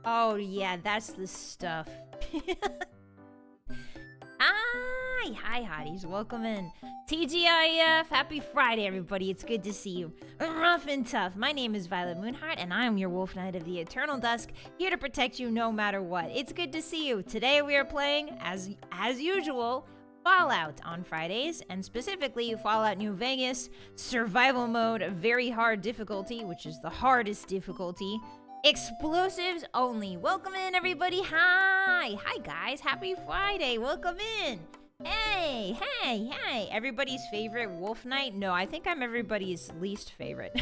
Oh, yeah, that's the stuff. Hi, hotties. Welcome in. TGIF, happy Friday, everybody. It's good to see you. Ruff and tough. My name is Vylett Moonheart, and I'm your wolf knight of the eternal dusk, here to protect you no matter what. It's good to see you. Today we are playing, as usual, Fallout on Fridays, and specifically Fallout New Vegas, survival mode, very hard difficulty, which is the hardest difficulty. Explosives only. Welcome in, everybody. Hi guys. Happy Friday. Welcome in. Hey. Everybody's favorite wolf knight? No, I think I'm everybody's least favorite.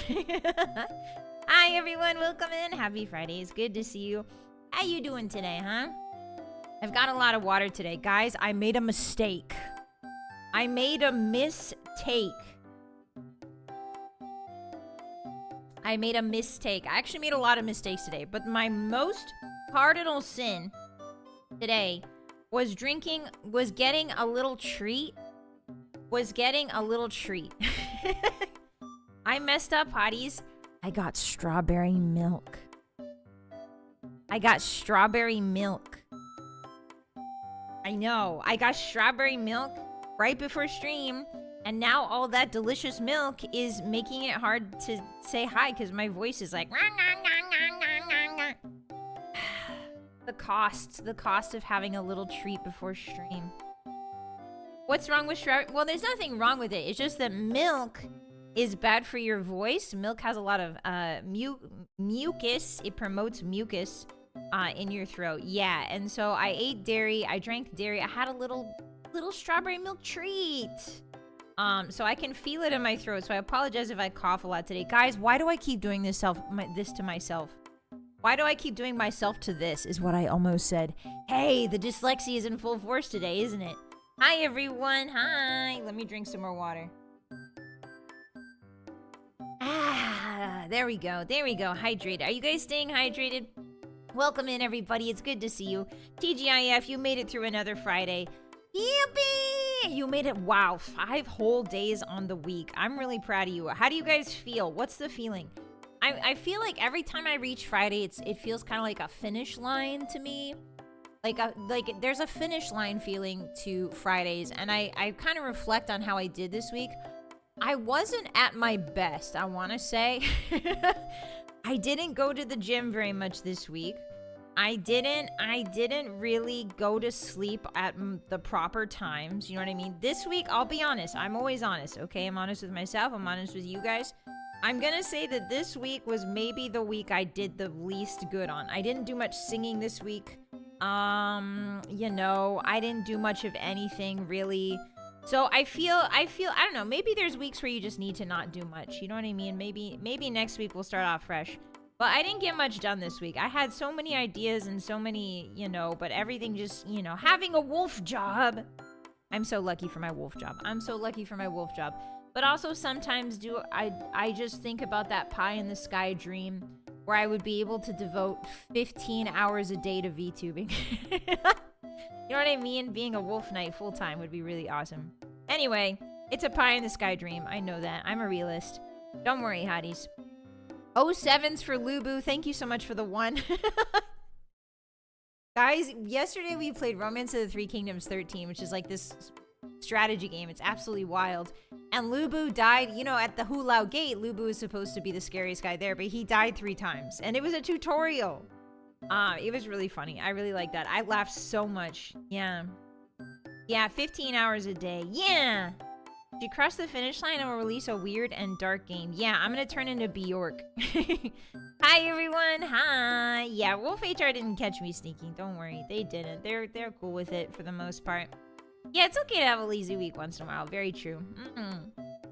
Hi, everyone. Welcome in. Happy Friday. It's good to see you. How you doing today, huh? I've got a lot of water today. Guys, I made a mistake. I actually made a lot of mistakes today, but my most cardinal sin today was getting a little treat. I messed up, hotties. I got strawberry milk. I know. I got strawberry milk right before stream. And now all that delicious milk is making it hard to say hi because my voice is like... The cost of having a little treat before stream. What's wrong with strawberry? Well, there's nothing wrong with it. It's just that milk is bad for your voice. Milk has a lot of mucus. It promotes mucus in your throat. Yeah, and so I ate dairy. I drank dairy. I had a little strawberry milk treat. So I can feel it in my throat, so I apologize if I cough a lot today. Guys, why do I keep doing this to myself? Why do I keep doing myself to this, is what I almost said. Hey, the dyslexia is in full force today, isn't it? Hi, everyone. Hi. Let me drink some more water. There we go. Hydrated. Are you guys staying hydrated? Welcome in, everybody. It's good to see you. TGIF, you made it through another Friday. Yippee! You made it. Wow, 5 whole days on the week. I'm really proud of you. How do you guys feel? What's the feeling? I feel like every time I reach Friday, it feels kind of like a finish line to me. Like there's a finish line feeling to Fridays, and I kind of reflect on how I did this week. I wasn't at my best, I want to say. I didn't go to the gym very much this week. I didn't really go to sleep at the proper times. You know what I mean? This week, I'll be honest. I'm always honest, okay? I'm honest with myself. I'm honest with you guys. I'm gonna say that this week was maybe the week I did the least good on. I didn't do much singing this week. You know, I didn't do much of anything, really. So I feel, I don't know, maybe there's weeks where you just need to not do much. You know what I mean? Maybe next week we'll start off fresh. But I didn't get much done this week. I had so many ideas and so many, you know, but everything just, you know, having a wolf job. I'm so lucky for my wolf job. But also sometimes I just think about that pie in the sky dream where I would be able to devote 15 hours a day to VTubing. You know what I mean? Being a wolf knight full time would be really awesome. Anyway, it's a pie in the sky dream. I know that. I'm a realist. Don't worry, hotties. 07s for Lubu. Thank you so much for the 1. Guys, yesterday we played Romance of the Three Kingdoms 13, which is like this strategy game. It's absolutely wild. And Lubu died, you know, at the Hulao Gate. Lubu is supposed to be the scariest guy there, but he died 3 times. And it was a tutorial. It was really funny. I really like that. I laughed so much. Yeah, 15 hours a day. Yeah. She crossed the finish line and will release a weird and dark game. Yeah, I'm gonna turn into Bjork. Hi, everyone. Hi. Yeah, Wolf HR didn't catch me sneaking. Don't worry. They didn't. They're cool with it for the most part. Yeah, it's okay to have a lazy week once in a while. Very true.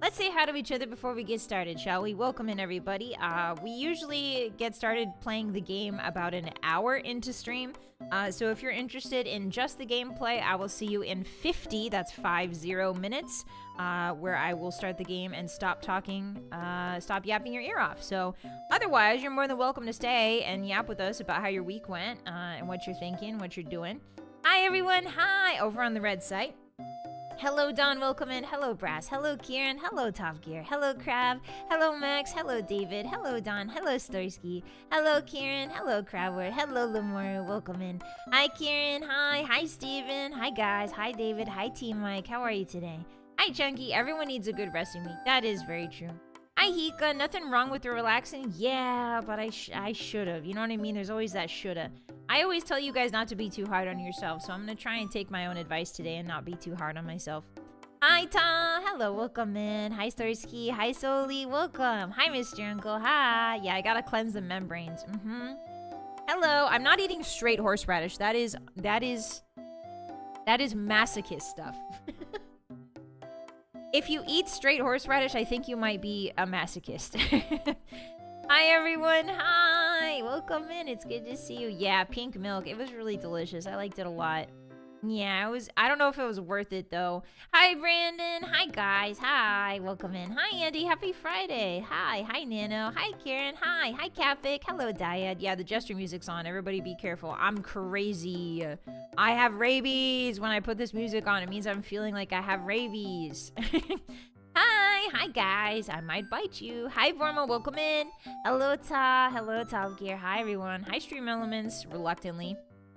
Let's say hi to each other before we get started, shall we? Welcome in, everybody. We usually get started playing the game about an hour into stream. So if you're interested in just the gameplay, I will see you in 50, that's 50 minutes, where I will start the game and stop talking, stop yapping your ear off. So otherwise, you're more than welcome to stay and yap with us about how your week went, and what you're thinking, what you're doing. Hi, everyone. Hi. Over on the red site. Hello, Don. Welcome in. Hello, Brass. Hello, Kieran. Hello, Top Gear. Hello, Crab. Hello, Max. Hello, David. Hello, Don. Hello, Starsky. Hello, Kieran. Hello, Crabward. Hello, Lamore. Welcome in. Hi, Kieran. Hi. Hi, Steven. Hi, guys. Hi, David. Hi, Team Mike. How are you today? Hi, Chunky. Everyone needs a good resting week. That is very true. Hi, Hika. Nothing wrong with the relaxing? Yeah, but I should have. You know what I mean? There's always that shoulda. I always tell you guys not to be too hard on yourself, so I'm going to try and take my own advice today and not be too hard on myself. Hi, Ta. Hello, welcome in. Hi, Starsky. Hi, Soli. Welcome. Hi, Mr. Uncle. Hi. Yeah, I got to cleanse the membranes. Hello. I'm not eating straight horseradish. That is masochist stuff. If you eat straight horseradish, I think you might be a masochist. Hi, everyone. Hi. Welcome in. It's good to see you. Yeah, pink milk. It was really delicious. I liked it a lot. Yeah, it was. I don't know if it was worth it, though. Hi, Brandon. Hi, guys. Hi. Welcome in. Hi, Andy. Happy Friday. Hi. Hi, Nano. Hi, Karen. Hi. Hi, Catfic. Hello, Dyad. Yeah, the Jester music's on. Everybody be careful. I'm crazy. I have rabies. When I put this music on, it means I'm feeling like I have rabies. Hi. Hi, guys. I might bite you. Hi, Vorma. Welcome in. Hello, Ta. Hello, Top Gear. Hi, everyone. Hi, Stream Elements. Reluctantly.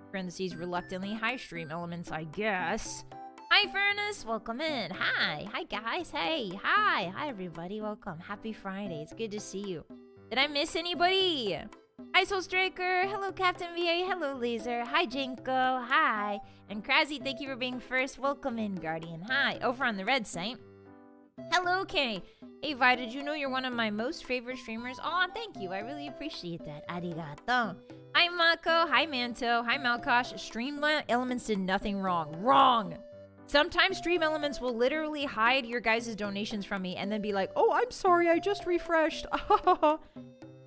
Parentheses, reluctantly. Hi, Stream Elements, I guess. Hi, Furnace. Welcome in. Hi. Hi, guys. Hey. Hi. Hi, everybody. Welcome. Happy Friday. It's good to see you. Did I miss anybody? Hi, Soul Striker. Hello, Captain VA. Hello, Laser. Hi, Jinko. Hi. And Krasy, thank you for being first. Welcome in, Guardian. Hi. Over on the red site. Hello, Kenny. Hey, Vi, did you know you're one of my most favorite streamers? Aw, thank you. I really appreciate that. Arigato. Hi, Mako. Hi, Manto. Hi, Malkosh. Stream Elements did nothing wrong. Wrong! Sometimes Stream Elements will literally hide your guys' donations from me and then be like, oh, I'm sorry, I just refreshed.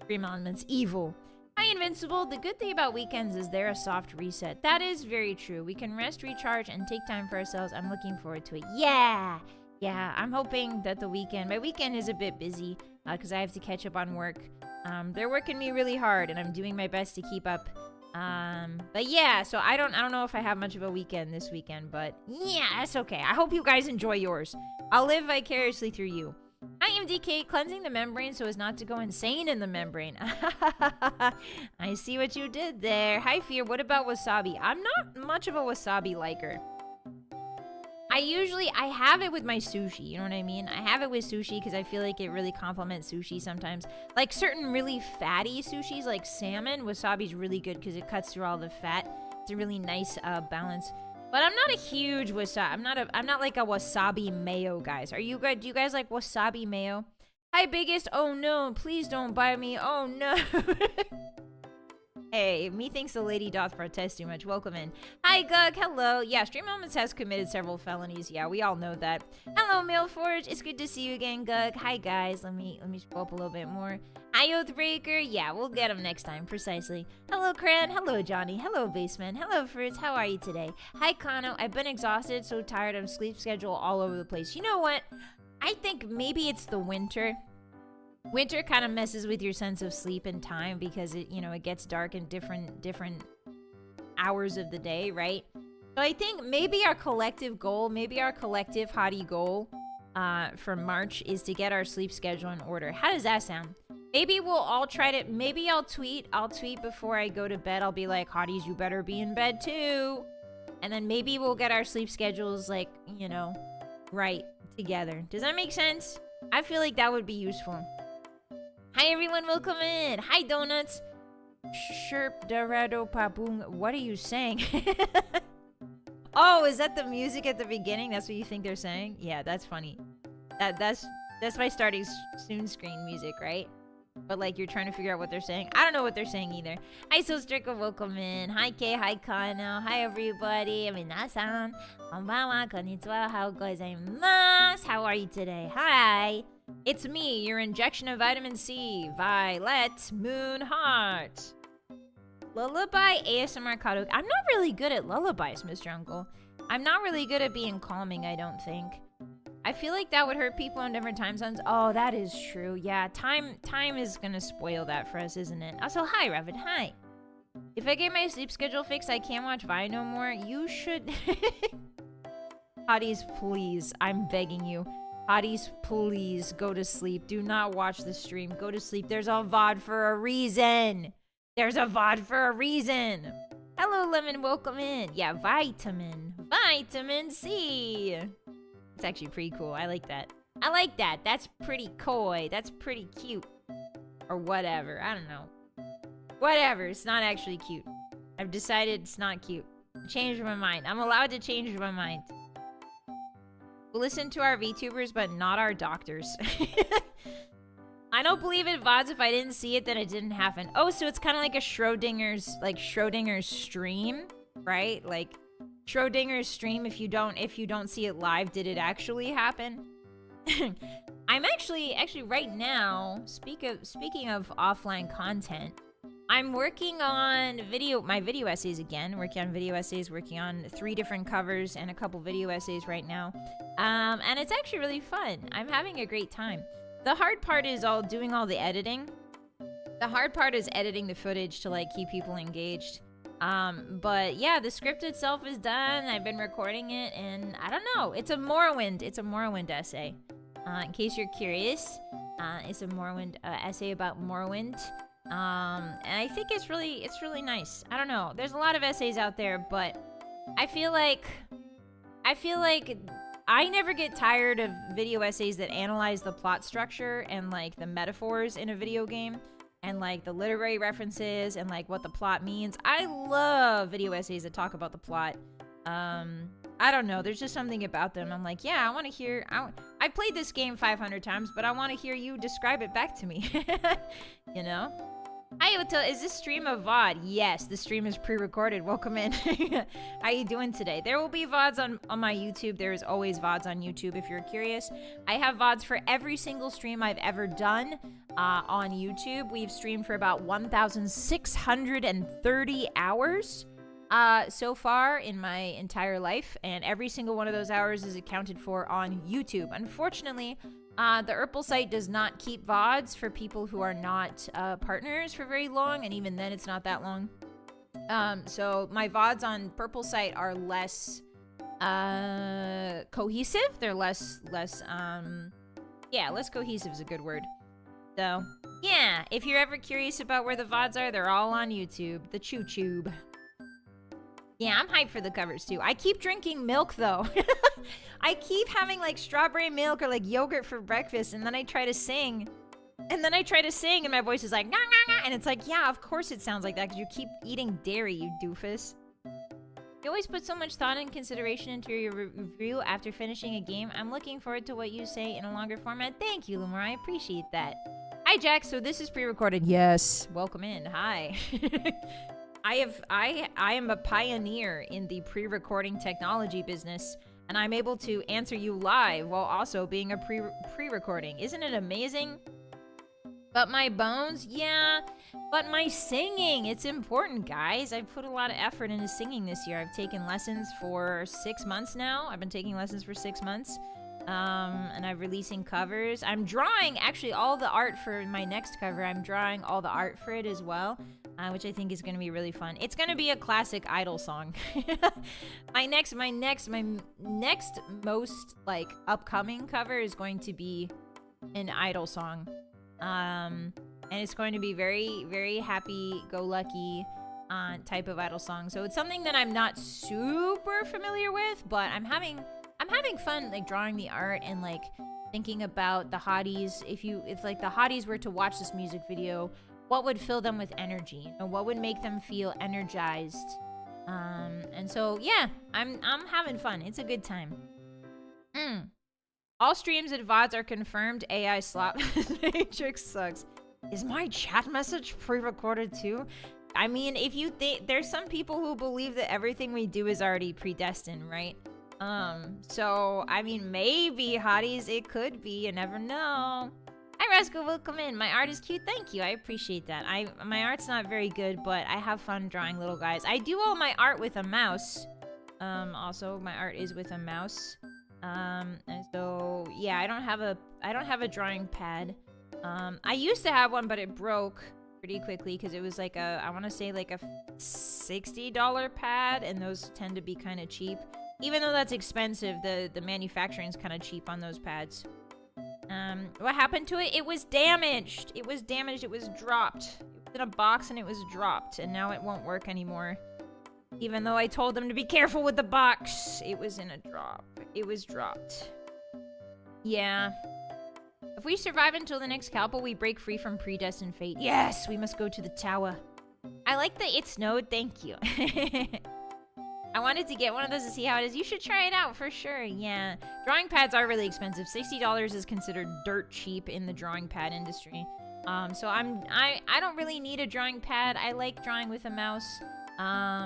Stream Elements, evil. Hi, Invincible. The good thing about weekends is they're a soft reset. That is very true. We can rest, recharge, and take time for ourselves. I'm looking forward to it. Yeah! Yeah, I'm hoping that my weekend is a bit busy because I have to catch up on work. They're working me really hard and I'm doing my best to keep up. But yeah, so I don't know if I have much of a weekend this weekend, but yeah, that's okay. I hope you guys enjoy yours. I'll live vicariously through you. Hi, MDK, cleansing the membrane so as not to go insane in the membrane. I see what you did there. Hi, Fear, what about wasabi? I'm not much of a wasabi liker. I have it with my sushi, you know what I mean? I have it with sushi because I feel like it really complements sushi sometimes. Like certain really fatty sushis, like salmon, wasabi's really good because it cuts through all the fat. It's a really nice balance. But I'm not a huge wasabi. I'm not like a wasabi mayo, guys. Are you good? Do you guys like wasabi mayo? Hi, Biggest. Oh no, please don't buy me. Oh no. Hey, methinks the lady doth protest too much. Welcome in. Hi, Gug. Hello. Yeah, Stream Elements has committed several felonies. Yeah, we all know that. Hello, Mailforge. It's good to see you again, Gug. Hi, guys. Let me scroll up a little bit more. Hi, Oathbreaker. Yeah, we'll get him next time. Precisely. Hello, Cran. Hello, Johnny. Hello, Baseman. Hello, Fruits. How are you today? Hi, Kano. I've been exhausted, so tired of sleep schedule all over the place. You know what? I think maybe it's the winter. Winter kind of messes with your sense of sleep and time because it gets dark in different hours of the day, right? So I think maybe our collective goal, maybe our collective hottie goal for March is to get our sleep schedule in order. How does that sound? Maybe we'll all try to, maybe I'll tweet before I go to bed. I'll be like, hotties, you better be in bed too. And then maybe we'll get our sleep schedules like, right together. Does that make sense? I feel like that would be useful. Hi, everyone. Welcome in. Hi, Donuts. Sherp Dorado Papoong. What are you saying? Oh, is that the music at the beginning? That's what you think they're saying? Yeah, that's funny. That's my starting soon screen music, right? But like you're trying to figure out what they're saying. I don't know what they're saying either. Hi, Sostrico. Welcome in. Hi, Kay. Hi, Kano. Hi, everybody. Minasan. Konbanwa. Konnichiwa. How are you today? Hi. It's me, your injection of vitamin C, Vylett Moonheart. Lullaby ASMR Kato. I'm not really good at lullabies, Mr. Uncle. I'm not really good at being calming, I don't think. I feel like that would hurt people in different time zones. Oh, that is true. Yeah, time is gonna spoil that for us, isn't it? Also, hi, Ravid. Hi. If I get my sleep schedule fixed, I can't watch Vi no more. You should... Hotties, please. I'm begging you. Hotties, please go to sleep. Do not watch the stream. Go to sleep. There's a VOD for a reason. There's a VOD for a reason. Hello, Lemon. Welcome in. Yeah, vitamin. Vitamin C. It's actually pretty cool. I like that. I like that. That's pretty coy. That's pretty cute. Or whatever. I don't know. Whatever. It's not actually cute. I've decided it's not cute. I changed my mind. I'm allowed to change my mind. We'll listen to our VTubers, but not our doctors. I don't believe it, VODs. If I didn't see it, then it didn't happen. Oh, so it's kind of like a Schrodinger's stream, right? Like Schrodinger's stream. If you don't see it live, did it actually happen? I'm actually right now. Speaking of offline content, I'm working on my video essays again. Working on video essays. Working on 3 different covers and a couple video essays right now. And it's actually really fun. I'm having a great time. The hard part is doing all the editing. The hard part is editing the footage to like keep people engaged. But yeah, the script itself is done. I've been recording it, and I don't know. It's a Morrowind essay. In case you're curious, it's a Morrowind essay about Morrowind. And I think it's really nice. I don't know. There's a lot of essays out there, but I feel like I never get tired of video essays that analyze the plot structure and like the metaphors in a video game and like the literary references and like what the plot means. I love video essays that talk about the plot. I don't know. There's just something about them. I'm like, yeah, I want to hear. I played this game 500 times, but I want to hear you describe it back to me. You know? Hi, Otel. Is this stream a VOD? Yes, the stream is pre-recorded. Welcome in. How you doing today? There will be VODs on my YouTube. There is always VODs on YouTube if you're curious. I have VODs for every single stream I've ever done on YouTube. We've streamed for about 1,630 hours so far in my entire life, and every single one of those hours is accounted for on YouTube. Unfortunately, the Urple site does not keep VODs for people who are not partners for very long, and even then it's not that long. So my VODs on Purple site are less cohesive. They're less cohesive is a good word. So yeah, if you're ever curious about where the VODs are, they're all on YouTube. The Choo-Tube. Yeah, I'm hyped for the covers too. I keep drinking milk though. I keep having like strawberry milk or like yogurt for breakfast, and then I try to sing. And my voice is like, nah, nah, nah. And it's like, yeah, of course it sounds like that because you keep eating dairy, you doofus. You always put so much thought and consideration into your review after finishing a game. I'm looking forward to what you say in a longer format. Thank you, Lumar. I appreciate that. Hi, Jack. So this is pre-recorded. Yes. Welcome in. Hi. I am a pioneer in the pre-recording technology business, and I'm able to answer you live while also being a pre-recording. Isn't it amazing? But my bones, yeah. But my singing, it's important, guys. I've put a lot of effort into singing this year. I've taken lessons for 6 months now. I've been taking lessons for 6 months. And I'm releasing covers. I'm drawing actually all the art for my next cover. I'm drawing all the art for it as well, which I think is going to be really fun. It's going to be a classic Idol song. my next most like upcoming cover is going to be an Idol song. And it's going to be very, very happy-go-lucky type of Idol song. So it's something that I'm not super familiar with, but I'm having fun like drawing the art and like thinking about the Hotties. If like the Hotties were to watch this music video, what would fill them with energy? You know, what would make them feel energized? And so yeah, I'm having fun. It's a good time. All streams and VODs are confirmed. AI slop. Matrix sucks. Is my chat message pre-recorded too? I mean, if you think there's some people who believe that everything we do is already predestined, right? So I mean, maybe Hotties, it could be. You never know. Hi, Rascal. Welcome in. My art is cute. Thank you. I appreciate that. My art's not very good, but I have fun drawing little guys. I do all my art with a mouse. Also, my art is with a mouse. And so yeah, I don't have a drawing pad. I used to have one, but it broke pretty quickly because it was like I want to say like a $60 pad, and those tend to be kind of cheap. Even though that's expensive, the manufacturing's kind of cheap on those pads. What happened to it? It was damaged. It was damaged. It was dropped. It was in a box and it was dropped. And now it won't work anymore. Even though I told them to be careful with the box. It was in a drop. It was dropped. Yeah. If we survive until the next Calpo, we break free from predestined fate. Yes! We must go to the tower. I like that it snowed. Thank you. I wanted to get one of those to see how it is. You should try it out for sure. Yeah. Drawing pads are really expensive. $60 is considered dirt cheap in the drawing pad industry. So I don't really need a drawing pad. I like drawing with a mouse.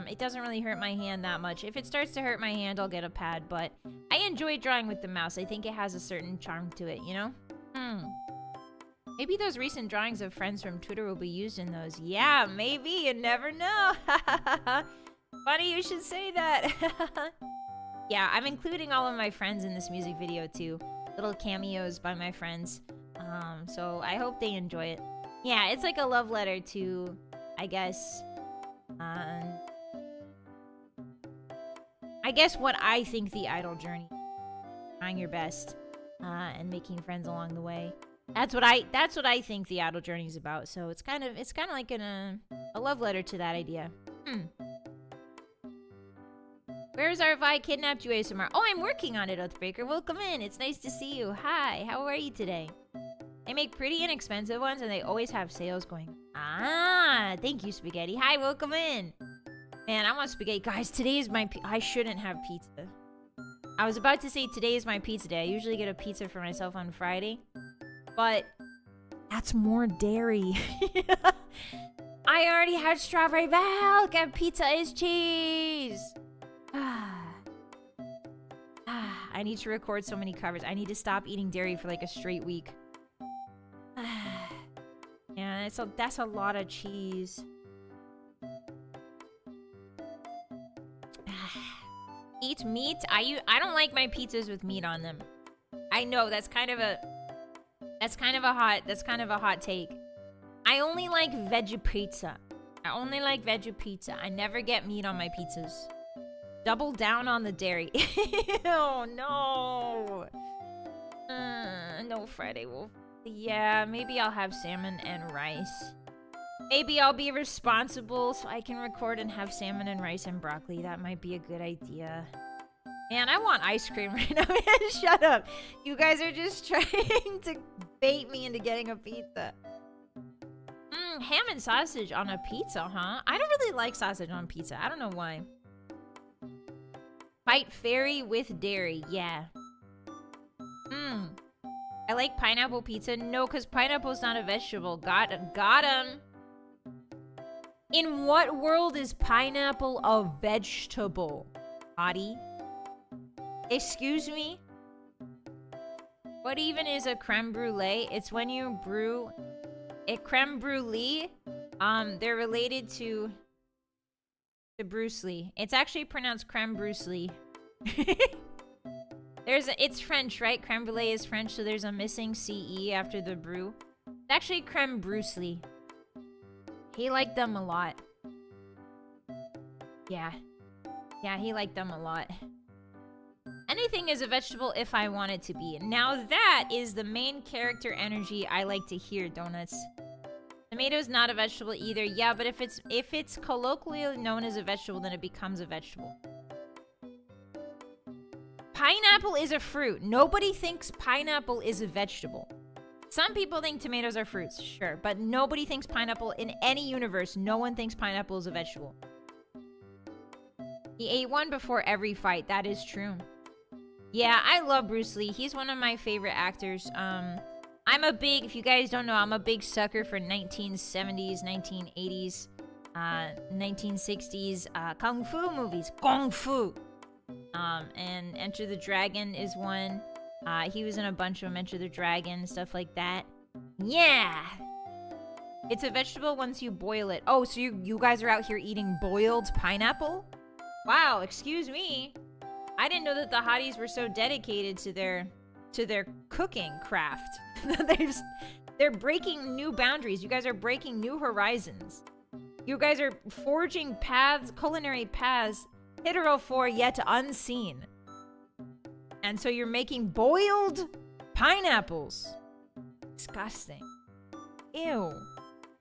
It doesn't really hurt my hand that much. If it starts to hurt my hand, I'll get a pad, but I enjoy drawing with the mouse. I think it has a certain charm to it, you know? Maybe those recent drawings of friends from Twitter will be used in those. Yeah, maybe. You never know. Funny you should say that. Yeah, I'm including all of my friends in this music video too. Little cameos by my friends. So I hope they enjoy it. Yeah, it's like a love letter to, I guess, what I think the idol journey. Trying your best, and making friends along the way. That's what I think the idol journey is about. So it's kind of like a love letter to that idea. Where's our Vi? Kidnapped you ASMR. Oh, I'm working on it, Oathbreaker. Welcome in. It's nice to see you. Hi, how are you today? They make pretty inexpensive ones, and they always have sales going. Ah, thank you, Spaghetti. Hi, welcome in. Man, I want spaghetti. Guys, today is my... I shouldn't have pizza. I was about to say today is my pizza day. I usually get a pizza for myself on Friday. But that's more dairy. I already had strawberry milk, and pizza is cheese. I need to record so many covers. I need to stop eating dairy for like a straight week. Yeah, that's a lot of cheese. Eat meat? I don't like my pizzas with meat on them. I know that's kind of a hot take. I only like veggie pizza. I never get meat on my pizzas. Double down on the dairy. Oh no. No Friday wolf. Yeah, maybe I'll have salmon and rice. Maybe I'll be responsible so I can record and have salmon and rice and broccoli. That might be a good idea. Man, I want ice cream right now. Man, shut up. You guys are just trying to bait me into getting a pizza. Ham and sausage on a pizza, huh? I don't really like sausage on pizza. I don't know why. Fight fairy with dairy. Yeah. I like pineapple pizza. No, because pineapple's not a vegetable. Got him. In what world is pineapple a vegetable? Hottie? Excuse me? What even is a creme brulee? It's when you brew a creme brulee. They're related to Bruce Lee. It's actually pronounced creme Bruce Lee. It's French, right? Creme brulee is French, so there's a missing CE after the brew. It's actually creme Bruce Lee. He liked them a lot. Yeah. Yeah, he liked them a lot. Anything is a vegetable if I want it to be. Now that is the main character energy I like to hear, Donuts. Tomato's not a vegetable either. Yeah, but if it's colloquially known as a vegetable, then it becomes a vegetable. Pineapple is a fruit. Nobody thinks pineapple is a vegetable. Some people think tomatoes are fruits, sure, but nobody thinks pineapple in any universe. No one thinks pineapple is a vegetable. He ate one before every fight. That is true. Yeah, I love Bruce Lee. He's one of my favorite actors. If you guys don't know, I'm a big sucker for 1970s, 1980s, 1960s Kung Fu movies. Kung Fu! And Enter the Dragon is one. He was in a bunch of them, Enter the Dragon, stuff like that. Yeah! It's a vegetable once you boil it. Oh, so you guys are out here eating boiled pineapple? Wow, excuse me. I didn't know that the hotties were so dedicated to their cooking craft. They're breaking new boundaries. You guys are breaking new horizons. You guys are forging paths, culinary paths Heterophore yet unseen. And so you're making boiled pineapples. Disgusting. Ew.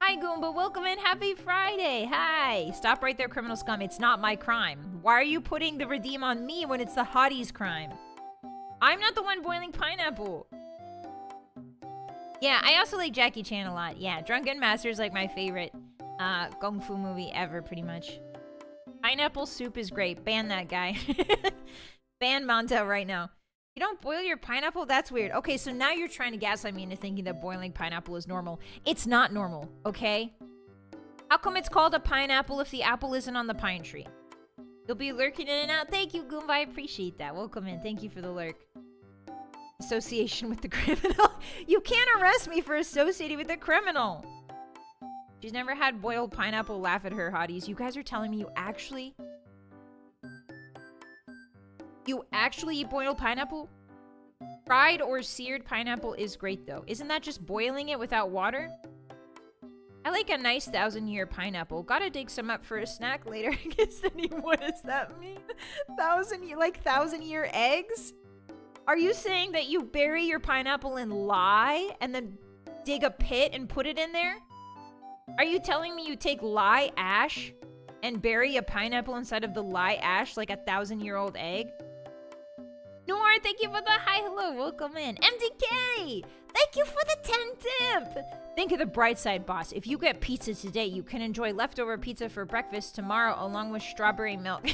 Hi, Goomba. Welcome in. Happy Friday. Hi. Stop right there, criminal scum. It's not my crime. Why are you putting the redeem on me when it's the Hotties' crime? I'm not the one boiling pineapple. Yeah, I also like Jackie Chan a lot. Yeah, Drunken Master is like my favorite kung fu movie ever, pretty much. Pineapple soup is great. Ban that guy. Ban Montel right now. You don't boil your pineapple? That's weird. Okay, so now you're trying to gaslight me into thinking that boiling pineapple is normal. It's not normal, okay? How come it's called a pineapple if the apple isn't on the pine tree? You'll be lurking in and out. Thank you, Goomba. I appreciate that. Welcome in. Thank you for the lurk. Association with the criminal. You can't arrest me for associating with the criminal. She's never had boiled pineapple. Laugh at her, Hotties. You guys are telling me you actually eat boiled pineapple? Fried or seared pineapple is great, though. Isn't that just boiling it without water? I like a nice 1,000-year pineapple. Gotta dig some up for a snack later. What does that mean? 1,000-year eggs? Are you saying that you bury your pineapple in lye and then dig a pit and put it in there? Are you telling me you take lye ash and bury a pineapple inside of the lye ash like a 1,000-year-old egg? Noir, thank you for the hi, hello, welcome in. MDK, thank you for the 10 tip. Think of the bright side, boss. If you get pizza today, you can enjoy leftover pizza for breakfast tomorrow along with strawberry milk.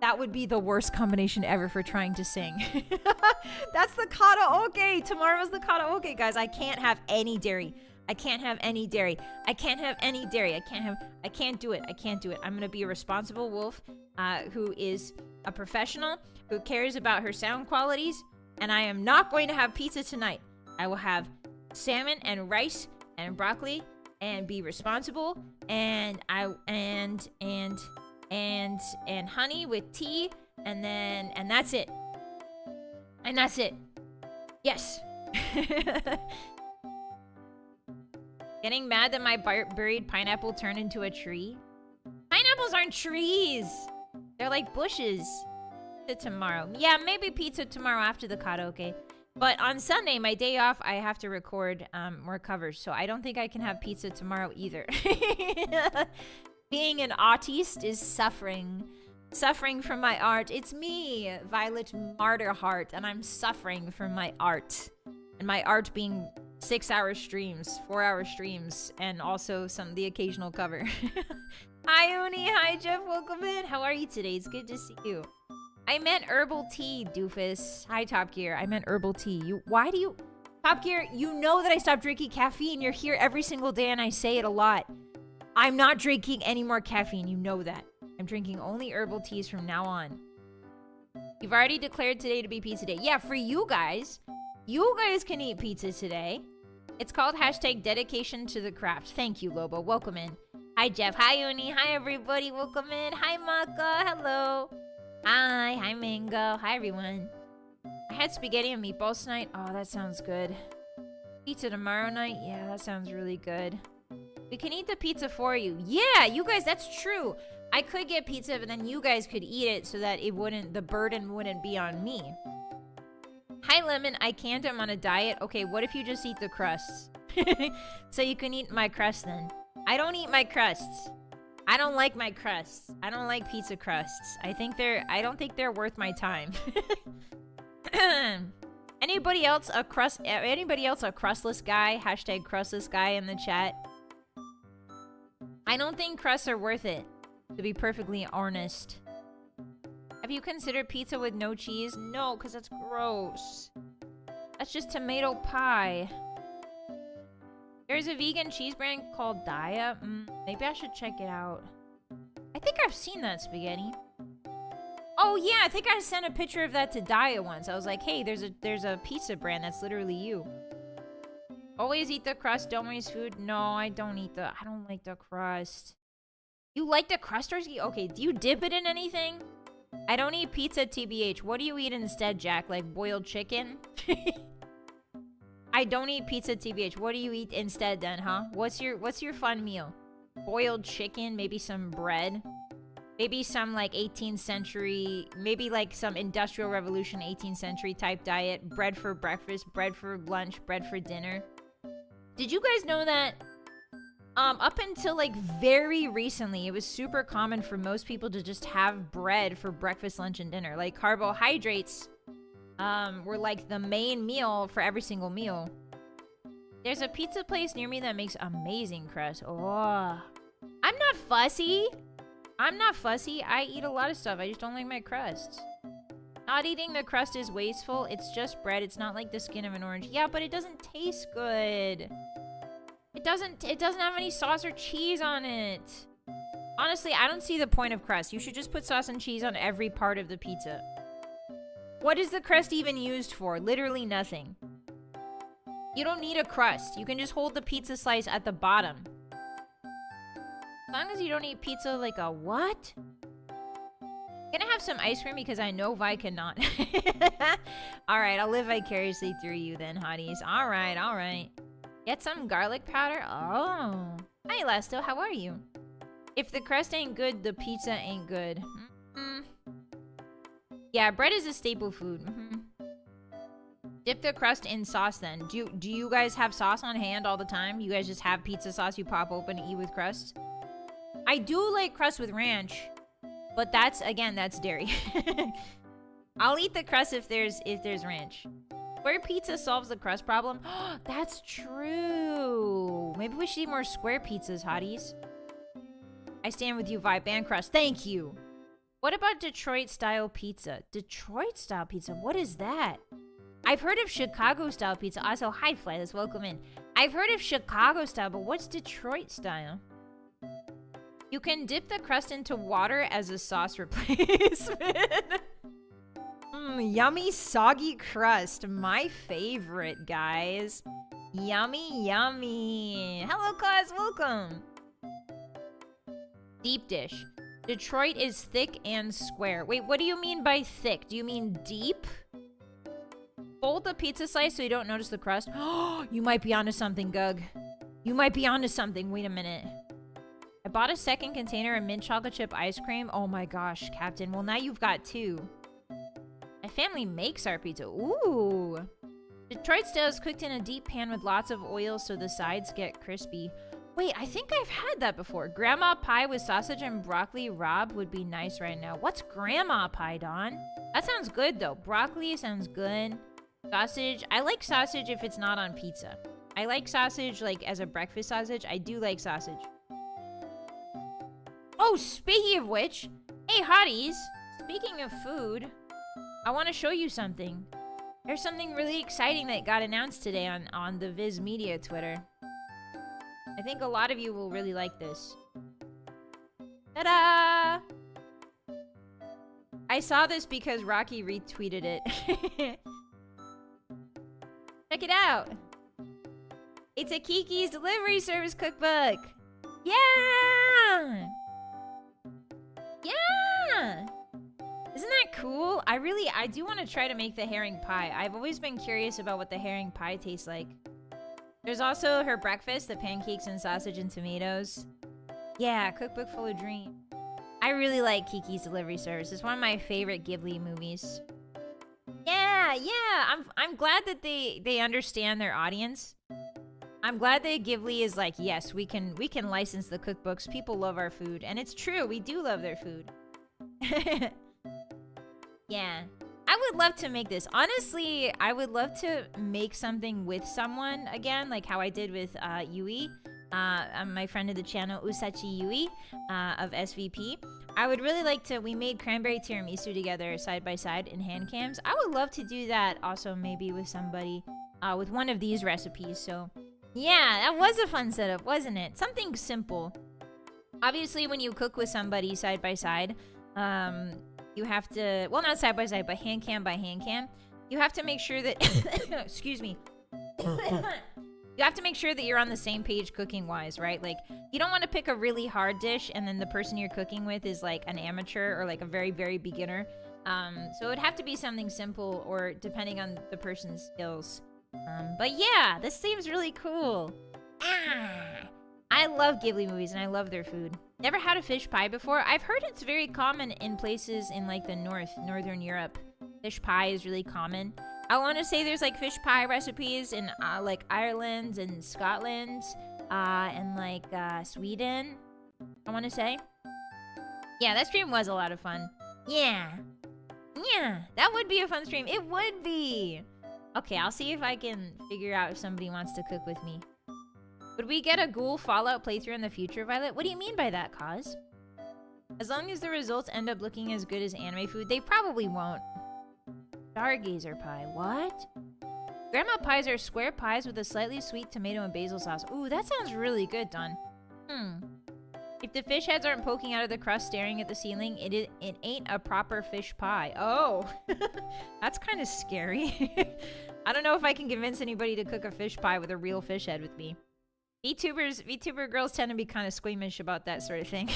That would be the worst combination ever for trying to sing. That's the karaoke. Tomorrow's the karaoke, guys. I can't have any dairy. I can't have any dairy. I can't have any dairy. I can't do it. I can't do it. I'm gonna be a responsible wolf who is a professional, who cares about her sound qualities, and I am not going to have pizza tonight. I will have salmon and rice and broccoli and be responsible, and and honey with tea, and that's it. And that's it. Yes. Getting mad that my buried pineapple turned into a tree? Pineapples aren't trees. They're like bushes. Pizza tomorrow. Yeah, maybe pizza tomorrow after the karaoke. But on Sunday, my day off, I have to record more covers. So I don't think I can have pizza tomorrow either. Being an autist is suffering. Suffering from my art. It's me, Vylett Moonheart, and I'm suffering from my art. And my art being 6-hour streams, 4-hour streams, and also the occasional cover. Hi, Uni. Hi, Jeff. Welcome in. How are you today? It's good to see you. I meant herbal tea, doofus. Hi, Top Gear. I meant herbal tea. Why do you... Top Gear, you know that I stopped drinking caffeine. You're here every single day, and I say it a lot. I'm not drinking any more caffeine. You know that. I'm drinking only herbal teas from now on. You've already declared today to be pizza day. Yeah, for you guys. You guys can eat pizza today. It's called hashtag dedication to the craft. Thank you, Lobo. Welcome in. Hi, Jeff. Hi, Uni. Hi, everybody. Welcome in. Hi, Maka. Hello. Hi. Hi, Mango. Hi, everyone. I had spaghetti and meatballs tonight. Oh, that sounds good. Pizza tomorrow night? Yeah, that sounds really good. We can eat the pizza for you. Yeah, you guys, that's true. I could get pizza, but then you guys could eat it so that the burden wouldn't be on me. Hi, Lemon. I can't. I'm on a diet. Okay, what if you just eat the crusts? So you can eat my crust then. I don't eat my crusts. I don't like my crusts. I don't like pizza crusts. I don't think they're worth my time. Anybody else a crustless guy? Hashtag crustless guy in the chat. I don't think crusts are worth it, to be perfectly honest. Have you considered pizza with no cheese? No, because that's gross. That's just tomato pie. There's a vegan cheese brand called Daya. Maybe I should check it out. I think I've seen that spaghetti. Oh yeah, I think I sent a picture of that to Daya once. I was like, hey, there's a pizza brand that's literally you. Always eat the crust, don't waste food. No, I don't like the crust. You like the crust, or okay, do you dip it in anything? I don't eat pizza, TBH. What do you eat instead, Jack? Like boiled chicken? I don't eat pizza, TBH. What do you eat instead then, huh? What's your fun meal? Boiled chicken, maybe some bread. Maybe some like 18th century, maybe like some Industrial Revolution 18th century type diet. Bread for breakfast, bread for lunch, bread for dinner. Did you guys know that up until like very recently, it was super common for most people to just have bread for breakfast, lunch, and dinner. Like carbohydrates were like the main meal for every single meal. There's a pizza place near me that makes amazing crust. Oh, I'm not fussy. I'm not fussy. I eat a lot of stuff. I just don't like my crust. Not eating the crust is wasteful. It's just bread. It's not like the skin of an orange. Yeah, but it doesn't taste good. It doesn't have any sauce or cheese on it. Honestly, I don't see the point of crust. You should just put sauce and cheese on every part of the pizza. What is the crust even used for? Literally nothing. You don't need a crust. You can just hold the pizza slice at the bottom. As long as you don't eat pizza like a what? Gonna have some ice cream because I know Vi cannot. Alright, I'll live vicariously through you then, hotties. Alright, alright. Get some garlic powder? Oh. Hi, Elasto, how are you? If the crust ain't good, the pizza ain't good. Yeah, bread is a staple food. Dip the crust in sauce then. Do you guys have sauce on hand all the time? You guys just have pizza sauce you pop open and eat with crust? I do like crust with ranch, but that's dairy. I'll eat the crust if there's ranch. Square pizza solves the crust problem. That's true. Maybe we should eat more square pizzas, hotties. I stand with you, vibe. Ban crust. Thank you. What about Detroit-style pizza? Detroit-style pizza? What is that? I've heard of Chicago-style pizza. Also, hi, Flightless. Welcome in. I've heard of Chicago-style, but what's Detroit-style? You can dip the crust into water as a sauce replacement. Yummy, soggy crust. My favorite, guys. Yummy, yummy. Hello, class. Welcome. Deep dish. Detroit is thick and square. Wait, what do you mean by thick? Do you mean deep? Fold the pizza slice so you don't notice the crust. Oh, you might be onto something, Gug. You might be onto something. Wait a minute. I bought a second container of mint chocolate chip ice cream. Oh my gosh, Captain. Well, now you've got two. My family makes our pizza. Ooh. Detroit style is cooked in a deep pan with lots of oil so the sides get crispy. Wait, I think I've had that before. Grandma pie with sausage and broccoli rabe would be nice right now. What's grandma pie, Dawn? That sounds good, though. Broccoli sounds good. Sausage. I like sausage if it's not on pizza. I like sausage, like, as a breakfast sausage. I do like sausage. Oh, speaking of which, hey, hotties. Speaking of food, I want to show you something. There's something really exciting that got announced today on the Viz Media Twitter. I think a lot of you will really like this. Ta-da! I saw this because Rocky retweeted it. Check it out. It's a Kiki's Delivery Service cookbook. Yeah! Yeah! Isn't that cool? I do want to try to make the herring pie. I've always been curious about what the herring pie tastes like. There's also her breakfast, the pancakes and sausage and tomatoes. Yeah, cookbook full of dreams. I really like Kiki's Delivery Service. It's one of my favorite Ghibli movies. Yeah, I'm glad that they understand their audience. I'm glad that Ghibli is like, yes, we can license the cookbooks. People love our food, and it's true. We do love their food. Yeah. I would love to make this. Honestly, I would love to make something with someone again, like how I did with Yui, my friend of the channel, Usachi Yui, of SVP. I would really like to, we made cranberry tiramisu together side by side in hand cams. I would love to do that also maybe with somebody, with one of these recipes. So yeah, that was a fun setup, wasn't it? Something simple. Obviously, when you cook with somebody side by side, you have to, well, not side by side, but hand cam by hand cam. You have to make sure that, excuse me. You have to make sure that you're on the same page cooking-wise, right? Like, you don't want to pick a really hard dish and then the person you're cooking with is like an amateur or like a very, very beginner. So it would have to be something simple or depending on the person's skills. But yeah, this seems really cool. I love Ghibli movies and I love their food. Never had a fish pie before. I've heard it's very common in places in like the northern Europe. Fish pie is really common. I want to say there's like fish pie recipes in like Ireland and Scotland and like Sweden, I want to say. Yeah, that stream was a lot of fun. Yeah, that would be a fun stream. It would be. Okay, I'll see if I can figure out if somebody wants to cook with me. Would we get a ghoul Fallout playthrough in the future, Violet? What do you mean by that, Cause? As long as the results end up looking as good as anime food, they probably won't. Stargazer pie, what? Grandma pies are square pies with a slightly sweet tomato and basil sauce. Ooh, that sounds really good, Don. If the fish heads aren't poking out of the crust staring at the ceiling, it ain't a proper fish pie. Oh, that's kind of scary. I don't know if I can convince anybody to cook a fish pie with a real fish head with me. VTuber girls tend to be kind of squeamish about that sort of thing.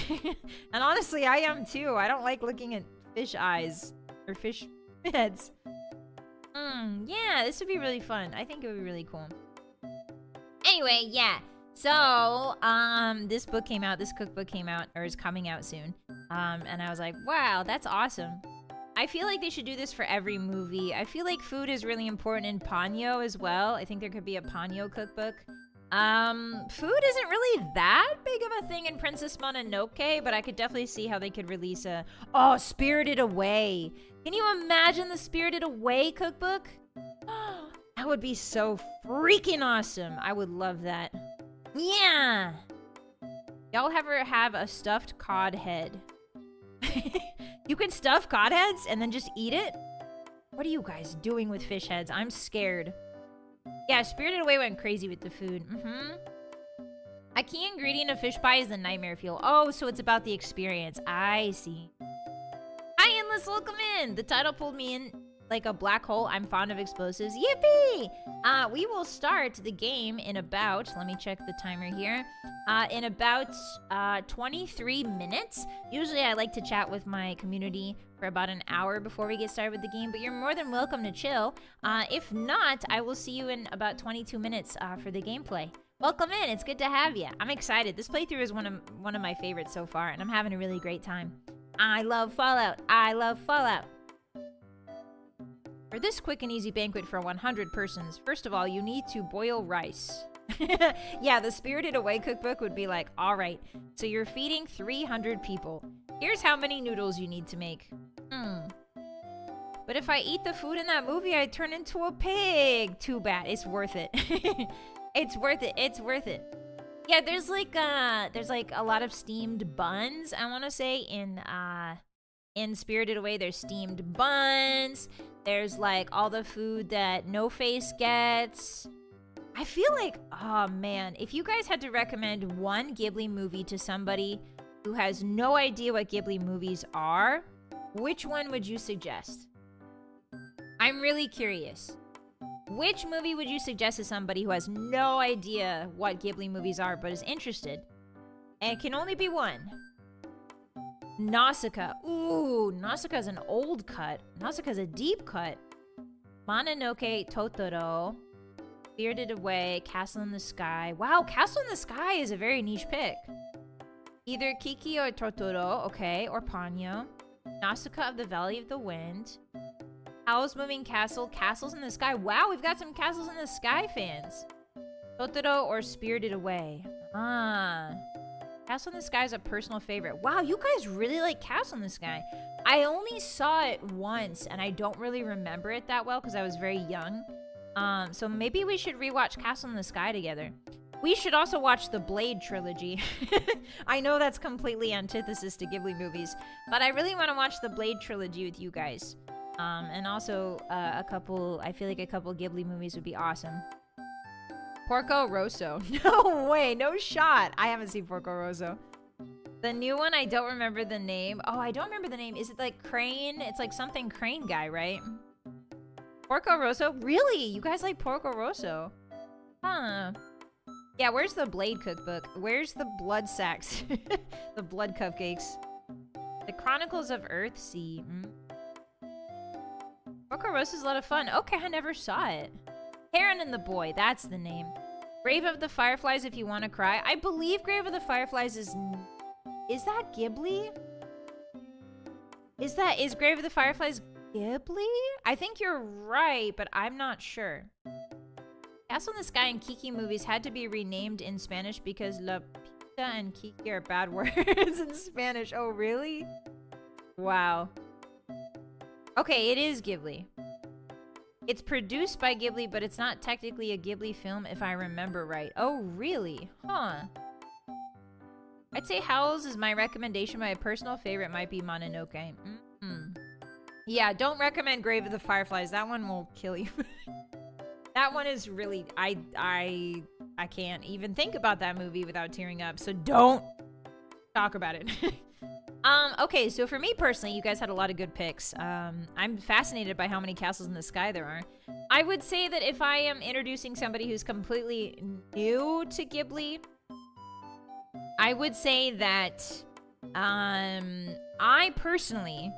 And honestly, I am too. I don't like looking at fish eyes or fish heads. Yeah, this would be really fun. I think it would be really cool. Anyway, yeah. So, this book came out, this cookbook came out, or is coming out soon. And I was like, wow, that's awesome. I feel like they should do this for every movie. I feel like food is really important in Ponyo as well. I think there could be a Ponyo cookbook. Food isn't really that big of a thing in Princess Mononoke, but I could definitely see how they could release a... Oh, Spirited Away. Can you imagine the Spirited Away cookbook? That would be so freaking awesome. I would love that. Yeah! Y'all ever have a stuffed cod head? You can stuff cod heads and then just eat it? What are you guys doing with fish heads? I'm scared. Yeah, Spirited Away went crazy with the food. A key ingredient of fish pie is the nightmare fuel. Oh, so it's about the experience. I see. Hi, Endless, welcome in. The title pulled me in like a black hole. I'm fond of explosives. Yippee! We will start the game in about, let me check the timer here, in about 23 minutes. Usually I like to chat with my community for about an hour before we get started with the game, but you're more than welcome to chill. If not, I will see you in about 22 minutes for the gameplay. Welcome in, it's good to have you. I'm excited. This playthrough is one of my favorites so far, and I'm having a really great time. I love Fallout. I love Fallout. For this quick and easy banquet for 100 persons, first of all, you need to boil rice. Yeah, the Spirited Away cookbook would be like, all right, so you're feeding 300 people. Here's how many noodles you need to make. But if I eat the food in that movie, I turn into a pig. Too bad. It's worth it. It's worth it. It's worth it. Yeah, there's like a lot of steamed buns, I want to say, in Spirited Away. There's steamed buns. There's like all the food that No Face gets. I feel like, oh man, if you guys had to recommend one Ghibli movie to somebody who has no idea what Ghibli movies are, which one would you suggest? I'm really curious. Which movie would you suggest to somebody who has no idea what Ghibli movies are but is interested? And it can only be one. Nausicaa. Ooh, Nausicaa's an old cut. Nausicaa's a deep cut. Mononoke, Totoro, Spirited Away, Castle in the Sky. Wow, Castle in the Sky is a very niche pick. Either Kiki or Totoro, okay, or Ponyo. Nausicaa of the Valley of the Wind. Howl's Moving Castle, Castles in the Sky. Wow, we've got some Castles in the Sky fans. Totoro or Spirited Away. Castle in the Sky is a personal favorite. Wow, you guys really like Castle in the Sky. I only saw it once, and I don't really remember it that well because I was very young. So maybe we should rewatch Castle in the Sky together. We should also watch the Blade trilogy. I know that's completely antithesis to Ghibli movies, but I really want to watch the Blade trilogy with you guys. And also I feel like a couple Ghibli movies would be awesome. Porco Rosso. No way, no shot. I haven't seen Porco Rosso. The new one, I don't remember the name. Oh, I don't remember the name. Is it like Crane? It's like something Crane guy, right? Porco Rosso? Really? You guys like Porco Rosso? Huh. Yeah, where's the Blade cookbook? Where's the blood sacks? The blood cupcakes. The Chronicles of Earthsea. Porco Rosso is a lot of fun. Okay, I never saw it. Heron and the Boy, that's the name. Grave of the Fireflies if you want to cry. I believe Grave of the Fireflies is Is that Ghibli? Is Grave of the Fireflies Ghibli? I think you're right, but I'm not sure. Castle in the Sky and Kiki movies had to be renamed in Spanish because La Pita and Kiki are bad words in Spanish. Oh, really? Wow. Okay, it is Ghibli. It's produced by Ghibli, but it's not technically a Ghibli film if I remember right. Oh, really? Huh. I'd say Howls is my recommendation. My personal favorite might be Mononoke. Yeah, don't recommend Grave of the Fireflies. That one will kill you. That one is really... I can't even think about that movie without tearing up, so don't talk about it. Okay, so for me personally, you guys had a lot of good picks. I'm fascinated by how many castles in the sky there are. I would say that if I am introducing somebody who's completely new to Ghibli, I would say that I personally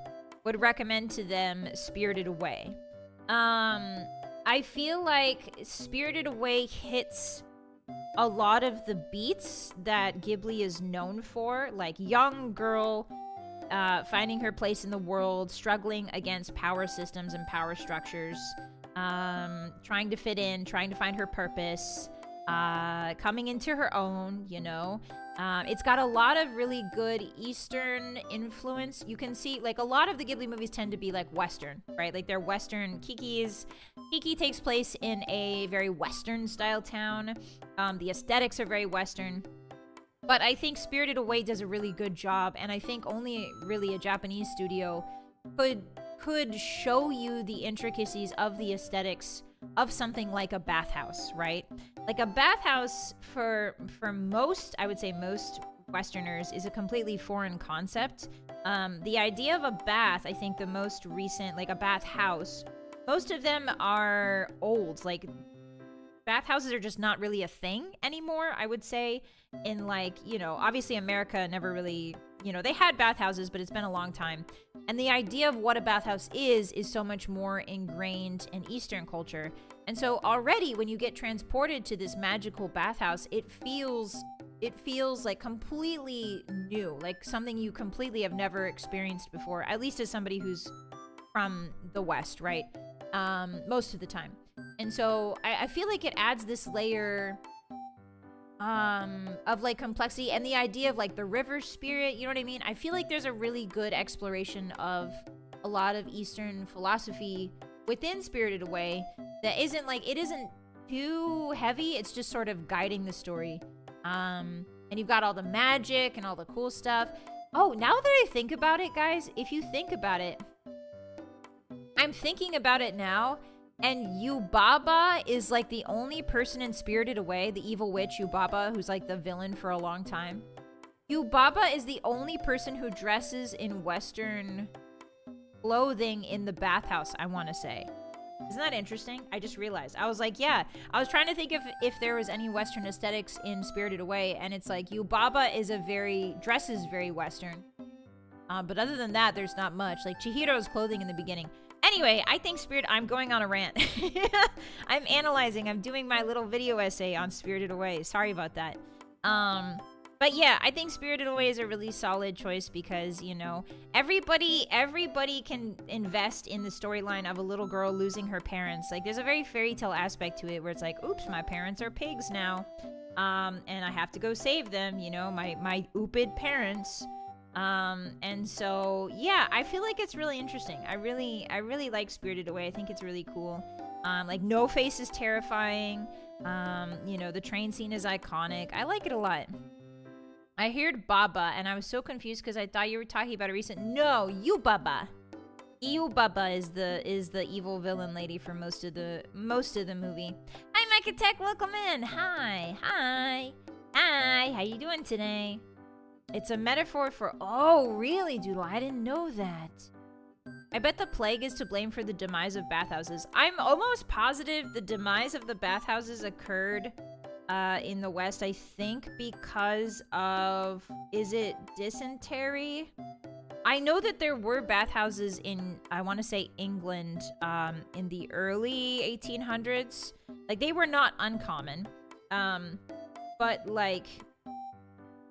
would recommend to them Spirited Away. I feel like Spirited Away hits a lot of the beats that Ghibli is known for, like young girl finding her place in the world, struggling against power systems and power structures, trying to fit in, trying to find her purpose, coming into her own, you know. It's got a lot of really good Eastern influence. You can see, like, a lot of the Ghibli movies tend to be, like, Western, right? Like, they're Western. Kiki takes place in a very Western-style town. The aesthetics are very Western. But I think Spirited Away does a really good job, and I think only really a Japanese studio could show you the intricacies of the aesthetics of something like a bathhouse, right? Like a bathhouse for most, I would say most Westerners, is a completely foreign concept. The idea of a bath, I think the most recent, like a bathhouse, most of them are old. Like bathhouses are just not really a thing anymore, I would say. In like, you know, obviously America never really, you know, they had bathhouses, but it's been a long time. And the idea of what a bathhouse is so much more ingrained in Eastern culture. And so already when you get transported to this magical bathhouse, it feels like completely new, like something you completely have never experienced before, at least as somebody who's from the West, right? Most of the time. And so I feel like it adds this layer of like complexity and the idea of like the river spirit, you know what I mean? I feel like there's a really good exploration of a lot of Eastern philosophy within Spirited Away that isn't like, it isn't too heavy, it's just sort of guiding the story. And you've got all the magic and all the cool stuff. Oh, now that I think about it, guys, if you think about it, I'm thinking about it now, and Yubaba is like the only person in Spirited Away, the evil witch Yubaba, who's like the villain for a long time. Yubaba is the only person who dresses in Western clothing in the bathhouse, I want to say. Isn't that interesting? I just realized. I was like, yeah. I was trying to think if there was any Western aesthetics in Spirited Away, and it's like Yubaba dresses very Western. But other than that, there's not much. Like Chihiro's clothing in the beginning. Anyway, I think I'm going on a rant. I'm analyzing. I'm doing my little video essay on Spirited Away. Sorry about that. But yeah, I think Spirited Away is a really solid choice because, you know, everybody can invest in the storyline of a little girl losing her parents. Like, there's a very fairy tale aspect to it where it's like, oops, my parents are pigs now. And I have to go save them, you know, my ooped parents. And so, yeah, I feel like it's really interesting. I really like Spirited Away. I think it's really cool. Like, No Face is terrifying. You know, the train scene is iconic. I like it a lot. I heard Baba, and I was so confused because I thought you were talking about a recent... No, Yubaba. Yubaba is the evil villain lady for most of the movie. Hi, Micah Tech, welcome in. Hi. How you doing today? It's a metaphor for... Oh, really, Doodle? I didn't know that. I bet the plague is to blame for the demise of bathhouses. I'm almost positive the demise of the bathhouses occurred in the West, I think, because of... Is it dysentery? I know that there were bathhouses in, I want to say, England in the early 1800s. Like, they were not uncommon. But, like...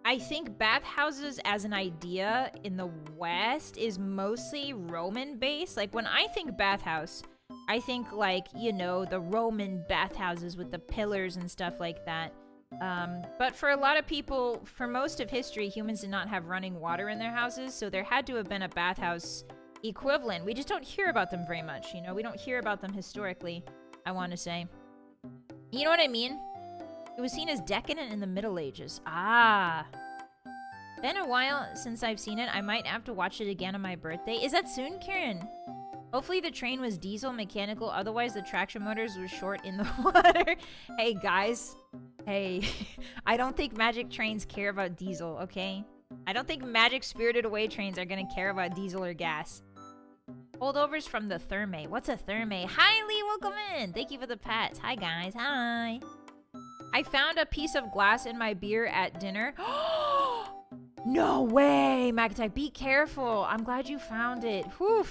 I think bathhouses as an idea in the West is mostly Roman-based. Like, when I think bathhouse, I think, like, you know, the Roman bathhouses with the pillars and stuff like that. But for a lot of people, for most of history, humans did not have running water in their houses, so there had to have been a bathhouse equivalent. We just don't hear about them very much, you know? We don't hear about them historically, I want to say. You know what I mean? It was seen as decadent in the Middle Ages. Ah. Been a while since I've seen it. I might have to watch it again on my birthday. Is that soon, Karen? Hopefully the train was diesel mechanical, otherwise the traction motors were short in the water. Hey, guys. Hey. I don't think magic trains care about diesel, okay? I don't think magic Spirited Away trains are gonna care about diesel or gas. Holdovers from the Therme. What's a Therme? Hi, Lee, welcome in. Thank you for the pets. Hi, guys. Hi. I found a piece of glass in my beer at dinner. No way, Magatai. Be careful. I'm glad you found it. Whew.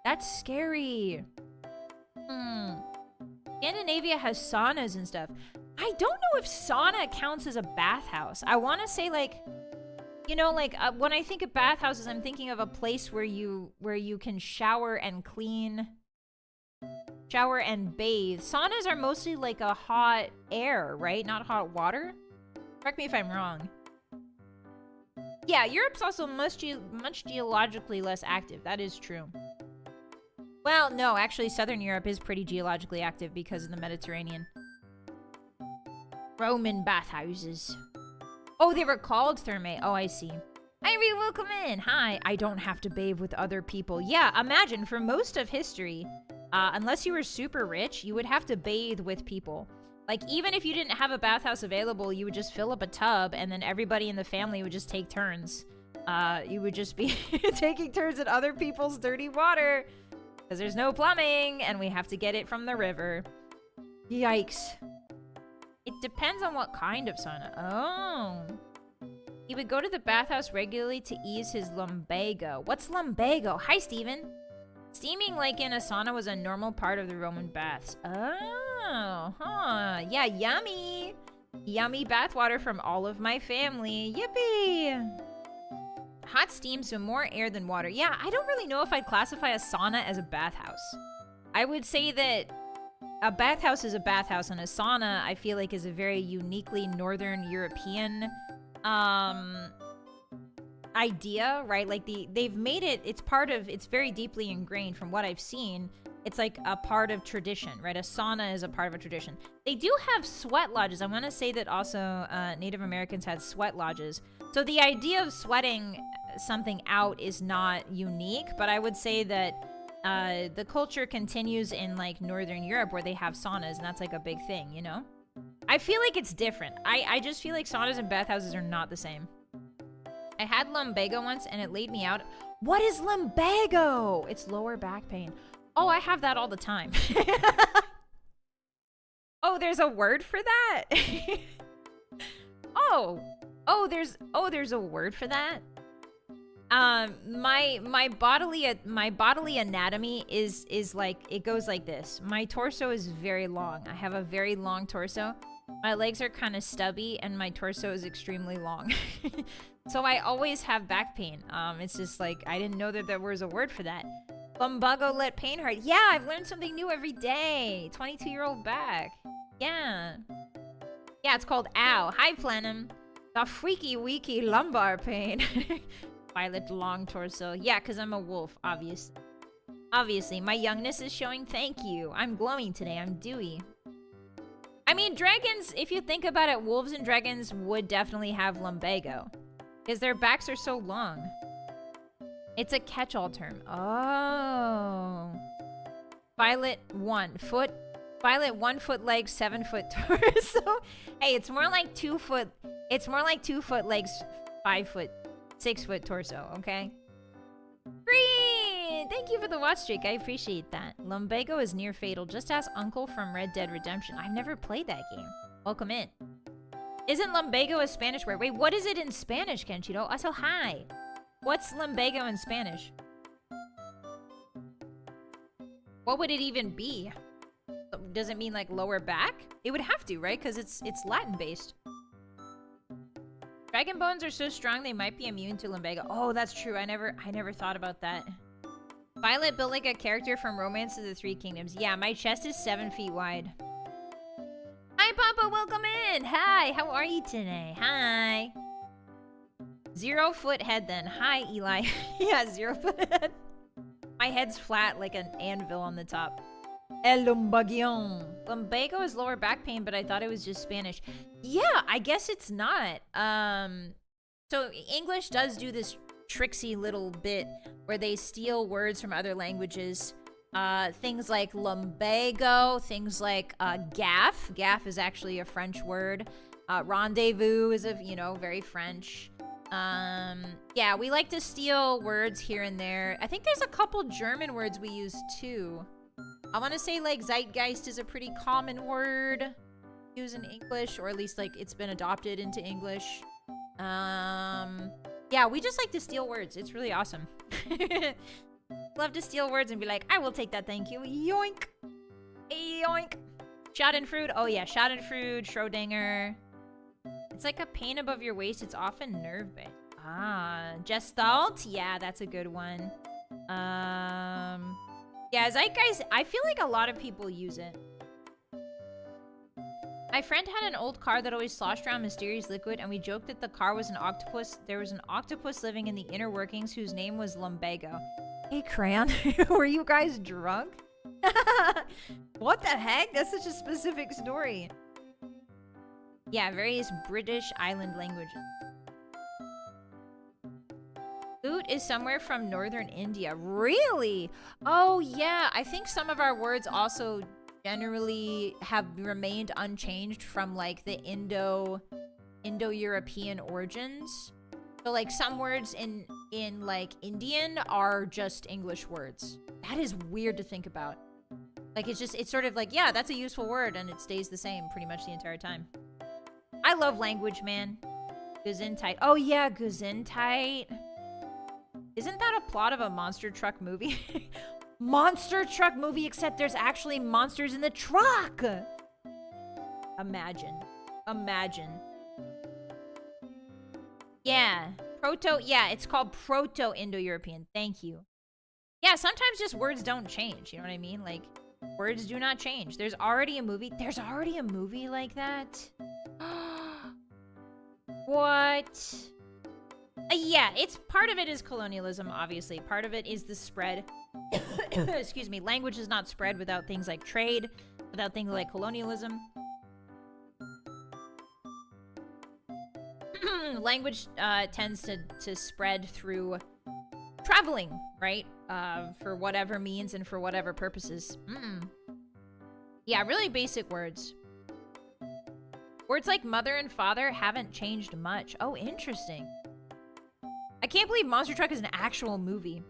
That's scary. Scandinavia has saunas and stuff. I don't know if sauna counts as a bathhouse. I want to say, like, you know, like, when I think of bathhouses, I'm thinking of a place where you can shower and clean, shower and bathe. Saunas are mostly like a hot air, right? Not hot water. Correct me if I'm wrong. Yeah, Europe's also much geologically less active. That is true. Well, no, actually, Southern Europe is pretty geologically active because of the Mediterranean. Roman bathhouses. Oh, they were called Thermae. Oh, I see. Irie, welcome in. Hi. I don't have to bathe with other people. Yeah, imagine, for most of history, unless you were super rich, you would have to bathe with people. Like, even if you didn't have a bathhouse available, you would just fill up a tub, and then everybody in the family would just take turns. You would just be taking turns in other people's dirty water. Because there's no plumbing, and we have to get it from the river. Yikes. It depends on what kind of sauna. Oh. He would go to the bathhouse regularly to ease his lumbago. What's lumbago? Hi, Steven. Steaming like in a sauna was a normal part of the Roman baths. Oh, huh. Yeah, yummy. Yummy bathwater from all of my family. Yippee. Hot steam, so more air than water. Yeah, I don't really know if I'd classify a sauna as a bathhouse. I would say that a bathhouse is a bathhouse, and a sauna, I feel like, is a very uniquely Northern European idea, right? Like, they've made it, it's very deeply ingrained from what I've seen. It's like a part of tradition, right? A sauna is a part of a tradition. They do have sweat lodges. I want to say that also Native Americans had sweat lodges. So the idea of sweating something out is not unique, but I would say that the culture continues in, like, Northern Europe where they have saunas, and that's like a big thing, you know? I feel like it's different. I just feel like saunas and bathhouses are not the same. I had lumbago once and it laid me out. What is lumbago? It's lower back pain. Oh, I have that all the time. Oh, there's a word for that? Oh, there's a word for that? My bodily anatomy is like, it goes like this. My torso is very long. I have a very long torso. My legs are kind of stubby and my torso is extremely long. So I always have back pain. It's just like, I didn't know that there was a word for that. Lumbago let pain hurt. Yeah, I've learned something new every day. 22-year-old back. Yeah. Yeah, it's called ow. Hi, Plenum. The freaky weaky lumbar pain. Violet long torso. Yeah, because I'm a wolf, obviously. Obviously, my youngness is showing. Thank you. I'm glowing today. I'm dewy. I mean, dragons, if you think about it, wolves and dragons would definitely have lumbago. Because their backs are so long. It's a catch-all term. Oh. Violet 1 foot. Violet 1 foot legs, 7 foot torso. Hey, it's more like 2 foot. It's more like 2 foot legs, 5 foot, 6 foot torso, okay? Green! Thank you for the watch streak. I appreciate that. Lumbago is near fatal. Just ask Uncle from Red Dead Redemption. I've never played that game. Welcome in. Isn't lumbago a Spanish word? Wait, what is it in Spanish, Kenchito? Also, hi. What's lumbago in Spanish? What would it even be? Does it mean like lower back? It would have to, right? Because it's Latin based. Dragon bones are so strong they might be immune to lumbago. Oh, that's true. I never thought about that. Vylett built like a character from Romance of the Three Kingdoms. Yeah, my chest is 7 feet wide. Hi, Papa. Welcome in. Hi. How are you today? Hi. 0 foot head then. Hi, Eli. Yeah, 0 foot head. My head's flat like an anvil on the top. El lumbagion. Lumbago is lower back pain, but I thought it was just Spanish. Yeah, I guess it's not. So English does do this tricksy little bit where they steal words from other languages. Things like lumbago, things like gaff. Gaff is actually a French word. Rendezvous is very French. Yeah, we like to steal words here and there. I think there's a couple German words we use too. I want to say like zeitgeist is a pretty common word used in English, or at least like it's been adopted into English. Yeah, we just like to steal words. It's really awesome. Love to steal words and be like, I will take that, thank you. Yoink. Yoink. Schadenfreude. Oh yeah, Schadenfreude, Schrödinger. It's like a pain above your waist. It's often nerve-based. Ah, Gestalt. Yeah, that's a good one. Yeah, zeitgeist, I feel like a lot of people use it. My friend had an old car that always sloshed around mysterious liquid, and we joked that the car was an octopus. There was an octopus living in the inner workings whose name was Lumbago. Hey, Crayon, were you guys drunk? What the heck? That's such a specific story. Yeah, various British island languages. Oot is somewhere from northern India. Really? Oh, yeah. I think some of our words also generally have remained unchanged from like the Indo-European origins. So like some words in like Indian are just English words. That is weird to think about. Like it's sort of like, yeah, that's a useful word and it stays the same pretty much the entire time. I love language, man. Gesundheit. Oh yeah, Gesundheit. Isn't that a plot of a monster truck movie? Monster truck movie, except there's actually monsters in the truck. Imagine. Imagine. Yeah. Yeah, it's called Proto-Indo-European. Thank you. Yeah, sometimes just words don't change. You know what I mean? Like, words do not change. There's already a movie. There's already a movie like that? What? Yeah, it's part of it is colonialism, obviously. Part of it is the spread. Excuse me. Language is not spread without things like trade, without things like colonialism. Language tends to spread through traveling, right? For whatever means and for whatever purposes. Yeah, really basic words. Words like mother and father haven't changed much. Oh, interesting. I can't believe Monster Truck is an actual movie.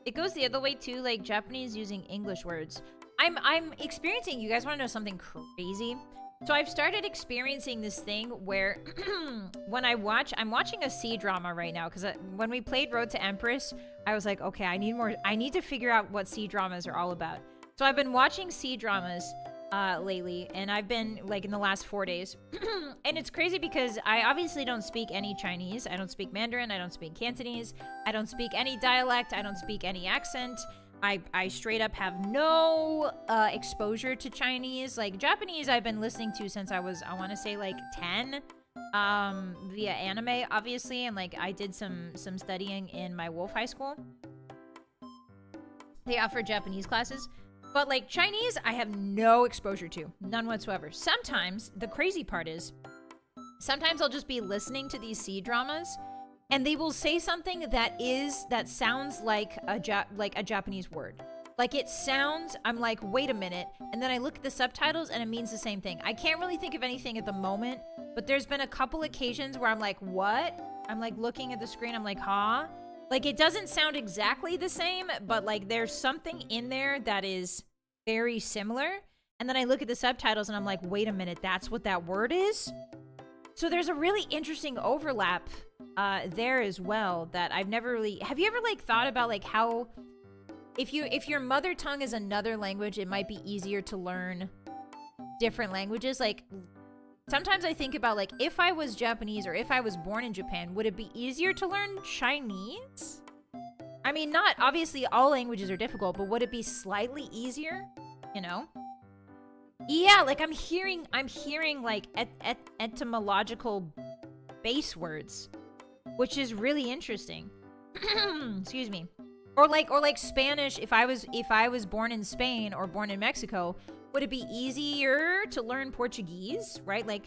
It goes the other way too, like Japanese using English words. I'm experiencing, you guys want to know something crazy? So I've started experiencing this thing where when I'm watching a C-drama right now, because when we played Road to Empress, I was like, okay, I need to figure out what C-dramas are all about. So I've been watching C-dramas lately, and I've been like in the last 4 days. And it's crazy because I obviously don't speak any Chinese. I don't speak Mandarin. I don't speak Cantonese. I don't speak any dialect. I don't speak any accent. I straight up have no exposure to Chinese. Like Japanese I've been listening to since I was, I want to say like 10 via anime obviously, and like I did some studying in my Wolf High School. They offer Japanese classes. But like Chinese, I have no exposure to. None whatsoever. Sometimes, the crazy part is, sometimes I'll just be listening to these C-dramas, and they will say something that sounds like a Japanese word. Like it sounds, I'm like, wait a minute. And then I look at the subtitles and it means the same thing. I can't really think of anything at the moment, but there's been a couple occasions where I'm like, what? I'm like looking at the screen, I'm like, huh? Like, it doesn't sound exactly the same, but, like, there's something in there that is very similar. And then I look at the subtitles and I'm like, wait a minute, that's what that word is? So there's a really interesting overlap there as well that I've never really... Have you ever, like, thought about, like, how... If your mother tongue is another language, it might be easier to learn different languages. Like, sometimes I think about, like, if I was Japanese or if I was born in Japan, would it be easier to learn Chinese? I mean, not, obviously all languages are difficult, but would it be slightly easier? You know? Yeah, like I'm hearing like etymological base words, which is really interesting. Excuse me. Or like Spanish, if I was born in Spain or born in Mexico, would it be easier to learn Portuguese, right? Like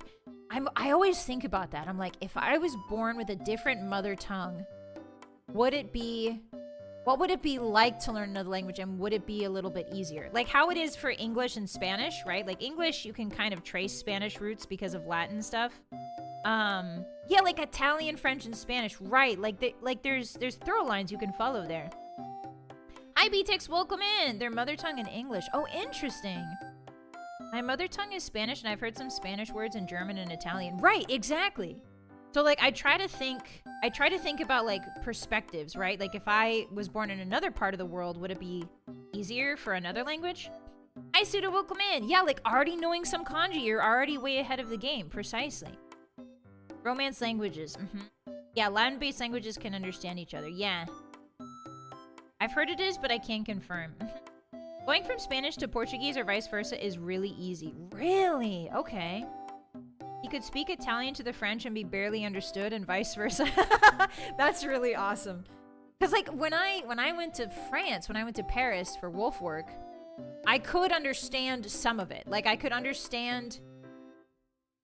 I always think about that. I'm like, if I was born with a different mother tongue, what would it be like to learn another language, and would it be a little bit easier? Like how it is for English and Spanish, right? Like English, you can kind of trace Spanish roots because of Latin stuff. Yeah, like Italian, French, and Spanish, right? Like there's throw lines you can follow there. Hi, BTEX, welcome in. Their mother tongue in English. Oh, interesting. My mother tongue is Spanish, and I've heard some Spanish words in German and Italian. Right, exactly. So like I try to think about like perspectives, right? Like if I was born in another part of the world, would it be easier for another language? Hi, Suda, welcome in. Yeah, like already knowing some kanji, you're already way ahead of the game. Precisely. Romance languages. Yeah, Latin-based languages can understand each other. Yeah. I've heard it is, but I can't confirm. Going from Spanish to Portuguese or vice versa is really easy. Really? Okay. You could speak Italian to the French and be barely understood, and vice versa. That's really awesome. Because like when I went to France, when I went to Paris for wolf work, I could understand some of it. Like I could understand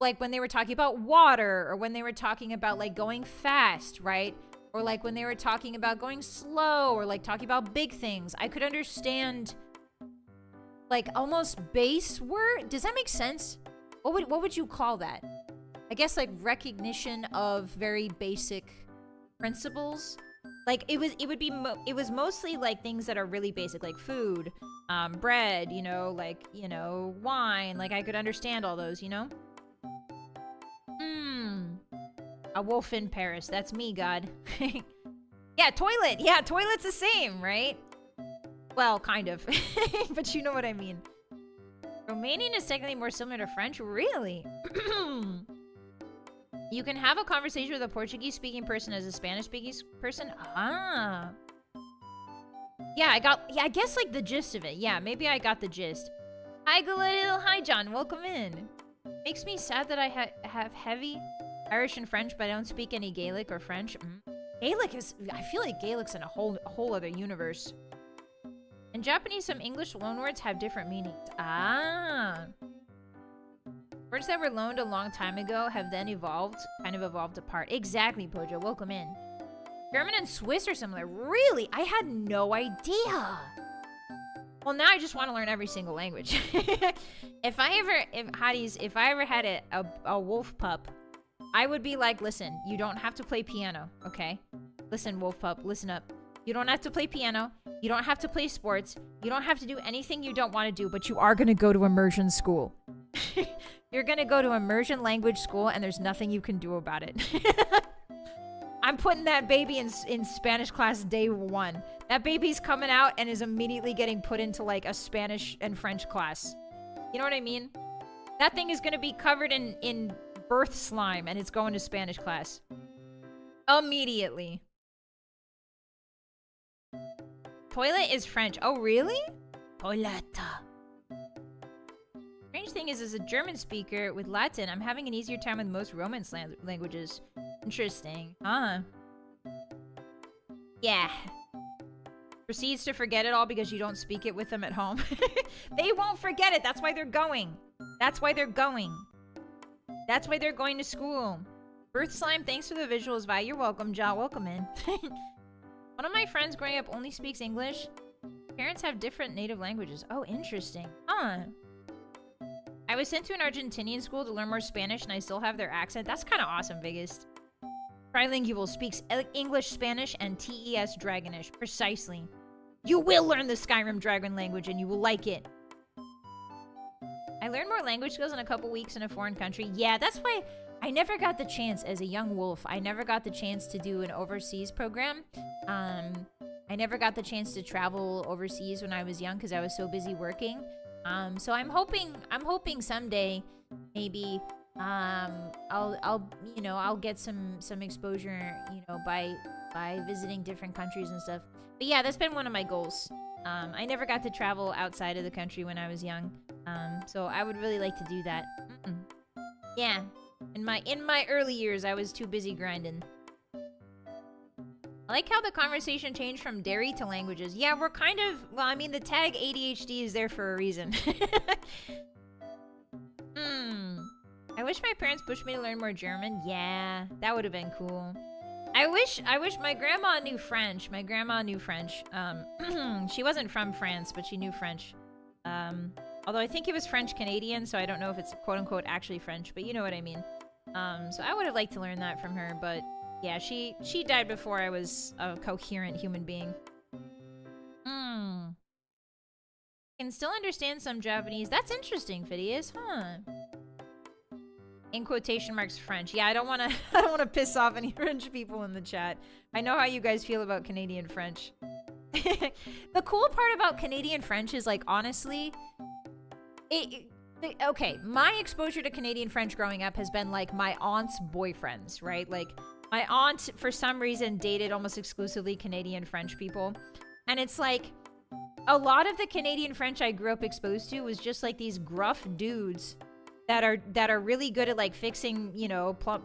like when they were talking about water, or when they were talking about like going fast, right? Or like when they were talking about going slow, or like talking about big things. I could understand like almost base word. Does that make sense? What would you call that? I guess like recognition of very basic principles. Like it was mostly like things that are really basic, like food, bread, you know, like, you know, wine. Like I could understand all those, you know? A wolf in Paris. That's me, God. Yeah, toilet. Yeah, toilet's the same, right? Well, kind of. But you know what I mean. Romanian is technically more similar to French. Really? You can have a conversation with a Portuguese-speaking person as a Spanish-speaking person? Ah. Yeah, I guess like the gist of it. Yeah, maybe I got the gist. Hi, Galil. Hi, John. Welcome in. Makes me sad that I have heavy Irish and French, but I don't speak any Gaelic or French. Gaelic is... I feel like Gaelic's in a whole other universe. In Japanese, some English loanwords have different meanings. Ah. Words that were loaned a long time ago have then kind of evolved apart. Exactly, Pojo. Welcome in. German and Swiss are similar. Really? I had no idea. Well, now I just want to learn every single language. If I ever had a wolf pup, I would be like, listen, you don't have to play piano, okay? Listen, wolf pup, listen up. You don't have to play piano. You don't have to play sports. You don't have to do anything you don't want to do, but you are going to go to immersion school. You're going to go to immersion language school, and there's nothing you can do about it. I'm putting that baby in Spanish class day one. That baby's coming out and is immediately getting put into like a Spanish and French class. You know what I mean? That thing is going to be covered in birth slime, and it's going to Spanish class. Immediately. Toilet is French. Oh, really? Toiletta. Strange thing is, as a German speaker with Latin, I'm having an easier time with most Romance languages. Interesting. Huh. Yeah. Proceeds to forget it all because you don't speak it with them at home. They won't forget it. That's why they're going. That's why they're going. That's why they're going to school. Birth slime, thanks for the visuals, Vi. You're welcome, Ja. Welcome in. One of my friends growing up only speaks English. Parents have different native languages. Oh, interesting. Huh. I was sent to an Argentinian school to learn more Spanish, and I still have their accent. That's kind of awesome, Biggest. Trilingual, speaks English, Spanish, and TES Dragonish. Precisely. You will learn the Skyrim Dragon language, and you will like it. I learned more language skills in a couple weeks in a foreign country. Yeah, that's why I never got the chance as a young wolf. I never got the chance to do an overseas program. I never got the chance to travel overseas when I was young because I was so busy working. So I'm hoping someday maybe I'll get some exposure, by visiting different countries and stuff. But yeah, that's been one of my goals. I never got to travel outside of the country when I was young. So I would really like to do that. Yeah. In my early years, I was too busy grinding. I like how the conversation changed from dairy to languages. Yeah, we're kind of... Well, I mean, the tag ADHD is there for a reason. I wish my parents pushed me to learn more German. Yeah, that would have been cool. I wish my grandma knew French. My grandma knew French. She wasn't from France, but she knew French. Although I think it was French-Canadian, so I don't know if it's quote-unquote actually French, but you know what I mean. So I would have liked to learn that from her, but yeah, she died before I was a coherent human being. Can still understand some Japanese. That's interesting, Phidias, huh? In quotation marks, French. Yeah, I don't want to piss off any French people in the chat. I know how you guys feel about Canadian French. The cool part about Canadian French is, like, honestly, okay, my exposure to Canadian French growing up has been, like, my aunt's boyfriends, right? Like, my aunt, for some reason, dated almost exclusively Canadian French people. And it's like, a lot of the Canadian French I grew up exposed to was just, like, these gruff dudes that are really good at, like, fixing,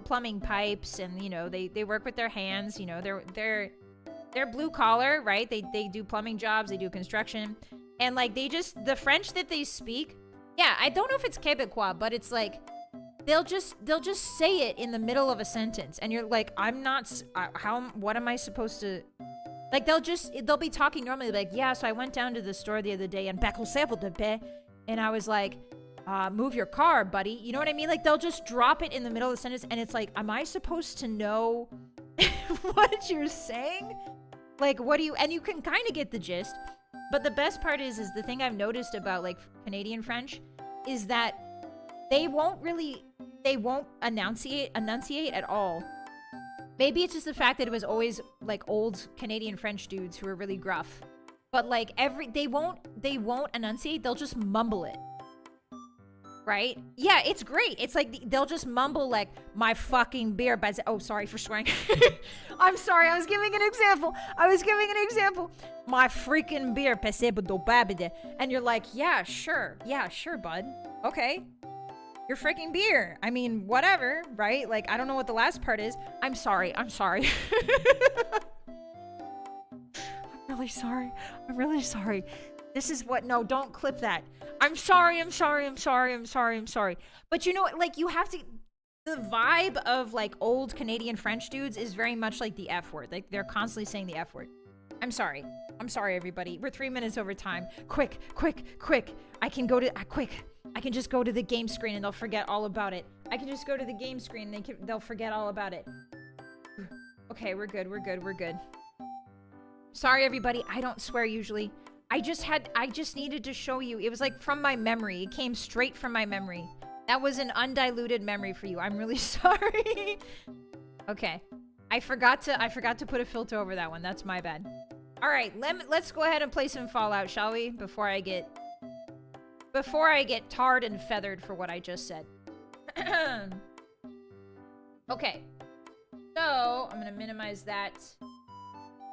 plumbing pipes, and, they work with their hands, they're blue collar, right? They do plumbing jobs, they do construction. And, like, the French that they speak, yeah, I don't know if it's Quebecois, but it's like, they'll just say it in the middle of a sentence, and you're like, what am I supposed to, like, they'll be talking normally, like, yeah, so I went down to the store the other day, and I was like, move your car, buddy. You know what I mean? Like, they'll just drop it in the middle of the sentence, and it's like, am I supposed to know what you're saying? Like, what do you, and you can kind of get the gist, but the best part is the thing I've noticed about, like, Canadian French is that they won't enunciate at all. Maybe it's just the fact that it was always, like, old Canadian French dudes who are really gruff. But, like, they won't enunciate, they'll just mumble it. Right? Yeah, it's great. It's like, they'll just mumble, like, my fucking beer. Oh, sorry for swearing. I'm sorry, I was giving an example. My freaking beer. And you're like, yeah, sure, bud. Okay. Your freaking beer. I mean, whatever, right? Like, I don't know what the last part is. I'm sorry. I'm really sorry. This is what, no, don't clip that. I'm sorry. But like, you have to, the vibe of, like, old Canadian French dudes is very much like the F word. Like, they're constantly saying the F word. I'm sorry, everybody. We're 3 minutes over time. Quick. I can just go to the game screen and they'll forget all about it. They'll forget all about it. Okay, we're good. Sorry, everybody. I don't swear usually. I just needed to show you. It was, like, from my memory. It came straight from my memory. That was an undiluted memory for you. I'm really sorry. Okay. I forgot to put a filter over that one. That's my bad. All right, let's go ahead and play some Fallout, shall we? Before I get tarred and feathered for what I just said. Okay. So, I'm gonna minimize that.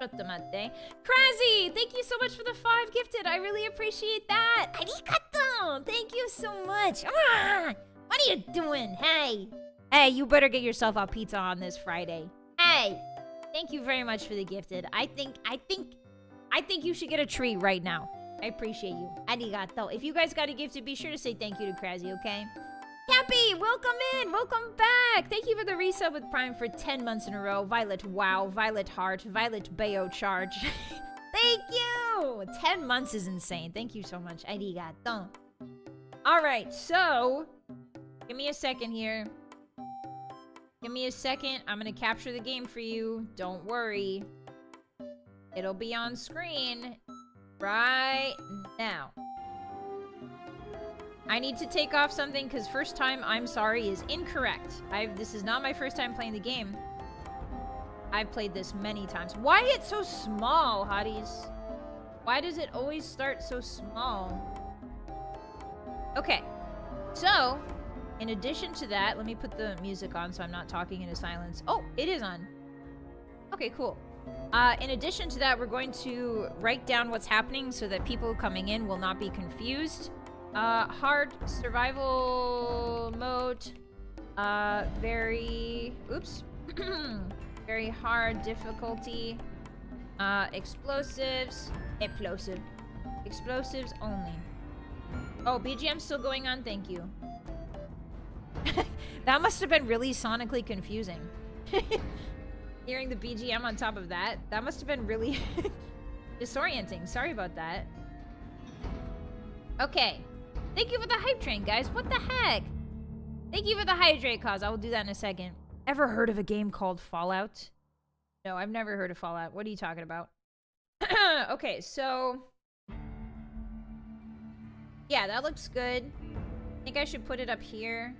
Crazy! Thank you so much for the 5 gifted. I really appreciate that. Arigato! Thank you so much. Ah, what are you doing? Hey, you better get yourself a pizza on this Friday. Hey, thank you very much for the gifted. I think you should get a treat right now. I appreciate you. Arigato. If you guys got a gifted, be sure to say thank you to Crazy, okay? Cappy, welcome in! Welcome back! Thank you for the resub with Prime for 10 months in a row. Vylett Wow, Vylett Heart, Vylett Bayo Charge. Thank you! 10 months is insane. Thank you so much. Arigato. Alright, so... give me a second here. Give me a second. I'm gonna capture the game for you. Don't worry. It'll be on screen right now. I need to take off something because first time I'm sorry is incorrect. This is not my first time playing the game. I've played this many times. Why it's so small, Hotties? Why does it always start so small? Okay, so in addition to that, let me put the music on so I'm not talking into silence. Oh, it is on. Okay, cool. In addition to that, we're going to write down what's happening so that people coming in will not be confused. Hard survival mode. Very very hard difficulty. Explosives only. Oh, BGM's still going on. Thank you. That must have been really sonically confusing. Hearing the BGM on top of that must have been really disorienting. Sorry about that. Okay. Thank you for the hype train, guys. What the heck? Thank you for the hydrate cause. I will do that in a second. Ever heard of a game called Fallout? No, I've never heard of Fallout. What are you talking about? Okay, so... yeah, that looks good. I think I should put it up here.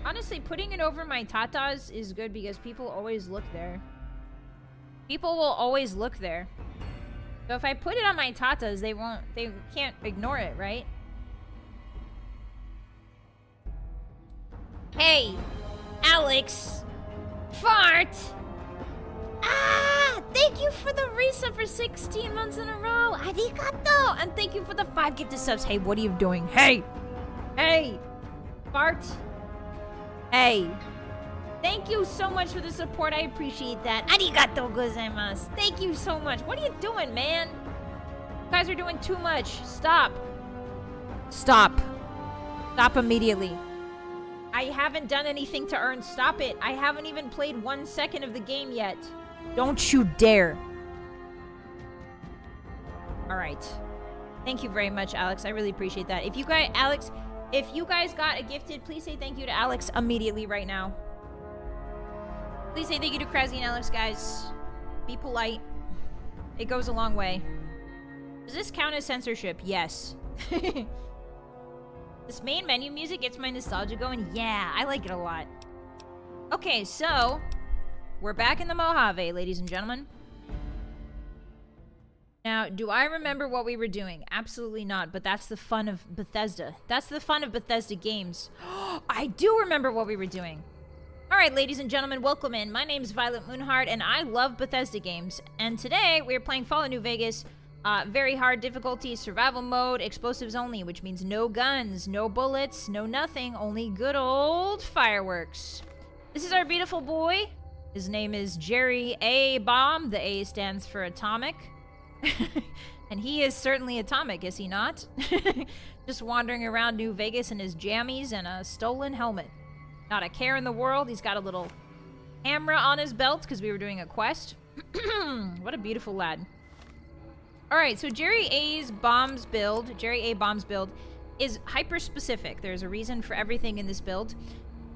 Honestly, putting it over my tatas is good because people always look there. People will always look there. So if I put it on my tatas, they can't ignore it, right? Hey, Alex, fart! Ah! Thank you for the resub for 16 months in a row. Arigato! And thank you for the 5 gifted subs. Hey, what are you doing? Hey! Hey! Fart! Hey! Thank you so much for the support. I appreciate that. Arigato gozaimasu. Thank you so much. What are you doing, man? You guys are doing too much. Stop. Stop. Stop immediately. I haven't done anything to earn. Stop it. I haven't even played 1 second of the game yet. Don't you dare. Alright. Thank you very much, Alex. I really appreciate that. If you guys, Alex, if you guys got a gifted, please say thank you to Alex immediately right now. Please say thank you to Krasny and Alex, guys. Be polite. It goes a long way. Does this count as censorship? Yes. This main menu music gets my nostalgia going. Yeah, I like it a lot. Okay, so we're back in the Mojave, ladies and gentlemen. Now, do I remember what we were doing? Absolutely not, but that's the fun of Bethesda. That's the fun of Bethesda games. I do remember what we were doing. All right, ladies and gentlemen, welcome in. My name is Vylett Moonheart, and I love Bethesda games. And today, we're playing Fallout New Vegas. Very hard difficulty, survival mode, explosives only, which means no guns, no bullets, no nothing, only good old fireworks. This is our beautiful boy. His name is Jerry A. Bomb. The A stands for atomic. And he is certainly atomic, is he not? Just wandering around New Vegas in his jammies and a stolen helmet. Not a care in the world. He's got a little camera on his belt because we were doing a quest. What a beautiful lad. Alright, so Jerry A. Bomb's build is hyper-specific. There's a reason for everything in this build.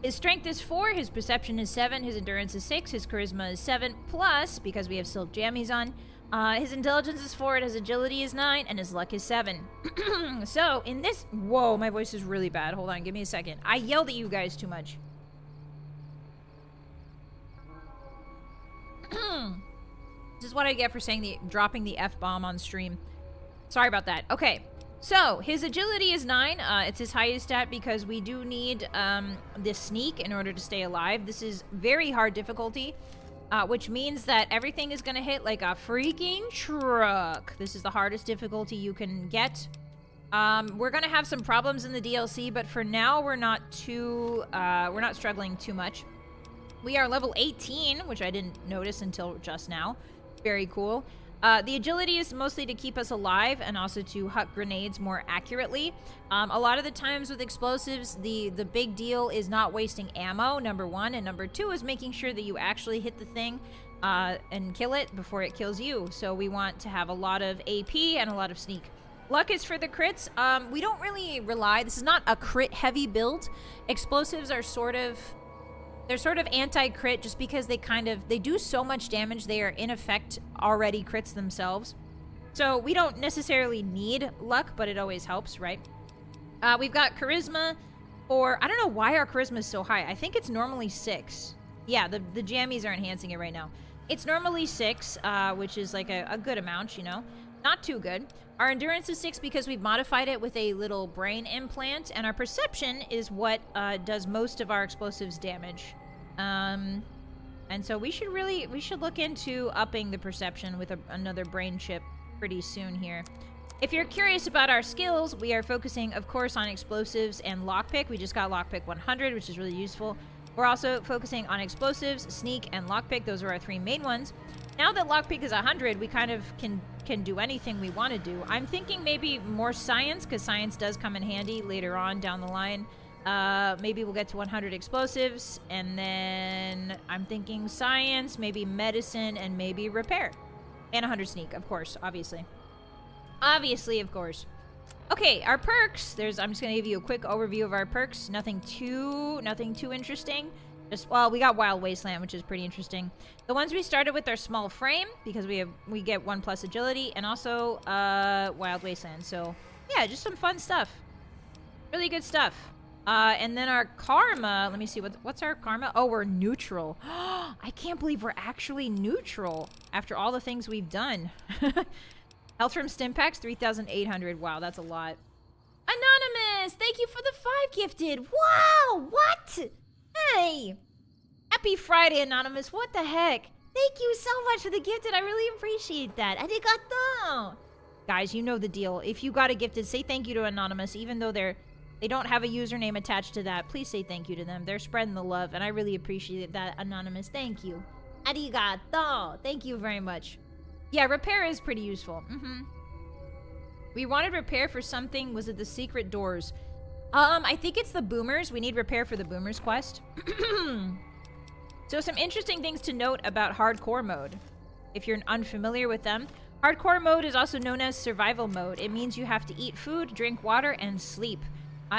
His strength is 4, his perception is 7, his endurance is 6, his charisma is 7, plus, because we have silk jammies on, his intelligence is 4, his agility is 9, and his luck is 7. So, in this... Whoa, my voice is really bad. Hold on, give me a second. I yelled at you guys too much. This is what I get for saying dropping the F-bomb on stream. Sorry about that. Okay, so his agility is 9. It's his highest stat because we do need this sneak in order to stay alive. This is very hard difficulty, which means that everything is going to hit like a freaking truck. This is the hardest difficulty you can get. We're going to have some problems in the DLC, but for now we're not struggling too much. We are level 18, which I didn't notice until just now. Very cool. The agility is mostly to keep us alive and also to huck grenades more accurately. A lot of the times with explosives, the big deal is not wasting ammo, number 1, and number 2 is making sure that you actually hit the thing and kill it before it kills you. So we want to have a lot of AP and a lot of sneak. Luck is for the crits. We don't really rely. This is not a crit-heavy build. Explosives are sort of anti-crit just because they do so much damage. They are in effect already crits themselves. So we don't necessarily need luck, but it always helps, right? We've got charisma for, I don't know why our charisma is so high. I think it's normally 6. Yeah, the jammies are enhancing it right now. It's normally 6, which is like a good amount, you know. Not too good. Our endurance is 6 because we've modified it with a little brain implant, and our perception is what does most of our explosives damage. And so we should look into upping the perception with another brain chip pretty soon here. If you're curious about our skills, we are focusing, of course, on explosives and lockpick. We just got lockpick 100, which is really useful. We're also focusing on explosives, sneak, and lockpick. Those are our 3 main ones. Now that lockpick is 100, we kind of can do anything we want to do. I'm thinking maybe more science, because science does come in handy later on down the line. Maybe we'll get to 100 explosives, and then I'm thinking science, maybe medicine, and maybe repair. And 100 sneak, of course, obviously. Obviously, of course. Okay, our perks. I'm just gonna give you a quick overview of our perks. Nothing too interesting. Well, we got Wild Wasteland, which is pretty interesting. The ones we started with are Small Frame, because we get 1+ agility, and also Wild Wasteland. So yeah, just some fun stuff. Really good stuff. And then our karma, let me see, what's our karma? Oh, we're neutral. I can't believe we're actually neutral after all the things we've done. Health from Stimpaks, 3,800. Wow, that's a lot. Anonymous, thank you for the 5 gifted. Wow, what? Hey. Happy Friday, Anonymous. What the heck? Thank you so much for the gifted. I really appreciate that. Arigato. Guys, you know the deal. If you got a gifted, say thank you to Anonymous, even though they don't have a username attached to that. Please say thank you to them. They're spreading the love, and I really appreciate that, Anonymous. Thank you. Arigato. Thank you very much. Yeah, repair is pretty useful. We wanted repair for something. Was it the secret doors? I think it's the boomers. We need repair for the boomers quest. So some interesting things to note about hardcore mode. If you're unfamiliar with them, hardcore mode is also known as survival mode. It means you have to eat food, drink water, and sleep.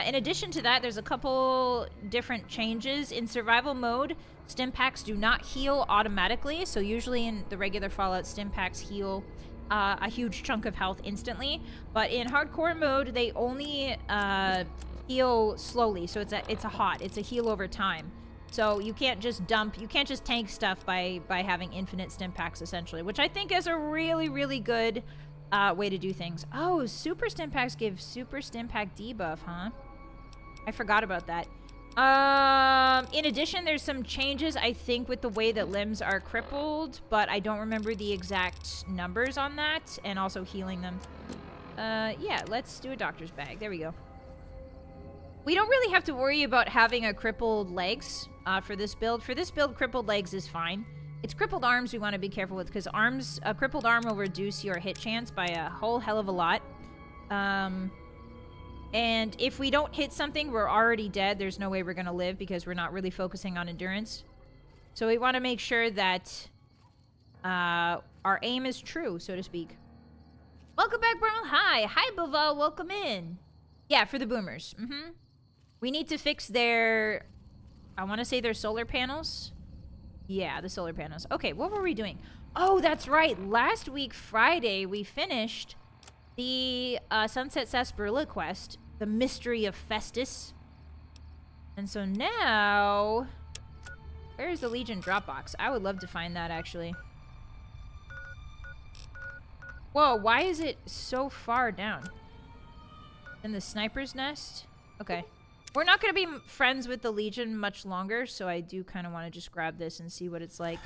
In addition to that, there's a couple different changes. In survival mode, Stimpaks do not heal automatically. So usually in the regular Fallout, Stimpaks heal a huge chunk of health instantly. But in hardcore mode, they only heal slowly. So it's a heal over time. So you can't just tank stuff by having infinite Stimpaks, essentially. Which I think is a really, really good way to do things. Oh, Super Stimpaks give Super Stimpak debuff, huh? I forgot about that. In addition, there's some changes, I think, with the way that limbs are crippled, but I don't remember the exact numbers on that, and also healing them. Yeah, let's do a doctor's bag. There we go. We don't really have to worry about having a crippled legs for this build. For this build, crippled legs is fine. It's crippled arms we want to be careful with, because a crippled arm will reduce your hit chance by a whole hell of a lot. And if we don't hit something, we're already dead. There's no way we're going to live, because we're not really focusing on endurance. So we want to make sure that our aim is true, so to speak. Welcome back, Bernal. Hi. Hi, Bilval. Welcome in. Yeah, for the boomers. We need to fix their... I want to say their solar panels. Yeah, the solar panels. Okay, what were we doing? Oh, that's right. Last week, Friday, we finished the Sunset Sarsaparilla quest, the Mystery of Festus. And so now, where's the Legion Dropbox? I would love to find that, actually. Whoa, why is it so far down? In the sniper's nest? Okay. We're not going to be friends with the Legion much longer, so I do kind of want to just grab this and see what it's like.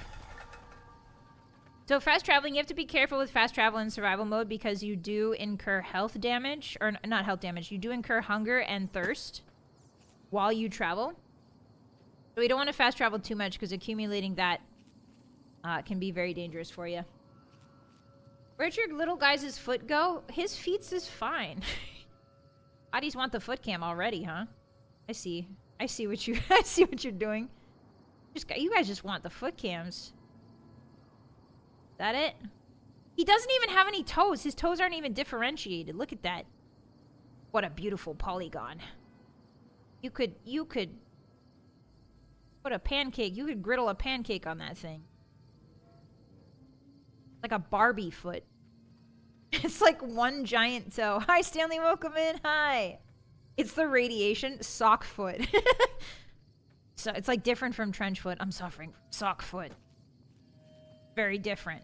So fast traveling, you have to be careful with fast travel in survival mode, because you do incur health damage, or not health damage, you do incur hunger and thirst while you travel. So we don't want to fast travel too much, because accumulating that can be very dangerous for you. Where'd your little guy's foot go? His feet is fine. Hotties want the foot cam already, huh? I see what you I see what you're doing. You guys just want the foot cams. Is that it? He doesn't even have any toes. His toes aren't even differentiated. Look at that. What a beautiful polygon. You could put a pancake. You could griddle a pancake on that thing. Like a Barbie foot. It's like one giant toe. Hi, Stanley. Welcome in. Hi. It's the radiation sock foot. So it's like different from trench foot. I'm suffering from sock foot. Very different.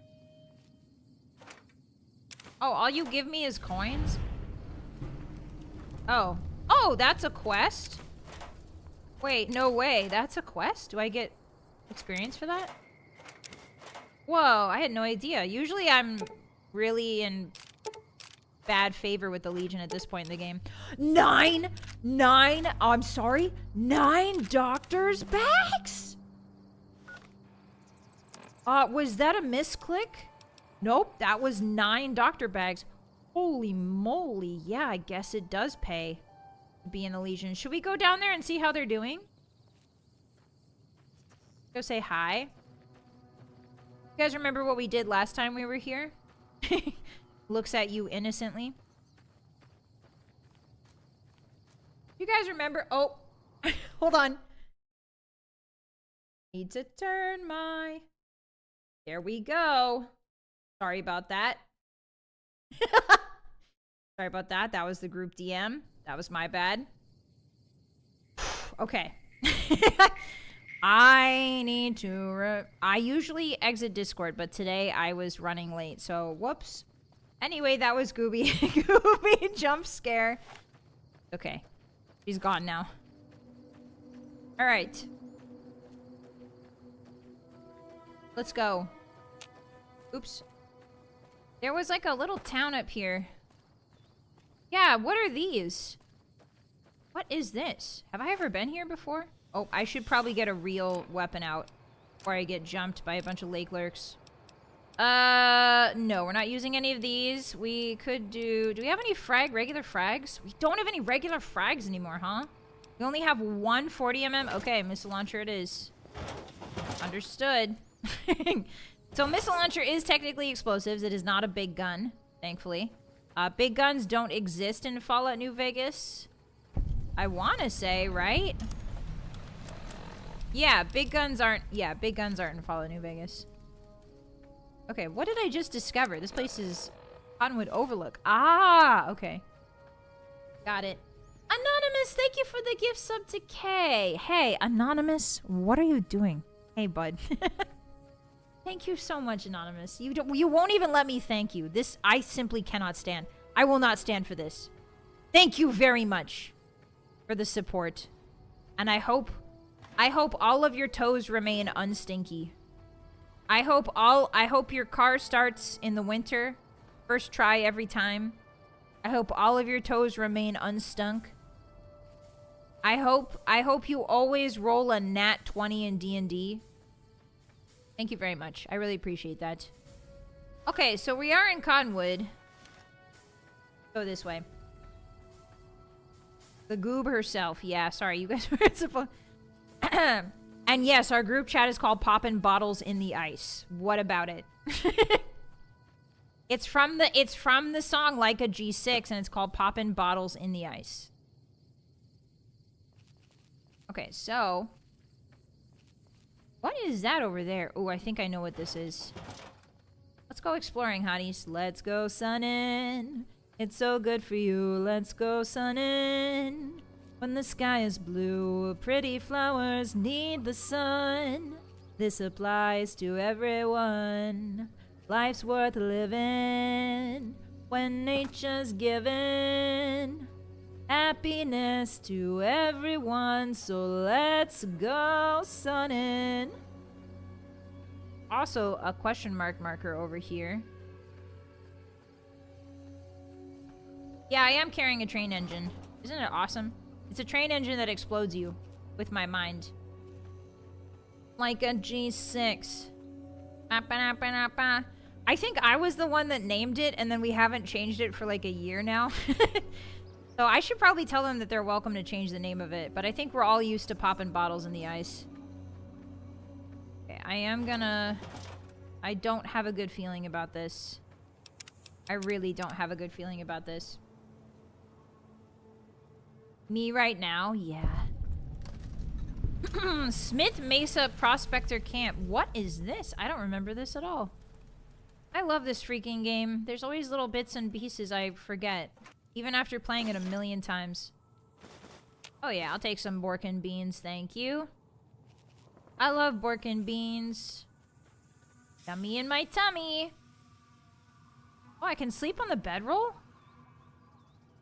Oh, all you give me is coins? Oh. Oh, that's a quest? Wait, no way. That's a quest? Do I get experience for that? Whoa, I had no idea. Usually I'm really in bad favor with the Legion at this point in the game. Nine, oh, I'm sorry. 9 doctor's bags? Was that a misclick? Nope, that was 9 doctor bags. Holy moly. Yeah, I guess it does pay to be in the Legion. Should we go down there and see how they're doing? Go say hi. You guys remember what we did last time we were here? Looks at you innocently. You guys remember? Oh, hold on. Need to turn my... There we go. Sorry about that. Sorry about that. That was the group DM. That was my bad. Okay. I need to... I usually exit Discord, but today I was running late, so whoops. Anyway, that was Gooby. Gooby jump scare. Okay. She's gone now. Alright. Let's go. Oops. There was like a little town up here. Yeah, what are these? What is this? Have I ever been here before? Oh, I should probably get a real weapon out before I get jumped by a bunch of lake lurks. No, we're not using any of these. We could do we have any regular frags? We don't have any regular frags anymore, huh? We only have one 40mm. Okay, missile launcher it is. Understood. So missile launcher is technically explosives. It is not a big gun, thankfully. Big guns don't exist in Fallout New Vegas. I want to say, right? Yeah, big guns aren't in Fallout New Vegas. Okay, what did I just discover? This place is Cottonwood Overlook. Ah, okay. Got it. Anonymous, thank you for the gift sub to K. Hey, Anonymous, what are you doing? Hey, bud. Thank you so much, Anonymous. You won't even let me thank you. This, I simply cannot stand. I will not stand for this. Thank you very much for the support. And I hope all of your toes remain unstinky. I hope your car starts in the winter. First try every time. I hope all of your toes remain unstunk. I hope you always roll a nat 20 in D&D. Thank you very much. I really appreciate that. Okay, so we are in Cottonwood. Go this way. The goob herself. Yeah, sorry, you guys were supposed... And yes, our group chat is called Poppin' Bottles in the Ice. What about it? It's from the song Like a G6, and it's called Poppin' Bottles in the Ice. Okay, so... What is that over there? Oh, I think I know what this is. Let's go exploring, hotties. Let's go sunnin'. It's so good for you. Let's go sunnin'. When the sky is blue, pretty flowers need the sun. This applies to everyone. Life's worth living when nature's given happiness to everyone. So let's go sunnin'. Also, a question marker over here. Yeah, I am carrying a train engine. Isn't it awesome? It's a train engine that explodes you with my mind. Like a G6. I think I was the one that named it, and then we haven't changed it for like a year now. So I should probably tell them that they're welcome to change the name of it, but I think we're all used to popping bottles in the ice. Okay, I don't have a good feeling about this. I really don't have a good feeling about this. Me right now? Yeah. Smith Mesa Prospector Camp. What is this? I don't remember this at all. I love this freaking game. There's always little bits and pieces I forget. Even after playing it a million times. Oh yeah, I'll take some Borkin beans, thank you. I love Borkin beans. Yummy in my tummy. Oh, I can sleep on the bedroll?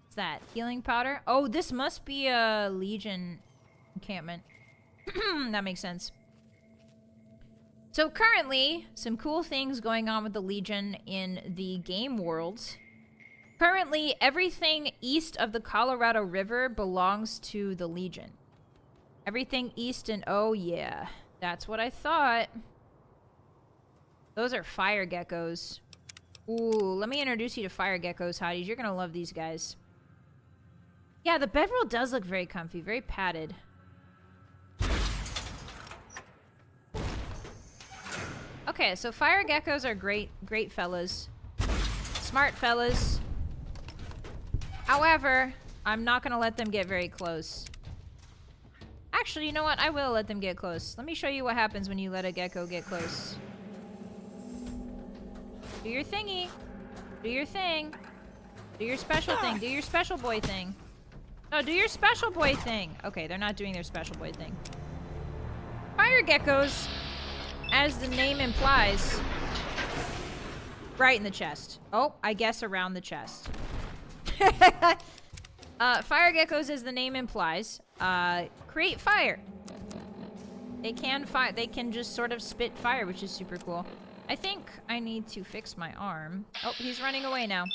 What's that? Healing powder? Oh, this must be a Legion encampment. That makes sense. So currently, some cool things going on with the Legion in the game world. Currently, everything east of the Colorado River belongs to the Legion. Everything east and... Oh, yeah. That's what I thought. Those are fire geckos. Ooh, let me introduce you to fire geckos, Hotties. You're gonna love these guys. Yeah, the bedroll does look very comfy, very padded. Okay, so fire geckos are great fellas. Smart fellas. However, I'm not gonna let them get very close. Actually, you know what? I will let them get close. Let me show you what happens when you let a gecko get close. Do your thingy. Do your thing. Do your special thing. Do your special boy thing. No, do your special boy thing. Okay, they're not doing their special boy thing. Fire geckos, as the name implies, right in the chest. Oh, I guess around the chest. Fire geckos, as the name implies, create fire. They can just sort of spit fire, which is super cool. I think I need to fix my arm. Oh, he's running away now.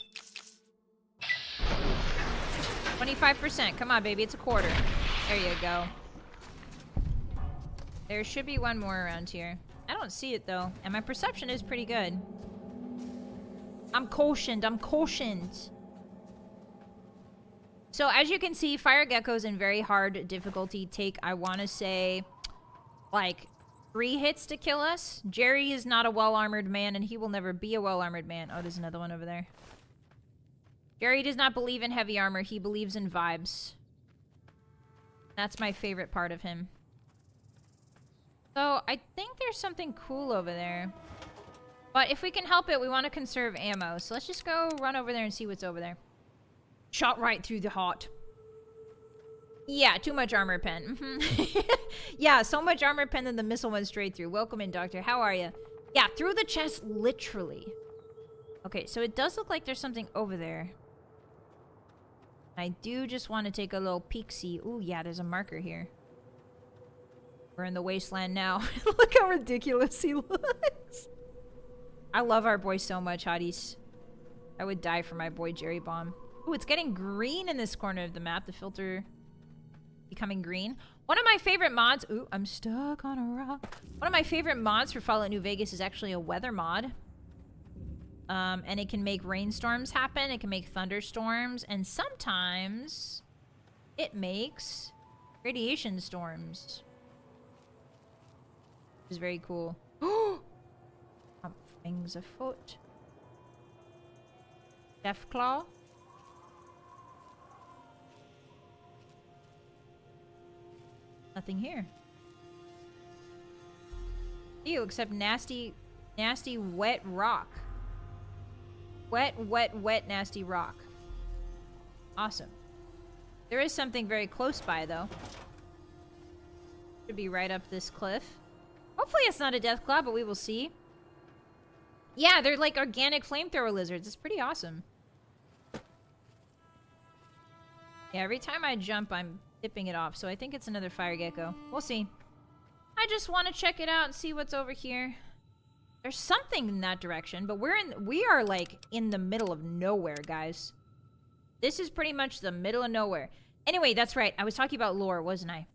25%. Come on, baby. It's a quarter. There you go. There should be one more around here. I don't see it, though. And my perception is pretty good. I'm cautioned. I'm cautioned. So, as you can see, fire geckos in very hard difficulty take, I want to say, like... 3 hits to kill us. Jerry is not a well-armored man, and he will never be a well-armored man. Oh, there's another one over there. Jerry does not believe in heavy armor. He believes in vibes. That's my favorite part of him. So, I think there's something cool over there. But if we can help it, we want to conserve ammo. So let's just go run over there and see what's over there. Shot right through the heart. Yeah, too much armor pen. Yeah, so much armor pen that the missile went straight through. Welcome in, Doctor. How are you? Yeah, through the chest, literally. Okay, so it does look like there's something over there. I do just want to take a little peek-see. Ooh, yeah, there's a marker here. We're in the wasteland now. Look how ridiculous he looks. I love our boy so much, Hotties. I would die for my boy Jerry Bomb. Ooh, it's getting green in this corner of the map. The filter... becoming green. One of my favorite mods... Ooh, I'm stuck on a rock. One of my favorite mods for Fallout New Vegas is actually a weather mod. And it can make rainstorms happen. It can make thunderstorms. And sometimes it makes radiation storms. Which is very cool. Something's afoot. Deathclaw. Nothing here. Ew, except nasty, nasty, wet rock. Wet, nasty rock. Awesome. There is something very close by, though. Should be right up this cliff. Hopefully it's not a deathclaw, but we will see. Yeah, they're like organic flamethrower lizards. It's pretty awesome. Yeah, every time I jump, I'm tipping it off, so I think it's another fire gecko. We'll see. I just want to check it out and see what's over here. There's something in that direction, but we are like in the middle of nowhere, guys. This is pretty much the middle of nowhere. Anyway, that's right. I was talking about lore, wasn't I?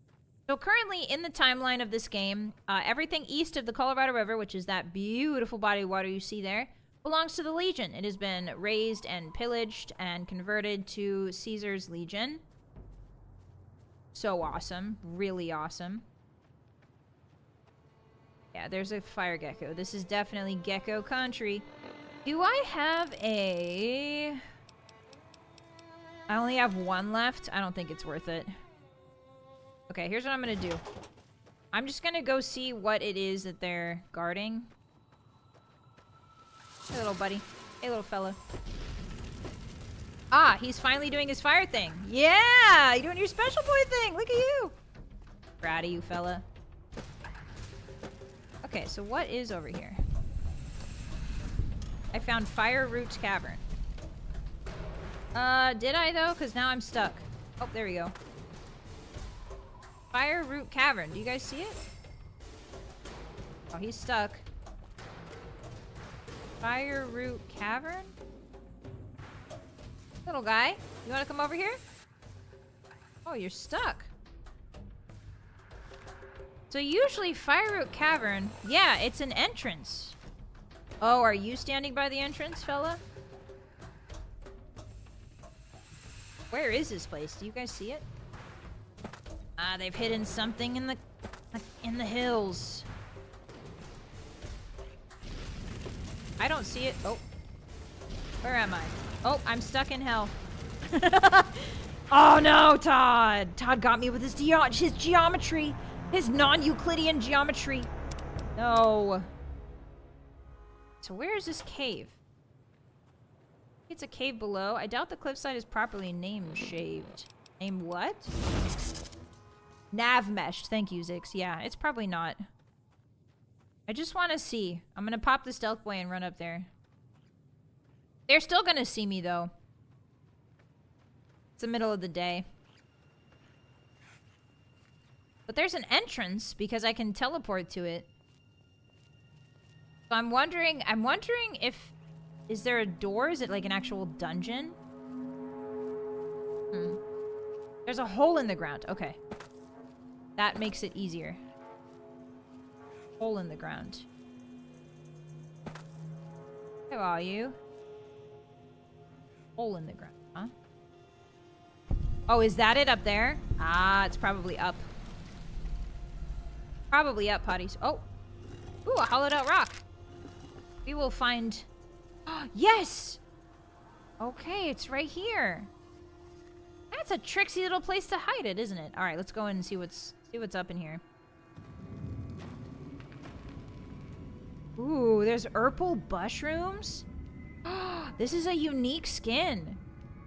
So currently in the timeline of this game, everything east of the Colorado River, which is that beautiful body of water you see there, belongs to the Legion. It has been razed and pillaged and converted to Caesar's Legion. So awesome. Really awesome. Yeah, there's a fire gecko. This is definitely gecko country. Do I have a... I only have one left. I don't think it's worth it. Okay, here's what I'm gonna do. I'm just gonna go see what it is that they're guarding. Hey, little buddy. Hey, little fella. Ah, he's finally doing his fire thing. Yeah! You're doing your special boy thing! Look at you! Proud of you, fella. Okay, so what is over here? I found Fire Root Cavern. Did I though? Because now I'm stuck. Oh, there we go. Fire Root Cavern. Do you guys see it? Oh, he's stuck. Fire Root Cavern? Little guy, you want to come over here? Oh, you're stuck. So usually Fire Root Cavern, yeah, it's an entrance. Oh, are you standing by the entrance, fella? Where is this place? Do you guys see it? Ah, they've hidden something in the hills. I don't see it. Oh. Where am I? Oh, I'm stuck in hell. Oh no, Todd! Todd got me with his geometry. His non-Euclidean geometry. No. So where is this cave? It's a cave below. I doubt the cliffside is properly name-shaved. Name what? Nav-meshed. Thank you, Zix. Yeah, it's probably not. I just want to see. I'm going to pop the stealth boy and run up there. They're still going to see me, though. It's the middle of the day. But there's an entrance because I can teleport to it. So I'm wondering if... Is there a door? Is it like an actual dungeon? There's a hole in the ground. Okay. That makes it easier. Hole in the ground. Who are you? Hole in the ground, huh? Oh, is that it up there? Ah, it's probably up. Probably up, Hotties. Oh! Ooh, a hollowed out rock. We will find... Yes! Okay, it's right here. That's a tricksy little place to hide it, isn't it? Alright, let's go in and see what's up in here. Ooh, there's Urple mushrooms? This is a unique skin.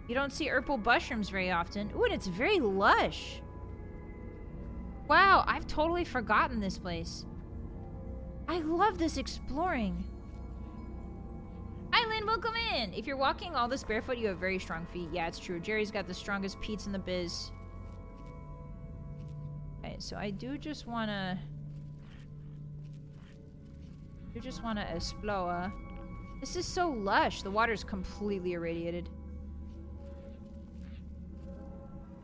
You don't see Urple mushrooms very often. Ooh, and it's very lush. Wow, I've totally forgotten this place. I love this exploring. Hi, Lynn, welcome in. If you're walking all this barefoot, you have very strong feet. Yeah, it's true. Jerry's got the strongest peats in the biz. Okay, so I do just wanna explore. This is so lush. The water's completely irradiated.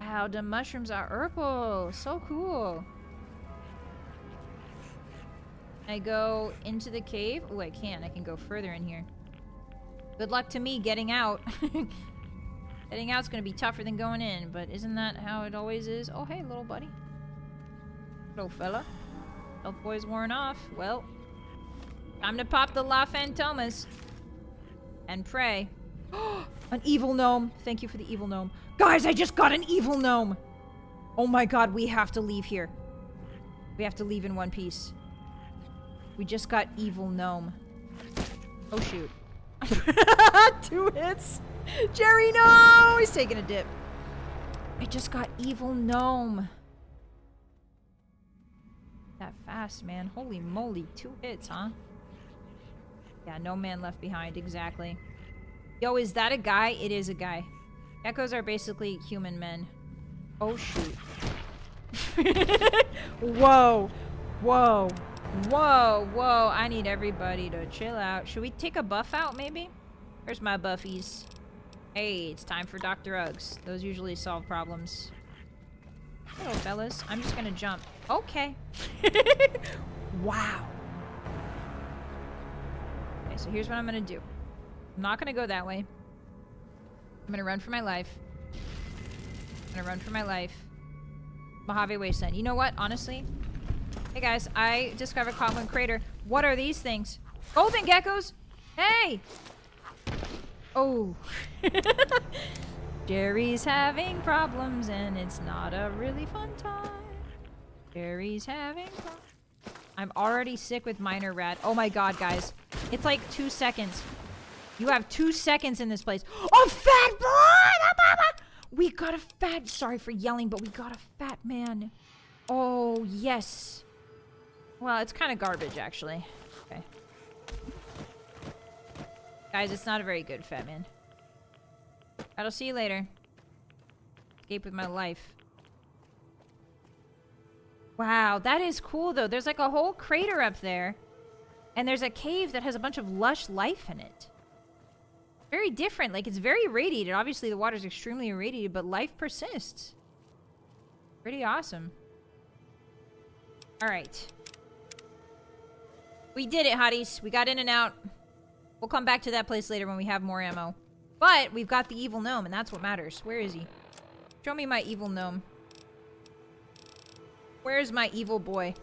Wow, the mushrooms are Urple. So cool. I go into the cave. Oh, I can. I can go further in here. Good luck to me getting out. Getting out's gonna be tougher than going in, but isn't that how it always is? Oh, hey, little buddy. Little fella. Health boy's worn off. Well, time to pop the La Fantomas. And pray. An evil gnome. Thank you for the evil gnome. Guys, I just got an evil gnome. Oh my god, we have to leave here. We have to leave in one piece. We just got evil gnome. Oh, shoot. 2 hits. Jerry, no! He's taking a dip. I just got evil gnome. That fast, man. Holy moly. 2 hits, huh? Yeah, no man left behind. Exactly. Yo, is that a guy? It is a guy. Geckos are basically human men. Oh, shoot. Whoa. Whoa. Whoa, whoa. I need everybody to chill out. Should we take a buff out, maybe? Where's my buffies? Hey, it's time for Dr. Uggs. Those usually solve problems. Hello, fellas. I'm just gonna jump. Okay. Wow. Okay, so here's what I'm gonna do. I'm not gonna go that way. I'm gonna run for my life. I'm gonna run for my life. Mojave Wasteland. You know what? Honestly... Hey guys, I discovered Coughlin Crater. What are these things? Golden geckos! Hey! Oh. Jerry's having problems and it's not a really fun time. Jerry's having problems. I'm already sick with minor rat. Oh my god, guys. It's like 2 seconds. You have 2 seconds in this place. Oh, fat boy! We got a fat... Sorry for yelling, but we got a fat man. Oh, yes. Well, it's kind of garbage, actually. Okay. Guys, it's not a very good fat man. I'll see you later. Escape with my life. Wow, that is cool though. There's like a whole crater up there. And there's a cave that has a bunch of lush life in it. Very different. Like, it's very irradiated. Obviously, the water's extremely irradiated, but life persists. Pretty awesome. Alright. We did it, hotties. We got in and out. We'll come back to that place later when we have more ammo. But we've got the evil gnome, and that's what matters. Where is he? Show me my evil gnome. Where's my evil boy?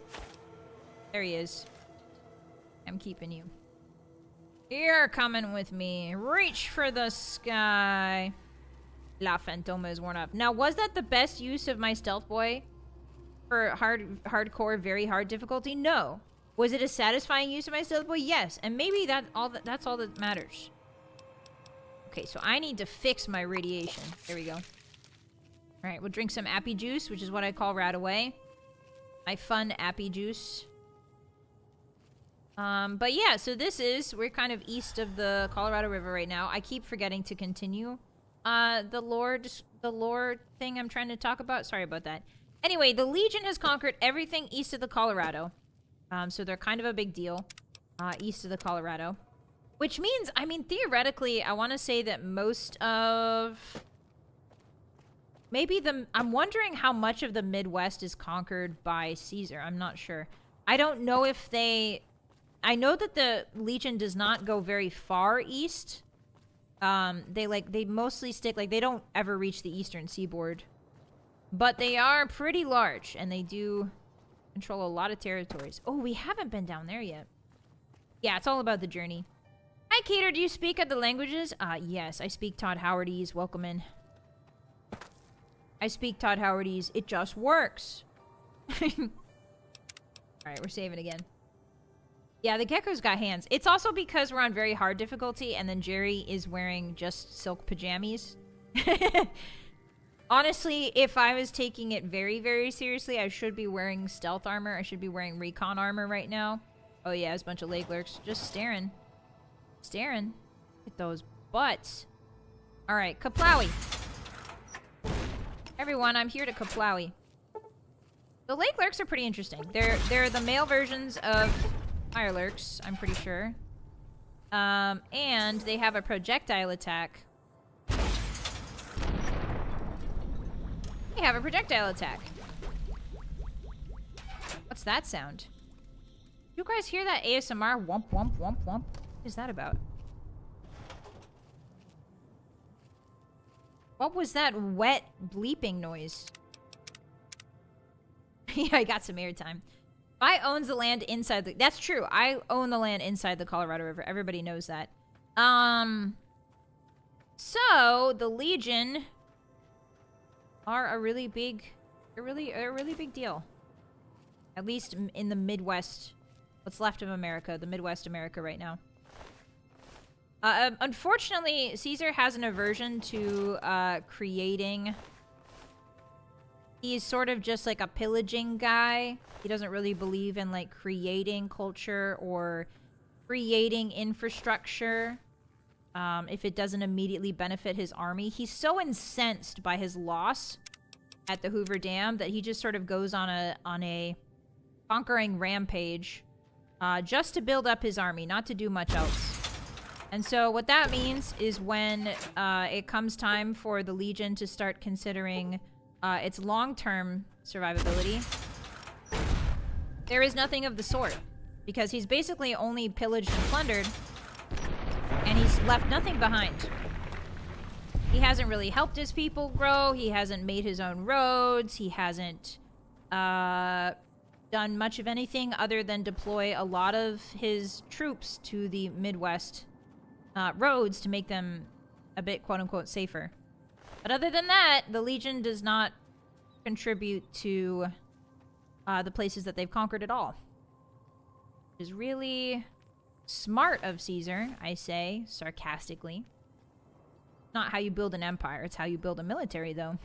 There he is. I'm keeping you. You're coming with me. Reach for the sky. La Fantoma is worn up. Now, was that the best use of my stealth boy? For hardcore, very hard difficulty? No. Was it a satisfying use of my stealth boy? Yes. And maybe that's all that matters. Okay, so I need to fix my radiation. There we go. Alright, we'll drink some appy juice, which is what I call right away. My fun appy juice. But yeah, so we're kind of east of the Colorado River right now. I keep forgetting to continue, the lore thing I'm trying to talk about. Sorry about that. Anyway, the Legion has conquered everything east of the Colorado. So they're kind of a big deal, east of the Colorado. Which means, I mean, theoretically, I want to say that most of... I'm wondering how much of the Midwest is conquered by Caesar. I'm not sure. I don't know if they... I know that the Legion does not go very far east. They mostly stick, like, they don't ever reach the eastern seaboard. But they are pretty large, and they do control a lot of territories. Oh, we haven't been down there yet. Yeah, it's all about the journey. Hi, Cater, do you speak other languages? Yes, I speak Todd Howardese. Welcome in. I speak Todd Howardese. It just works. Alright, we're saving again. Yeah, the gecko's got hands. It's also because we're on very hard difficulty, and then Jerry is wearing just silk pajamas. Honestly, if I was taking it very, very seriously, I should be wearing stealth armor. I should be wearing recon armor right now. Oh yeah, there's a bunch of leg lurks. Just staring. Staring. At those butts. Alright, Kaplowy. Everyone, I'm here to Kaplowy. The leg lurks are pretty interesting. They're the male versions of... fire lurks, I'm pretty sure. And they have a projectile attack. They have a projectile attack. What's that sound? You guys hear that ASMR? Womp, womp, womp, womp. What is that about? What was that wet bleeping noise? Yeah, I got some airtime. I owns the land inside the... That's true. I own the land inside the Colorado River. Everybody knows that. So, the Legion are a really big... a really big deal. At least in the Midwest. What's left of America. The Midwest America right now. Unfortunately, Caesar has an aversion to creating... He's sort of just like a pillaging guy. He doesn't really believe in like creating culture or creating infrastructure if it doesn't immediately benefit his army. He's so incensed by his loss at the Hoover Dam that he just sort of goes on a conquering rampage just to build up his army, not to do much else. And so what that means is when it comes time for the Legion to start considering its long-term survivability, there is nothing of the sort. Because he's basically only pillaged and plundered, and he's left nothing behind. He hasn't really helped his people grow, he hasn't made his own roads, he hasn't done much of anything other than deploy a lot of his troops to the Midwest roads to make them a bit quote-unquote safer. But other than that, the Legion does not contribute to the places that they've conquered at all. Which is really smart of Caesar, I say, sarcastically. Not how you build an empire, it's how you build a military, though.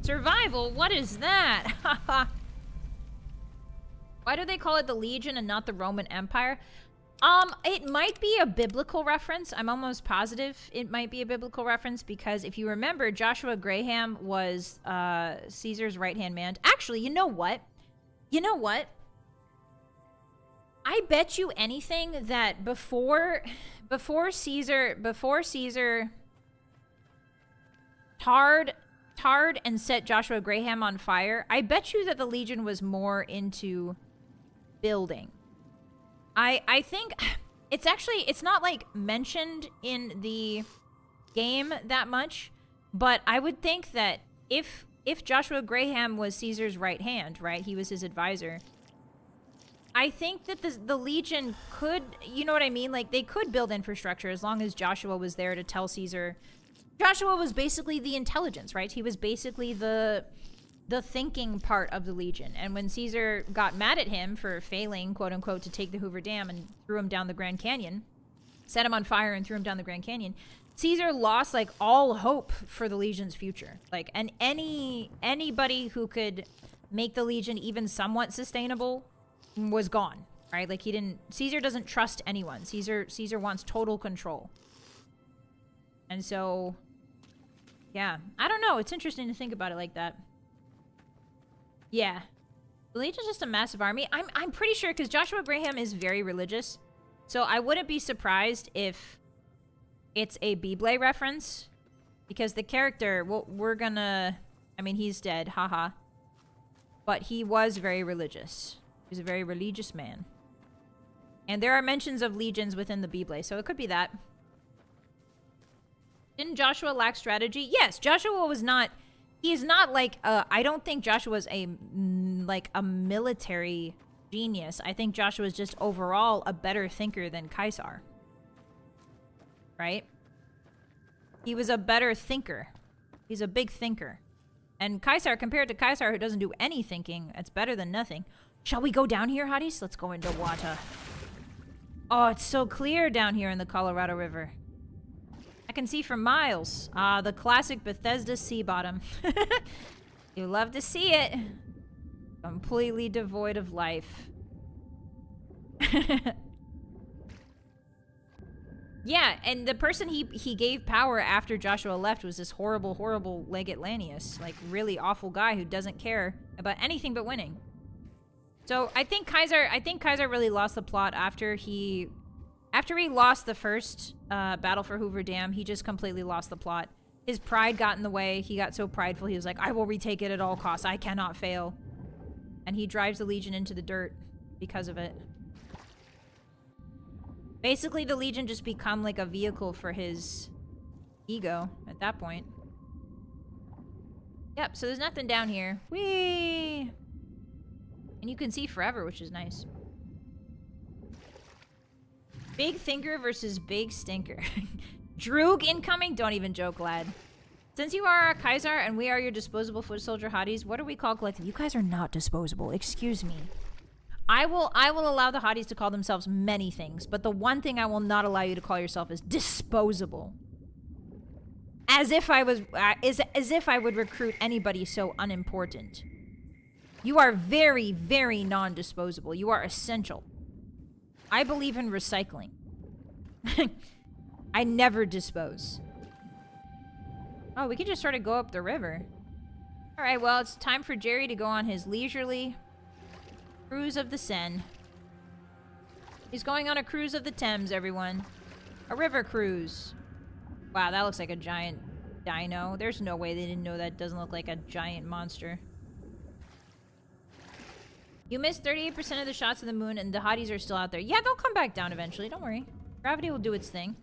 Survival? What is that? Why do they call it the Legion and not the Roman Empire? It might be a biblical reference. I'm almost positive it might be a biblical reference because if you remember, Joshua Graham was Caesar's right-hand man. Actually, you know what? You know what? I bet you anything that before Caesar tarred and set Joshua Graham on fire, I bet you that the Legion was more into building. I think it's not like mentioned in the game that much, but I would think that if Joshua Graham was Caesar's right hand, right, he was his advisor, I think that the Legion could, you know what I mean? Like, they could build infrastructure as long as Joshua was there to tell Caesar. Joshua was basically the intelligence, right? He was basically the thinking part of the Legion. And when Caesar got mad at him for failing, quote unquote, to take the Hoover Dam and threw him down the Grand Canyon, set him on fire and threw him down the Grand Canyon, Caesar lost like all hope for the Legion's future. Like, and anybody who could make the Legion even somewhat sustainable was gone, right? Like, Caesar doesn't trust anyone. Caesar wants total control. And so, yeah, I don't know. It's interesting to think about it like that. Yeah. The Legion's just a massive army. I'm pretty sure, because Joshua Graham is very religious, so I wouldn't be surprised if it's a Bible reference, because the character, well, I mean, he's dead, haha. But he was very religious. He was a very religious man. And there are mentions of legions within the Bible, so it could be that. Didn't Joshua lack strategy? Yes, Joshua was not... He is not like... I don't think Joshua was a military genius. I think Joshua is just overall a better thinker than Caesar. Right? He was a better thinker. He's a big thinker. And Caesar, compared to Caesar, who doesn't do any thinking, it's better than nothing. Shall we go down here, Hotties? Let's go into water. Oh, it's so clear down here in the Colorado River. I can see for miles. The classic Bethesda sea bottom. You love to see it. Completely devoid of life. Yeah, and the person he gave power after Joshua left was this horrible, horrible Legatlantius. Like, really awful guy who doesn't care about anything but winning. So I think Caesar really lost the plot after he lost the first battle for Hoover Dam. He just completely lost the plot. His pride got in the way. He got so prideful. He was like, I will retake it at all costs. I cannot fail. And he drives the Legion into the dirt because of it. Basically, the Legion just become like a vehicle for his ego at that point. Yep, so there's nothing down here. Whee! And you can see forever, which is nice. Big thinker versus big stinker. Droog incoming? Don't even joke, lad. Since you are a Kaiser and we are your disposable foot soldier hotties, what do we call collective? You guys are not disposable. Excuse me. I will allow the hotties to call themselves many things, but the one thing I will not allow you to call yourself is disposable. As if I was, as if I would recruit anybody so unimportant. You are very, very non-disposable. You are essential. I believe in recycling. I never dispose. Oh, we can just sort of go up the river. All right, well, it's time for Jerry to go on his leisurely cruise of the Seine. He's going on a cruise of the Thames, everyone. A river cruise. Wow, that looks like a giant dino. There's no way they didn't know that doesn't look like a giant monster. You missed 38% of the shots of the moon, and the hotties are still out there. Yeah, they'll come back down eventually. Don't worry. Gravity will do its thing.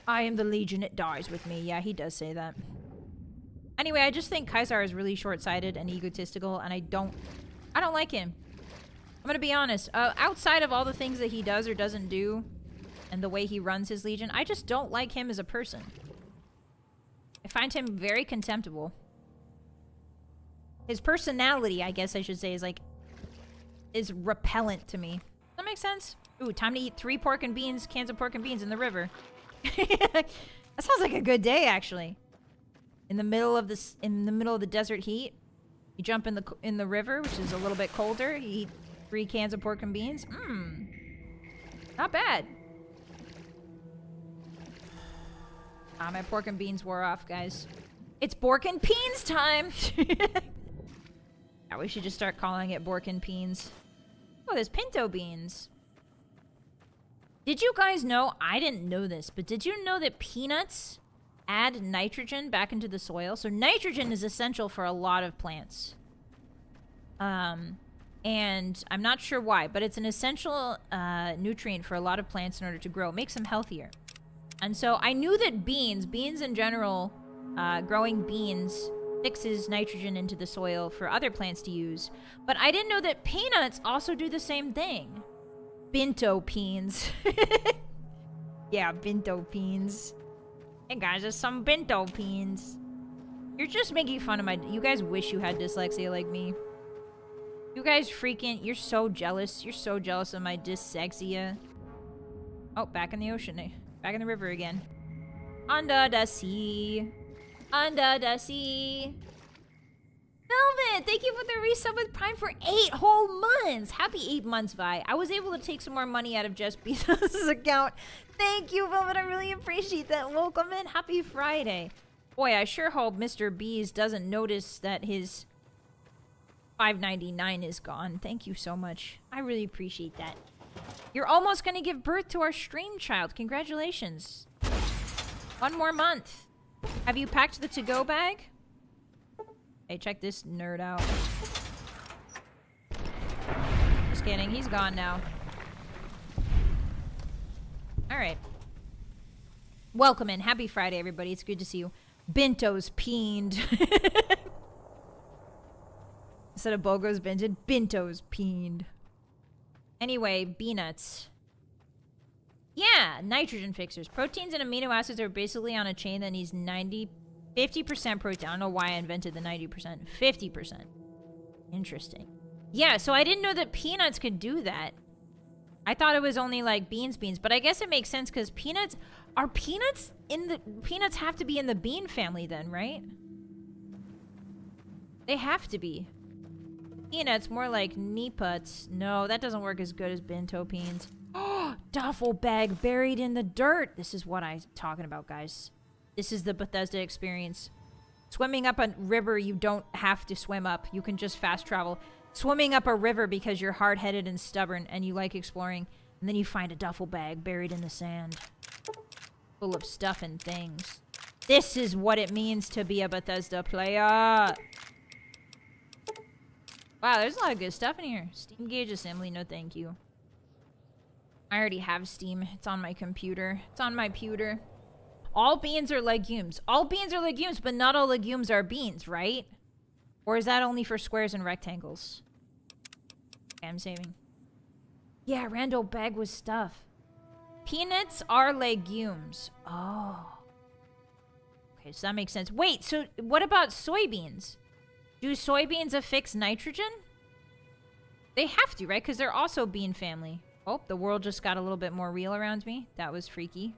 I am the Legion, it dies with me. Yeah, he does say that. Anyway, I just think Caesar is really short-sighted and egotistical, and I don't like him. I'm gonna be honest. Outside of all the things that he does or doesn't do, and the way he runs his Legion, I just don't like him as a person. I find him very contemptible. His personality, I guess I should say, is repellent to me. Does that make sense? Ooh, time to eat 3 pork and beans, cans of pork and beans in the river. That sounds like a good day, actually. In the middle of the desert heat, you jump in the river, which is a little bit colder. You eat 3 cans of pork and beans. Not bad. Ah, my pork and beans wore off, guys. It's pork and peens time! Yeah, we should just start calling it pork and peens. Oh, there's pinto beans. Did you guys know, I didn't know this, but did you know that peanuts add nitrogen back into the soil? So nitrogen is essential for a lot of plants. And I'm not sure why, but it's an essential nutrient for a lot of plants in order to grow. It makes them healthier. And so I knew that beans in general, growing beans fixes nitrogen into the soil for other plants to use. But I didn't know that peanuts also do the same thing. Binto peens. Yeah, binto peens. Hey guys, there's some binto peens. You're just making fun of my... You guys wish you had dyslexia like me. You guys freaking... You're so jealous. You're so jealous of my dyslexia. Oh, back in the ocean. Back in the river again. Under the sea. Under the sea. Velvet, thank you for the resub with Prime for 8 whole months. Happy 8 months, Vi. I was able to take some more money out of Jess Bezos' account. Thank you, Velvet. I really appreciate that. Welcome in. Happy Friday. Boy, I sure hope Mr. Bees doesn't notice that his $5.99 is gone. Thank you so much. I really appreciate that. You're almost going to give birth to our stream child. Congratulations. 1 more month. Have you packed the to-go bag? Hey, check this nerd out. Just kidding. He's gone now. Alright. Welcome in. Happy Friday, everybody. It's good to see you. Binto's peened. Instead of Bogo's binted, Binto's peened. Anyway, bee nuts. Yeah, nitrogen fixers. Proteins and amino acids are basically on a chain that needs 50% protein. I don't know why I invented the 90%. 50%. Interesting. Yeah, so I didn't know that peanuts could do that. I thought it was only like beans, but I guess it makes sense because peanuts... Are peanuts in the... Peanuts have to be in the bean family then, right? They have to be. Peanuts, more like neeputs. No, that doesn't work as good as binto peens. Oh, duffel bag buried in the dirt. This is what I'm talking about, guys. This is the Bethesda experience. Swimming up a river you don't have to swim up. You can just fast travel. Swimming up a river because you're hard-headed and stubborn and you like exploring. And then you find a duffel bag buried in the sand. Full of stuff and things. This is what it means to be a Bethesda player. Wow, there's a lot of good stuff in here. Steam gauge assembly, no thank you. I already have Steam. It's on my computer. It's on my pewter. All beans are legumes. All beans are legumes, but not all legumes are beans, right? Or is that only for squares and rectangles? Okay, I'm saving. Yeah, Randall bag with stuff. Peanuts are legumes. Oh. Okay, so that makes sense. Wait, so what about soybeans? Do soybeans affix nitrogen? They have to, right? Because they're also bean family. Oh, the world just got a little bit more real around me. That was freaky.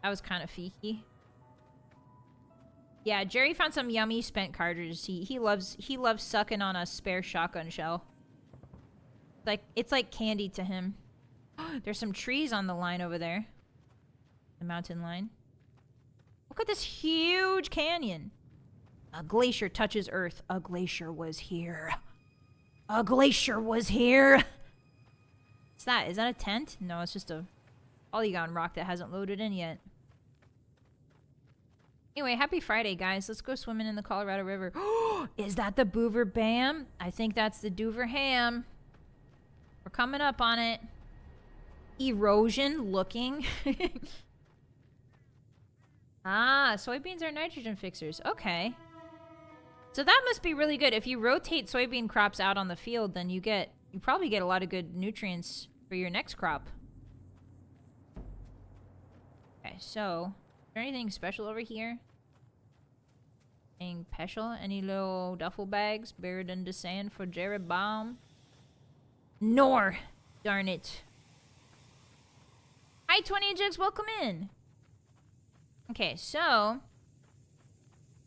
That was kind of freaky. Yeah, Jerry found some yummy spent cartridges. He loves sucking on a spare shotgun shell. It's like candy to him. There's some trees on the line over there. The mountain line. Look at this huge canyon. A glacier touches Earth. A glacier was here. A glacier was here. What's that? Is that a tent? No, it's just a polygon rock that hasn't loaded in yet. Anyway, happy Friday, guys. Let's go swimming in the Colorado River. Is that the Boover Bam? I think that's the Doover Ham. We're coming up on it. Erosion looking. Ah, soybeans are nitrogen fixers. Okay. So that must be really good. If you rotate soybean crops out on the field, then you probably get a lot of good nutrients for your next crop. Okay, so is there anything special over here? Anything special? Any little duffel bags buried in the sand for Jared Baum? Nor! Darn it. Hi, 20 Jugs, welcome in. Okay, so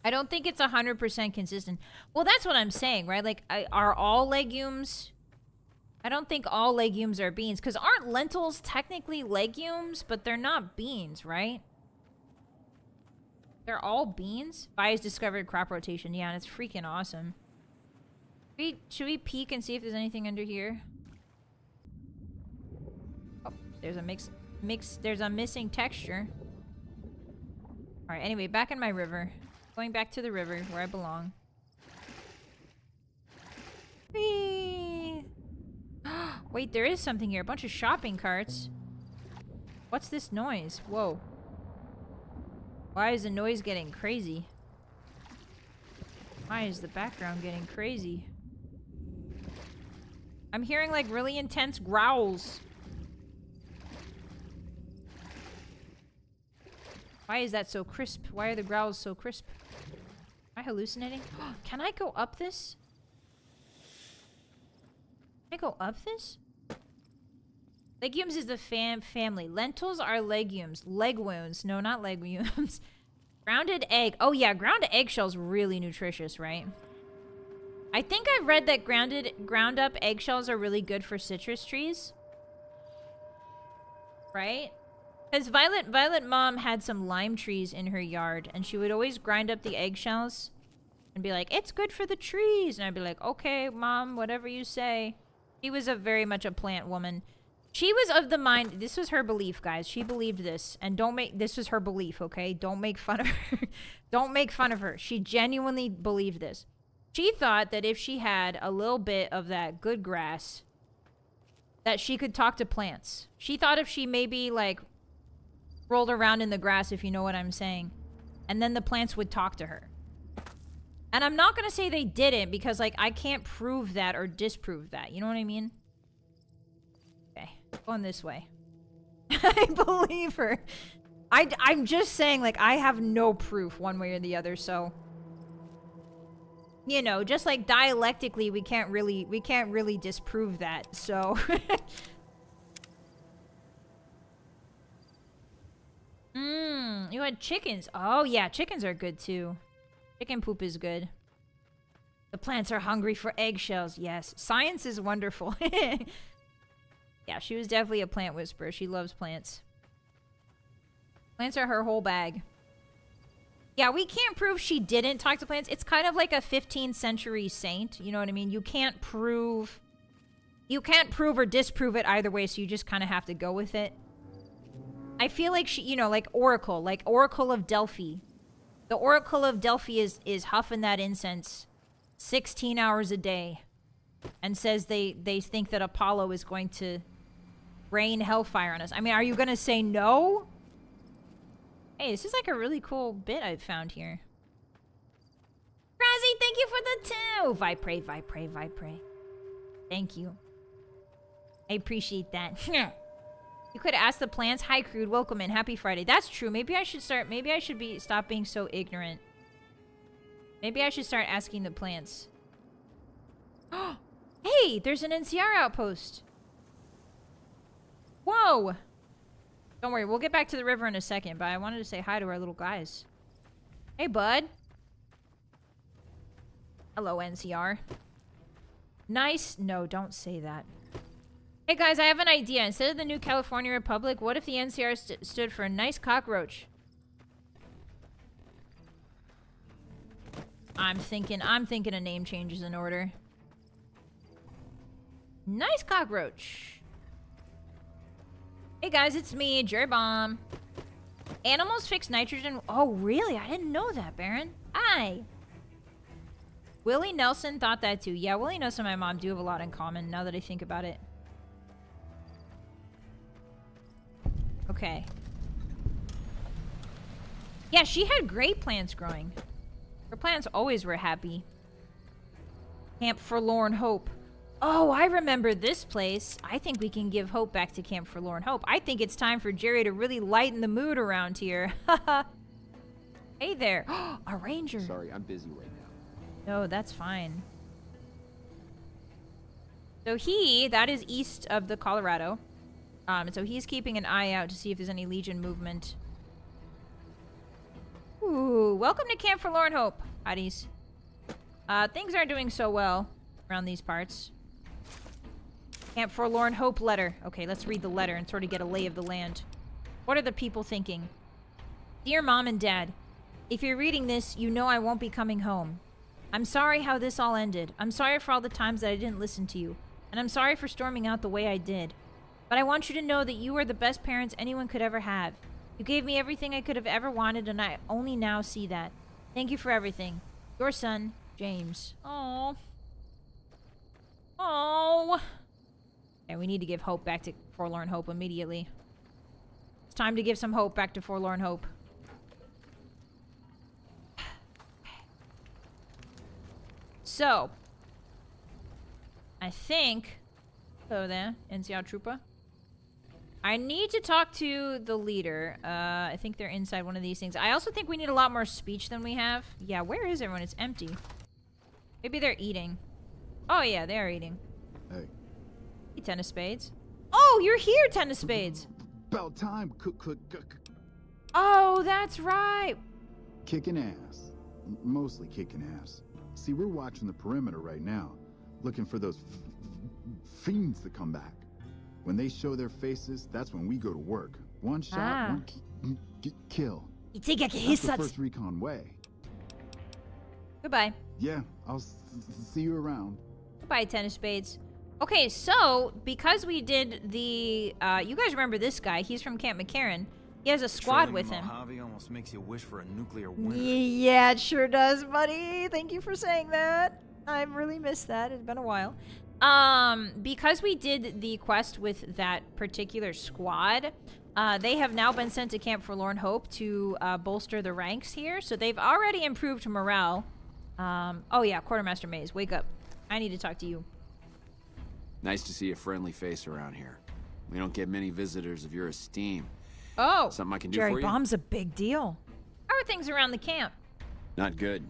I don't think it's 100% consistent. Well, that's what I'm saying, right? Like, are all legumes I don't think all legumes are beans, because aren't lentils technically legumes, but they're not beans, right? They're all beans? Vi's discovered crop rotation. Yeah, and it's freaking awesome. Should we peek and see if there's anything under here? Oh, there's a there's a missing texture. Alright, anyway, back in my river. Going back to the river where I belong. Whee! Wait, there is something here. A bunch of shopping carts. What's this noise? Whoa. Why is the noise getting crazy? Why is the background getting crazy? I'm hearing like really intense growls. Why is that so crisp? Why are the growls so crisp? Am I hallucinating? Can I go up this? Can I go up this? Legumes is the family. Lentils are legumes. Leg wounds. No, not legumes. Grounded egg. Oh yeah, ground eggshell's really nutritious, right? I think I've read that ground up eggshells are really good for citrus trees. Right? Because Vylett mom had some lime trees in her yard, and she would always grind up the eggshells and be like, it's good for the trees. And I'd be like, okay, mom, whatever you say. She was very much a plant woman. She was of the mind, this was her belief, guys. She believed this. And this was her belief, okay? Don't make fun of her. Don't make fun of her. She genuinely believed this. She thought that if she had a little bit of that good grass, that she could talk to plants. She thought if she maybe, like, rolled around in the grass, if you know what I'm saying, and then the plants would talk to her. And I'm not gonna say they didn't, because, like, I can't prove that or disprove that. You know what I mean? Going this way. I believe her. I'm just saying, like, I have no proof one way or the other, so you know, just like dialectically we can't really disprove that, so you had chickens. Oh yeah, chickens are good too. Chicken poop is good. The plants are hungry for eggshells. Yes, science is wonderful. Yeah, she was definitely a plant whisperer. She loves plants. Plants are her whole bag. Yeah, we can't prove she didn't talk to plants. It's kind of like a 15th century saint. You know what I mean? You can't prove or disprove it either way, so you just kind of have to go with it. I feel like she, you know, like Oracle of Delphi. The Oracle of Delphi is huffing that incense 16 hours a day and says they think that Apollo is going to rain hellfire on us. I mean, are you gonna say no? Hey, this is like a really cool bit I've found here. Razzie, thank you for the 2! Vypray. Thank you. I appreciate that. You could ask the plants. Hi, Crude. Welcome in. Happy Friday. That's true. Maybe I should stop being so ignorant. Maybe I should start asking the plants. Hey, there's an NCR outpost. Whoa. Don't worry, we'll get back to the river in a second, but I wanted to say hi to our little guys. Hey, bud. Hello, NCR. Nice. No, don't say that. Hey, guys, I have an idea. Instead of the New California Republic, what if the NCR stood for a nice cockroach? I'm thinking of name changes in order. Nice cockroach. Hey guys, it's me, Jerry Bomb. Animals fix nitrogen. Oh, really? I didn't know that, Baron. Hi. Willie Nelson thought that too. Yeah, Willie Nelson and my mom do have a lot in common now that I think about it. Okay. Yeah, she had great plants growing. Her plants always were happy. Camp Forlorn Hope. Oh, I remember this place. I think we can give hope back to Camp Forlorn Hope. I think it's time for Jerry to really lighten the mood around here. Hey there. A ranger. Sorry, I'm busy right now. No, that's fine. So that is east of the Colorado. So he's keeping an eye out to see if there's any Legion movement. Ooh, welcome to Camp Forlorn Hope, Hotties. Things aren't doing so well around these parts. Camp Forlorn Hope letter. Okay, let's read the letter and sort of get a lay of the land. What are the people thinking? Dear Mom and Dad, if you're reading this, you know I won't be coming home. I'm sorry how this all ended. I'm sorry for all the times that I didn't listen to you. And I'm sorry for storming out the way I did. But I want you to know that you are the best parents anyone could ever have. You gave me everything I could have ever wanted, and I only now see that. Thank you for everything. Your son, James. Oh. Oh. And we need to give hope back to Forlorn Hope immediately. It's time to give some hope back to Forlorn Hope. So, I think... Hello there, NCR Trooper. I need to talk to the leader. I think they're inside one of these things. I also think we need a lot more speech than we have. Yeah, where is everyone? It's empty. Maybe they're eating. Oh, yeah, they are eating. Hey. Hey, Ten of Spades. Oh, you're here, Ten of Spades. About time. Oh, that's right. Kicking ass. Mostly kicking ass. See, we're watching the perimeter right now, looking for those fiends to come back. When they show their faces, that's when we go to work. One shot, one kill. That's the first recon way. Goodbye. Yeah, I'll see you around. Goodbye, Ten of Spades. Okay, so, because we did the, you guys remember this guy. He's from Camp McCarran. He has a squad with him. Mojave almost makes you wish for a nuclear winter. Yeah, it sure does, buddy. Thank you for saying that. I really missed that. It's been a while. Because we did the quest with that particular squad, they have now been sent to Camp Forlorn Hope to bolster the ranks here. So they've already improved morale. Oh yeah, Quartermaster Maze, wake up. I need to talk to you. Nice to see a friendly face around here. We don't get many visitors of your esteem. Oh, something I can do Jerry for you? Bomb's a big deal. How are things around the camp? Not good.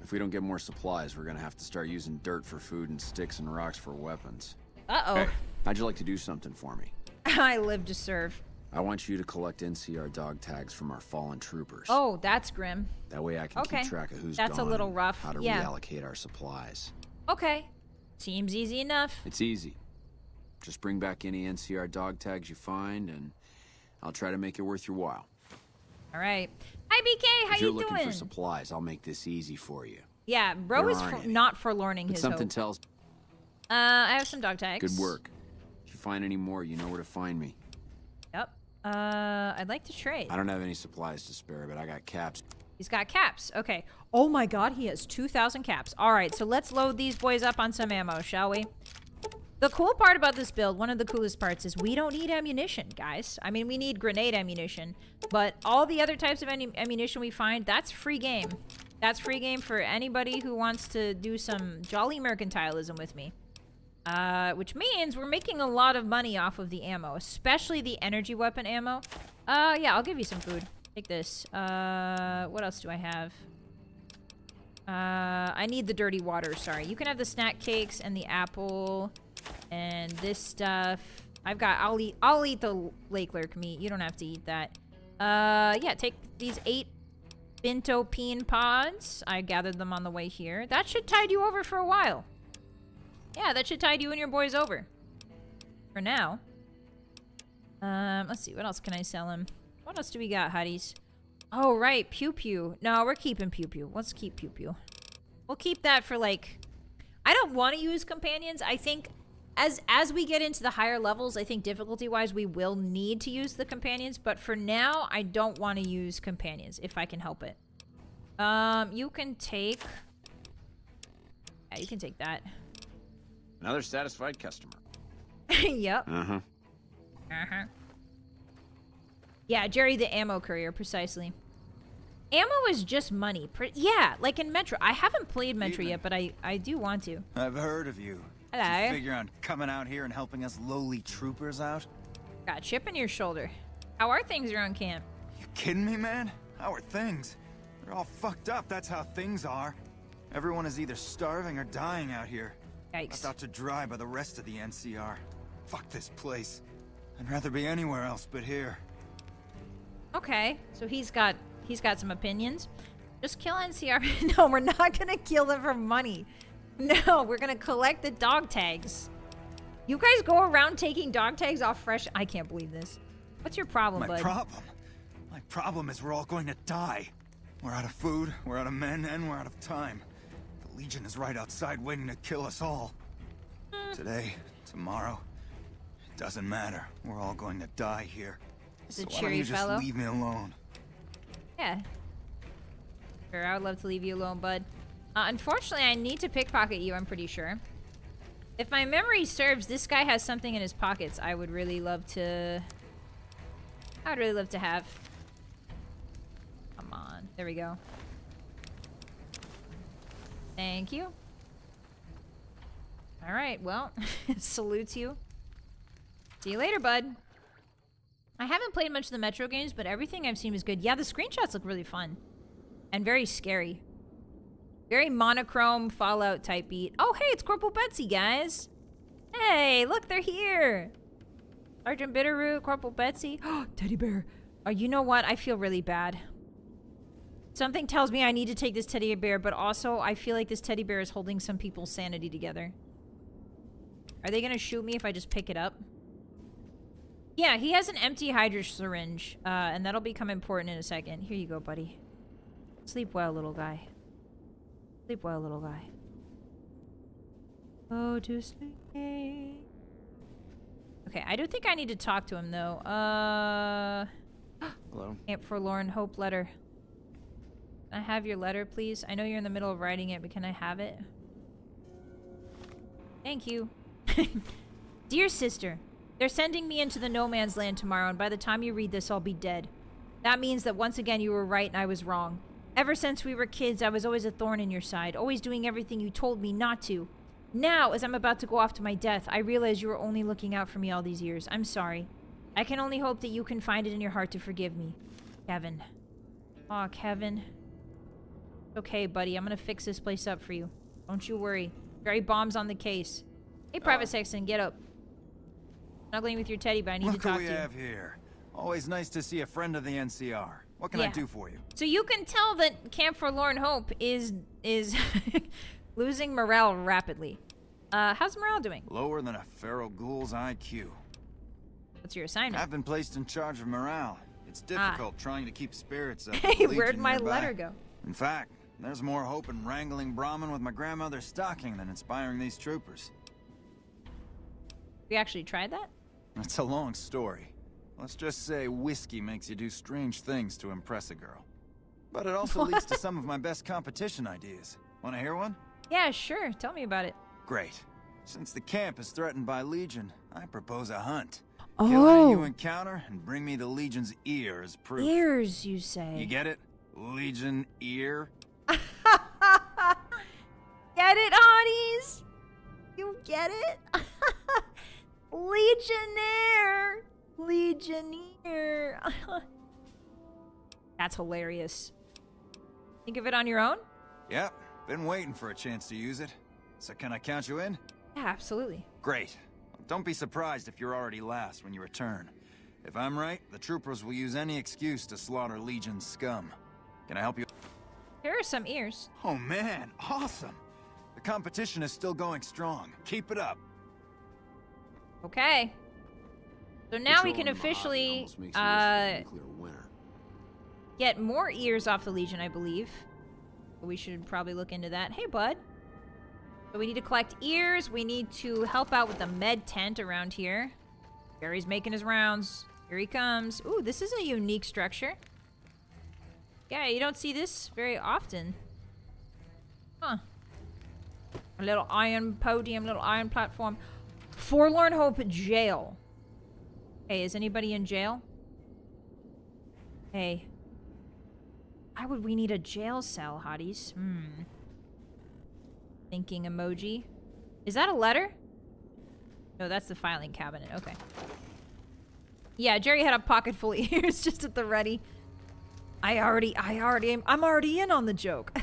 If we don't get more supplies, we're gonna have to start using dirt for food and sticks and rocks for weapons. Uh-oh. Hey, how'd you like to do something for me? I live to serve. I want you to collect NCR dog tags from our fallen troopers. Oh, that's grim. That way I can keep track of who's That's gone a little and rough. how to reallocate our supplies. Okay. Seems easy enough. It's easy. Just bring back any NCR dog tags you find, and I'll try to make it worth your while. All right. Hi, BK. How if you're you doing? looking for supplies, I'll make this easy for you. Yeah, bro is not forlorning but his something hope. tells. I have some dog tags. Good work. If you find any more, you know where to find me. Yep. I'd like to trade. I don't have any supplies to spare, but I got caps. He's got caps. Okay. Oh my god, he has 2,000 caps. All right, so let's load these boys up on some ammo, shall we? The cool part about this build, one of the coolest parts, is we don't need ammunition, guys. I mean, we need grenade ammunition, but all the other types of ammunition we find, that's free game. That's free game for anybody who wants to do some jolly mercantilism with me. Which means we're making a lot of money off of the ammo, especially the energy weapon ammo. Yeah, I'll give you some food. Take this. What else do I have? I need the dirty water, sorry. You can have the snack cakes and the apple and this stuff. I'll eat the lake lurk meat. You don't have to eat that. Yeah, take these 8 Binto Peen pods. I gathered them on the way here. That should tide you over for a while. Yeah, that should tide you and your boys over. For now. Let's see. What else can I sell him? What else do we got, Hotties? Oh, right. Pew Pew. No, we're keeping Pew Pew. Let's keep Pew Pew. We'll keep that for, like... I don't want to use companions. I think as we get into the higher levels, I think difficulty-wise, we will need to use the companions. But for now, I don't want to use companions, if I can help it. You can take... Yeah, you can take that. Another satisfied customer. Yep. Uh-huh. Uh-huh. Yeah, Jerry the ammo courier, precisely. Ammo is just money. Yeah, like in Metro. I haven't played Metro yet, but I do want to. I've heard of you. Hello. Did you figure on coming out here and helping us lowly troopers out? Got a chip in your shoulder. How are things around camp? You kidding me, man? How are things? They're all fucked up, that's how things are. Everyone is either starving or dying out here. Yikes. Left out to dry by the rest of the NCR. Fuck this place. I'd rather be anywhere else but here. Okay, so he's got some opinions. Just kill NCR. No, we're not gonna kill them for money. No, we're gonna collect the dog tags. You guys go around taking dog tags off fresh. I can't believe this. What's your problem, bud? My problem is we're all going to die. We're out of food, we're out of men, and we're out of time. The Legion is right outside waiting to kill us all. Today, tomorrow, it doesn't matter. We're all going to die here. It's a So why don't cheery you just fellow. leave me alone? Yeah. Sure, I would love to leave you alone, bud. Unfortunately, I need to pickpocket you, I'm pretty sure. If my memory serves, this guy has something in his pockets I would really love to... I'd really love to have. Come on. There we go. Thank you. Alright, well, salutes you. See you later, bud. I haven't played much of the Metro games, but everything I've seen is good. Yeah, the screenshots look really fun. And very scary. Very monochrome Fallout type beat. Oh, hey, it's Corporal Betsy, guys. Hey, look, they're here. Sergeant Bitterroot, Corporal Betsy. Oh, teddy bear. Oh, you know what? I feel really bad. Something tells me I need to take this teddy bear, but also I feel like this teddy bear is holding some people's sanity together. Are they gonna shoot me if I just pick it up? Yeah, he has an empty hydro syringe, and that'll become important in a second. Here you go, buddy. Sleep well, little guy. Sleep well, little guy. Go to sleep. Okay, I do think I need to talk to him, though. Hello? Camp Forlorn Hope letter. Can I have your letter, please? I know you're in the middle of writing it, but can I have it? Thank you. Dear sister, they're sending me into the no man's land tomorrow, and by the time you read this, I'll be dead. That means that once again you were right and I was wrong. Ever since we were kids, I was always a thorn in your side, always doing everything you told me not to. Now, as I'm about to go off to my death, I realize you were only looking out for me all these years. I'm sorry. I can only hope that you can find it in your heart to forgive me. Kevin. Aw, Kevin. Okay, buddy, I'm gonna fix this place up for you. Don't you worry. Very bombs on the case. Hey, Private Sexton, get up. Snuggling with your teddy, but I need to Look talk who to we you. have here. Always nice to see a friend of the NCR. What can I Yeah. do for you? So you can tell that Camp Forlorn Hope is losing morale rapidly. How's morale doing? Lower than a feral ghoul's IQ. What's your assignment? I've been placed in charge of morale. It's difficult trying to keep spirits up. with Hey, the where'd Legion my nearby. letter go? In fact, there's more hope in wrangling Brahmin with my grandmother's stocking than inspiring these troopers. We actually tried that? That's a long story. Let's just say whiskey makes you do strange things to impress a girl. But it also leads to some of my best competition ideas. Want to hear one? Yeah, sure. Tell me about it. Great. Since the camp is threatened by Legion, I propose a hunt. Oh. Kill any you encounter and bring me the Legion's ear as proof. Ears, you say. You get it? Legion ear? Get it, hotties? You get it? Legionnaire! Legionnaire. That's hilarious. Think of it on your own? Yep. Been waiting for a chance to use it. So can I count you in? Yeah, absolutely. Great. Don't be surprised if you're already last when you return. If I'm right, the troopers will use any excuse to slaughter Legion's scum. Can I help you? Here are some ears. Oh man, awesome! The competition is still going strong. Keep it up. Okay. So now we can Patrolling the Mojave officially almost makes you wish for a nuclear winter. get more ears off the Legion, I believe. But we should probably look into that. Hey, bud. So we need to collect ears. We need to help out with the med tent around here. Gary's making his rounds. Here he comes. Ooh, this is a unique structure. Yeah, you don't see this very often. Huh. A little iron podium, little iron platform. Forlorn Hope Jail. Hey, is anybody in jail? Hey. Why would we need a jail cell, hotties? Thinking emoji. Is that a letter? No, that's the filing cabinet. Okay. Yeah, Jerry had a pocket full of ears just at the ready. I'm already in on the joke.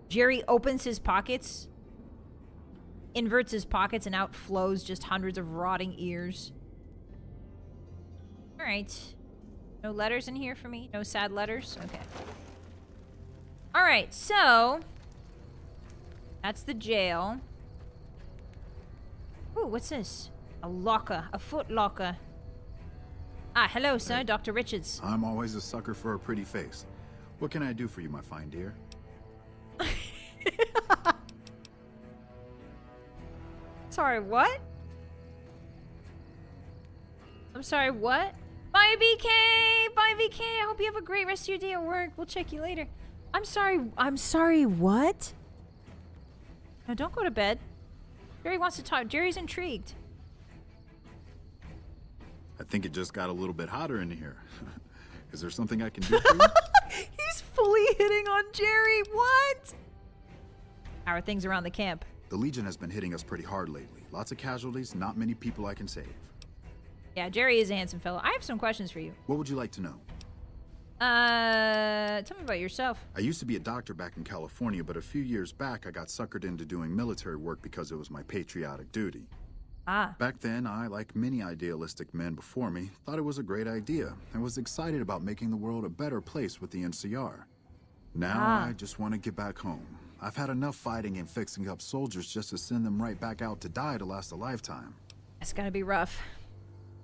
Jerry opens his pockets, inverts his pockets, and out flows just hundreds of rotting ears. All right. No letters in here for me? No sad letters? Okay. All right, so that's the jail. Ooh, Ooh, what's this? A locker, a foot locker. Ah, hello, sir, Dr. Richards. I'm always a sucker for a pretty face. What can I do for you, my fine dear? Sorry, what? I'm sorry, what? Bye, BK! Bye, VK! I hope you have a great rest of your day at work. We'll check you later. I'm sorry, what? No, don't go to bed. Jerry wants to talk. Jerry's intrigued. I think it just got a little bit hotter in here. Is there something I can do for you? He's fully hitting on Jerry. What? How are things around the camp? The Legion has been hitting us pretty hard lately. Lots of casualties, not many people I can save. Yeah, Jerry is a handsome fellow. I have some questions for you. What would you like to know? Tell me about yourself. I used to be a doctor back in California, but a few years back I got suckered into doing military work because it was my patriotic duty. Ah. Back then, I, like many idealistic men before me, thought it was a great idea and was excited about making the world a better place with the NCR. Now I just want to get back home. I've had enough fighting and fixing up soldiers just to send them right back out to die to last a lifetime. That's gotta be rough.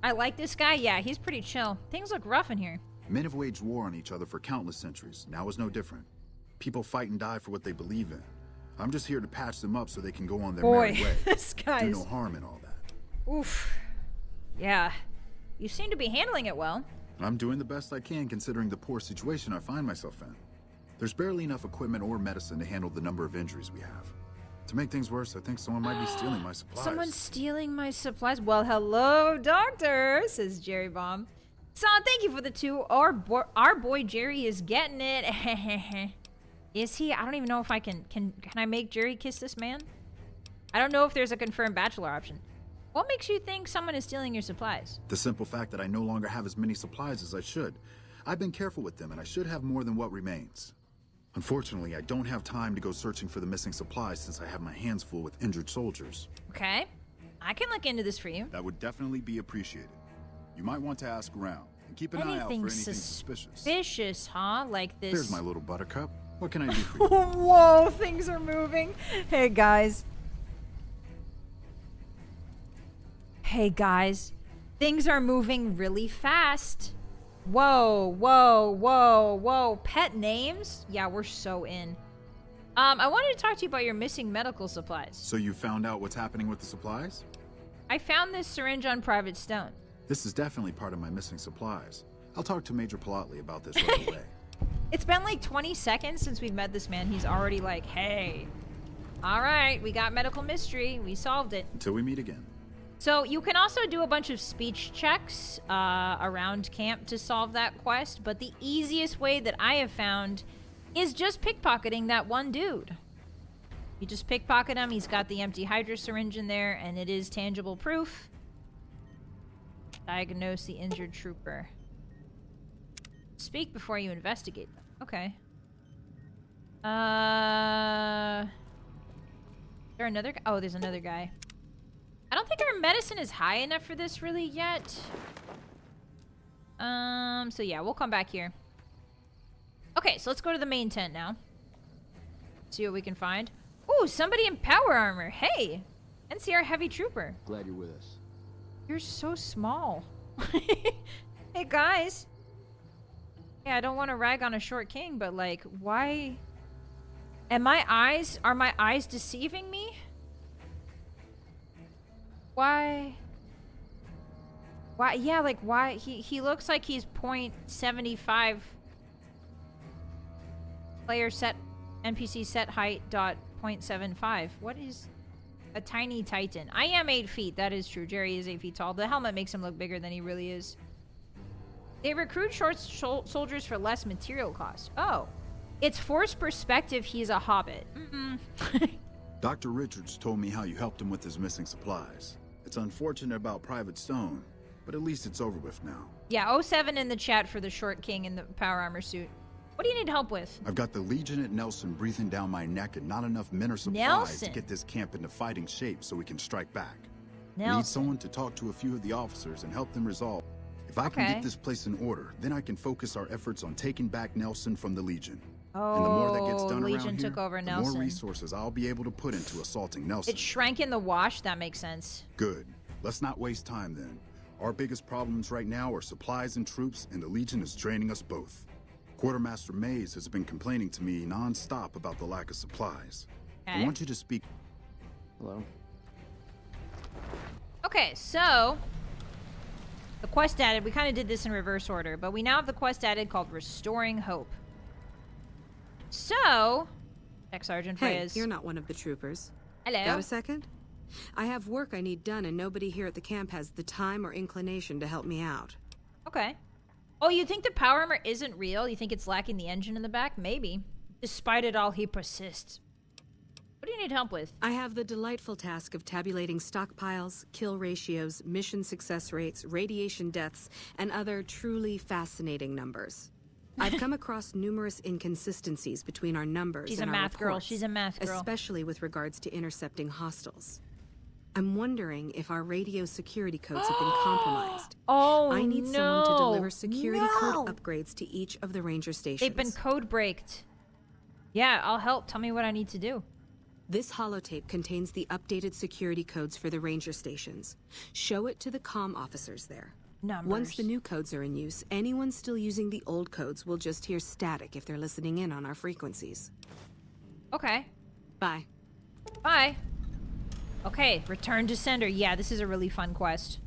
I like this guy. Yeah, he's pretty chill. Things look rough in here. Men have waged war on each other for countless centuries. Now is no different. People fight and die for what they believe in. I'm just here to patch them up so they can go on their merry way. This guy's... Do no harm in all that. Oof. Yeah. You seem to be handling it well. I'm doing the best I can considering the poor situation I find myself in. There's barely enough equipment or medicine to handle the number of injuries we have. To make things worse, I think someone might be stealing my supplies. Someone's stealing my supplies? Well, hello, doctor, says Jerry Bomb. So, thank you for the 2. Our boy Jerry is getting it. Is he? I don't even know if I can I make Jerry kiss this man? I don't know if there's a confirmed bachelor option. What makes you think someone is stealing your supplies? The simple fact that I no longer have as many supplies as I should. I've been careful with them, and I should have more than what remains. Unfortunately, I don't have time to go searching for the missing supplies since I have my hands full with injured soldiers. Okay. I can look into this for you. That would definitely be appreciated. You might want to ask around, and keep an eye out for anything suspicious. Suspicious, huh? Like this. There's my little buttercup. What can I do for you? Whoa, things are moving. Hey, guys. Hey, guys. Things are moving really fast. Whoa, whoa, whoa, whoa. Pet names? Yeah, we're so in. I wanted to talk to you about your missing medical supplies. So you found out what's happening with the supplies? I found this syringe on Private Stone. This is definitely part of my missing supplies. I'll talk to Major Plotley about this right away. It's been like 20 seconds since we've met this man. He's already like, hey, all right, we got medical mystery. We solved it. Until we meet again. So you can also do a bunch of speech checks around camp to solve that quest, but the easiest way that I have found is just pickpocketing that one dude. You just pickpocket him, he's got the empty Hydra syringe in there, and it is tangible proof. Diagnose the injured trooper. Speak before you investigate them. Okay. Is there another guy? Oh, there's another guy. I don't think our medicine is high enough for this really yet. So yeah, we'll come back here. Okay, so let's go to the main tent now. See what we can find. Ooh, somebody in power armor. Hey, NCR heavy trooper. Glad you're with us. You're so small. Hey guys. Yeah, I don't want to rag on a short king, but like, why? Are my eyes deceiving me? Why? Yeah, like why? He looks like he's 0.75 player set NPC set height dot 0.75. What is a tiny titan? I am 8 feet. That is true. Jerry is 8 feet tall. The helmet makes him look bigger than he really is. They recruit short soldiers for less material cost. Oh, it's forced perspective. He's a hobbit. Dr. Richards told me how you helped him with his missing supplies. It's unfortunate about Private Stone, but at least it's over with now. Yeah, 07 in the chat for the short king in the power armor suit. What do you need help with? I've got the Legion at Nelson breathing down my neck and not enough men or supplies to get this camp into fighting shape so we can strike back. We need someone to talk to a few of the officers and help them resolve. If I can get this place in order, then I can focus our efforts on taking back Nelson from the Legion. And the more that gets done Legion around here, took over the Nelson. more resources I'll be able to put into assaulting Nelson. It shrank in the wash. That makes sense. Good. Let's not waste time then. Our biggest problems right now are supplies and troops, and the Legion is draining us both. Quartermaster Mays has been complaining to me non-stop about the lack of supplies. I Okay. want you to speak. Hello? Okay, so the quest added. We kind of did this in reverse order, but we now have the quest added called Restoring Hope. So, Tech Sergeant Hey, Reyes. you're not one of the troopers. Hello. Got a second? I have work I need done, and nobody here at the camp has the time or inclination to help me out. Okay. Oh, you think the power armor isn't real? You think it's lacking the engine in the back? Maybe. Despite it all, he persists. What do you need help with? I have the delightful task of tabulating stockpiles, kill ratios, mission success rates, radiation deaths, and other truly fascinating numbers. I've come across numerous inconsistencies between our numbers She's and a our math girl. reports, She's a math girl. especially with regards to intercepting hostiles. I'm wondering if our radio security codes have been compromised. Oh, I need no. someone to deliver security No. code upgrades to each of the ranger stations. They've been code breaked. Yeah, I'll help. Tell me what I need to do. This holotape contains the updated security codes for the ranger stations. Show it to the comm officers there. Numbers. Once the new codes are in use, anyone still using the old codes will just hear static if they're listening in on our frequencies. Okay. Bye. Bye. Okay, return to sender. Yeah, this is a really fun quest.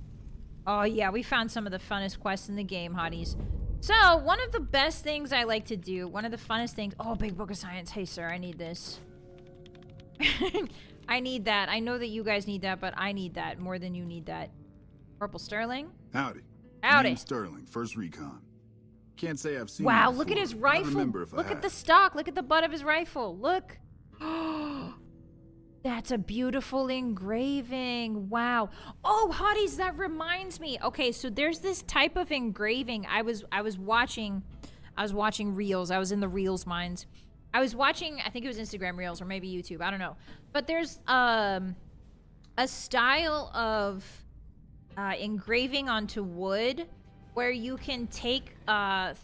Oh yeah, we found some of the funnest quests in the game, hotties. So, one of the best things I like to do, one of the funnest things... Oh, Big Book of Science. Hey, sir, I need this. I need that. I know that you guys need that, but I need that more than you need that. Corporal Sterling? Howdy. Howdy. Name's Sterling, first recon. Can't say I've seen Wow, you look at before. his I rifle. remember if I Look at had. the stock. Look at the butt of his rifle. Look. That's a beautiful engraving. Wow. Oh, hotties, that reminds me. Okay, so there's this type of engraving. I was watching Reels. I was in the Reels minds. I was watching, I think it was Instagram Reels or maybe YouTube. I don't know. But there's a style of engraving onto wood where you can take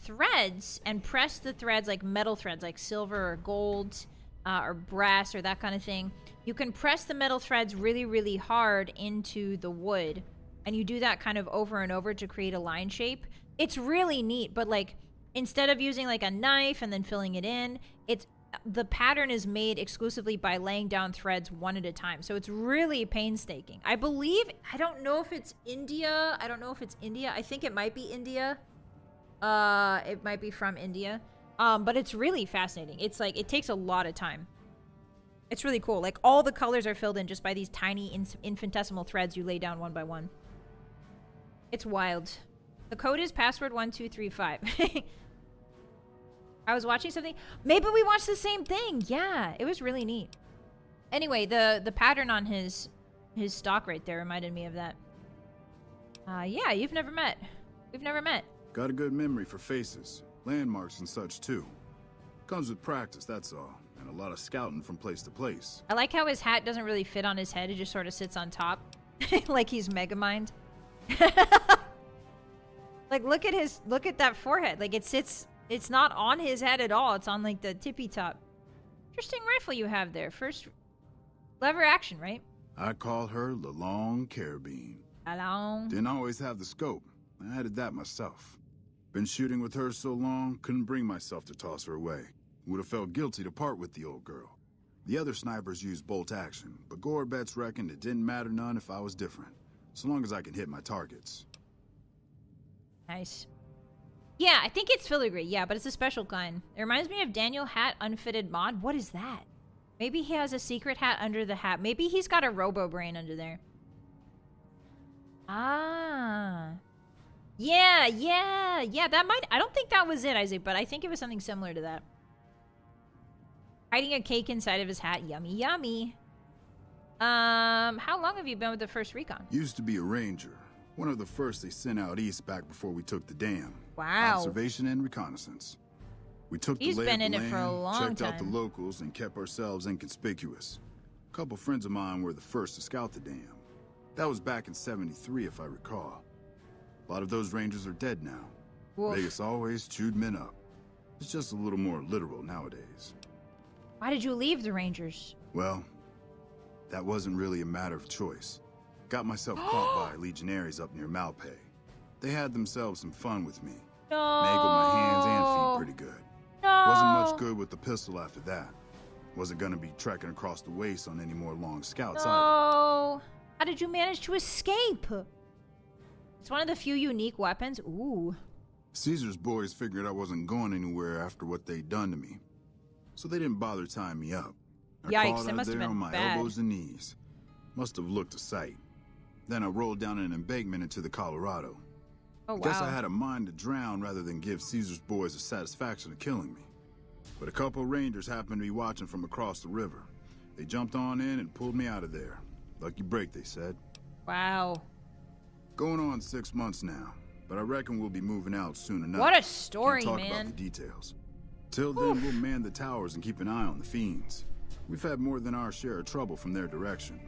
threads and press the threads, like metal threads, like silver or gold or brass or that kind of thing. You can press the metal threads really, really hard into the wood, and you do that kind of over and over to create a line shape. It's really neat, but like instead of using like a knife and then filling it in, the pattern is made exclusively by laying down threads one at a time. So it's really painstaking. I believe, I don't know if it's India. I think it might be India. It might be from India. But it's really fascinating. It's like, it takes a lot of time. It's really cool. Like all the colors are filled in just by these tiny infinitesimal threads you lay down one by one. It's wild. The code is password 1235. I was watching something. Maybe we watched the same thing. Yeah, it was really neat. Anyway, the pattern on his stock right there reminded me of that. Yeah, you've never met. We've never met. Got a good memory for faces, landmarks and such too. Comes with practice, that's all. And a lot of scouting from place to place. I like how his hat doesn't really fit on his head. It just sort of sits on top. Like he's Megamind. Like look at that forehead. Like it's not on his head at all. It's on like the tippy top. Interesting rifle you have there. First lever action, right? I call her the Long Carabine. Hello. Didn't always have the scope. I added that myself. Been shooting with her so long, couldn't bring myself to toss her away. Would have felt guilty to part with the old girl. The other snipers used bolt action, but Gorbets reckoned it didn't matter none if I was different, so long as I can hit my targets. Nice. Yeah, I think it's filigree. Yeah, but it's a special kind. It reminds me of Daniel Hat Unfitted Mod. What is that? Maybe he has a secret hat under the hat. Maybe he's got a robo brain under there. Ah. Yeah. That might... I don't think that was it, Isaac, but I think it was something similar to that. Hiding a cake inside of his hat. Yummy, yummy. How long have you been with the first recon? Used to be a ranger. One of the first they sent out east back before we took the dam. Wow. Observation and reconnaissance. We took He's the lay been of the in it land, for a long checked out the time. locals, and kept ourselves inconspicuous. A couple friends of mine were the first to scout the dam. That was back in '73, if I recall. A lot of those rangers are dead now. Woof. Vegas always chewed men up. It's just a little more literal nowadays. Why did you leave the Rangers? Well, that wasn't really a matter of choice. Got myself caught by legionaries up near Malpay. They had themselves some fun with me. No. Mangled my hands and feet pretty good. No. Wasn't much good with the pistol after that. Wasn't gonna be trekking across the waste on any more long scouts either. No. How did you manage to escape? It's one of the few unique weapons. Ooh. Caesar's boys figured I wasn't going anywhere after what they'd done to me. So they didn't bother tying me up. I Yikes, crawled that out must have there been on my bad. elbows and knees. Must have looked a sight. Then I rolled down an embankment into the Colorado. Oh, I guess wow. I had a mind to drown rather than give Caesar's boys the satisfaction of killing me. But a couple rangers happened to be watching from across the river. They jumped on in and pulled me out of there. Lucky break, they said. Wow. Going on 6 months now, but I reckon we'll be moving out soon enough. What a story, Can't talk man. about the details. Till then, we'll man the towers and keep an eye on the fiends. We've had more than our share of trouble from their direction.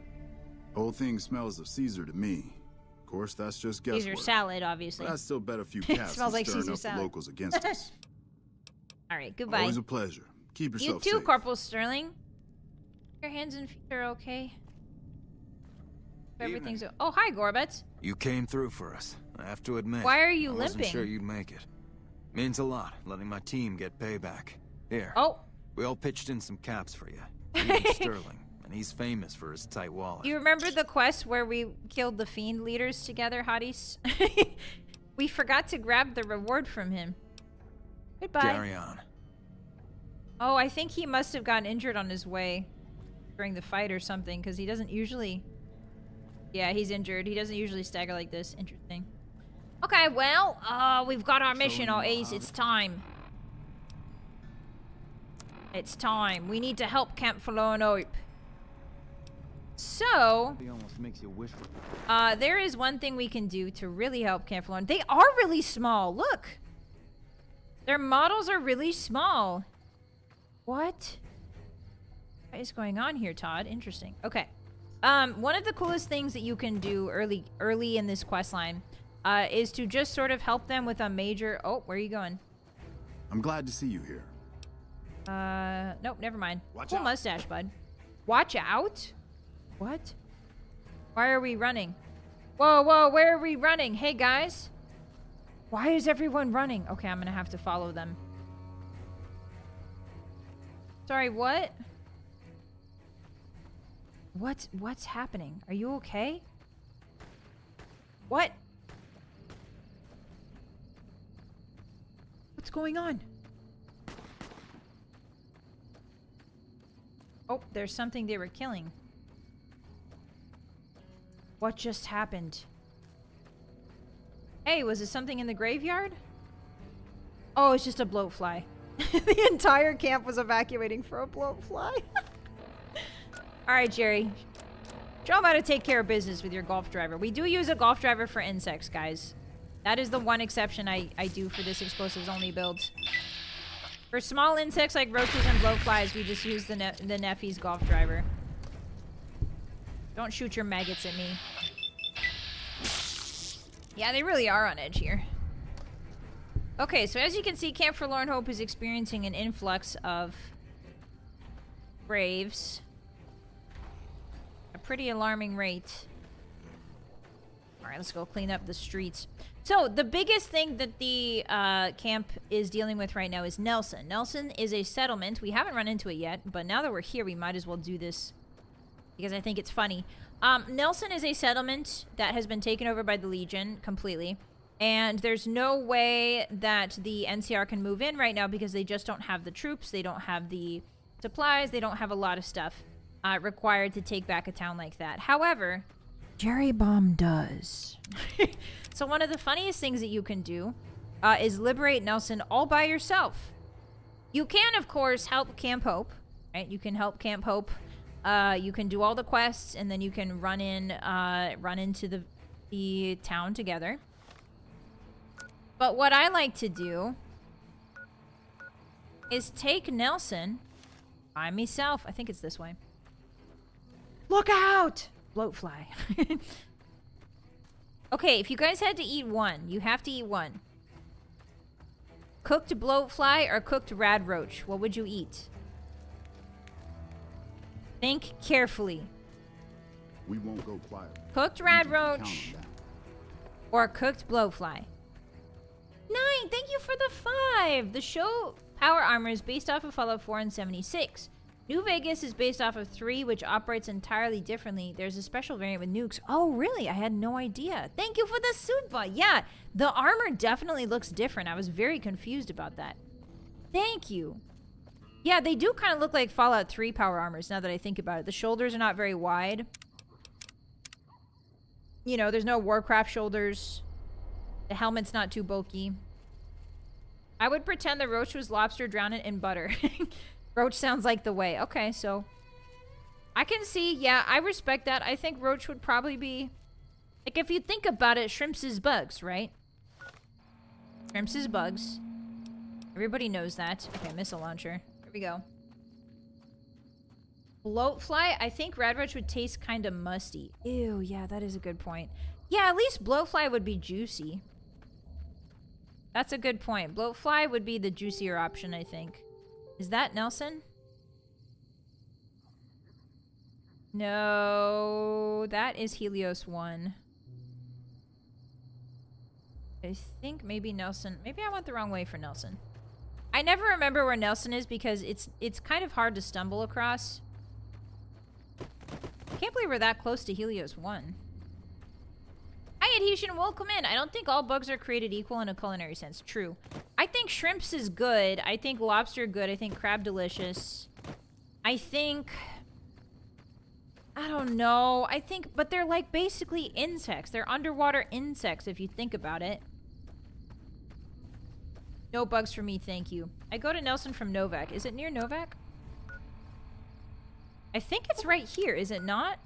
Whole thing smells of Caesar to me. Of course, that's just guesswork. Caesar salad, obviously. But I still bet a few cats Smells is like stirring Caesar up the salad. locals against us. All right, goodbye. Always a pleasure. Keep You yourself too, safe. Corporal Sterling. Your hands and feet are okay. Everything's oh, hi, Gorbets. You came through for us, I have to admit. Why are you I limping? wasn't sure you'd make it. Means a lot, letting my team get payback. Here. Oh, We all pitched in some caps for you. Even Sterling, and he's famous for his tight wallet. you remember the quest where we killed the fiend leaders together, Hotties? We forgot to grab the reward from him. Goodbye. Carry on. Oh, I think he must have gotten injured on his way during the fight or something, because he doesn't usually... Yeah, he's injured. He doesn't usually stagger like this. Interesting. Okay, well, we've got our mission, all Ace. It's time. It's time. We need to help Camp Fallonope. So, almost makes you wish for. there is one thing we can do to really help Camp Fallonope. They are really small. Look. Their models are really small. What is going on here, Todd? Interesting. Okay. One of the coolest things that you can do early in this quest line is to just sort of help them with a major... Oh, where are you going? I'm glad to see you here. Nope, never mind. Watch Cool out. mustache, bud. Watch out? What? Why are we running? Whoa, whoa, where are we running? Hey, guys. Why is everyone running? Okay, I'm gonna have to follow them. Sorry, what? What's happening? Are you okay? What? What's going on? Oh, there's something they were killing. What just happened? Hey, was it something in the graveyard? Oh, it's just a bloatfly. The entire camp was evacuating for a bloatfly. Alright, Jerry. Show them how to take care of business with your golf driver. We do use a golf driver for insects, guys. That is the one exception I do for this explosives only build. For small insects like roaches and blowflies, we just use the Neffy's golf driver. Don't shoot your maggots at me. Yeah, they really are on edge here. Okay, so as you can see, Camp Forlorn Hope is experiencing an influx of graves. A pretty alarming rate. Alright, let's go clean up the streets. So, the biggest thing that the camp is dealing with right now is Nelson. Nelson is a settlement. We haven't run into it yet, but now that we're here, we might as well do this because I think it's funny. Nelson is a settlement that has been taken over by the Legion completely, and there's no way that the NCR can move in right now because they just don't have the troops, they don't have the supplies, they don't have a lot of stuff required to take back a town like that. However, Jerry Bomb does. So one of the funniest things that you can do is liberate Nelson all by yourself. You can, of course, help Camp Hope, right? You can help Camp Hope. You can do all the quests, and then you can run into the town together. But what I like to do is take Nelson by myself. I think it's this way. Look out! Bloatfly. Okay, if you guys had to eat one, you have to eat one. Cooked bloatfly or cooked radroach? What would you eat? Think carefully. We won't go quiet. Cooked You can count radroach on that. or cooked blowfly? 9, thank you for the 5. The show Power Armor is based off of Fallout 4 and 76. New Vegas is based off of 3, which operates entirely differently. There's a special variant with nukes. Oh, really? I had no idea. Thank you for the suit bot. Yeah, the armor definitely looks different. I was very confused about that. Thank you. Yeah, they do kind of look like Fallout 3 power armors now that I think about it. The shoulders are not very wide. You know, there's no Warcraft shoulders. The helmet's not too bulky. I would pretend the roach was lobster, drown it in butter. Roach sounds like the way. Okay, so I can see, yeah, I respect that. I think roach would probably be, like, if you think about it, shrimps is bugs, right? Shrimps is bugs. Everybody knows that. Okay, missile launcher. Here we go. Bloatfly, I think radroach would taste kind of musty. Ew, yeah, that is a good point. Yeah, at least bloatfly would be juicy. That's a good point. Bloatfly would be the juicier option, I think. Is that Nelson? No, that is Helios 1. I think maybe Nelson. Maybe I went the wrong way for Nelson. I never remember where Nelson is because it's kind of hard to stumble across. I can't believe we're that close to Helios 1. Hi, Adhesion, welcome in. I don't think all bugs are created equal in a culinary sense. True. I think shrimps is good. I think lobster good. I think crab delicious. I think... I don't know. I think... But they're like basically insects. They're underwater insects if you think about it. No bugs for me, thank you. I go to Nelson from Novak. Is it near Novak? I think it's right here, is it not?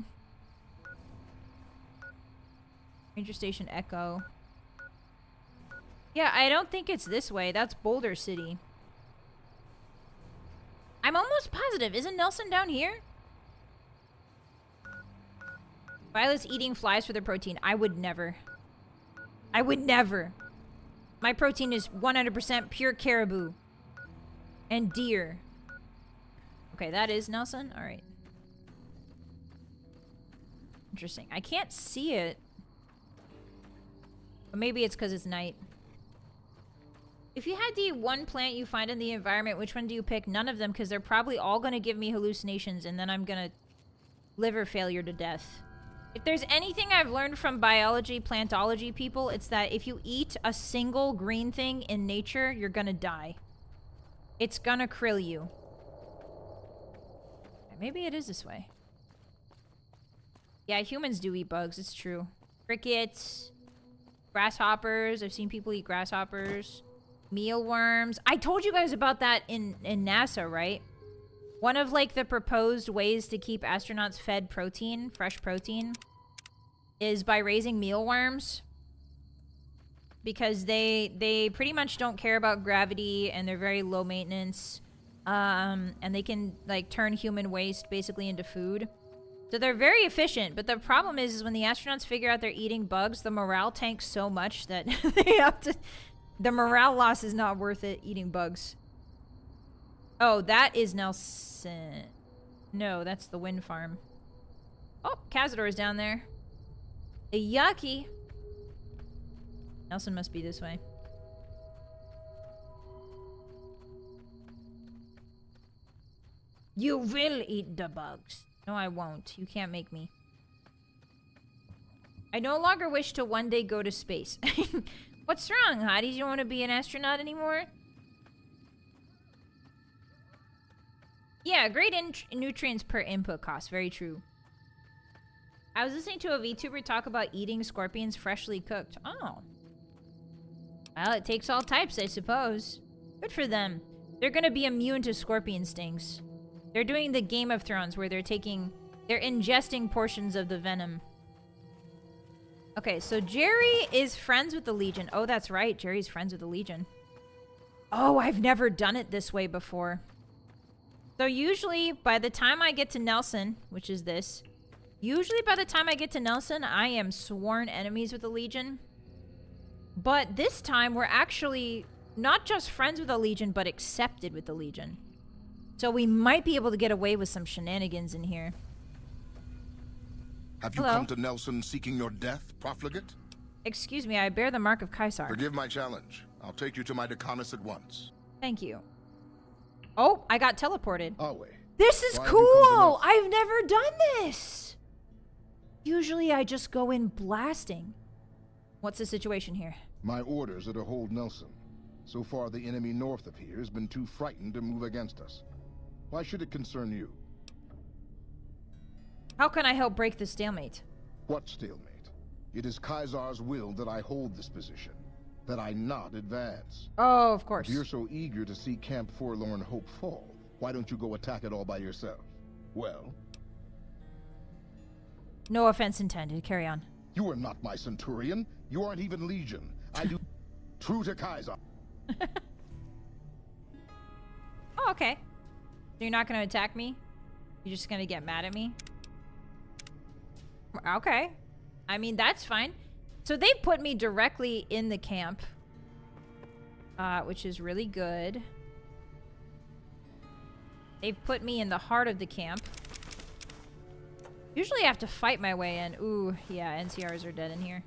Ranger Station Echo. Yeah, I don't think it's this way. That's Boulder City. I'm almost positive. Isn't Nelson down here? Violet's eating flies for their protein. I would never. I would never. My protein is 100% pure caribou. And deer. Okay, that is Nelson? Alright. Interesting. I can't see it. But maybe it's because it's night. If you had to eat one plant you find in the environment, which one do you pick? None of them, because they're probably all going to give me hallucinations, and then I'm going to liver failure to death. If there's anything I've learned from biology, plantology people, it's that if you eat a single green thing in nature, you're going to die. It's going to krill you. Maybe it is this way. Yeah, humans do eat bugs. It's true. Crickets... Grasshoppers. I've seen people eat grasshoppers. Mealworms. I told you guys about that in NASA, right? One of, like, the proposed ways to keep astronauts fed protein, fresh protein, is by raising mealworms. Because they pretty much don't care about gravity, and they're very low maintenance. And they can, like, turn human waste basically into food. So they're very efficient, but the problem is when the astronauts figure out they're eating bugs, the morale tanks so much that they have to... The morale loss is not worth it eating bugs. Oh, that is Nelson. No, that's the wind farm. Oh, Cazador is down there. Yucky. Nelson must be this way. You will eat the bugs. No, I won't. You can't make me. I no longer wish to one day go to space. What's wrong, Hotties? You don't want to be an astronaut anymore? Yeah, great nutrients per input cost. Very true. I was listening to a VTuber talk about eating scorpions freshly cooked. Oh. Well, it takes all types, I suppose. Good for them. They're gonna be immune to scorpion stings. They're doing the Game of Thrones where they're ingesting portions of the venom. Okay, so Jerry is friends with the Legion. Oh, that's right. Jerry's friends with the Legion. Oh, I've never done it this way before. So usually by the time I get to Nelson, which is this, usually by the time I get to Nelson, I am sworn enemies with the Legion. But this time we're actually not just friends with the Legion, but accepted with the Legion. So we might be able to get away with some shenanigans in here. Have you Hello? come to Nelson seeking your death, profligate? Excuse me, I bear the mark of Kaisar. Forgive my challenge. I'll take you to my Decanus at once. Thank you. Oh, I got teleported. Away. This is Why have you come to cool! Nelson? I've never done this! Usually I just go in blasting. What's the situation here? My orders are to hold Nelson. So far, the enemy north of here has been too frightened to move against us. Why should it concern you? How can I help break the stalemate? What stalemate? It is Kaisar's will that I hold this position, that I not advance. Oh, of course. If you're so eager to see Camp Forlorn Hope fall, why don't you go attack it all by yourself? Well, No offense intended. Carry on. you are not my Centurion. You aren't even Legion. I do true to Kaisar. Oh, okay. So you're not going to attack me? You're just going to get mad at me? Okay. I mean, that's fine. So they put me directly in the camp. Which is really good. They've put me in the heart of the camp. Usually I have to fight my way in. Ooh, yeah, NCRs are dead in here.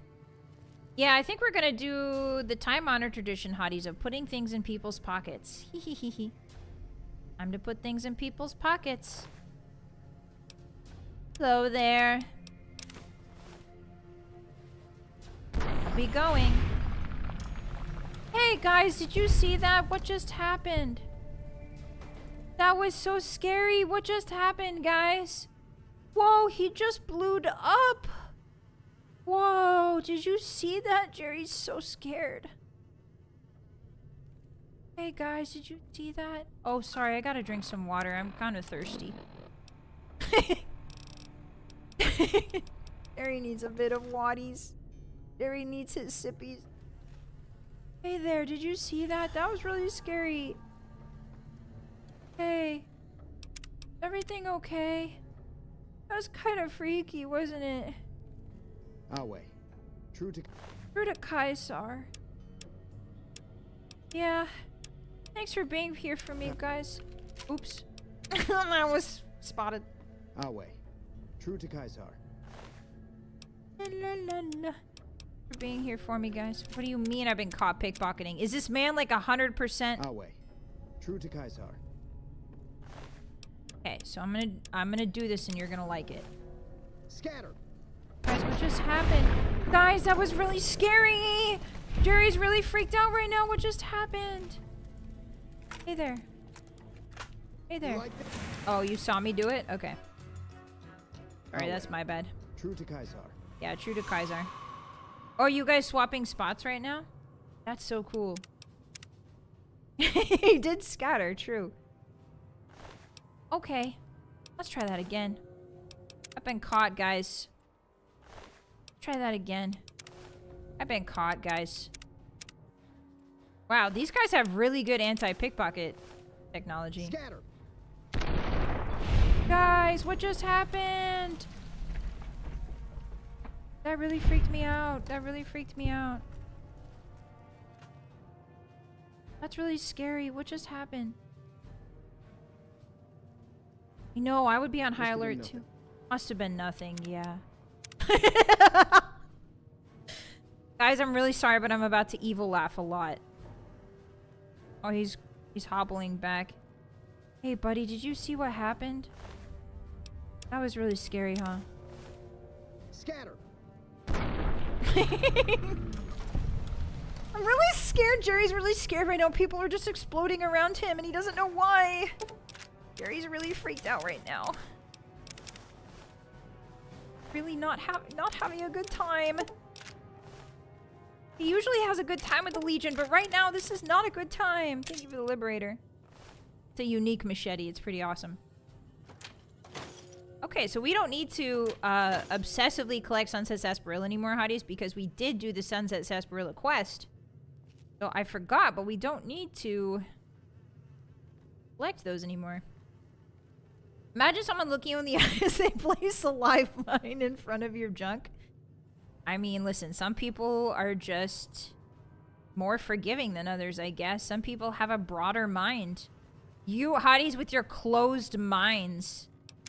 Yeah, I think we're gonna do the time-honored tradition, Hotties, of putting things in people's pockets. Hehehe. Time to put things in people's pockets. Hello there. I'll be going. Hey guys, did you see that? What just happened? That was so scary. What just happened, guys? Whoa, he just blew up. Whoa, did you see that? Jerry's so scared. Hey guys, did you see that? Oh, sorry, I gotta drink some water. I'm kind of thirsty. Jerry needs a bit of Hotties. Jerry needs his sippies. Hey there, did you see that? That was really scary. Hey. Everything okay? That was kind of freaky, wasn't it? Away. True to True to Kaisar. Yeah. Thanks for being here for me, guys. Oops. I was spotted. Away. True to Kaisar. La, la, la, la. For being here for me, guys. What do you mean I've been caught pickpocketing? Is this man like 100%? Away. True to Kaisar. Okay, so I'm gonna do this and you're gonna like it. Scatter. Guys, what just happened? Guys, that was really scary! Jerry's really freaked out right now. What just happened? Hey there. Hey there. Like that? Oh, you saw me do it? Okay. Alright, that's my bad. True to Kaisar. Yeah, true to Kaisar. Oh, you guys swapping spots right now? That's so cool. He did scatter, true. Okay. Let's try that again. I've been caught, guys. Try that again. I've been caught, guys. Wow, these guys have really good anti-pickpocket technology. Scatter. Guys, what just happened? That really freaked me out. That really freaked me out. That's really scary. What just happened? You know, I would be on high alert too. Must have been nothing, yeah. Guys, I'm really sorry, but I'm about to evil laugh a lot. Oh, he's hobbling back. Hey, buddy, did you see what happened? That was really scary, huh? Scatter. I'm really scared. Jerry's really scared right now. People are just exploding around him and he doesn't know why. Jerry's really freaked out right now. Really not having a good time. He usually has a good time with the Legion, but right now this is not a good time. Thank you for the Liberator. It's a unique machete. It's pretty awesome. Okay, so we don't need to obsessively collect Sunset Sarsaparilla anymore, Hotties, because we did do the Sunset Sarsaparilla quest. So I forgot, but we don't need to collect those anymore. Imagine someone looking you in the eye as they place a live mine in front of your junk. I mean, listen, some people are just more forgiving than others, I guess. Some people have a broader mind. You hotties with your closed minds.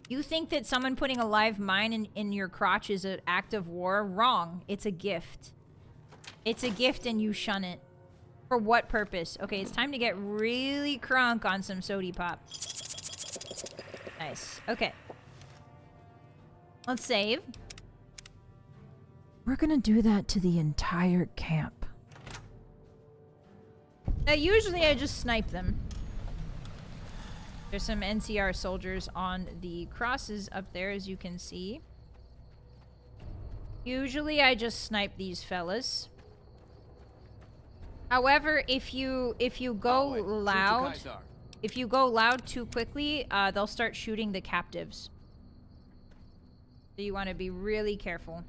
You think that someone putting a live mine in your crotch is an act of war? Wrong. It's a gift. It's a gift and you shun it. For what purpose? Okay, it's time to get really crunk on some sody pop. Nice. Okay. Let's save. We're gonna do that to the entire camp. Now, usually I just snipe them. There's some NCR soldiers on the crosses up there, as you can see. Usually I just snipe these fellas. However, if you go loud, if you go loud too quickly, they'll start shooting the captives. So you want to be really careful.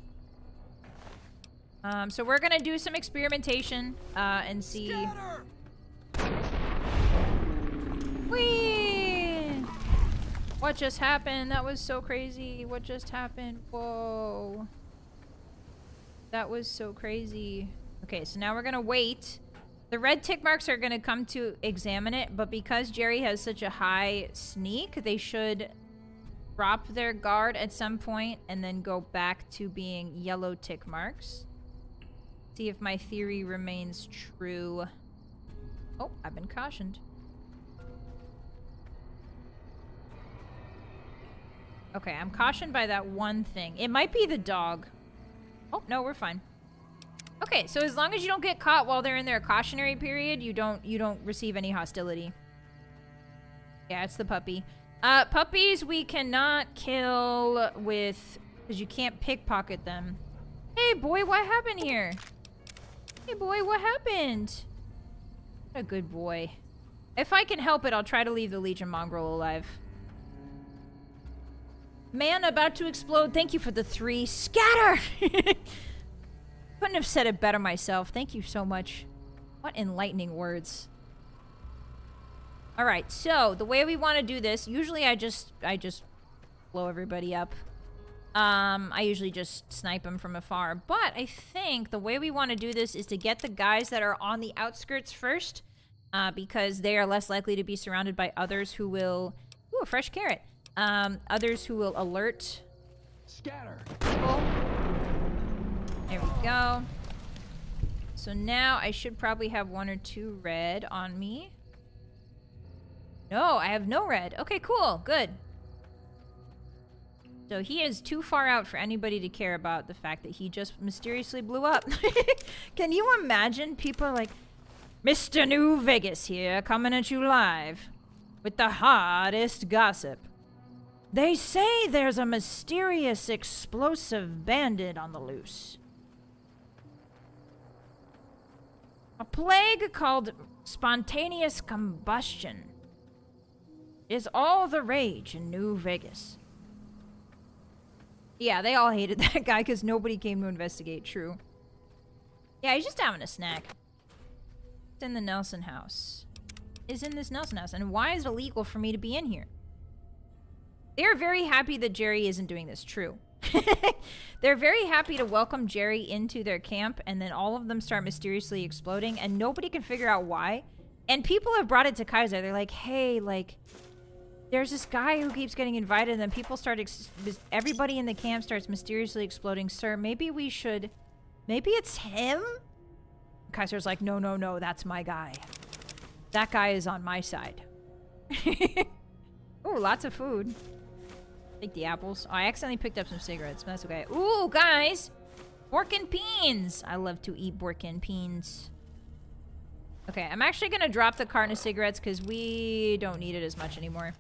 So we're gonna do some experimentation and see. Scatter! Whee! What just happened? That was so crazy. What just happened? Whoa. That was so crazy. Okay, so now we're gonna wait. The red tick marks are gonna come to examine it, but because Jerry has such a high sneak, they should drop their guard at some point and then go back to being yellow tick marks. See if my theory remains true. Oh, I've been cautioned. Okay, I'm cautioned by that one thing. It might be the dog. Oh, no, we're fine. Okay, so as long as you don't get caught while they're in their cautionary period, you don't receive any hostility. Yeah, it's the puppy. Puppies we cannot kill with, because you can't pickpocket them. Hey boy, what happened here? Hey boy, what happened? What a good boy. If I can help it, I'll try to leave the Legion mongrel alive. Man about to explode. Thank you for the 3. Scatter! Couldn't have said it better myself. Thank you so much. What enlightening words. Alright, so the way we want to do this, usually I just blow everybody up. I usually just snipe them from afar. But I think the way we want to do this is to get the guys that are on the outskirts first. Because they are less likely to be surrounded by others who will... Ooh, a fresh carrot. Others who will alert. Scatter. People. There we go. So now I should probably have 1 or 2 red on me. No, I have no red. Okay, cool. Good. So he is too far out for anybody to care about the fact that he just mysteriously blew up. Can you imagine? People are like, Mr. New Vegas here, coming at you live with the hottest gossip. They say there's a mysterious explosive bandit on the loose. A plague called spontaneous combustion is all the rage in New Vegas. Yeah, they all hated that guy because nobody came to investigate. True. Yeah, he's just having a snack. It's in the Nelson house. Is in this Nelson house. And why is it illegal for me to be in here? They're very happy that Jerry isn't doing this. True. They're very happy to welcome Jerry into their camp, and then all of them start mysteriously exploding, and nobody can figure out why. And people have brought it to Kaiser. They're like, hey, like, there's this guy who keeps getting invited, and then people start, everybody in the camp starts mysteriously exploding. Sir, maybe we should, maybe it's him? Kaiser's like, no, no, no, that's my guy. That guy is on my side. Ooh, lots of food. Take the apples. Oh, I accidentally picked up some cigarettes, but that's okay. Ooh, guys! Pork and beans! I love to eat pork and beans. Okay, I'm actually gonna drop the carton of cigarettes because we don't need it as much anymore.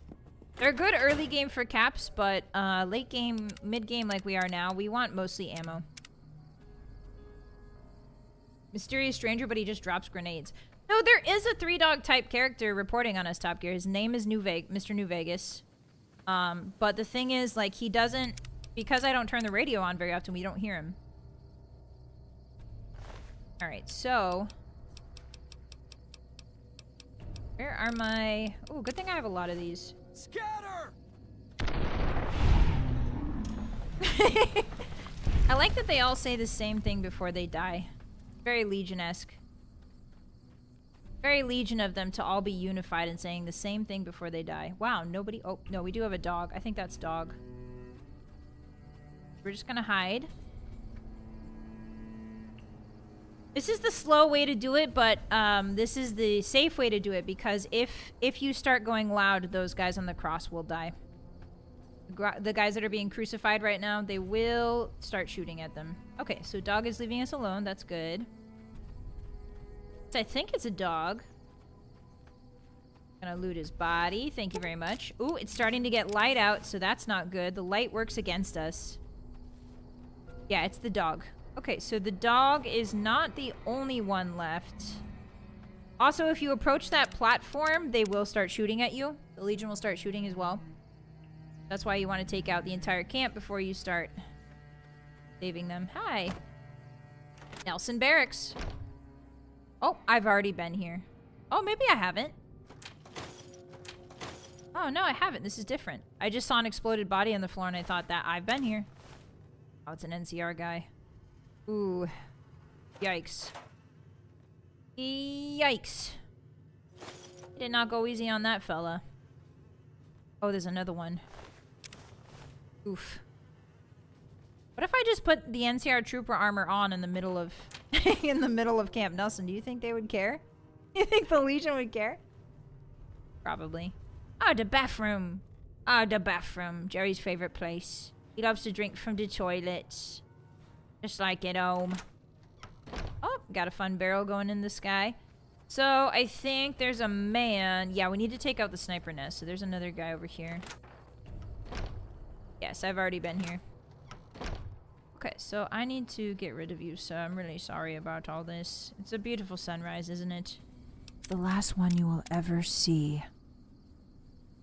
They're good early game for caps, but late game, mid game like we are now, we want mostly ammo. Mysterious stranger, but he just drops grenades. No, there is a 3-dog type character reporting on us, Top Gear. His name is Mr. New Vegas. But the thing is, like, he doesn't... Because I don't turn the radio on very often, we don't hear him. Alright, so... Where are my... Oh, good thing I have a lot of these. Scatter! I like that they all say the same thing before they die. Very Legion-esque. Very Legion of them to all be unified and saying the same thing before they die. Wow, nobody... Oh, no, we do have a dog. I think that's dog. We're just gonna hide. This is the slow way to do it, but this is the safe way to do it, because if you start going loud, those guys on the cross will die. The guys that are being crucified right now, they will start shooting at them. Okay, so dog is leaving us alone. That's good. I think it's a dog. Gonna loot his body. Thank you very much. Ooh, it's starting to get light out, so that's not good. The light works against us. Yeah, it's the dog. Okay, so the dog is not the only one left. Also, if you approach that platform, they will start shooting at you. The Legion will start shooting as well. That's why you want to take out the entire camp before you start saving them. Hi. Nelson Barracks. Oh, I've already been here. Oh, maybe I haven't. Oh, no, I haven't. This is different. I just saw an exploded body on the floor and I thought that I've been here. Oh, it's an NCR guy. Ooh. Yikes. Yikes. Did not go easy on that fella. Oh, there's another one. Oof. What if I just put the NCR trooper armor on in the middle of in the middle of Camp Nelson? Do you think they would care? You think the Legion would care? Probably. Oh, the bathroom. Oh, the bathroom. Jerry's favorite place. He loves to drink from the toilets. Just like at home. Oh, got a fun barrel going in the sky. So, I think there's a man. Yeah, we need to take out the sniper nest. So, there's another guy over here. Yes, I've already been here. Okay, so I need to get rid of you, so I'm really sorry about all this. It's a beautiful sunrise, isn't it? The last one you will ever see.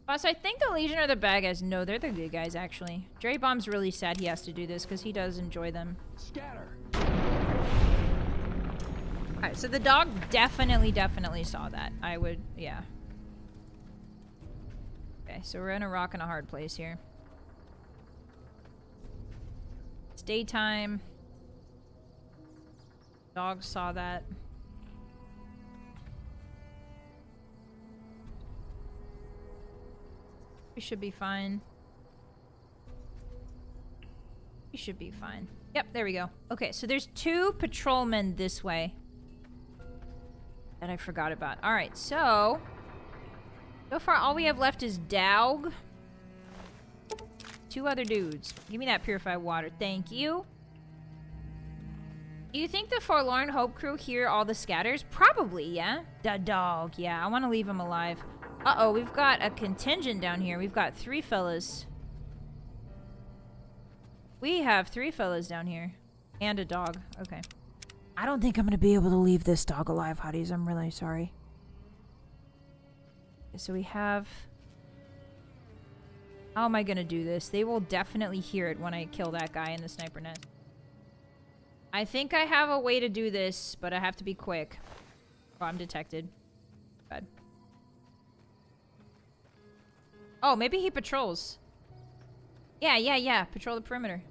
Boss, I think the Legion are the bad guys. No, they're the good guys, actually. Jerry Bomb's really sad he has to do this, because he does enjoy them. Scatter. Alright, so the dog definitely saw that. I would, yeah. Okay, so we're in a rock and a hard place here. It's daytime. Dog saw that. We should be fine. We should be fine. Yep, there we go. Okay, so there's 2 patrolmen this way that I forgot about. Alright, so far all we have left is Dowg. 2 other dudes. Give me that purified water. Thank you. Do you think the Forlorn Hope crew hear all the scatters? Probably, yeah. The dog, yeah. I want to leave him alive. Uh-oh, we've got a contingent down here. We've got 3 fellas. We have 3 fellas down here. And a dog. Okay. I don't think I'm going to be able to leave this dog alive, Hotties. I'm really sorry. So we have... How am I going to do this? They will definitely hear it when I kill that guy in the sniper nest. I think I have a way to do this, but I have to be quick. Oh, I'm detected. Bad. Oh, maybe he patrols. Yeah. Patrol the perimeter.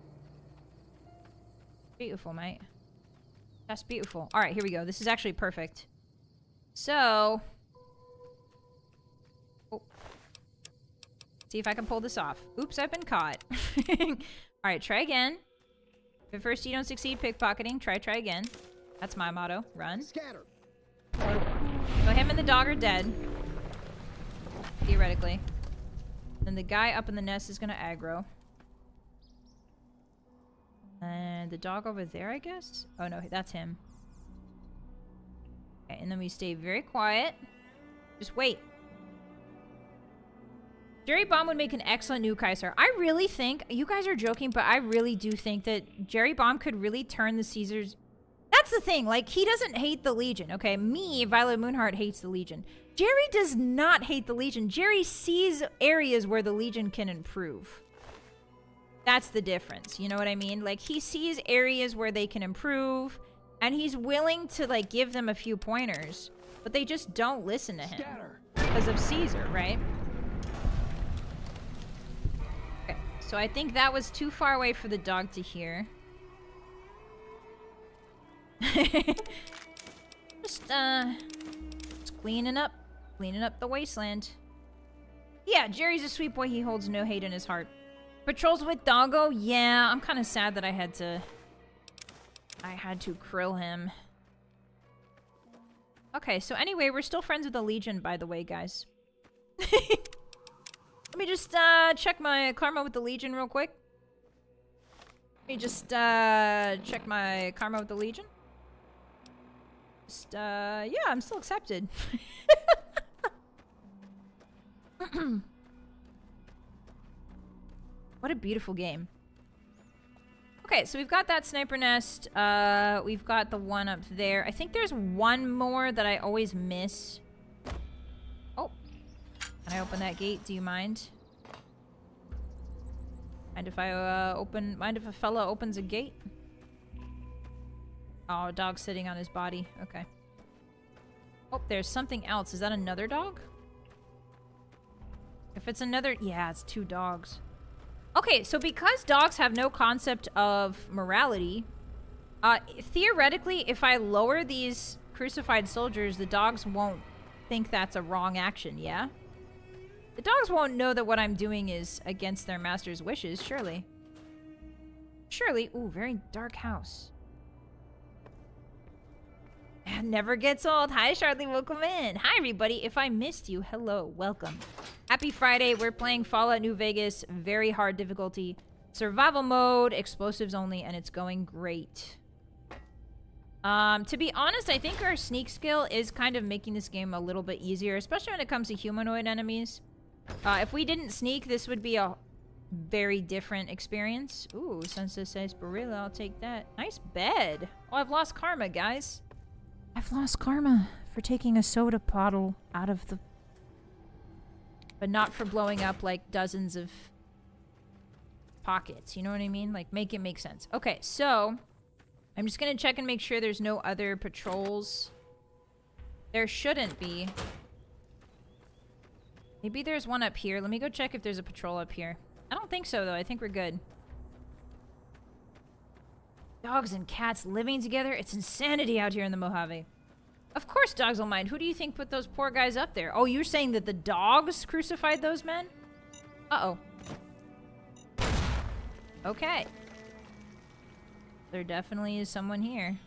Beautiful, mate. That's beautiful. Alright, here we go. This is actually perfect. So... Oh. See if I can pull this off. Oops, I've been caught. Alright, try again. If at first you don't succeed pickpocketing, try again. That's my motto. Run. Scatter. So him and the dog are dead. Theoretically. Then the guy up in the nest is gonna aggro. And the dog over there, I guess? Oh no, that's him. Okay, and then we stay very quiet. Just wait. Jerry Bomb would make an excellent new Caesar. I really think, you guys are joking, but I really do think that Jerry Bomb could really turn the Caesars. That's the thing, like, he doesn't hate the Legion, okay? Me, Vylett Moonheart, hates the Legion. Jerry does not hate the Legion. Jerry sees areas where the Legion can improve. That's the difference, you know what I mean? Like, he sees areas where they can improve, and he's willing to, like, give them a few pointers, but they just don't listen to him. Because of Caesar, right? Okay, so I think that was too far away for the dog to hear. Just Cleaning up the wasteland. Yeah, Jerry's a sweet boy. He holds no hate in his heart. Patrols with Doggo? Yeah, I'm kind of sad that I had to krill him. Okay, so anyway, we're still friends with the Legion, by the way, guys. Let me just check my karma with the Legion real quick. Let me just check my karma with the Legion. Just, yeah, I'm still accepted. What a beautiful game. Okay, so we've got that sniper nest. We've got the one up there. I think there's one more that I always miss. Oh. Can I open that gate? Do you mind? Mind if I mind if a fella opens a gate? Oh, dog's sitting on his body. Okay. Oh, there's something else. Is that another dog? If it's another... Yeah, it's 2 dogs. Okay, so because dogs have no concept of morality, theoretically, if I lower these crucified soldiers, the dogs won't think that's a wrong action, yeah? The dogs won't know that what I'm doing is against their master's wishes, surely. Surely. Ooh, very dark house. Never gets old. Hi, Charlie. Welcome in. Hi, everybody. If I missed you, hello. Welcome. Happy Friday. We're playing Fallout New Vegas. Very hard difficulty. Survival mode. Explosives only. And it's going great. To be honest, I think our sneak skill is kind of making this game a little bit easier. Especially when it comes to humanoid enemies. If we didn't sneak, this would be a very different experience. Ooh, Census says Barilla. I'll take that. Nice bed. Oh, I've lost karma, guys. I've lost karma for taking a soda bottle out of the... But not for blowing up, like, dozens of pockets. You know what I mean? Like, make it make sense. Okay, so... I'm just gonna check and make sure there's no other patrols. There shouldn't be. Maybe there's one up here. Let me go check if there's a patrol up here. I don't think so, though. I think we're good. Dogs and cats living together? It's insanity out here in the Mojave. Of course dogs will mind. Who do you think put those poor guys up there? Oh, you're saying that the dogs crucified those men? Uh-oh. Okay. There definitely is someone here.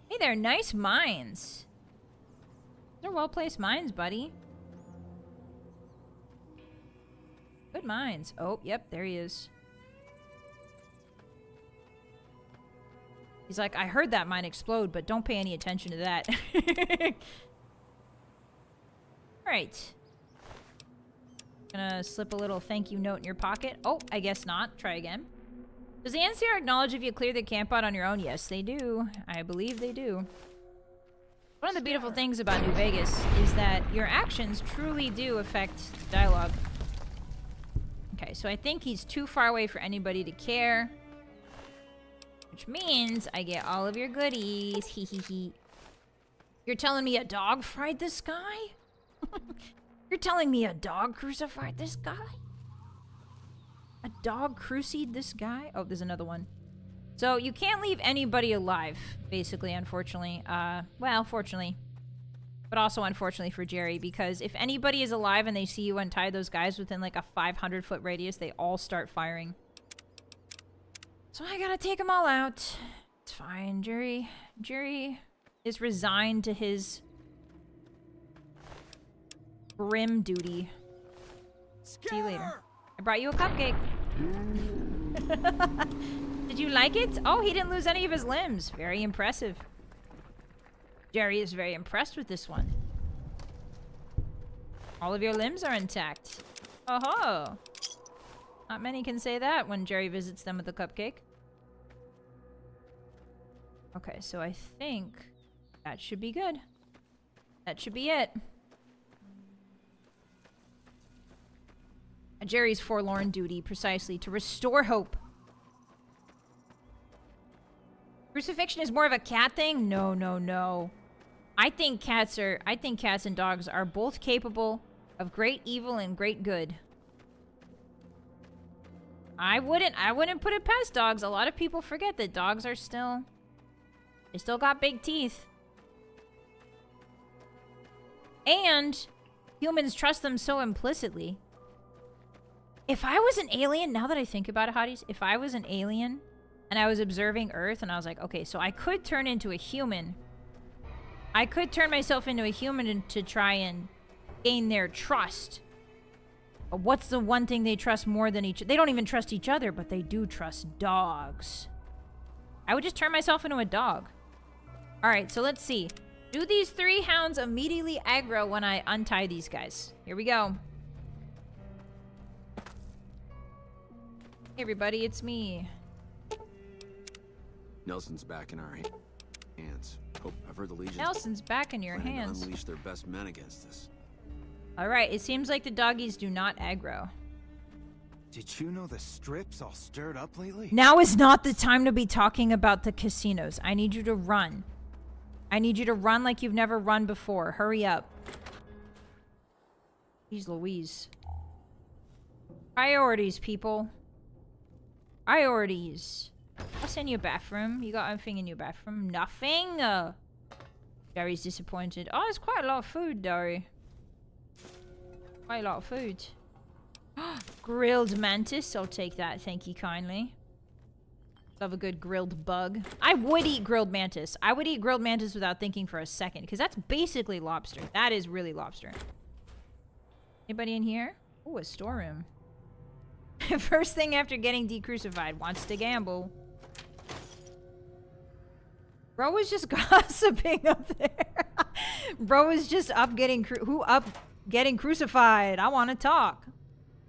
Hey there, nice mines. They're well-placed mines, buddy. Good mines. Oh, yep, there he is. He's like, I heard that mine explode, but don't pay any attention to that. Alright. Gonna slip a little thank you note in your pocket. Oh, I guess not. Try again. Does the NCR acknowledge if you clear the camp out on your own? Yes, they do. I believe they do. One of the beautiful things about New Vegas is that your actions truly do affect dialogue. Okay, so I think he's too far away for anybody to care. Which means I get all of your goodies. Hee hee hee. You're telling me a dog fried this guy? You're telling me a dog crucified this guy? A dog crucified this guy? Oh, there's another one. So you can't leave anybody alive, basically, unfortunately. Well, fortunately. But also unfortunately for Jerry, because if anybody is alive and they see you untie those guys within like a 500-foot radius, they all start firing. So I gotta take them all out. It's fine, Jerry. Jerry is resigned to his grim duty. See you later. I brought you a cupcake. Did you like it? Oh, he didn't lose any of his limbs. Very impressive. Jerry is very impressed with this one. All of your limbs are intact. Oh-ho. Not many can say that when Jerry visits them with a cupcake. Okay, so I think that should be good. That should be it. Jerry's forlorn duty, precisely, to restore hope. Crucifixion is more of a cat thing? No, no, no. I think cats and dogs are both capable of great evil and great good. I wouldn't put it past dogs. A lot of people forget that dogs are still... They still got big teeth. And humans trust them so implicitly. If I was an alien, now that I think about it, Hotties, if I was an alien and I was observing Earth and I was like, okay, so I could turn into a human. I could turn myself into a human to try and gain their trust. But what's the one thing they trust more than each other? They don't even trust each other, but they do trust dogs. I would just turn myself into a dog. Alright, so let's see. Do these 3 hounds immediately aggro when I untie these guys? Here we go. Hey everybody, it's me. Nelson's back in our hands. Hope I've heard the Legion. Nelson's back in your planning to hands. unleash their best men against us. Alright, it seems like the doggies do not aggro. Did you know the strip's all stirred up lately? Now is not the time to be talking about the casinos. I need you to run. I need you to run like you've never run before. Hurry up. Jeez Louise. Priorities, people. Priorities. What's in your bathroom? You got anything in your bathroom? Nothing? Gary's disappointed. Oh, it's quite a lot of food, Gary. Quite a lot of food. Grilled mantis. I'll take that. Thank you kindly. Love a good grilled bug. I would eat grilled mantis. I would eat grilled mantis without thinking for a second. Because that's basically lobster. That is really lobster. Anybody in here? Ooh, a storeroom. First thing after getting decrucified. Wants to gamble. Bro was just gossiping up there. Bro was just up getting... getting crucified? I want to talk.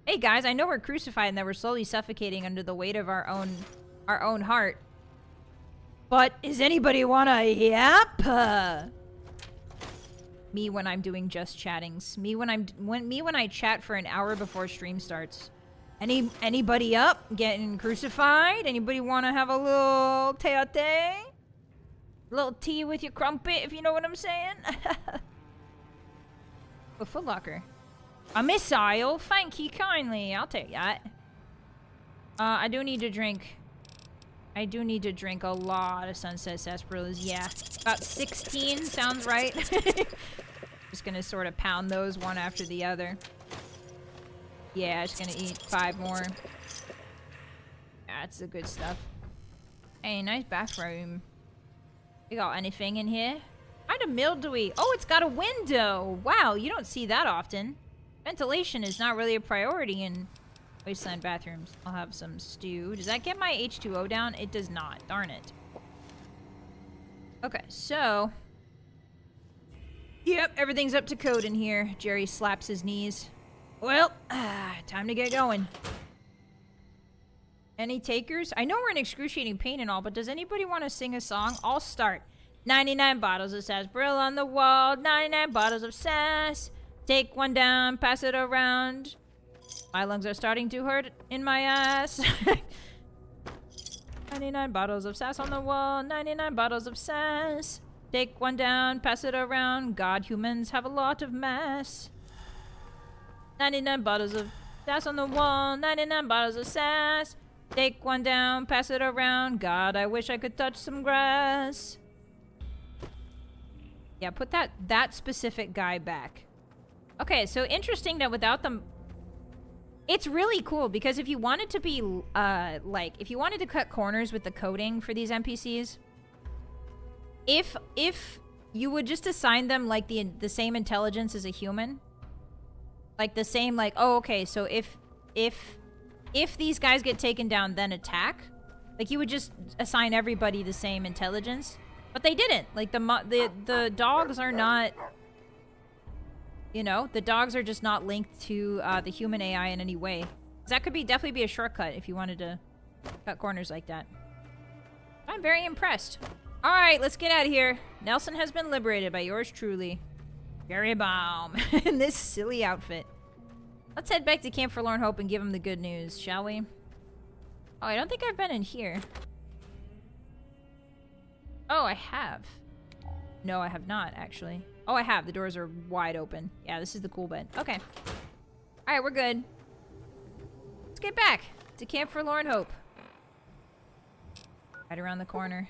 Hey guys, I know we're crucified and that we're slowly suffocating under the weight of our own heart. But is anybody wanna yap? Me when I'm doing just chattings. Me when I chat for an hour before stream starts. Anybody up? Getting crucified? Anybody wanna have a little tete? Little tea with your crumpet, if you know what I'm saying? A Foot Locker. A missile? Thank you kindly. I'll take that. I do need to drink. I do need to drink a lot of Sunset Sarsaparillas. Yeah. About 16 sounds right. Just gonna sort of pound those one after the other. Yeah, just gonna eat 5 more. That's the good stuff. Hey, nice bathroom. You got anything in here? Kind of mildewy. Oh, it's got a window. Wow, you don't see that often. Ventilation is not really a priority in wasteland bathrooms. I'll have some stew. Does that get my H2O down? It does not. Darn it. Okay, so... Yep, everything's up to code in here. Jerry slaps his knees. Well, time to get going. Any takers? I know we're in excruciating pain and all, but does anybody want to sing a song? I'll start. 99 bottles of sarsaparilla on the wall. 99 bottles of sass. Take one down, pass it around. My lungs are starting to hurt in my ass. 99 bottles of sass on the wall. 99 bottles of sass. Take one down, pass it around. God, humans have a lot of mass. 99 bottles of sass on the wall. 99 bottles of sass. Take one down, pass it around. God, I wish I could touch some grass. Yeah, put that specific guy back. Okay, so interesting that without them... It's really cool, because if you wanted to be, if you wanted to cut corners with the coding for these NPCs, if you would just assign them, like, the same intelligence as a human, like, the same, like, oh, okay, so if these guys get taken down, then attack, like, you would just assign everybody the same intelligence, but they didn't. Like, the dogs are not... You know, the dogs are just not linked to the human AI in any way. That could definitely be a shortcut if you wanted to cut corners like that. I'm very impressed. All right, let's get out of here. Nelson has been liberated by yours truly, Gary Baum, in this silly outfit. Let's head back to Camp Forlorn Hope and give him the good news, shall we? Oh, I don't think I've been in here. Oh, I have. No, I have not, actually. Oh, I have. The doors are wide open. Yeah, this is the cool bed. Okay. All right, we're good. Let's get back to Camp Forlorn Hope. Right around the corner.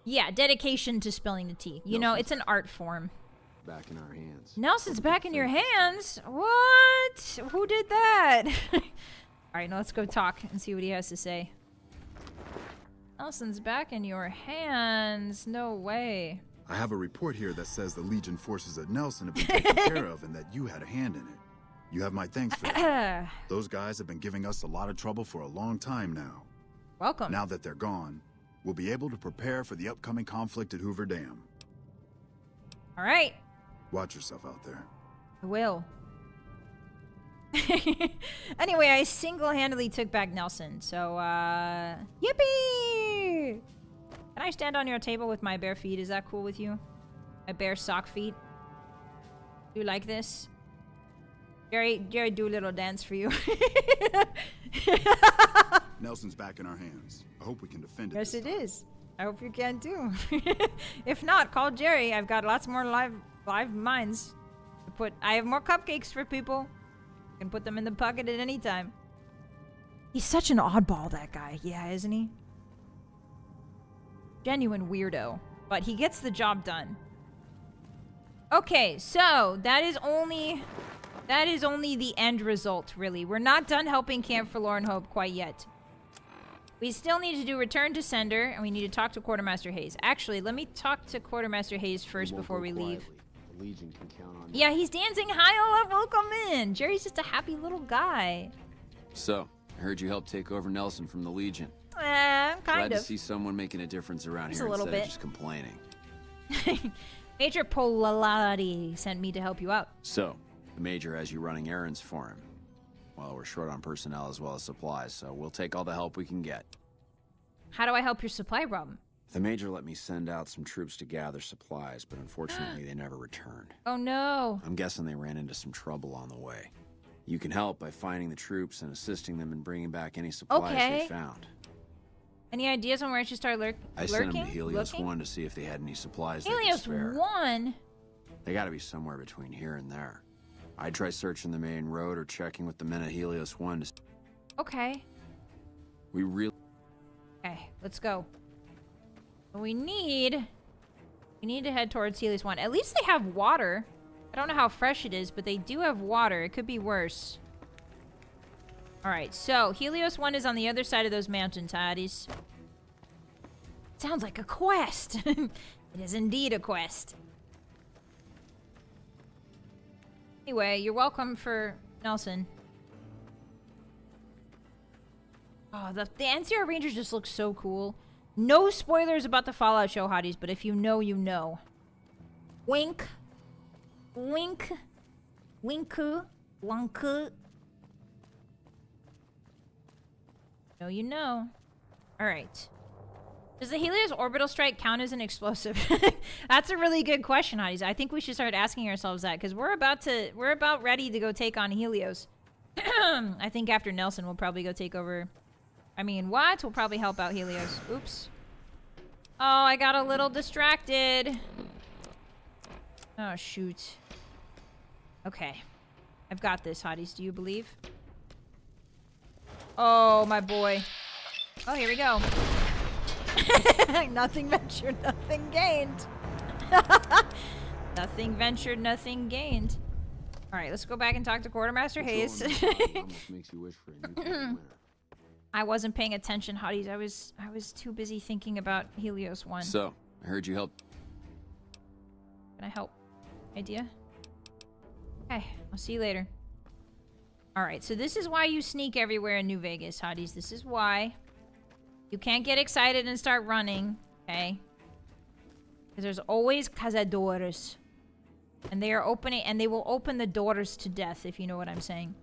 Yeah, dedication to spilling the tea. You know, it's an art form. back in our hands. Nelson's back in your hands? What? Who did that? Alright, now let's go talk and see what he has to say. Nelson's back in your hands. No way. I have a report here that says the Legion forces at Nelson have been taken care of and that you had a hand in it. You have my thanks for that. Those guys have been giving us a lot of trouble for a long time now. Welcome. Now that they're gone, we'll be able to prepare for the upcoming conflict at Hoover Dam. Alright. Watch yourself out there. I will. Anyway, I single-handedly took back Nelson, so, yippee! Can I stand on your table with my bare feet? Is that cool with you? My bare sock feet? Do you like this? Jerry, do a little dance for you. Nelson's back in our hands. I hope we can defend it. Yes, this it time. is. I hope you can too. If not, call Jerry. I've got lots more live mines to put. I have more cupcakes for people. You can put them in the pocket at any time. He's such an oddball, that guy. Yeah, isn't he? Genuine weirdo, but he gets the job done. Okay, so that is only the end result, really. We're not done helping Camp Forlorn Hope quite yet. We still need to do return to sender, and we need to talk to Quartermaster Hayes. Actually, let me talk to Quartermaster Hayes first before we leave. The Legion can count on Yeah, he's dancing. Hi, Olaf, welcome in. Jerry's just a happy little guy. So, I heard you helped take over Nelson from the Legion. Kind Glad of. to see someone making a difference around Just here a little instead bit. of just complaining. Major Polarity sent me to help you out. So, the Major has you running errands for him. Well, we're short on personnel as well as supplies, so we'll take all the help we can get. How do I help your supply problem? The Major let me send out some troops to gather supplies, but unfortunately they never returned. Oh no. I'm guessing they ran into some trouble on the way. You can help by finding the troops and assisting them in bringing back any supplies Okay. they found. Any ideas on where I should start lurking? I sent them to Helios 1 to see if they had any supplies they could Helios spare. 1? They gotta be somewhere between here and there. I'd try searching the main road or checking with the men at Helios 1 to... Okay. We really... Okay, let's go. We need to head towards Helios 1. At least they have water. I don't know how fresh it is, but they do have water. It could be worse. Alright, so Helios 1 is on the other side of those mountains, Hotties. Sounds like a quest. It is indeed a quest. Anyway, you're welcome for Nelson. Oh, the NCR Rangers just look so cool. No spoilers about the Fallout show, Hotties, but if you know, you know. Wink. Wink. Winku. Wonku. No, you know. Alright. Does the Helios orbital strike count as an explosive? That's a really good question, Hotties. I think we should start asking ourselves that, because we're about ready to go take on Helios. I think after Nelson, we'll probably go take over... I mean, what? We'll probably help out Helios. Oops. Oh, I got a little distracted. Oh, shoot. Okay. I've got this, Hotties. Do you believe? Oh, my boy. Oh, here we go. Nothing ventured, nothing gained. Nothing ventured, nothing gained. Alright, let's go back and talk to Quartermaster Hayes. Almost makes you wish for a nuclear winter. I wasn't paying attention, Hotties. I was too busy thinking about Helios 1. So, I heard you helped. Can I help? Idea? Okay, I'll see you later. Alright, so this is why you sneak everywhere in New Vegas, Hotties. This is why. You can't get excited and start running, okay? Because there's always cazadores. And they are opening, and they will open the doors to death, if you know what I'm saying.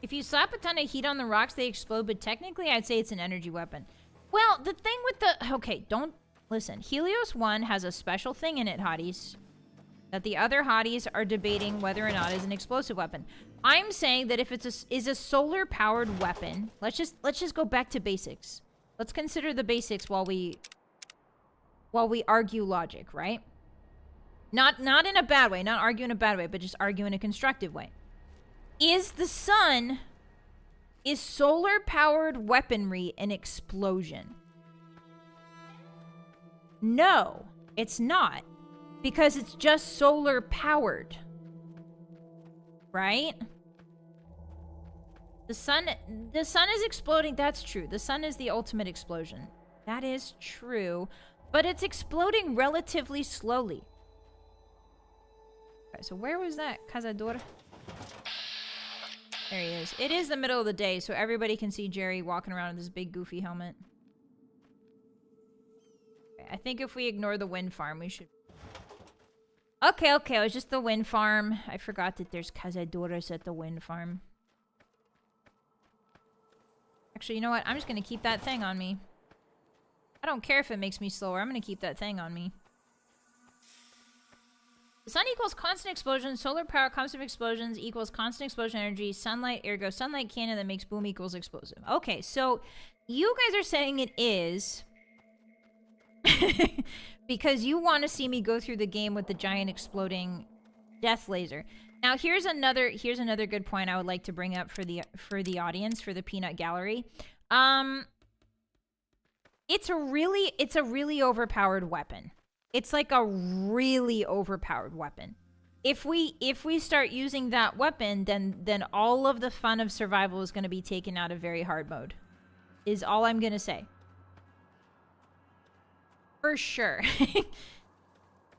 If you slap a ton of heat on the rocks, they explode, but technically I'd say it's an energy weapon. Well, the thing with the... Okay, don't... Listen, Helios 1 has a special thing in it, Hotties, that the other Hotties are debating whether or not it's an explosive weapon. I'm saying that if it's a solar-powered weapon... Let's just go back to basics. Let's consider the basics while we argue logic, right? Not in a bad way, not argue in a bad way, but just argue in a constructive way. Is solar-powered weaponry an explosion? No, it's not. Because it's just solar powered. Right? The sun is exploding. That's true. The sun is the ultimate explosion. That is true. But it's exploding relatively slowly. Okay, so where was that Cazador? There he is. It is the middle of the day, so everybody can see Jerry walking around with this big goofy helmet. Okay, I think if we ignore the wind farm, we should... Okay, it was just the wind farm. I forgot that there's Cazadores at the wind farm. Actually, you know what? I'm just gonna keep that thing on me. I don't care if it makes me slower. I'm gonna keep that thing on me. The sun equals constant explosion. Solar power, constant explosions equals constant explosion energy. Sunlight, ergo sunlight cannon that makes boom equals explosive. Okay, so you guys are saying it is because you want to see me go through the game with the giant exploding death laser. Now here's another good point I would like to bring up for the audience, for the peanut gallery. It's a really overpowered weapon. It's like a really overpowered weapon. If we start using that weapon, then all of the fun of survival is going to be taken out of very hard mode. Is all I'm going to say. For sure.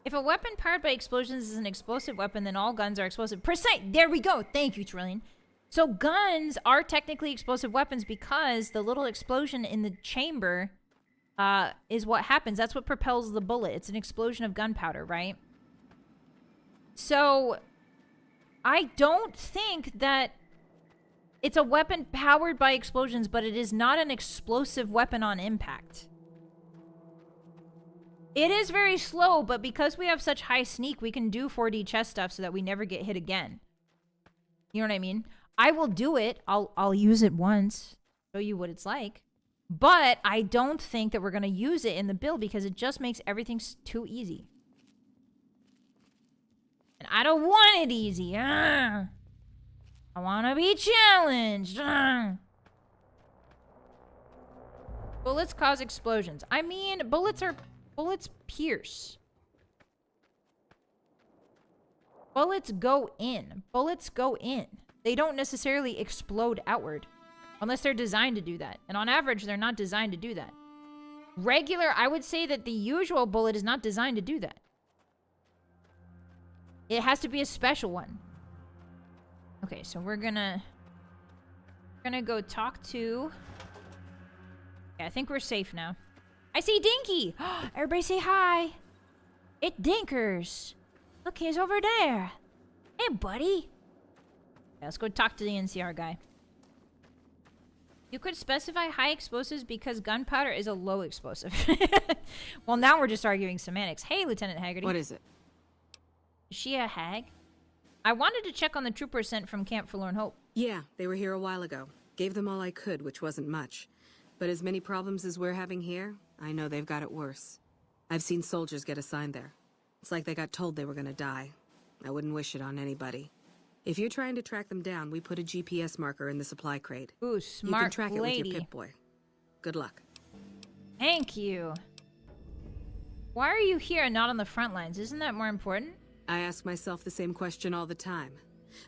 If a weapon powered by explosions is an explosive weapon, then all guns are explosive. Precise. There we go. Thank you, Trillian. So guns are technically explosive weapons because the little explosion in the chamber is what happens. That's what propels the bullet. It's an explosion of gunpowder, right? So I don't think that it's a weapon powered by explosions, but it is not an explosive weapon on impact. It is very slow, but because we have such high sneak, we can do 4D chest stuff so that we never get hit again. You know what I mean? I will do it. I'll use it once, show you what it's like. But I don't think that we're going to use it in the build because it just makes everything too easy. And I don't want it easy. I want to be challenged. Bullets cause explosions. I mean, bullets pierce. Bullets go in. Bullets go in. They don't necessarily explode outward. Unless they're designed to do that. And on average, they're not designed to do that. I would say that the usual bullet is not designed to do that. It has to be a special one. Okay, so we're gonna go talk to... Okay, I think we're safe now. I see Dinky! Everybody say hi! It Dinkers! Look, he's over there! Hey, buddy! Okay, let's go talk to the NCR guy. You could specify high explosives because gunpowder is a low explosive. Well, now we're just arguing semantics. Hey, Lieutenant Haggerty. What is it? Is she a hag? I wanted to check on the troopers sent from Camp Forlorn Hope. Yeah, they were here a while ago. Gave them all I could, which wasn't much. But as many problems as we're having here, I know they've got it worse. I've seen soldiers get assigned there. It's like they got told they were gonna die. I wouldn't wish it on anybody. If you're trying to track them down, we put a GPS marker in the supply crate. Ooh, smart You can track lady. it with your Pip-Boy. Good luck. Thank you. Why are you here and not on the front lines? Isn't that more important? I ask myself the same question all the time.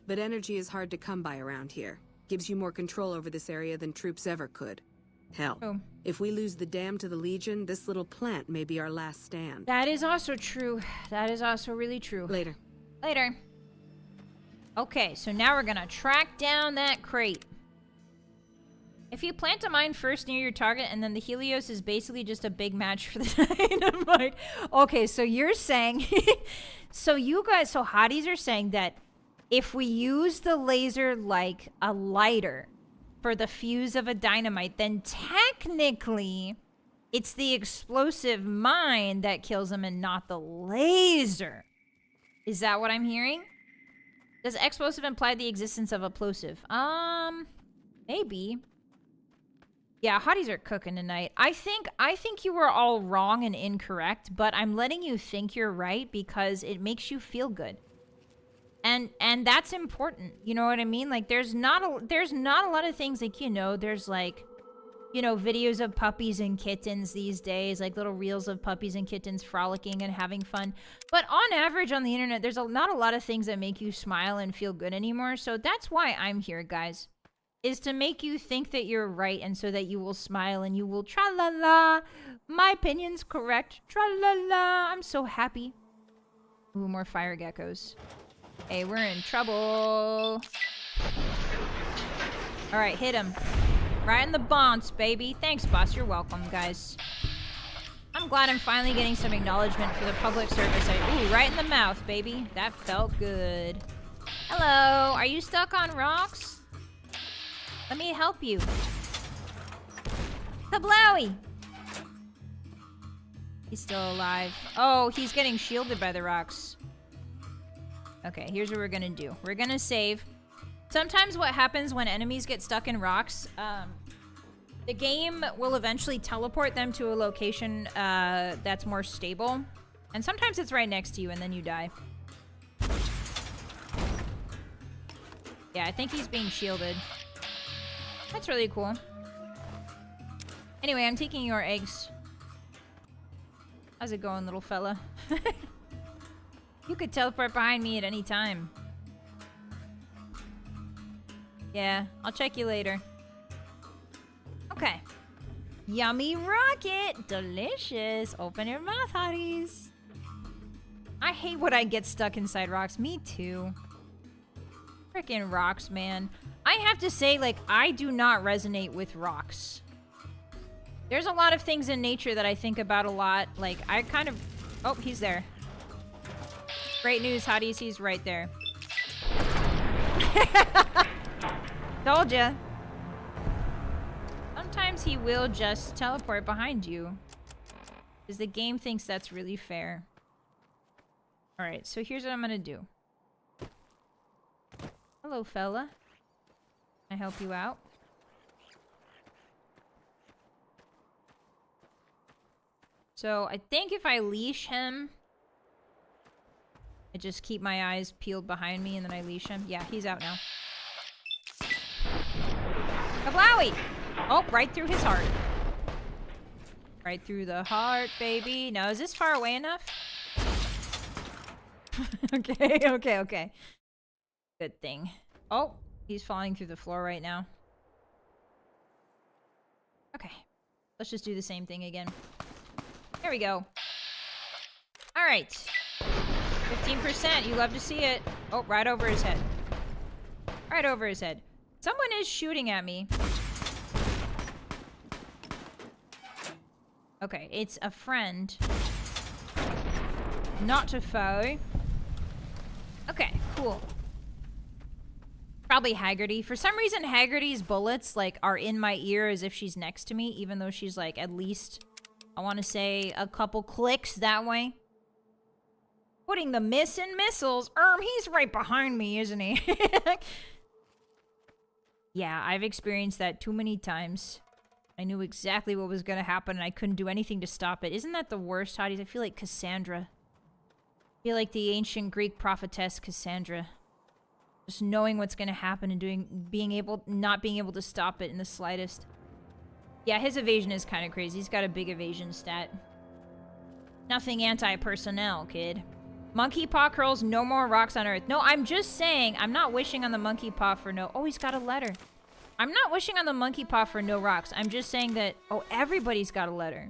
But energy is hard to come by around here. Gives you more control over this area than troops ever could. Hell, if we lose the dam to the Legion, this little plant may be our last stand. That is also true. That is also really true. Later. Later. Okay, so now we're gonna track down that crate. If you plant a mine first near your target and then the Helios is basically just a big match for the dynamite. Okay, so you're saying... so Hotties are saying that if we use the laser like a lighter for the fuse of a dynamite, then technically it's the explosive mine that kills them and not the laser. Is that what I'm hearing? Does explosive imply the existence of a plosive? Maybe. Yeah, Hotties are cooking tonight. I think you were all wrong and incorrect, but I'm letting you think you're right because it makes you feel good. And that's important. You know what I mean? Like there's not a lot of things like, you know, there's like you know, videos of puppies and kittens these days, like little reels of puppies and kittens frolicking and having fun. But on average on the internet, there's not a lot of things that make you smile and feel good anymore. So that's why I'm here, guys, is to make you think that you're right and so that you will smile and you will tra-la-la. My opinion's correct. Tra-la-la. I'm so happy. Ooh, more fire geckos. Hey, we're in trouble. Alright, hit him. Right in the bonds, baby. Thanks, boss. You're welcome, guys. I'm glad I'm finally getting some acknowledgement for the public service. Ooh, right in the mouth, baby. That felt good. Hello. Are you stuck on rocks? Let me help you. Kablowie! He's still alive. Oh, he's getting shielded by the rocks. Okay, here's what we're gonna do. We're gonna save. Sometimes what happens when enemies get stuck in rocks, the game will eventually teleport them to a location that's more stable. And sometimes it's right next to you and then you die. Yeah, I think he's being shielded. That's really cool. Anyway, I'm taking your eggs. How's it going, little fella? You could teleport behind me at any time. Yeah, I'll check you later. Okay. Yummy rocket! Delicious! Open your mouth, hotties! I hate when I get stuck inside rocks. Me too. Frickin' rocks, man. I have to say, like, I do not resonate with rocks. There's a lot of things in nature that I think about a lot. Like, I kind of... Oh, he's there. Great news, hotties. He's right there. Told ya. Sometimes he will just teleport behind you. Because the game thinks that's really fair. Alright, so here's what I'm gonna do. Hello, fella. Can I help you out? So, I think if I leash him... I just keep my eyes peeled behind me and then I leash him. Yeah, he's out now. Kablowie! Oh, right through his heart. Right through the heart, baby. Now, is this far away enough? Okay. Good thing. Oh, he's falling through the floor right now. Okay. Let's just do the same thing again. There we go. Alright. 15%. You love to see it. Oh, right over his head. Right over his head. Someone is shooting at me. Okay, it's a friend. Not a foe. Okay, cool. Probably Haggerty. For some reason, Haggerty's bullets, like, are in my ear as if she's next to me, even though she's, like, at least, I want to say, a couple clicks that way. Putting the miss in missiles. He's right behind me, isn't he? Yeah, I've experienced that too many times. I knew exactly what was going to happen and I couldn't do anything to stop it. Isn't that the worst, hotties? I feel like Cassandra. I feel like the ancient Greek prophetess Cassandra. Just knowing what's going to happen and not being able to stop it in the slightest. Yeah, his evasion is kind of crazy. He's got a big evasion stat. Nothing anti-personnel, kid. Monkey paw curls, no more rocks on Earth. No, I'm just saying, I'm not wishing on the monkey paw for no... Oh, he's got a letter. I'm not wishing on the monkey paw for no rocks. I'm just saying that... Oh, everybody's got a letter.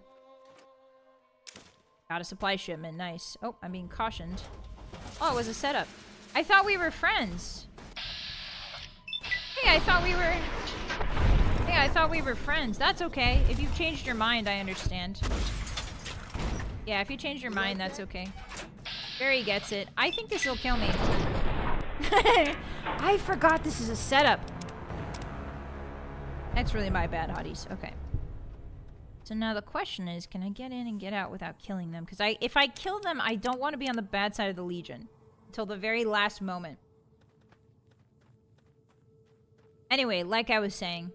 Got a supply shipment. Nice. Oh, I'm being cautioned. Oh, it was a setup. I thought we were friends. Hey, I thought we were friends. That's okay. If you've changed your mind, I understand. Yeah, if you change your mind, that's okay. Barry gets it. I think this will kill me. I forgot this is a setup. That's really my bad, hotties. Okay. So now the question is, can I get in and get out without killing them? Because if I kill them, I don't want to be on the bad side of the Legion. Until the very last moment. Anyway, like I was saying.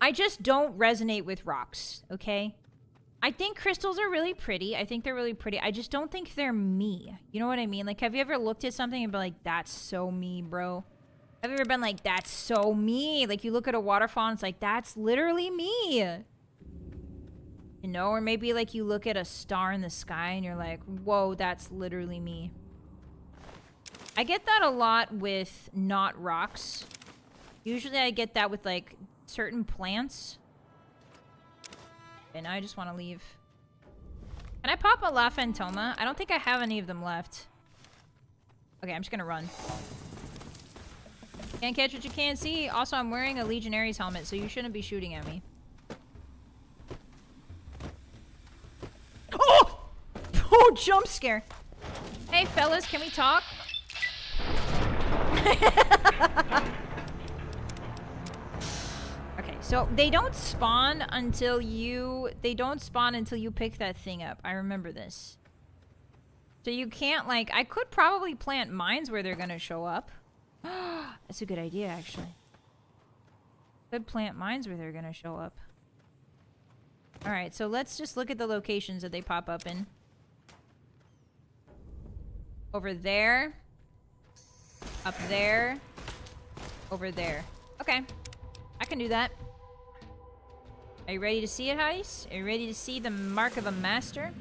I just don't resonate with rocks, okay? I think crystals are really pretty. I think they're really pretty. I just don't think they're me. You know what I mean? Like, have you ever looked at something and been like, that's so me, bro? Have you ever been like, that's so me? Like, you look at a waterfall and it's like, that's literally me. You know, or maybe like you look at a star in the sky and you're like, whoa, that's literally me. I get that a lot with not rocks. Usually I get that with like certain plants. And I just want to leave. Can I pop a La Fantoma? I don't think I have any of them left. Okay, I'm just gonna run. Can't catch what you can't see. Also, I'm wearing a Legionary's helmet, so you shouldn't be shooting at me. Oh! Oh, jump scare. Hey, fellas, can we talk? Okay, so they don't spawn until you... They don't spawn until you pick that thing up. I remember this. So you can't, like... I could probably plant mines where they're gonna show up. That's a good idea, actually. Could plant mines where they're gonna show up. Alright, so let's just look at the locations that they pop up in. Over there. Up there. Over there. Okay. I can do that. Are you ready to see it, Hotties? Are you ready to see the mark of a master?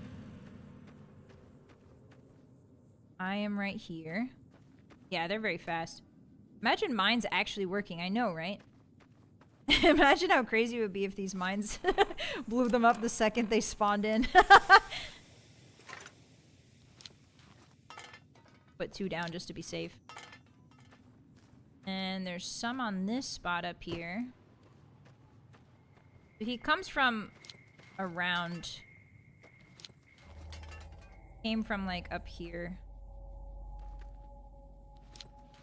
I am right here. Yeah, they're very fast. Imagine mines actually working. I know, right? Imagine how crazy it would be if these mines blew them up the second they spawned in. Put 2 down just to be safe. And there's some on this spot up here. He comes from around. Came from like up here.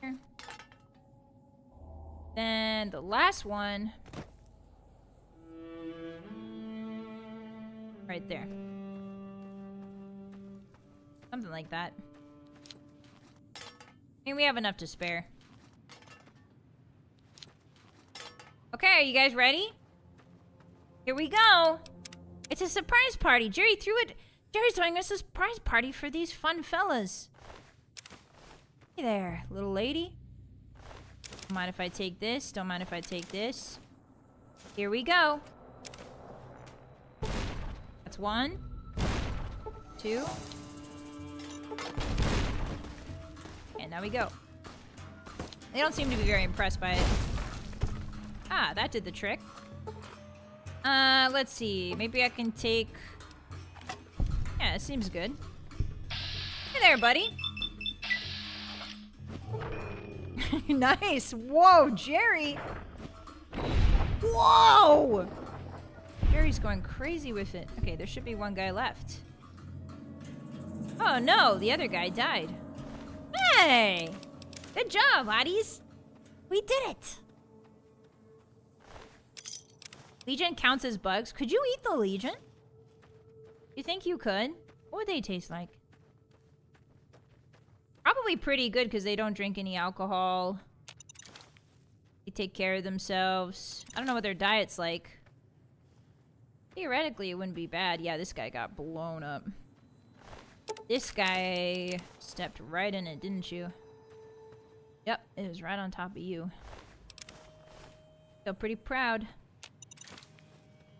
Here. Then the last one. Right there. Something like that. I mean, we have enough to spare. Okay, are you guys ready? Here we go. It's a surprise party. Jerry threw it. Jerry's throwing us a surprise party for these fun fellas. Hey there, little lady. Don't mind if I take this. Don't mind if I take this. Here we go. That's 1. 2. And now we go. They don't seem to be very impressed by it. Ah, that did the trick. Let's see. Maybe I can take... Yeah, it seems good. Hey there, buddy. Nice. Whoa, Jerry. Whoa! Jerry's going crazy with it. Okay, there should be 1 guy left. Oh, no. The other guy died. Hey! Good job, Hotties. We did it. Legion counts as bugs. Could you eat the Legion? You think you could? What would they taste like? Probably pretty good because they don't drink any alcohol. They take care of themselves. I don't know what their diet's like. Theoretically, it wouldn't be bad. Yeah, this guy got blown up. This guy stepped right in it, didn't you? Yep, it was right on top of you. Feel pretty proud.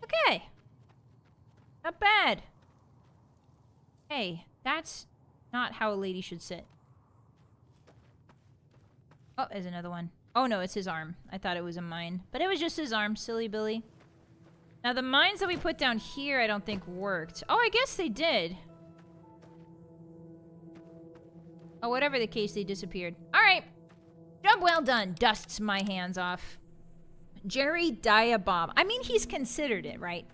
Okay. Not bad. Hey, that's not how a lady should sit. Oh, there's another one. Oh no, it's his arm. I thought it was a mine. But it was just his arm, silly Billy. Now the mines that we put down here I don't think worked. Oh, I guess they did. Oh, whatever the case, they disappeared. Alright. Job well done. Dusts my hands off. Jerry Diabomb. I mean, he's considered it, right?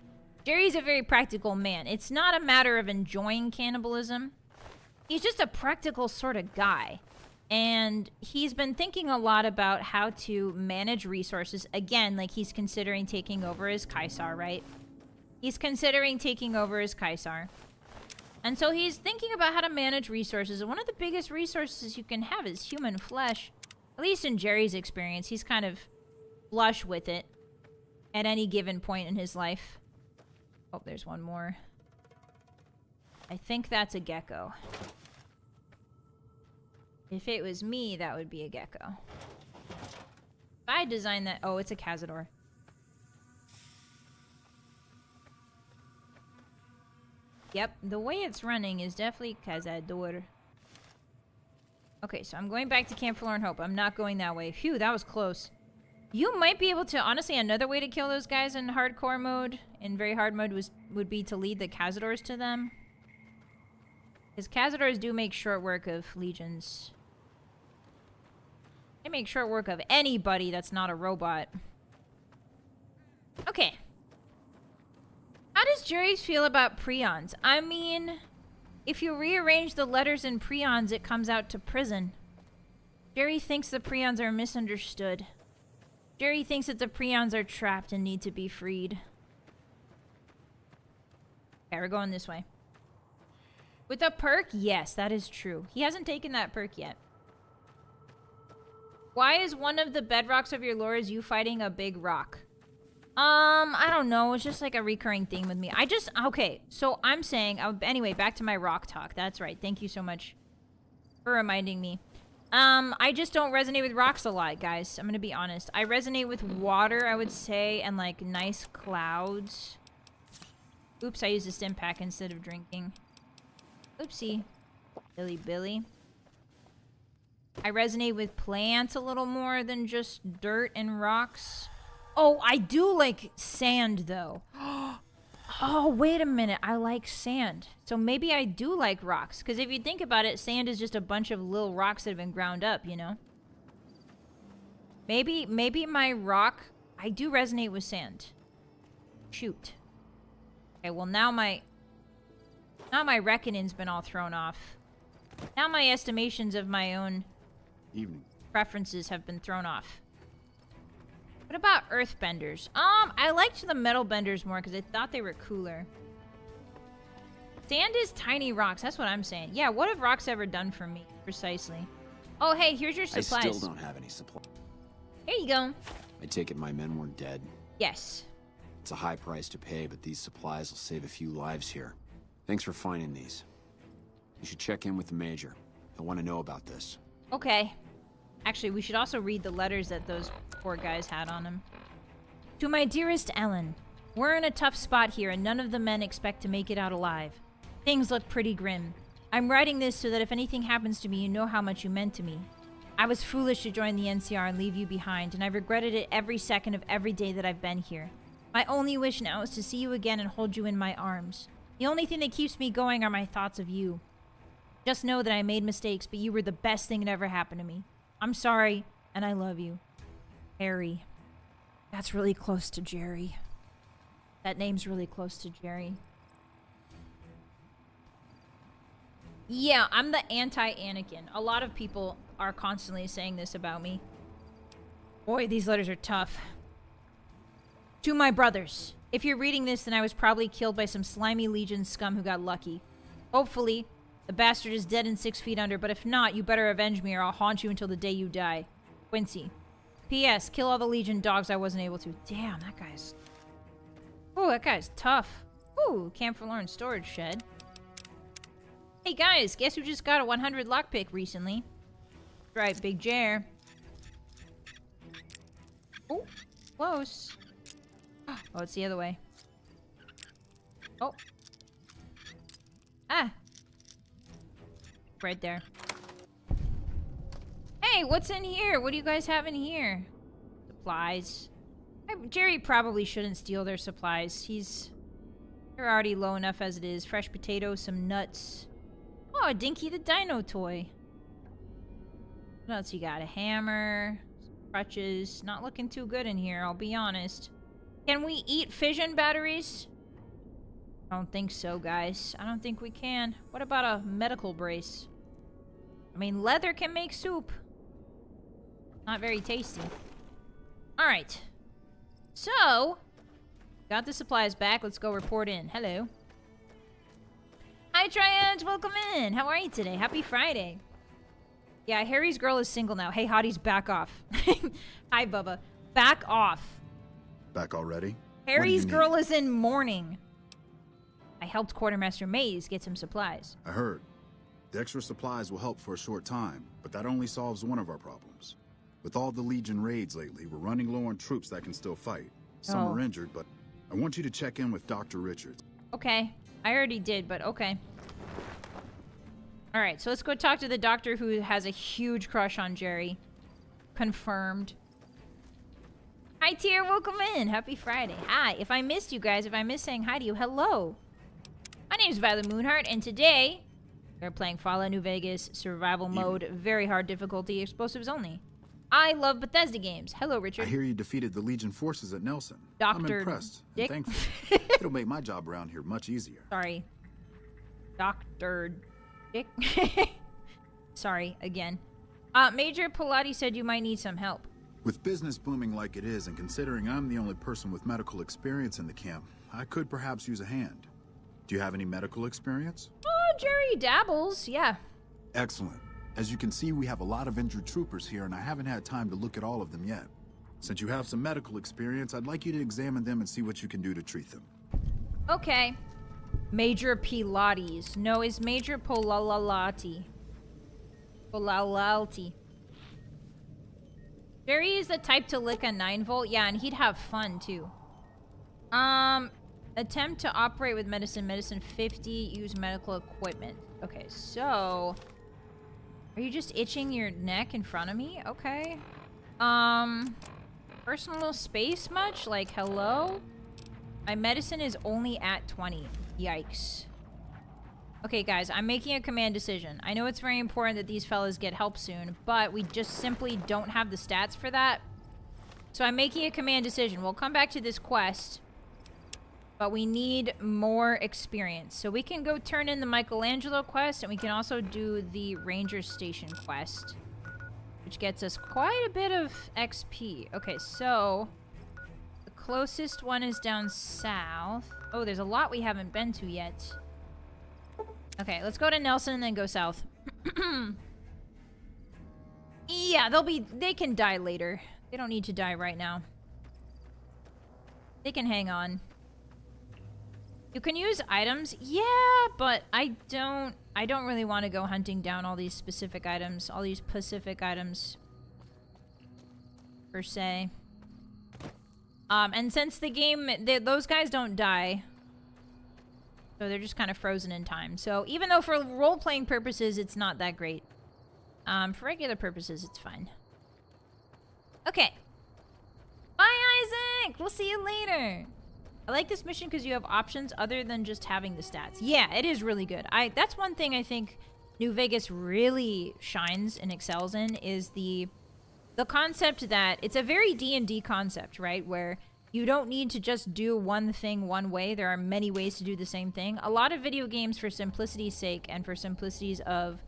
Jerry's a very practical man. It's not a matter of enjoying cannibalism. He's just a practical sort of guy. And he's been thinking a lot about how to manage resources. Again, like he's considering taking over as Caesar, right? He's considering taking over as Caesar. And so he's thinking about how to manage resources. And one of the biggest resources you can have is human flesh. At least in Jerry's experience, he's kind of flush with it at any given point in his life. Oh, there's one more. I think that's a gecko. If it was me, that would be a gecko. If I designed that... Oh, it's a Cazador. Yep, the way it's running is definitely Cazador. Okay, so I'm going back to Camp Forlorn Hope. I'm not going that way. Phew, that was close. You might be able to... Honestly, another way to kill those guys in hardcore mode, in very hard mode, would be to lead the Cazadors to them. Because Cazadors do make short work of legions. They make short work of anybody that's not a robot. Okay. How does Jerry feel about prions? I mean, if you rearrange the letters in prions, it comes out to prison. Jerry thinks the prions are misunderstood. Jerry thinks that the prions are trapped and need to be freed. Okay, we're going this way. With a perk? Yes, that is true. He hasn't taken that perk yet. Why is one of the bedrocks of your lore is you fighting a big rock? I don't know. It's just like a recurring theme with me. Okay, so I'm saying... anyway, back to my rock talk. That's right. Thank you so much for reminding me. I just don't resonate with rocks a lot, guys. I'm gonna be honest. I resonate with water, I would say, and like nice clouds. Oops, I used a stim pack instead of drinking. Oopsie. Billy. I resonate with plants a little more than just dirt and rocks. Oh, I do like sand, though. Oh, wait a minute. I like sand. So maybe I do like rocks. Because if you think about it, sand is just a bunch of little rocks that have been ground up, you know? Maybe my rock... I do resonate with sand. Shoot. Okay, well now my reckoning's been all thrown off. Now my estimations of my own preferences have been thrown off. What about earthbenders? I liked the metal benders more because I thought they were cooler. Sand is tiny rocks. That's what I'm saying. Yeah, what have rocks ever done for me? Precisely. Oh, hey, here's your supplies. I still don't have any supplies. Here you go. I take it my men were dead. Yes. It's a high price to pay, but these supplies will save a few lives here. Thanks for finding these. You should check in with the Major. He'll want to know about this. Okay. Actually, we should also read the letters that those poor guys had on them. To my dearest Ellen, we're in a tough spot here and none of the men expect to make it out alive. Things look pretty grim. I'm writing this so that if anything happens to me, you know how much you meant to me. I was foolish to join the NCR and leave you behind, and I've regretted it every second of every day that I've been here. My only wish now is to see you again and hold you in my arms. The only thing that keeps me going are my thoughts of you. Just know that I made mistakes, but you were the best thing that ever happened to me. I'm sorry, and I love you. Harry. That's really close to Jerry. That name's really close to Jerry. Yeah, I'm the anti-Anakin. A lot of people are constantly saying this about me. Boy, these letters are tough. To my brothers. If you're reading this, then I was probably killed by some slimy Legion scum who got lucky. Hopefully, the bastard is dead and 6 feet under, but if not, you better avenge me or I'll haunt you until the day you die. Quincy. P.S. Kill all the Legion dogs I wasn't able to. Damn, that guy's... Ooh, that guy's tough. Ooh, Camp Forlorn storage shed. Hey guys, guess who just got a 100 lockpick recently? Right, Big Jer. Oh, close. Oh, it's the other way. Oh. Ah. Right there. Hey, what's in here? What do you guys have in here? Supplies. Jerry probably shouldn't steal their supplies. They're already low enough as it is. Fresh potatoes, some nuts. Oh, a Dinky the Dino toy. What else you got? A hammer, some crutches. Not looking too good in here, I'll be honest. Can we eat fission batteries? I don't think so, guys. I don't think we can. What about a medical brace? I mean, leather can make soup. Not very tasty. Alright. So, got the supplies back. Let's go report in. Hello. Hi, Triad. Welcome in. How are you today? Happy Friday. Yeah, Harry's girl is single now. Hey, Hotties, back off. Hi, Bubba. Back off. Back already? Harry's girl is in mourning. I helped Quartermaster Maze get some supplies. I heard. The extra supplies will help for a short time, but that only solves one of our problems. With all the Legion raids lately, we're running low on troops that can still fight. Some Oh. are injured, but I want you to check in with Dr. Richards. Okay. I already did, but okay. Alright, so let's go talk to the doctor who has a huge crush on Jerry. Confirmed. Hi, Tier. Welcome in. Happy Friday. Hi. If I missed you guys, if I missed saying hi to you, hello. My name is Vylett Moonheart, and today we're playing Fallout New Vegas survival mode, very hard difficulty, explosives only. I love Bethesda games. Hello, Richard. I hear you defeated the Legion forces at Nelson. Dr. I'm impressed. Dick? And thankful. It'll make my job around here much easier. Sorry. Dr. Dick? Sorry, again. Major Pilati said you might need some help. With business booming like it is, and considering I'm the only person with medical experience in the camp, I could perhaps use a hand. Do you have any medical experience? Oh, Jerry dabbles, yeah. Excellent. As you can see, we have a lot of injured troopers here, and I haven't had time to look at all of them yet. Since you have some medical experience, I'd like you to examine them and see what you can do to treat them. Okay. Major Pilates. No, it's Major Polalalati. Polalalti. Jerry is the type to lick a 9-volt. Yeah, and he'd have fun, too. Attempt to operate with medicine. Medicine 50. Use medical equipment. Okay, so... Are you just itching your neck in front of me? Okay. Personal space much? Like, hello? My medicine is only at 20. Yikes. Okay, guys, I'm making a command decision. I know it's very important that these fellas get help soon, but we just simply don't have the stats for that. So I'm making a command decision. We'll come back to this quest, but we need more experience. So we can go turn in the Michelangelo quest, and we can also do the Ranger Station quest, which gets us quite a bit of XP. Okay, so the closest one is down south. Oh, there's a lot we haven't been to yet. Okay, let's go to Nelson and then go south. Yeah, they can die later. They don't need to die right now. They can hang on. You can use items, yeah, but I don't really want to go hunting down all these specific items, all these Pacific items, per se. And since the game, those guys don't die, so they're just kind of frozen in time. So even though for role-playing purposes, it's not that great. For regular purposes, it's fine. Okay. Bye, Isaac! We'll see you later! I like this mission because you have options other than just having the stats. Yeah, it is really good. That's one thing I think New Vegas really shines and excels in, is the concept that it's a very D&D concept, right? Where you don't need to just do one thing one way. There are many ways to do the same thing. A lot of video games, for simplicity's sake and for simplicities of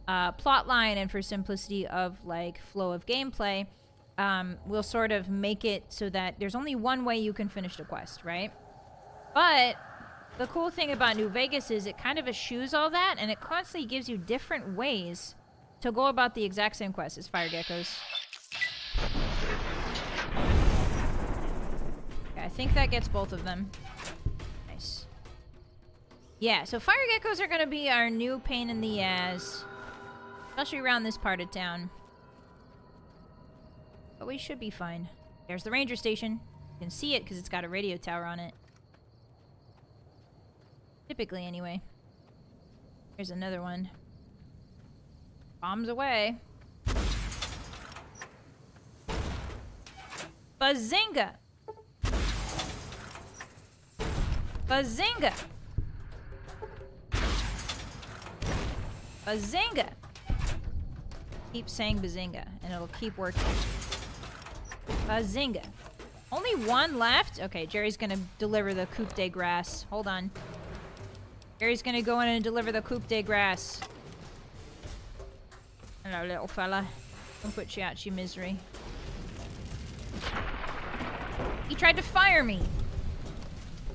plotline and for simplicity of like flow of gameplay, will sort of make it so that there's only one way you can finish the quest, right? But the cool thing about New Vegas is it kind of eschews all that, and it constantly gives you different ways to go about the exact same quest as fire geckos. Okay, I think that gets both of them. Nice. Yeah, so fire geckos are going to be our new pain in the ass, especially around this part of town. But we should be fine. There's the ranger station. You can see it because it's got a radio tower on it. Typically, anyway. Here's another one. Bombs away. Bazinga! Bazinga! Bazinga! Keep saying bazinga, and it'll keep working. Bazinga. Only one left? Okay, Jerry's gonna deliver the coupe de grace. Hold on. Jerry's gonna go in and deliver the coupe de grace. Hello, little fella. Don't put you out, you misery. He tried to fire me!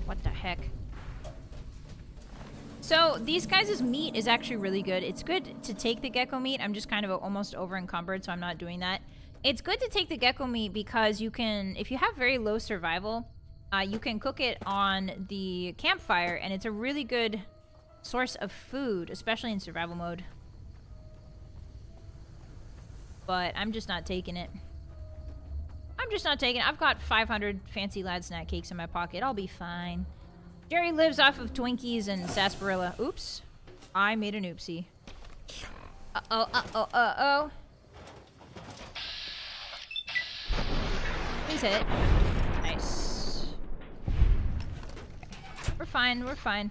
What the heck? So, these guys' meat is actually really good. It's good to take the gecko meat. I'm just kind of almost over encumbered, so I'm not doing that. It's good to take the gecko meat because you can, if you have very low survival, you can cook it on the campfire, and it's a really good source of food, especially in survival mode. But I'm just not taking it. I'm just not taking it. I've got 500 fancy lad snack cakes in my pocket. I'll be fine. Jerry lives off of Twinkies and sarsaparilla. Oops. I made an oopsie. Uh-oh, uh-oh, uh-oh. Please hit. Nice. Okay. We're fine, we're fine.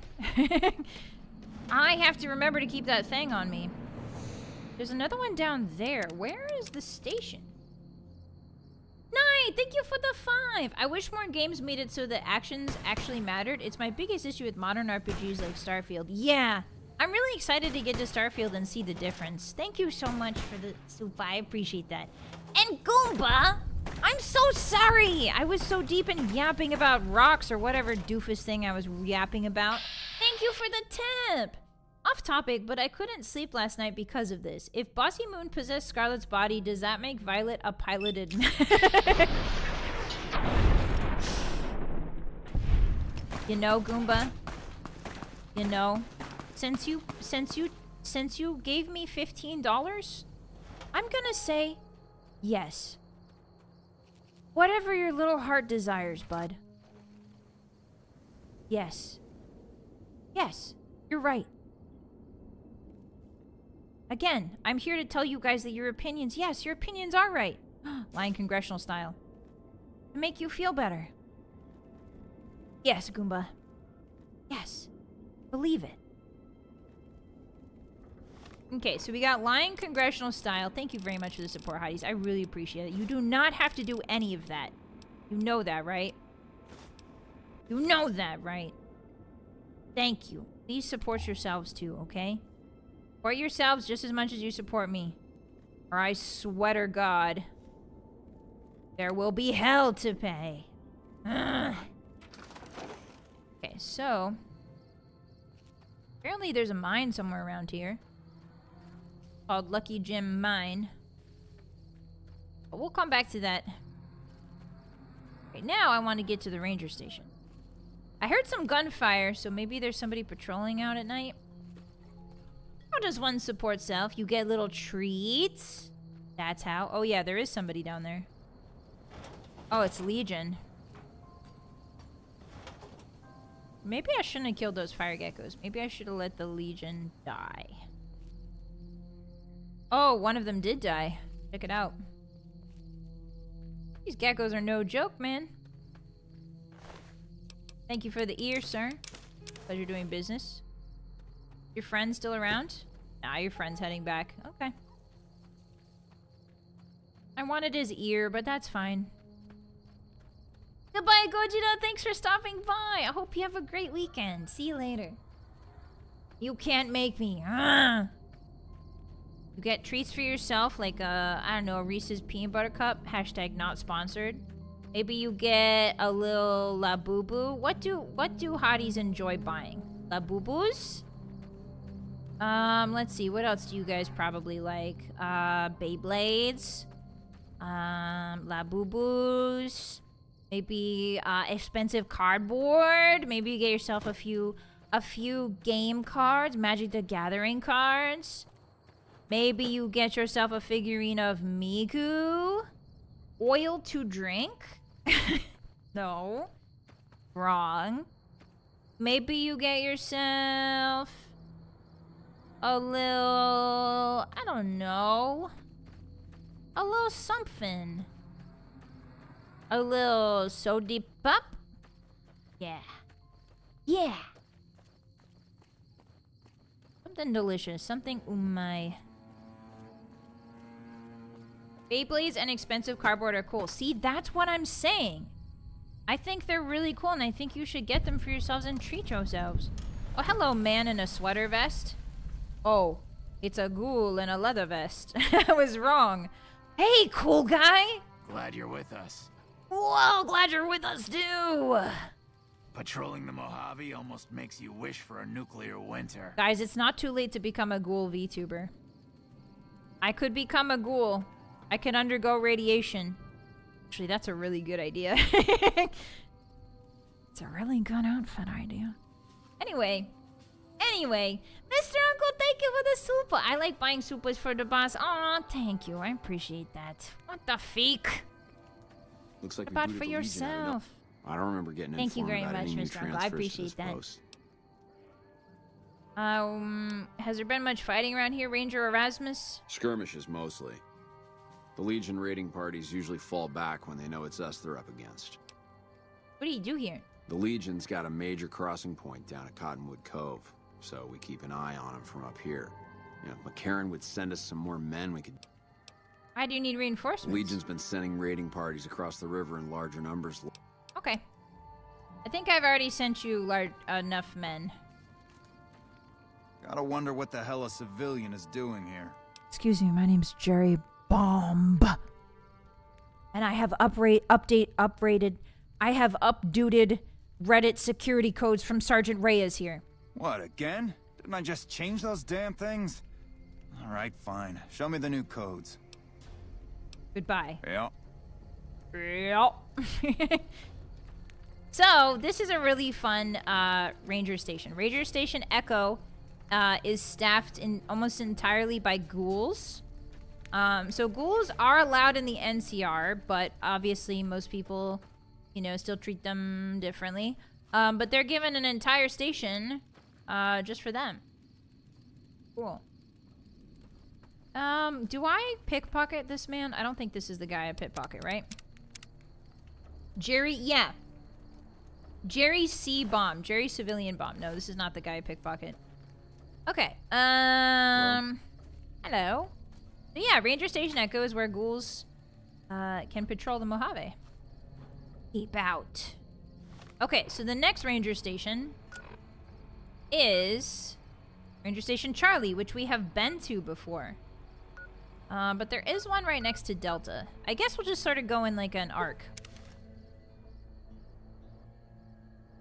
I have to remember to keep that thing on me. There's another one down there. Where is the station? Night, thank you for the 5. I wish more games made it so that actions actually mattered. It's my biggest issue with modern RPGs like Starfield. Yeah, I'm really excited to get to Starfield and see the difference. Thank you so much for the soup. I appreciate that. And Goomba, I'm so sorry. I was so deep in yapping about rocks or whatever doofus thing I was yapping about. Thank you for the tip. Off topic, but I couldn't sleep last night because of this. If Bossy Moon possessed Scarlet's body, does that make Vylett a piloted... You know, Goomba? You know? Since you gave me $15, I'm gonna say yes. Whatever your little heart desires, bud. Yes. Yes, you're right. Again, I'm here to tell you guys that your opinions, yes, your opinions are right. Lying congressional style. To make you feel better. Yes, Goomba. Yes. Believe it. Okay, so we got lying congressional style. Thank you very much for the support, Hotties. I really appreciate it. You do not have to do any of that. You know that, right? You know that, right? Thank you. Please support yourselves too, okay? Support yourselves just as much as you support me. Or I swear to God, there will be hell to pay. Ugh. Okay, so... apparently there's a mine somewhere around here. Called Lucky Jim Mine. But we'll come back to that. Right now, I want to get to the ranger station. I heard some gunfire, so maybe there's somebody patrolling out at night. How does one support self? You get little treats. That's how. Oh yeah, there is somebody down there. Oh, it's Legion. Maybe I shouldn't have killed those fire geckos. Maybe I should have let the Legion die. Oh, one of them did die. Check it out. These geckos are no joke, man. Thank you for the ear, sir. Pleasure doing business. Your friend's still around? Nah, your friend's heading back. Okay. I wanted his ear, but that's fine. Goodbye, Gojira. Thanks for stopping by. I hope you have a great weekend. See you later. You can't make me. You get treats for yourself, like I don't know, a Reese's Peanut Butter Cup. Hashtag not sponsored. Maybe you get a little Labubu. What do hotties enjoy buying? Labubus? Let's see. What else do you guys probably like? Beyblades. Labubus. Maybe expensive cardboard. Maybe you get yourself a few game cards, Magic the Gathering cards. Maybe you get yourself a figurine of Miku. Oil to drink. No. Wrong. Maybe you get yourself a little, I don't know, a little something. A little sody pop? Yeah. Yeah. Something delicious. Something umai. Beyblades and expensive cardboard are cool. See, that's what I'm saying. I think they're really cool, and I think you should get them for yourselves and treat yourselves. Oh, hello, man in a sweater vest. Oh, it's a ghoul in a leather vest. I was wrong. Hey, cool guy. Glad you're with us. Whoa, glad you're with us, too. Patrolling the Mojave almost makes you wish for a nuclear winter. Guys, it's not too late to become a ghoul VTuber. I could become a ghoul. I can undergo radiation. Actually, that's a really good idea. It's a really good outfit idea. Anyway, Mr. Uncle, thank you for the super. I like buying supers for the boss. Aw, thank you. I appreciate that. What the feek? Looks like What we about booted for the Legion out of no- yourself? I don't remember getting Thank you informed very about much, any new Mr. Uncle. I transfers to appreciate this that. post. Has there been much fighting around here, Ranger Erasmus? Skirmishes, mostly. The Legion raiding parties usually fall back when they know it's us they're up against. What do you do here? The Legion's got a major crossing point down at Cottonwood Cove, so we keep an eye on them from up here. You know, if McCarran would send us some more men, we could... Why do you need reinforcements? Legion's been sending raiding parties across the river in larger numbers. Okay. I think I've already sent you enough men. Gotta wonder what the hell a civilian is doing here. Excuse me, my name's Jerry Bomb. And I have updated Reddit security codes from Sergeant Reyes here. What, again? Didn't I just change those damn things? Alright, fine. Show me the new codes. Goodbye. Yeah. Yep. So, this is a really fun ranger station. Ranger Station Echo is staffed almost entirely by ghouls. So ghouls are allowed in the NCR, but obviously most people, you know, still treat them differently. But they're given an entire station just for them. Cool. Do I pickpocket this man? I don't think this is the guy I pickpocket, right? Jerry, yeah. Jerry C. Bomb. Jerry Civilian Bomb. No, this is not the guy I pickpocket. Okay. Hello. So yeah, Ranger Station Echo is where ghouls can patrol the Mojave. Keep out. Okay, so the next Ranger Station is Ranger Station Charlie, which we have been to before. But there is one right next to Delta. I guess we'll just sort of go in like an arc.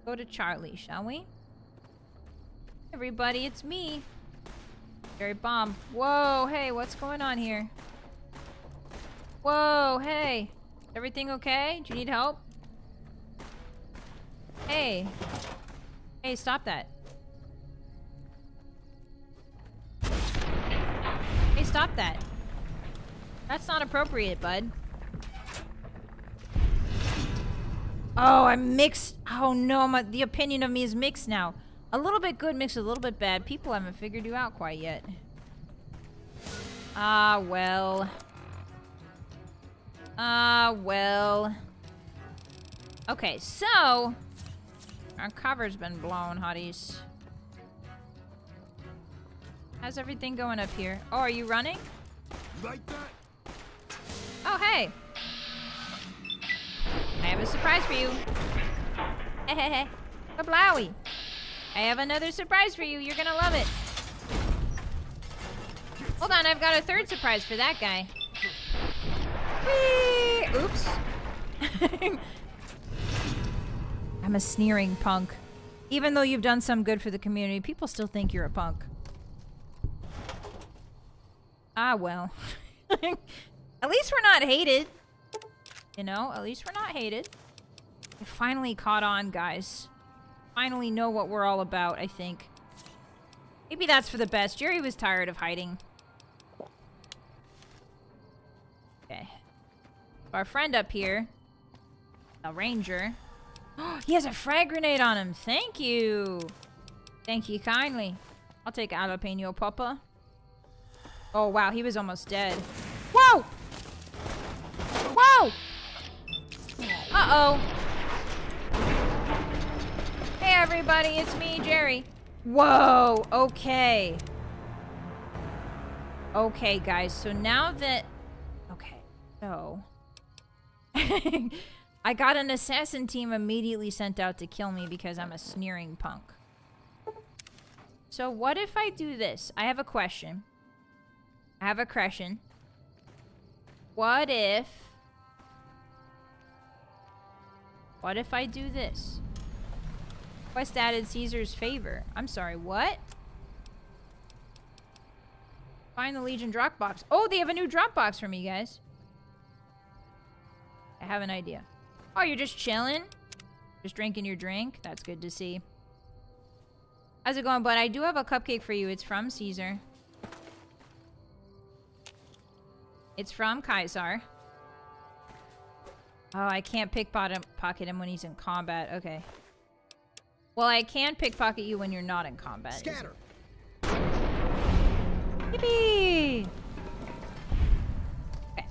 Go to Charlie, shall we? Everybody, it's me. Jerry Bomb. Whoa, hey, what's going on here? Whoa, hey. Everything okay? Do you need help? Hey. Hey, stop that. Hey, stop that. That's not appropriate, bud. Oh, I'm mixed. Oh no, the opinion of me is mixed now. A little bit good mixed with a little bit bad. People haven't figured you out quite yet. Ah, well. Ah, well. Okay, so our cover's been blown, hotties. How's everything going up here? Oh, are you running? Like that? Oh, hey. I have a surprise for you. Hehehe. Kablowie. I have another surprise for you. You're gonna love it. Hold on, I've got a third surprise for that guy. Whee! Oops. I'm a sneering punk. Even though you've done some good for the community, people still think you're a punk. Ah, well. At least we're not hated. You know, at least we're not hated. We finally caught on, guys. Finally know what we're all about, I think. Maybe that's for the best. Jerry was tired of hiding. Okay. Our friend up here, a ranger. He has a frag grenade on him. Thank you. Thank you kindly. I'll take a jalapeno papa. Oh, wow. He was almost dead. Whoa! Whoa! Uh-oh. Hey, everybody. It's me, Jerry. Whoa. Okay. Okay, guys. So now that... Okay. So... I got an assassin team immediately sent out to kill me because I'm a sneering punk. So what if I do this? I have a question. What if I do this? Quest added Caesar's favor. I'm sorry, what? Find the Legion drop box. Oh, they have a new drop box for me, guys. I have an idea. Oh, you're just chilling? Just drinking your drink? That's good to see. How's it going, bud? I do have a cupcake for you. It's from Caesar. It's from Kaisar. Oh, I can't pickpocket him when he's in combat. Okay. Well, I can pickpocket you when you're not in combat. Scatter! Yippee! Okay.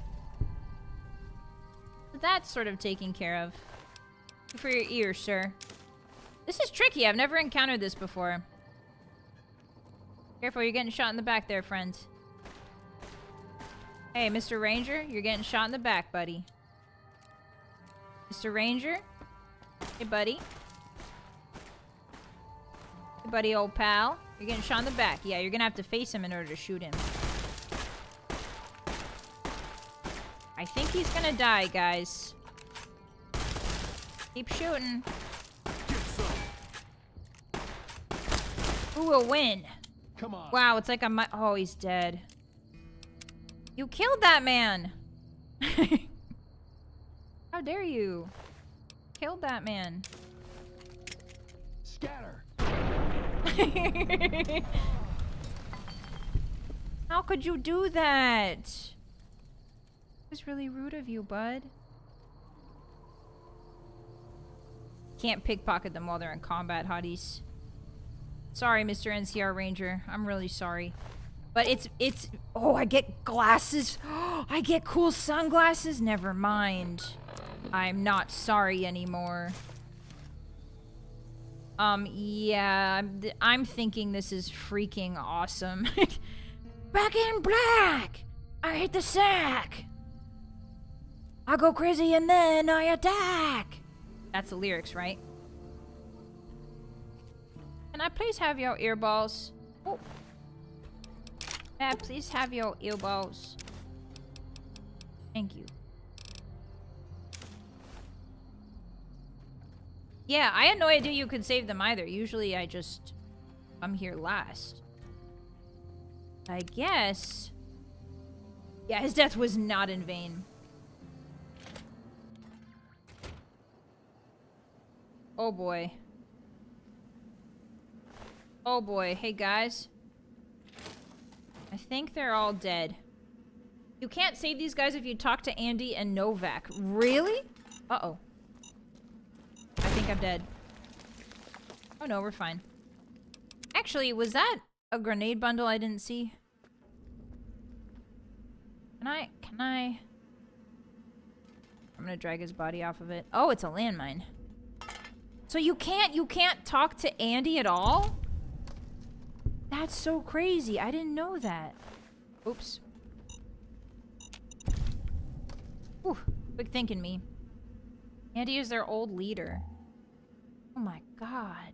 So that's sort of taken care of. Good for your ears, sir. This is tricky. I've never encountered this before. Careful, you're getting shot in the back there, friend. Hey, Mr. Ranger, you're getting shot in the back, buddy. Mr. Ranger? Hey, buddy. Hey, buddy, old pal. You're getting shot in the back. Yeah, you're gonna have to face him in order to shoot him. I think he's gonna die, guys. Keep shooting. Who will win? Come on. Wow, it's like a oh, he's dead. You killed that man! How dare you? Killed that man. Scatter! How could you do that? It was really rude of you, bud. Can't pickpocket them while they're in combat, hotties. Sorry, Mr. NCR Ranger. I'm really sorry. But it's... Oh, I get glasses. I get cool sunglasses? Never mind. I'm not sorry anymore. Yeah. I'm thinking this is freaking awesome. Back in black! I hit the sack! I go crazy and then I attack! That's the lyrics, right? Can I please have your earballs? Oh. May I please have your earballs? Thank you. Yeah, I had no idea you could save them either. Usually I just come here last. I guess... Yeah, his death was not in vain. Oh boy. Oh boy. Hey guys. I think they're all dead. You can't save these guys if you talk to Andy and Novak. Really? Uh-oh. I think I'm dead. Oh no, we're fine. Actually, was that a grenade bundle I didn't see? Can I? I'm gonna drag his body off of it. Oh, it's a landmine. So you can't talk to Andy at all? That's so crazy. I didn't know that. Oops. Whew. Quick thinking me. Andy is their old leader. Oh my god.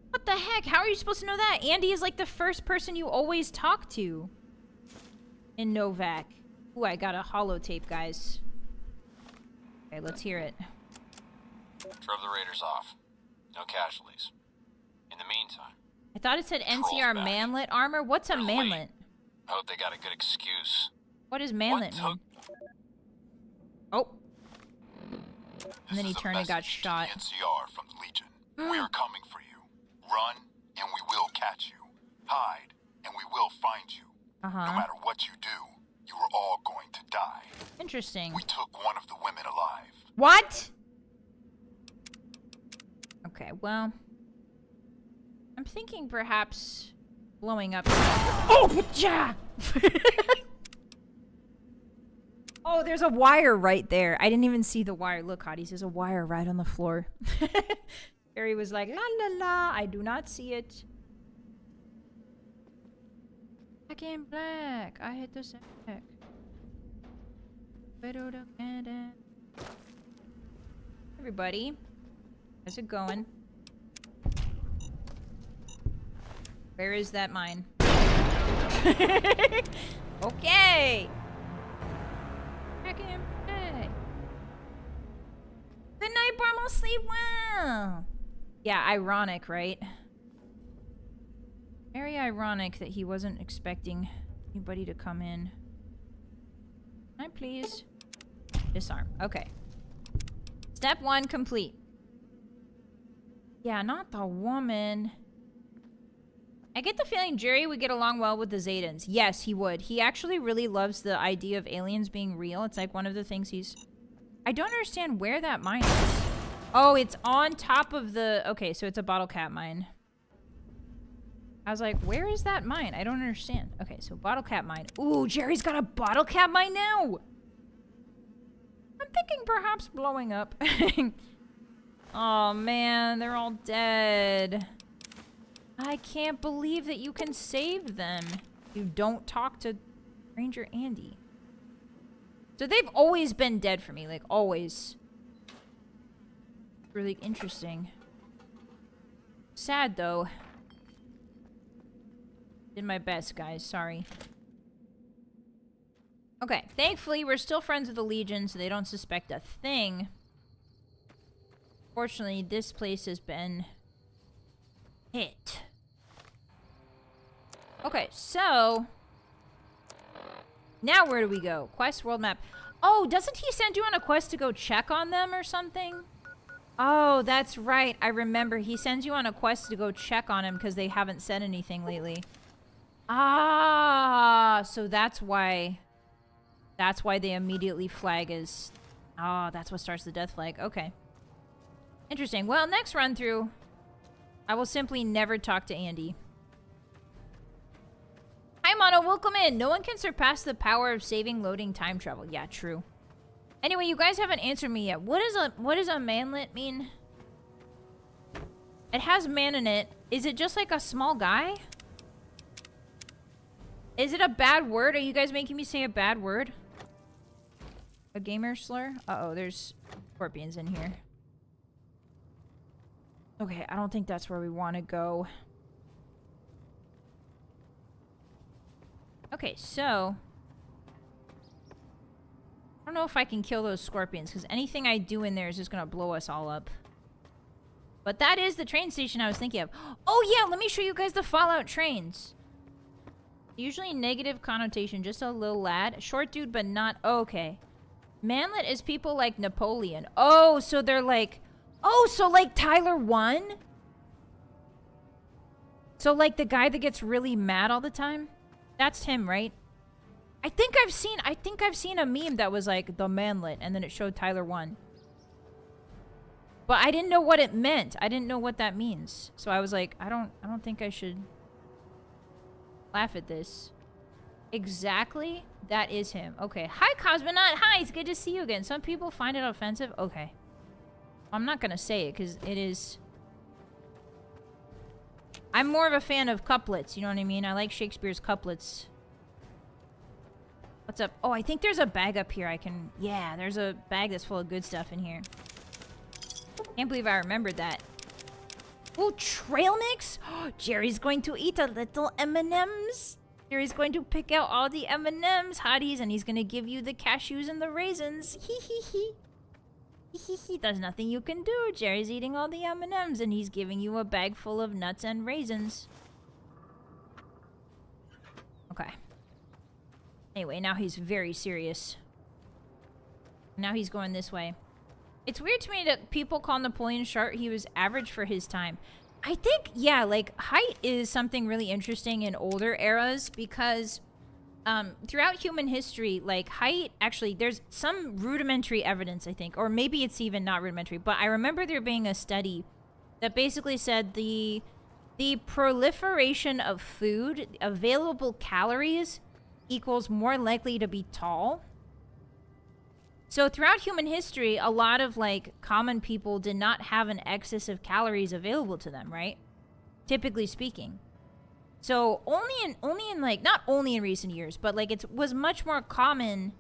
What the heck? How are you supposed to know that? Andy is like the first person you always talk to. In Novak. Ooh, I got a holotape, guys. Okay, let's hear it. Drove the raiders off. No casualties. In the meantime... I thought it said NCR manlet armor. What's a manlet? I hope they got a good excuse. What does manlet mean? Oh. And then he turned and got shot. NCR from the Legion. We are coming for you. Run, and we will catch you. Hide, and we will find you. No matter what you do, you are all going to die. Interesting. We took one of the women alive. What? Okay, well... I'm thinking perhaps blowing up... Oh, yeah! Oh, there's a wire right there. I didn't even see the wire. Look, hotties, there's a wire right on the floor. Harry was like, la la la, I do not see it. Back in black. I hit the sack. Everybody, how's it going? Where is that mine? Okay. Back in black. Good night, Barmo. Sleep well. Yeah, ironic, right? Very ironic that he wasn't expecting anybody to come in. Can I please? Disarm. Okay. Step 1 complete. Yeah, not the woman. I get the feeling Jerry would get along well with the Zedans. Yes, he would. He actually really loves the idea of aliens being real. It's like one of the things he's I don't understand where that mine is. Oh, it's on top of the... Okay, so it's a bottle cap mine. I was like, where is that mine? I don't understand. Okay, so bottle cap mine. Ooh, Jerry's got a bottle cap mine now! I'm thinking perhaps blowing up. Oh man, they're all dead. I can't believe that you can save them. You don't talk to Ranger Andy. So they've always been dead for me, like always. Really interesting. Sad though. Did my best, guys. Sorry. Okay, thankfully we're still friends with the Legion, so they don't suspect a thing. Fortunately, this place has been hit. Okay, so now where do we go? Quest world map. Oh, doesn't he send you on a quest to go check on them or something? Oh, that's right. I remember. He sends you on a quest to go check on him because they haven't said anything lately. Ah, so that's why they immediately flag as... Oh, that's what starts the death flag. Okay. Interesting. Well, next run through, I will simply never talk to Andy. Hi, Mono. Welcome in. No one can surpass the power of saving loading time travel. Yeah, true. Anyway, you guys haven't answered me yet. What does a manlet mean? It has man in it. Is it just like a small guy? Is it a bad word? Are you guys making me say a bad word? A gamer slur? Uh-oh, there's scorpions in here. Okay, I don't think that's where we want to go. Okay, so... I don't know if I can kill those scorpions, because anything I do in there is just going to blow us all up. But that is the train station I was thinking of. Oh yeah, let me show you guys the Fallout trains. Usually negative connotation, just a little lad. Short dude, but not... Okay. Manlet is people like Napoleon. Oh, so they're like... Oh, so like Tyler 1? So like the guy that gets really mad all the time? That's him, right? I think I've seen a meme that was like the manlet and then it showed Tyler 1. But I didn't know what it meant. I didn't know what that means. So I was like, I don't think I should laugh at this. Exactly. That is him. Okay. Hi, Cosmonaut. Hi, it's good to see you again. Some people find it offensive. Okay. I'm not gonna say it because it is... I'm more of a fan of couplets, you know what I mean? I like Shakespeare's couplets. What's up? Oh, I think there's a bag up here I can... Yeah, there's a bag that's full of good stuff in here. Can't believe I remembered that. Oh, trail mix? Jerry's going to eat a little M&Ms. Jerry's going to pick out all the M&Ms, hotties, and he's going to give you the cashews and the raisins. Hee hee hee. There's nothing you can do. Jerry's eating all the M&Ms and he's giving you a bag full of nuts and raisins. Okay. Anyway, now he's very serious. Now he's going this way. It's weird to me that people call Napoleon short. He was average for his time. I think, yeah, like, height is something really interesting in older eras because... throughout human history, like, height, actually, there's some rudimentary evidence, I think, or maybe it's even not rudimentary, but I remember there being a study that basically said the proliferation of food, available calories, equals more likely to be tall. So throughout human history, a lot of, like, common people did not have an excess of calories available to them, right? Typically speaking. So only in like, not only in recent years, but like it was much more common.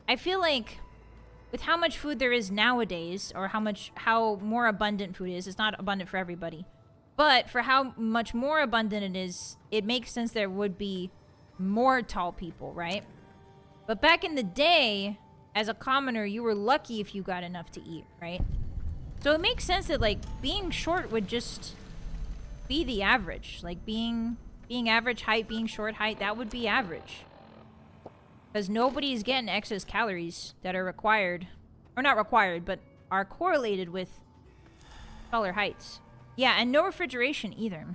I feel like with how much food there is nowadays, or how more abundant food is, it's not abundant for everybody. But for how much more abundant it is, it makes sense there would be more tall people, right? But back in the day, as a commoner, you were lucky if you got enough to eat, right? So it makes sense that like being short would just be the average. Like being average height, being short height, that would be average. Because nobody's getting excess calories that are required. Or not required, but are correlated with taller heights. Yeah, and no refrigeration either.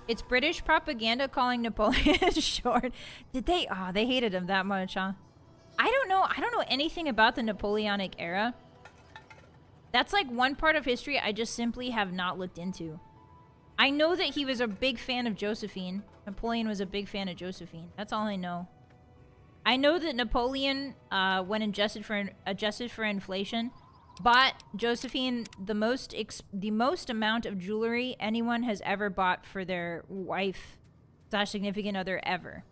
It's British propaganda calling Napoleon short. Did they? Oh, they hated him that much, huh? I don't know anything about the Napoleonic era. That's like one part of history I just simply have not looked into. I know that he was a big fan of Josephine. Napoleon was a big fan of Josephine. That's all I know. I know that Napoleon, when adjusted for inflation, bought Josephine the most amount of jewelry anyone has ever bought for their wife / significant other ever.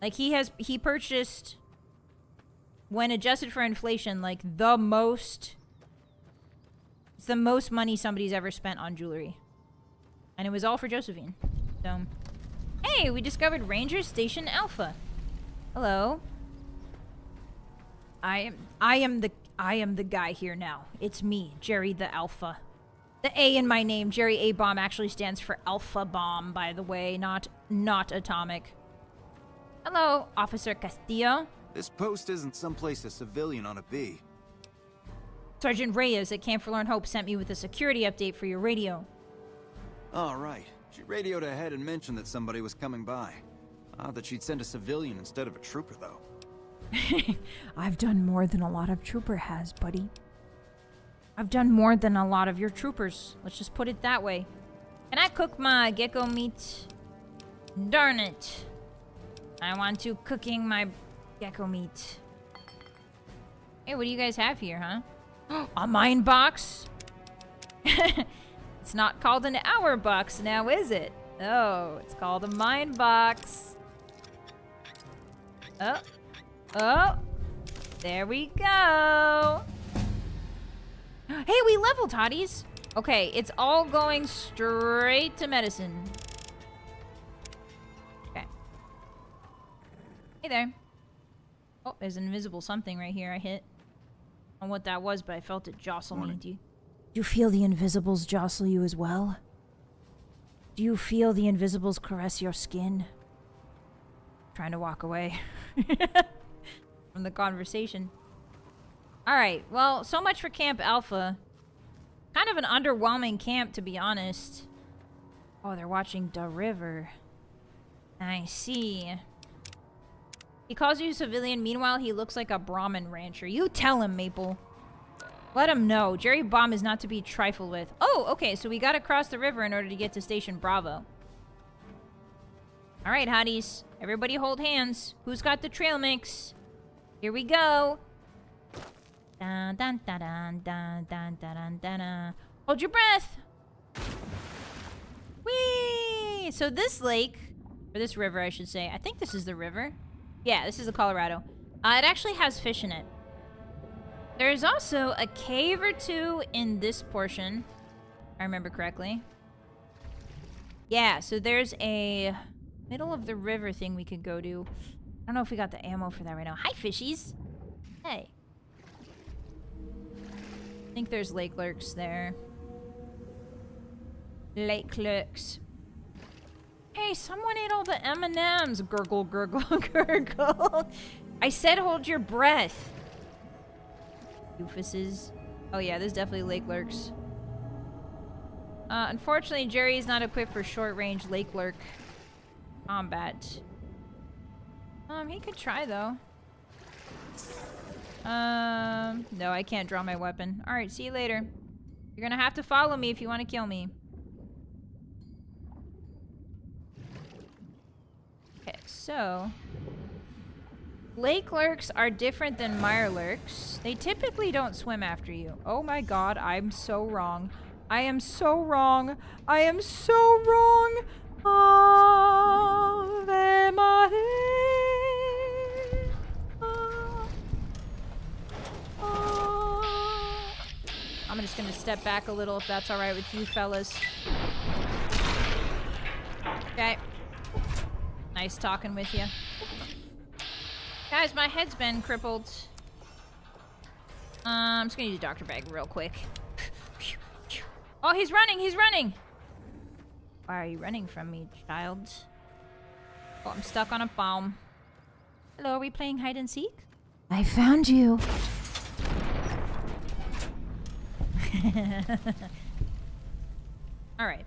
Like he purchased, when adjusted for inflation, like the most money somebody's ever spent on jewelry. And it was all for Josephine. So, hey, we discovered Ranger Station Alpha. Hello. I am the guy here now. It's me, Jerry the Alpha. The A in my name, Jerry A. Bomb, actually stands for Alpha Bomb, by the way, not atomic. Hello, Officer Castillo. This post isn't someplace a civilian ought to be. Sergeant Reyes at Camp Forlorn Hope sent me with a security update for your radio. All right. She radioed ahead and mentioned that somebody was coming by. Odd that she'd send a civilian instead of a trooper, though. I've done more than a lot of trooper has, buddy. I've done more than a lot of your troopers. Let's just put it that way. Can I cook my gecko meat? Darn it. I want to cooking my gecko meat. Hey, what do you guys have here, huh? A mine box? It's not called an hour box now, is it? Oh, it's called a mine box. Oh, there we go. Hey, we leveled, Hotties. Okay, it's all going straight to medicine. Okay. Hey there. Oh, there's an invisible something right here I hit. I don't know what that was, but I felt it jostle me. Do you feel the invisibles jostle you as well? Do you feel the invisibles caress your skin? Trying to walk away from the conversation. Alright, well, so much for Camp Alpha. Kind of an underwhelming camp, to be honest. Oh, they're watching the river. I see. He calls you a civilian, meanwhile he looks like a Brahmin rancher. You tell him, Maple. Let him know. Jerry Bomb is not to be trifled with. Oh, okay, so we gotta cross the river in order to get to Station Bravo. Alright, Hotties. Everybody hold hands. Who's got the trail mix? Here we go. Dun, dun, dun, dun, dun, dun, dun, dun, dun. Hold your breath. Whee! So this lake, or this river, I should say. I think this is the river. Yeah, this is the Colorado. It actually has fish in it. There's also a cave or two in this portion, if I remember correctly. Yeah, so there's a middle of the river thing we could go to. I don't know if we got the ammo for that right now. Hi, fishies. Hey. I think there's lake lurks there. Lake lurks. Hey, someone ate all the M&Ms. Gurgle, gurgle, gurgle. I said hold your breath. Doofuses. Oh yeah, there's definitely lake lurks. Unfortunately, Jerry is not equipped for short-range lake lurk combat. He could try though. No, I can't draw my weapon. Alright, see you later. You're gonna have to follow me if you want to kill me. Okay, so... lake lurks are different than mire lurks. They typically don't swim after you. Oh my god, I'm so wrong. I am so wrong. I am so wrong. Ave Maria. I'm just gonna step back a little if that's alright with you fellas. Okay. Nice talking with you. Guys, my head's been crippled. I'm just gonna use a doctor bag real quick. Oh, he's running! He's running! Why are you running from me, child? Oh, I'm stuck on a bomb. Hello, are we playing hide and seek? I found you. Alright.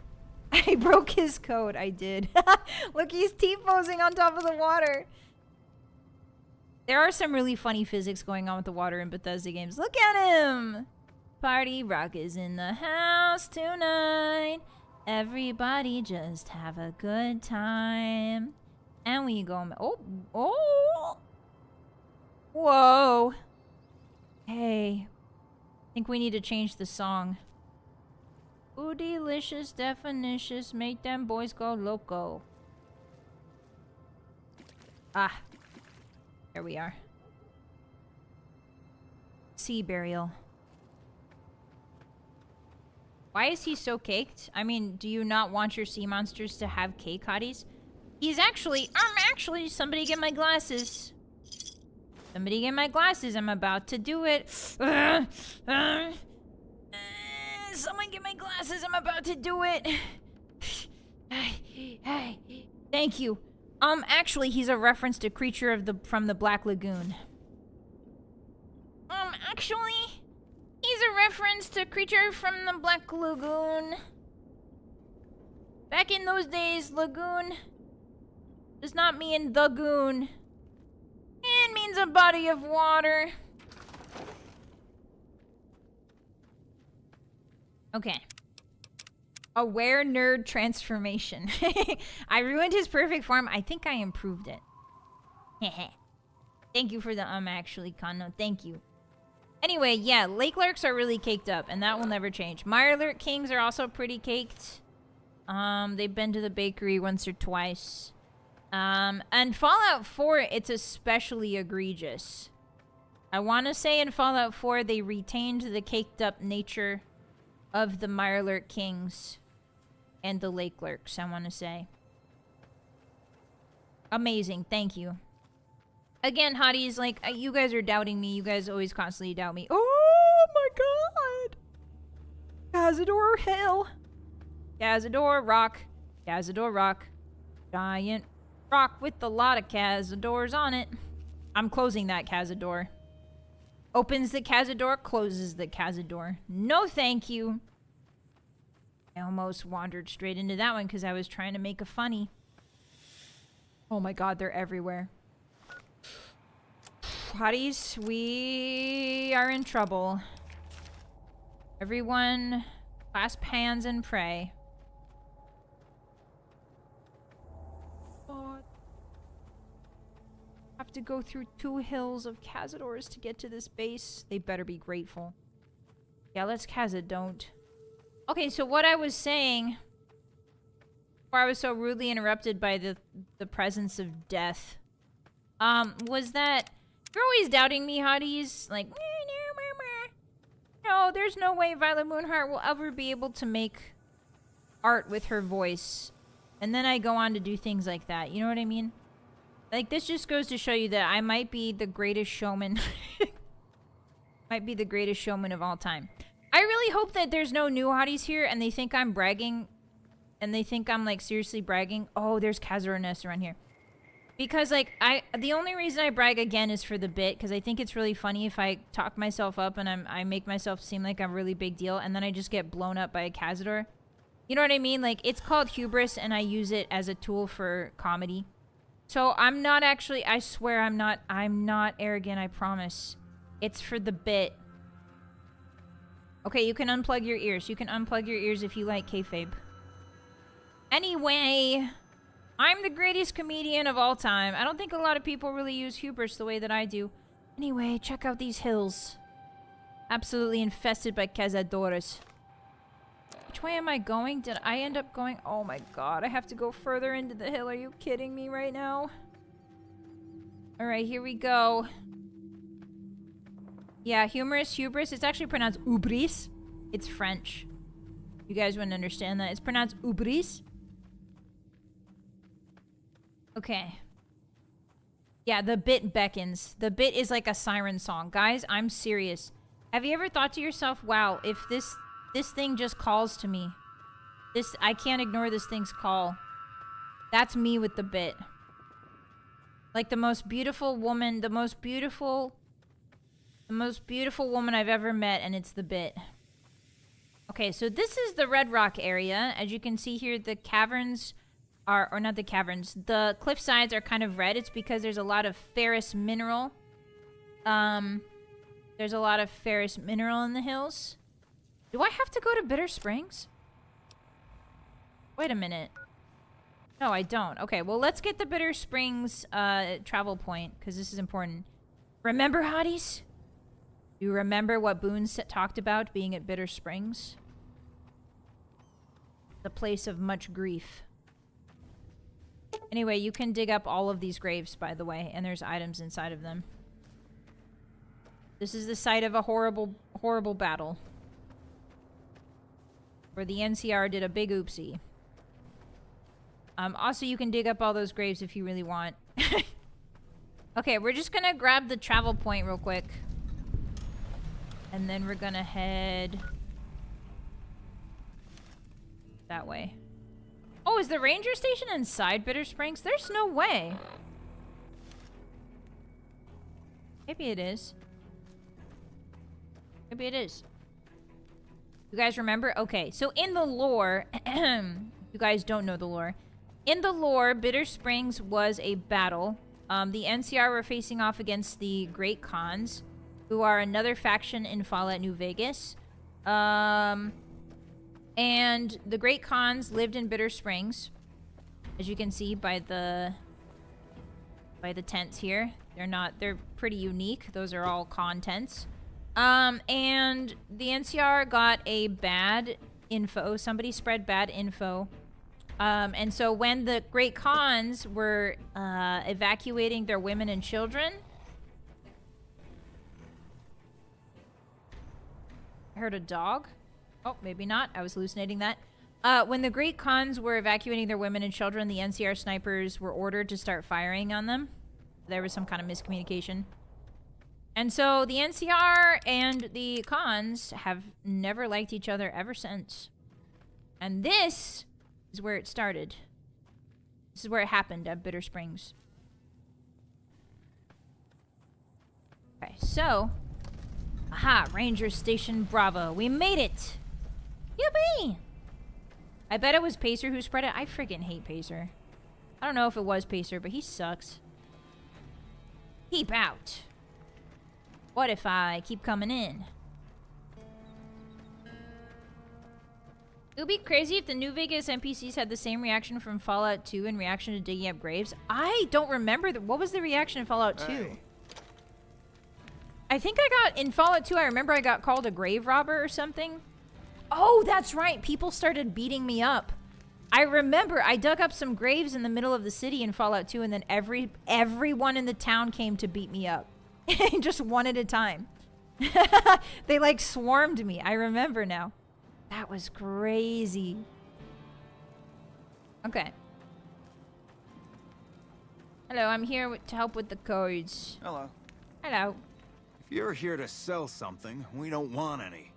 I broke his code. I did. Look, he's T-posing on top of the water. There are some really funny physics going on with the water in Bethesda games. Look at him! Party Rock is in the house tonight. Everybody just have a good time. And we go... Oh! Whoa! Hey. I think we need to change the song. Ooh, delicious, definitious, make them boys go loco. Ah. There we are. Sea burial. Why is he so caked? I mean, do you not want your sea monsters to have cake, Hotties? He's actually... Somebody get my glasses. Somebody get my glasses. I'm about to do it. Someone get my glasses. I'm about to do it. Thank you. Actually, he's a reference to creature from the Black Lagoon. Actually, he's a reference to creature from the Black Lagoon. Back in those days, lagoon does not mean the goon. It means a body of water. Okay. Aware nerd transformation. I ruined his perfect form. I think I improved it. Thank you for the actually, Kano. Thank you. Anyway, yeah, lake lurks are really caked up, and that will never change. Mirelurk kings are also pretty caked. They've been to the bakery once or twice. And Fallout 4, it's especially egregious. I want to say in Fallout 4, they retained the caked up nature of the Mirelurk kings and the lake lurks, I want to say. Amazing, thank you. Again, Hotties, like, you guys are doubting me. You guys always constantly doubt me. Oh my god! Cazador Hill. Cazador Rock. Cazador Rock. Giant rock with a lot of Cazadors on it. I'm closing that Cazador. Opens the Cazador, closes the Cazador. No thank you. I almost wandered straight into that one because I was trying to make a funny. Oh my god, they're everywhere. Hotties, we are in trouble. Everyone, clasp hands and pray. God. Have to go through 2 hills of Cazadors to get to this base. They better be grateful. Yeah, let's Cazadon't. Okay, so what I was saying, before I was so rudely interrupted by the presence of death, was that you're always doubting me, Hotties. Like, no, there's no way Vylett Moonheart will ever be able to make art with her voice. And then I go on to do things like that. You know what I mean? Like, this just goes to show you that I might be the greatest showman. Might be the greatest showman of all time. I really hope that there's no new Hotties here and they think I'm bragging. And they think I'm, like, seriously bragging. Oh, there's Cazador nests around here. Because, like, the only reason I brag again is for the bit. Because I think it's really funny if I talk myself up and I make myself seem like I'm a really big deal. And then I just get blown up by a Cazador. You know what I mean? Like, it's called hubris and I use it as a tool for comedy. So I'm not actually, I swear I'm not arrogant, I promise. It's for the bit. Okay, you can unplug your ears. You can unplug your ears if you like kayfabe. Anyway, I'm the greatest comedian of all time. I don't think a lot of people really use hubris the way that I do. Anyway, check out these hills. Absolutely infested by Cazadores. Which way am I going? Did I end up going? Oh my god, I have to go further into the hill. Are you kidding me right now? Alright, here we go. Yeah, hubris. It's actually pronounced ubris. It's French. You guys wouldn't understand that. It's pronounced ubris. Okay. Yeah, the bit beckons. The bit is like a siren song. Guys, I'm serious. Have you ever thought to yourself, wow, if this thing just calls to me. I can't ignore this thing's call. That's me with the bit. Like the most beautiful woman, the most beautiful woman I've ever met, and it's the bit. Okay, so this is the Red Rock area. As you can see here, the caverns are, or not the caverns, the cliff sides are kind of red. It's because there's a lot of ferrous mineral There's a lot of ferrous mineral in the hills. Do I have to go to Bitter Springs? Wait a minute. No, I don't. Okay, well, let's get the Bitter Springs travel point, because this is important. Remember, Hotties? You remember what Boone talked about being at Bitter Springs? The place of much grief. Anyway, you can dig up all of these graves, by the way, and there's items inside of them. This is the site of a horrible, horrible battle. Where the NCR did a big oopsie. Also, you can dig up all those graves if you really want. Okay, we're just gonna grab the travel point real quick. And then we're gonna head... that way. Oh, is the ranger station inside Bitter Springs? There's no way. Maybe it is. Maybe it is. You guys remember? Okay, so in the lore... you guys don't know the lore. In the lore, Bitter Springs was a battle. The NCR were facing off against the Great Khans, who are another faction in Fallout New Vegas. And the Great Khans lived in Bitter Springs, as you can see by the tents here. They're pretty unique. Those are all Khan tents. And the NCR got a bad info. Somebody spread bad info. And so when the Great Khans were evacuating their women and children... I heard a dog. Oh, maybe not. I was hallucinating that. When the Great Khans were evacuating their women and children, the NCR snipers were ordered to start firing on them. There was some kind of miscommunication. And so the NCR and the Khans have never liked each other ever since. And this is where it started. This is where it happened at Bitter Springs. Okay, so... aha, Ranger Station Bravo. We made it! Yippee! I bet it was Pacer who spread it. I freaking hate Pacer. I don't know if it was Pacer, but he sucks. Keep out. What if I keep coming in? It would be crazy if the New Vegas NPCs had the same reaction from Fallout 2 in reaction to digging up graves. I don't remember. What was the reaction in Fallout 2? Hey. I think I got, in Fallout 2, I remember I got called a grave robber or something. Oh, that's right. People started beating me up. I remember I dug up some graves in the middle of the city in Fallout 2, and then everyone in the town came to beat me up. Just one at a time. They like swarmed me. I remember now. That was crazy. Okay. Hello, I'm here to help with the codes. Hello. Hello. If you're here to sell something, we don't want any.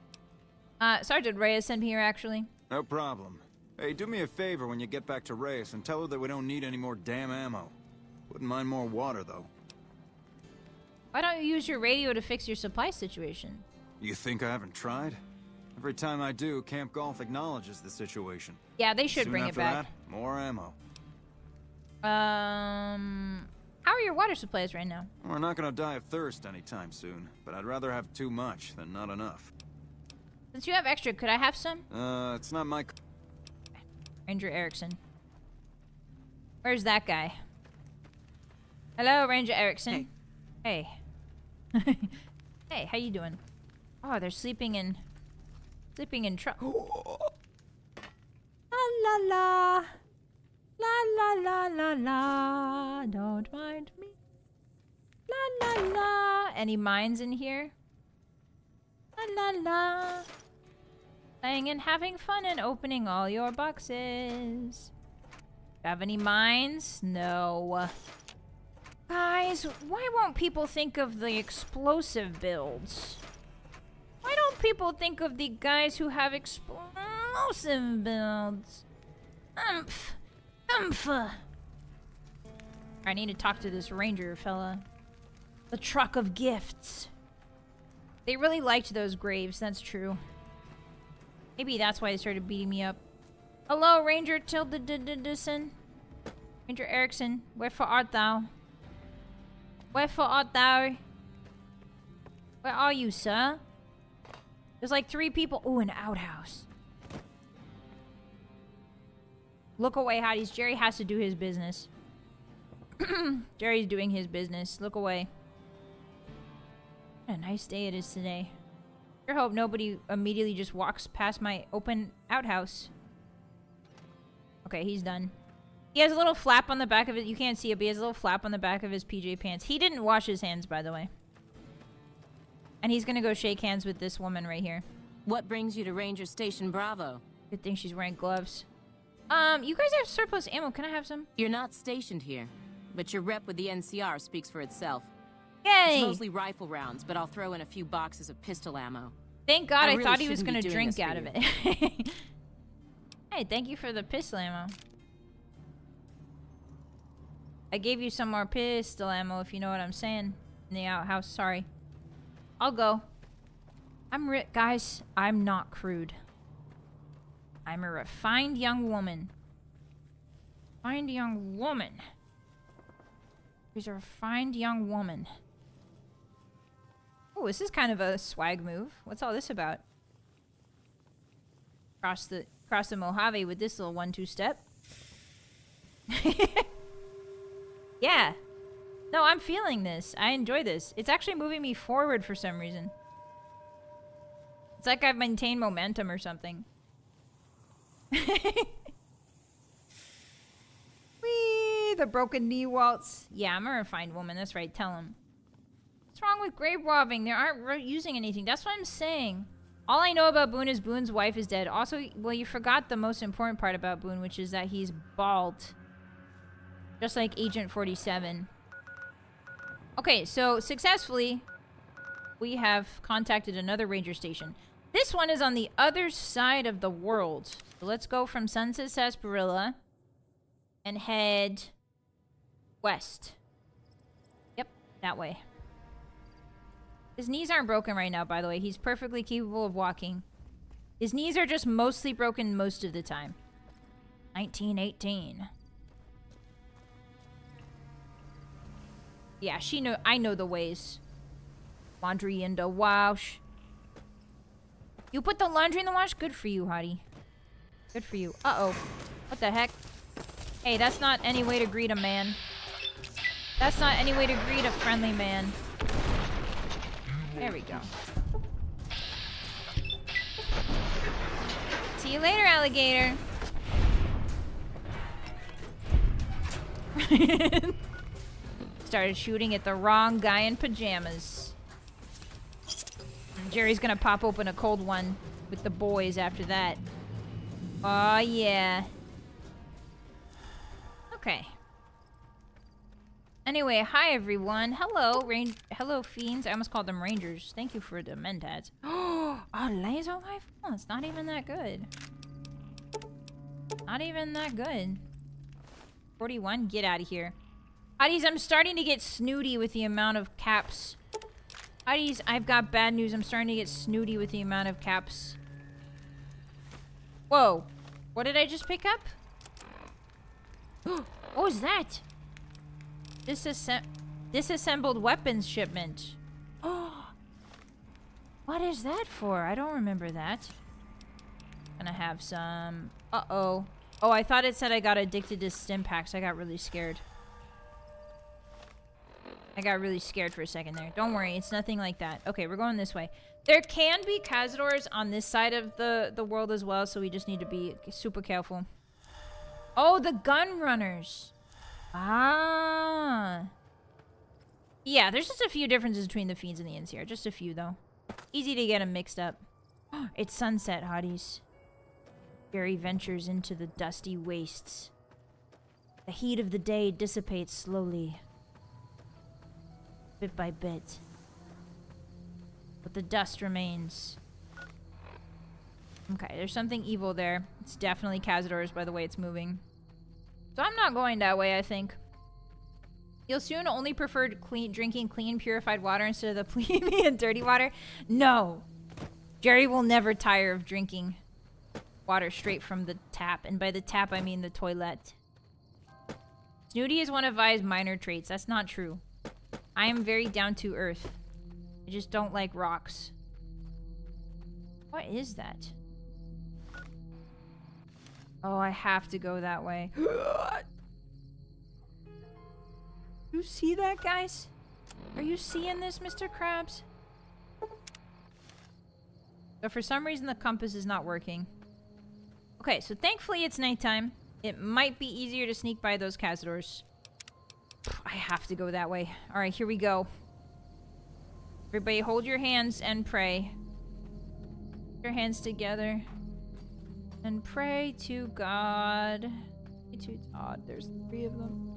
Sergeant Reyes sent me here, actually. No problem. Hey, do me a favor when you get back to Reyes and tell her that we don't need any more damn ammo. Wouldn't mind more water, though. Why don't you use your radio to fix your supply situation? You think I haven't tried? Every time I do, Camp Golf acknowledges the situation. Yeah, they should Soon bring it after back. That, more ammo. How are your water supplies right now? We're not gonna die of thirst anytime soon, but I'd rather have too much than not enough. Since you have extra, could I have some? It's not my... Ranger Erickson. Where's that guy? Hello, Ranger Erickson. Hey. Hey, how you doing? Oh, they're sleeping in truck. La la la. La la la la la. Don't mind me. La la la. Any mines in here? La la la. Playing and having fun and opening all your boxes. Have any mines? No. Guys, why won't people think of the explosive builds? Why don't people think of the guys who have explosive builds? Umph. Umph. I need to talk to this ranger fella. The truck of gifts. They really liked those graves, that's true. Maybe that's why they started beating me up. Hello, Ranger Tildedison. Ranger Erickson, wherefore art thou? Wherefore art thou? Where are you, sir? There's like 3 people. Oh, an outhouse. Look away, hotties. Jerry has to do his business. Jerry's doing his business. Look away. What a nice day it is today. Sure hope nobody immediately just walks past my open outhouse. Okay, he's done. He has a little flap on the back of it. You can't see it, but he has a little flap on the back of his PJ pants. He didn't wash his hands, by the way. And he's gonna go shake hands with this woman right here. What brings you to Ranger Station Bravo? Good thing she's wearing gloves. You guys have surplus ammo. Can I have some? You're not stationed here, but your rep with the NCR speaks for itself. Yay! It's mostly rifle rounds, but I'll throw in a few boxes of pistol ammo. Thank God I really thought he was shouldn't gonna be doing drink this for out of you. it. Hey, thank you for the pistol ammo. I gave you some more pistol ammo, if you know what I'm saying. In the outhouse, sorry. I'll go. Guys, I'm not crude. I'm a refined young woman. Refined young woman. She's a refined young woman. Oh, this is kind of a swag move. What's all this about? Cross the Mojave with this little 1-2 step. Yeah. No, I'm feeling this. I enjoy this. It's actually moving me forward for some reason. It's like I've maintained momentum or something. Whee! The broken knee waltz. Yeah, I'm a refined woman. That's right. Tell him. What's wrong with grave robbing? They aren't using anything. That's what I'm saying. All I know about Boone is Boone's wife is dead. Also, well, you forgot the most important part about Boone, which is that he's bald. Just like Agent 47. Okay, so successfully, we have contacted another ranger station. This one is on the other side of the world. So let's go from Sunset Sarsaparilla and head west. Yep, that way. His knees aren't broken right now, by the way. He's perfectly capable of walking. His knees are just mostly broken most of the time. 1918. Yeah, I know the ways. Laundry in the wash. You put the laundry in the wash? Good for you, Hottie. Good for you. Uh-oh. What the heck? Hey, that's not any way to greet a man. That's not any way to greet a friendly man. There we go. See you later, alligator. Started shooting at the wrong guy in pajamas. And Jerry's gonna pop open a cold one with the boys after that. Oh yeah. Okay. Anyway, hi everyone. Hello, hello fiends. I almost called them rangers. Thank you for the mentats. Oh, laser rifle? Oh, it's not even that good. Not even that good. 41? Get out of here. Hotties, I'm starting to get snooty with the amount of caps. Hotties, I've got bad news. I'm starting to get snooty with the amount of caps. Whoa. What did I just pick up? What was that? Disassembled weapons shipment. Oh. What is that for? I don't remember that. Gonna have some... Uh-oh. Oh, I thought it said I got addicted to stim packs. I got really scared. I got really scared for a second there. Don't worry, it's nothing like that. Okay, we're going this way. There can be cazadors on this side of the world as well, so we just need to be super careful. Oh, the gun runners. Ah. Yeah, there's just a few differences between the fiends and the NCR. Just a few, though. Easy to get them mixed up. It's sunset, hotties. Jerry ventures into the dusty wastes. The heat of the day dissipates slowly. Bit by bit. But the dust remains. Okay, there's something evil there. It's definitely cazadors by the way it's moving. So I'm not going that way, I think. You'll soon only prefer drinking clean, purified water instead of the plebeian and dirty water? No. Jerry will never tire of drinking water straight from the tap. And by the tap, I mean the toilet. Snooty is one of Vi's minor traits. That's not true. I am very down to earth. I just don't like rocks. What is that? Oh, I have to go that way. You see that, guys? Are you seeing this, Mr. Krabs? So for some reason the compass is not working. Okay, so thankfully it's nighttime. It might be easier to sneak by those cazadors. I have to go that way. Alright, here we go. Everybody hold your hands and pray. Put your hands together. And pray to God. Pray to God. There's 3 of them.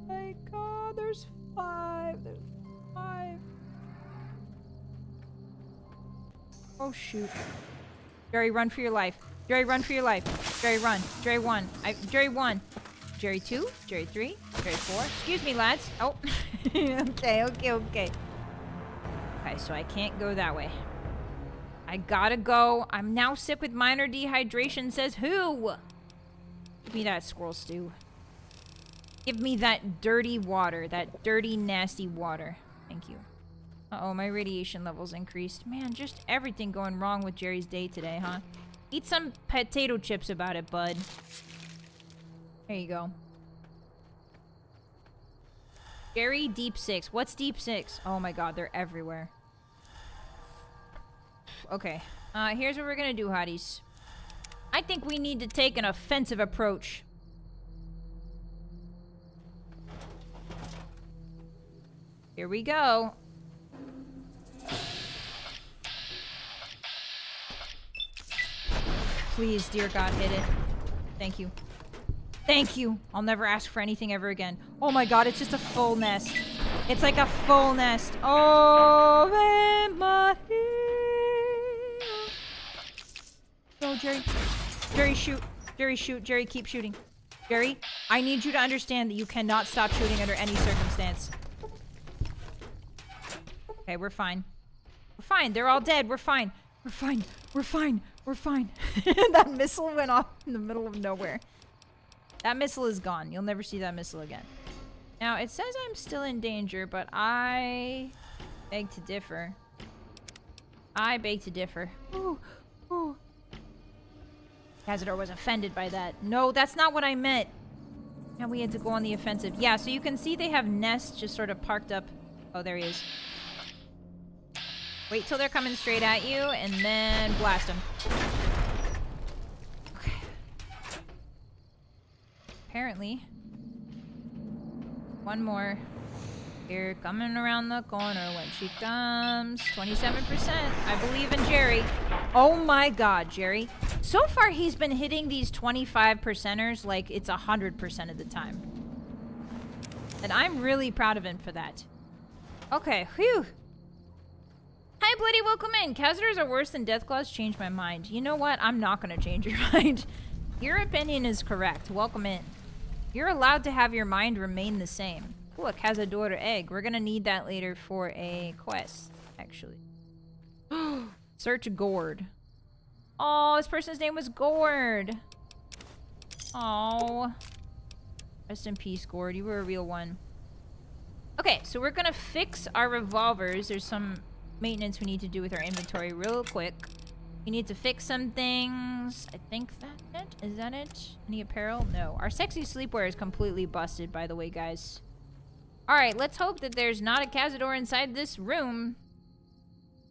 My God, there's 5. There's 5. Oh, shoot. Jerry, run for your life. Jerry, run for your life. Jerry, run. Jerry, 1. Jerry, 1. Jerry, 2. Jerry, 3. Jerry, 4. Excuse me, lads. Oh. Okay. Okay, so I can't go that way. I gotta go. I'm now sick with minor dehydration, says who? Give me that squirrel stew. Give me that dirty water. That dirty, nasty water. Thank you. Uh-oh, my radiation levels increased. Man, just everything going wrong with Jerry's day today, huh? Eat some potato chips about it, bud. There you go. Jerry, deep 6. What's deep 6? Oh my god, they're everywhere. Okay. Here's what we're gonna do, hotties. I think we need to take an offensive approach. Here we go. Please, dear God, hit it. Thank you. Thank you. I'll never ask for anything ever again. Oh my god, it's just a full nest. It's like a full nest. Oh, my. Go, Jerry. Jerry, shoot. Jerry, shoot. Jerry, keep shooting. Jerry, I need you to understand that you cannot stop shooting under any circumstance. Okay, we're fine. We're fine. They're all dead. We're fine. We're fine. We're fine. We're fine. That missile went off in the middle of nowhere. That missile is gone. You'll never see that missile again. Now, it says I'm still in danger, but I beg to differ. I beg to differ. Ooh, ooh. Cazador was offended by that. No, that's not what I meant. Now we had to go on the offensive. Yeah, so you can see they have nests just sort of parked up. Oh, there he is. Wait till they're coming straight at you, and then blast them. Okay. Apparently. One more. Here, coming around the corner when she comes. 27%. I believe in Jerry. Oh my god, Jerry. So far, he's been hitting these 25%ers like it's 100% of the time. And I'm really proud of him for that. Okay, whew. Hi, Bloody, welcome in. Cazadors are worse than Deathclaws. Change my mind. You know what? I'm not going to change your mind. Your opinion is correct. Welcome in. You're allowed to have your mind remain the same. Ooh, a Cazador egg. We're going to need that later for a quest, actually. Search Gourd. Oh, this person's name was Gourd. Oh. Rest in peace, Gourd. You were a real one. Okay, so we're going to fix our revolvers. There's some maintenance we need to do with our inventory real quick. We need to fix some things. I think that's it. Is that it? Any apparel? No. Our sexy sleepwear is completely busted, by the way, guys. Alright, let's hope that there's not a Cazador inside this room.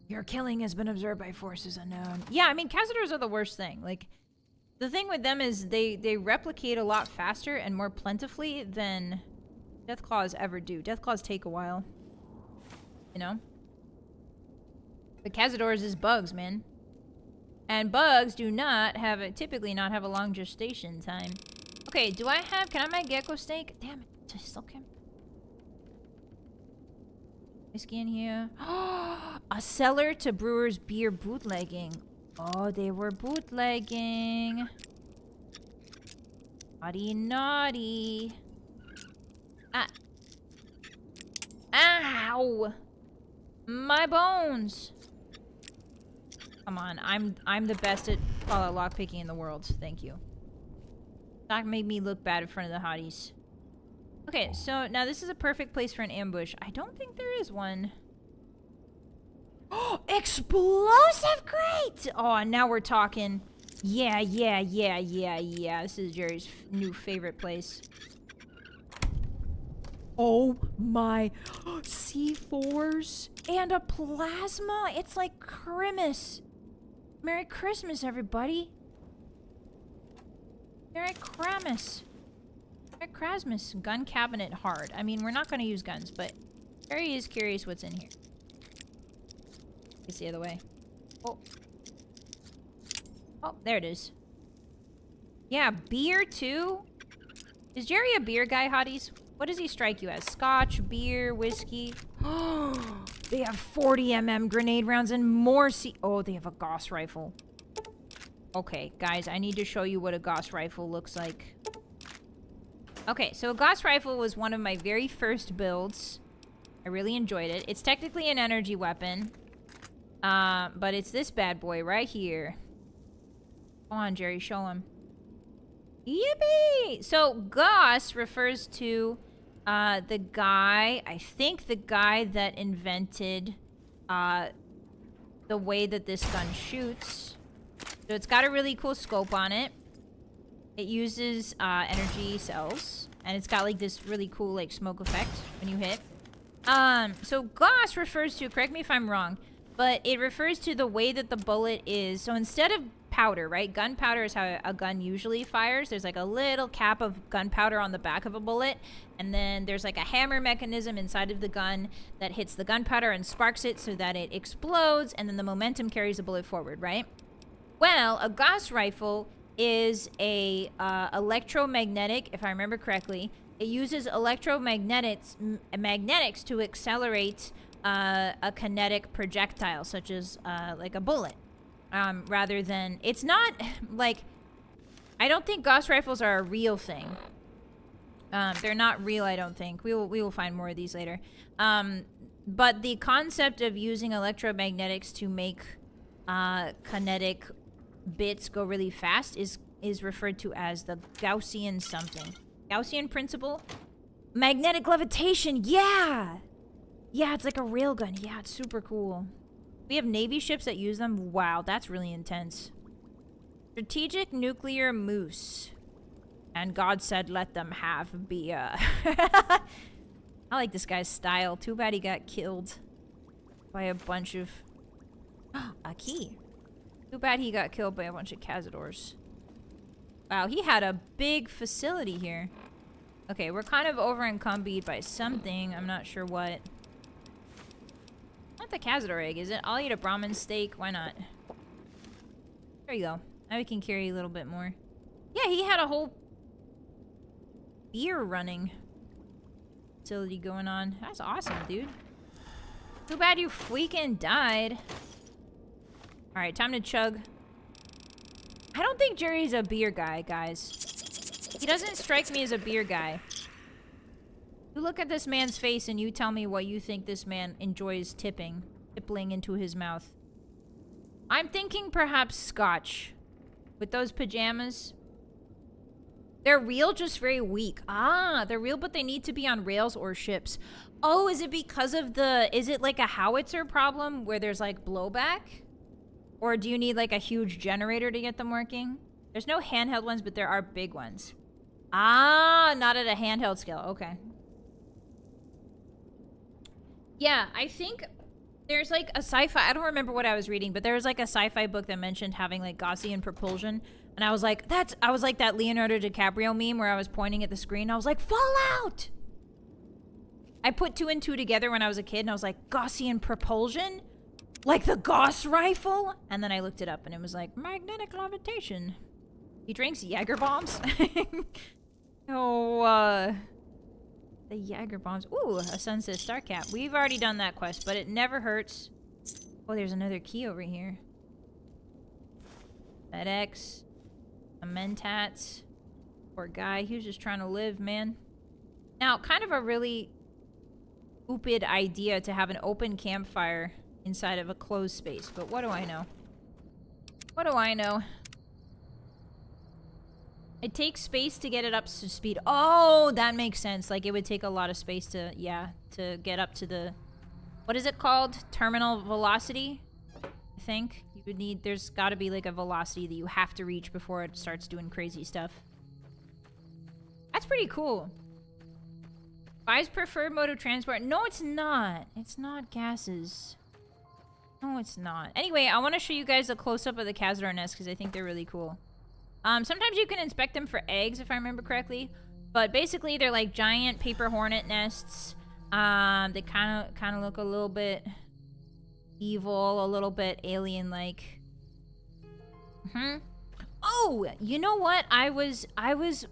Your killing has been observed by forces unknown. Yeah, I mean, Cazadors are the worst thing. Like, the thing with them is they replicate a lot faster and more plentifully than Deathclaws ever do. Deathclaws take a while. You know? The Cazadors is bugs, man. And bugs do not have typically not have a long gestation time. Okay, can I make gecko steak? Damn it, I still can't. Whiskey in here. A cellar to brewer's beer bootlegging. Oh, they were bootlegging. Naughty, naughty. Ah. Ow! My bones! Come on, I'm the best at lockpicking in the world. Thank you. That made me look bad in front of the hotties. Okay, so now this is a perfect place for an ambush. I don't think there is one. Oh, explosive crate! Oh, now we're talking. Yeah. This is Jerry's new favorite place. Oh my. C4s and a plasma. It's like Christmas. Merry Christmas, everybody. Merry Christmas. Merry Christmas. Gun cabinet hard. I mean, we're not going to use guns, but Jerry is curious what's in here. It's the other way. Oh. Oh, there it is. Yeah, beer too. Is Jerry a beer guy, Hotties? What does he strike you as? Scotch, beer, whiskey? Oh, they have 40mm grenade rounds and more Oh, they have a Gauss rifle. Okay, guys, I need to show you what a Gauss rifle looks like. Okay, so a Gauss rifle was one of my very first builds. I really enjoyed it. It's technically an energy weapon. But it's this bad boy right here. Come on, Jerry, show him. Yippee! So, Gauss refers to the guy, I think the guy that invented the way that this gun shoots. So it's got a really cool scope on it. It uses energy cells. And it's got like this really cool like smoke effect when you hit. So Gauss refers to, correct me if I'm wrong, but it refers to the way that the bullet is. So instead of powder, right? Gunpowder is how a gun usually fires. There's like a little cap of gunpowder on the back of a bullet, and then there's like a hammer mechanism inside of the gun that hits the gunpowder and sparks it so that it explodes, and then the momentum carries the bullet forward, right? Well, a Gauss rifle is a electromagnetic, if I remember correctly. It uses magnetics to accelerate a kinetic projectile, such as like a bullet. Rather than, it's not like, I don't think Gauss rifles are a real thing. They're not real, I don't think. We will find more of these later. But the concept of using electromagnetics to make kinetic bits go really fast is referred to as the Gaussian something. Gaussian principle? Magnetic levitation, yeah! Yeah, it's like a railgun. Yeah, it's super cool. We have Navy ships that use them. Wow, that's really intense. Strategic nuclear moose. And God said, let them have beer. I like this guy's style. Too bad he got killed by a bunch of... a key. Too bad he got killed by a bunch of cazadors. Wow, he had a big facility here. Okay, we're kind of over-encumbered by something. I'm not sure what. Not the cazador egg, is it? I'll eat a Brahmin steak. Why not? There you go. Now we can carry a little bit more. Yeah, he had a whole beer running facility going on. That's awesome, dude. Too bad you freaking died. Alright, time to chug. I don't think Jerry's a beer guy, guys. He doesn't strike me as a beer guy. You look at this man's face and you tell me what you think this man enjoys tippling into his mouth. I'm thinking perhaps scotch. With those pajamas. They're real, just very weak. Ah, they're real, but they need to be on rails or ships. Oh, is it because of is it like a howitzer problem where there's like blowback? Or do you need like a huge generator to get them working? There's no handheld ones, but there are big ones. Ah, not at a handheld scale. Okay. Yeah, I think there's like a sci-fi, I don't remember what I was reading, but there was like a sci-fi book that mentioned having like Gaussian propulsion. And I was like, I was like that Leonardo DiCaprio meme where I was pointing at the screen. I was like, Fallout! I put 2 and 2 together when I was a kid and I was like, Gaussian propulsion? Like the Gauss rifle? And then I looked it up and it was like, magnetic levitation. He drinks Jaeger bombs? Oh, the Jaeger bombs. Ooh, a Sunset Star Cap. We've already done that quest, but it never hurts. Oh, there's another key over here. FedEx. A Mentats. Poor guy. He was just trying to live, man. Now, kind of a really stupid idea to have an open campfire inside of a closed space, but what do I know? What do I know? It takes space to get it up to speed. Oh, that makes sense. Like, it would take a lot of space to, yeah, to get up to the... what is it called? Terminal velocity, I think. You would need, there's got to be like a velocity that you have to reach before it starts doing crazy stuff. That's pretty cool. Vi's preferred mode of transport. No, it's not. It's not gases. No, it's not. Anyway, I want to show you guys a close-up of the Cazador nests because I think they're really cool. Sometimes you can inspect them for eggs, if I remember correctly. But basically, they're like giant paper hornet nests. They kind of look a little bit evil, a little bit alien-like. Oh, you know what? I was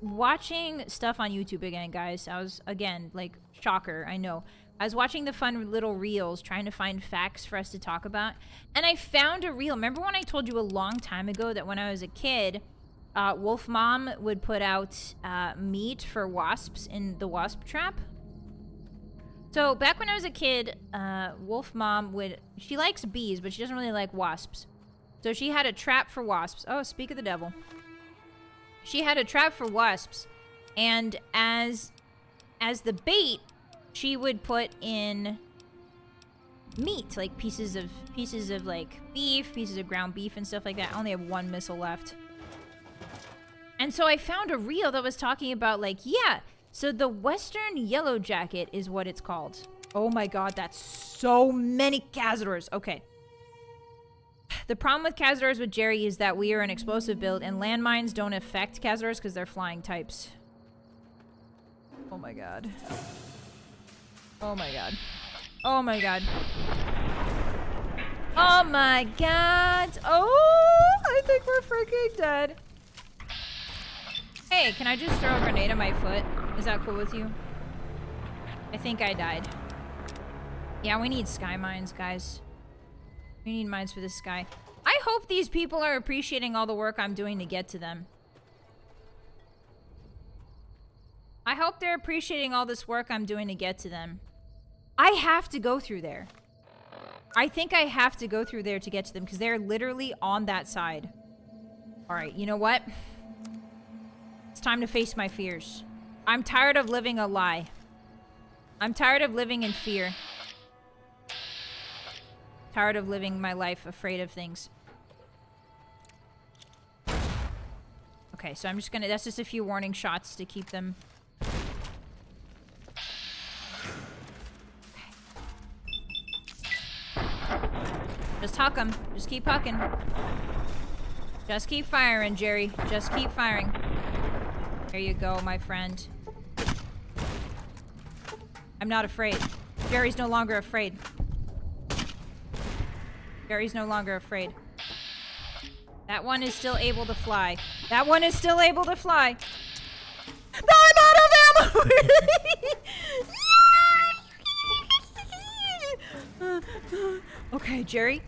watching stuff on YouTube again, guys. I was, again, like, shocker, I know. I was watching the fun little reels, trying to find facts for us to talk about. And I found a reel. Remember when I told you a long time ago that when I was a kid, Wolf Mom would put out meat for wasps in the wasp trap? So back when I was a kid, Wolf Mom would... She likes bees, but she doesn't really like wasps. So she had a trap for wasps. Oh, speak of the devil. She had a trap for wasps. And as the bait, she would put in meat, like pieces of like beef, pieces of ground beef and stuff like that. I only have one missile left. And so I found a reel that was talking about like, yeah, so the Western Yellow Jacket is what it's called. Oh my god, that's so many Cazadors. Okay. The problem with Cazadors with Jerry is that we are an explosive build and landmines don't affect Cazadors because they're flying types. Oh my god. Oh my god. Oh my god. Oh my god. Oh, I think we're freaking dead. Hey, can I just throw a grenade at my foot? Is that cool with you? I think I died. Yeah, we need sky mines, guys. We need mines for the sky. I hope these people are appreciating all the work I'm doing to get to them. I hope they're appreciating all this work I'm doing to get to them. I have to go through there. I think I have to go through there to get to them because they're literally on that side. Alright, you know what? It's time to face my fears. I'm tired of living a lie. I'm tired of living in fear. Tired of living my life afraid of things. Okay, so I'm just gonna... That's just a few warning shots to keep them... Just huck them. Just keep hucking. Just keep firing, Jerry. Just keep firing. There you go, my friend. I'm not afraid. Jerry's no longer afraid. Jerry's no longer afraid. That one is still able to fly. That one is still able to fly. I'm out of ammo! Okay, Jerry.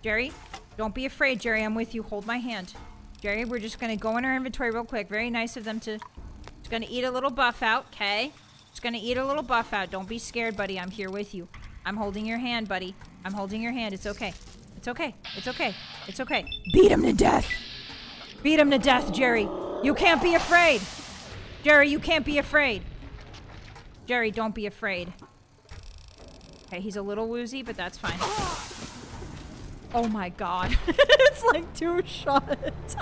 Jerry, don't be afraid, Jerry. I'm with you. Hold my hand. Jerry, we're just gonna go in our inventory real quick. Very nice of them to... Just gonna eat a little buff out, okay? Just gonna eat a little buff out. Don't be scared, buddy. I'm here with you. I'm holding your hand, buddy. I'm holding your hand. It's okay. It's okay. It's okay. It's okay. Beat him to death! Beat him to death, Jerry! You can't be afraid! Jerry, you can't be afraid! Jerry, don't be afraid. Okay, he's a little woozy, but that's fine. Oh my god. It's like 2 shots.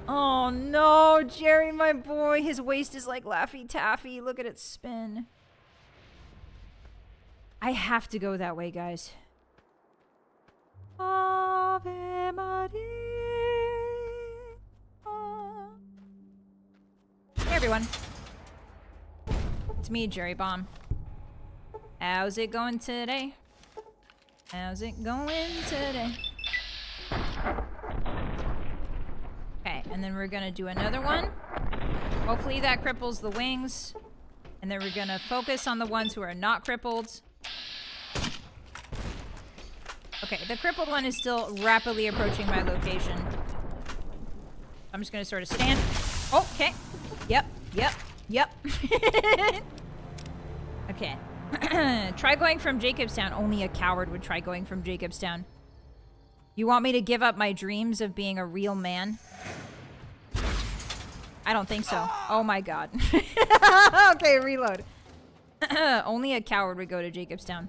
Oh no, Jerry, my boy. His waist is like Laffy Taffy. Look at it spin. I have to go that way, guys. Ave Maria. Hey, everyone. It's me, Jerry Bomb. How's it going today? How's it going today? Okay, and then we're gonna do another one. Hopefully that cripples the wings. And then we're gonna focus on the ones who are not crippled. Okay, the crippled one is still rapidly approaching my location. I'm just gonna sort of stand. Oh, okay. Yep. Okay. Try going from Jacobstown. Only a coward would try going from Jacobstown. You want me to give up my dreams of being a real man? I don't think so. Oh my god. Okay, reload. Only a coward would go to Jacobstown.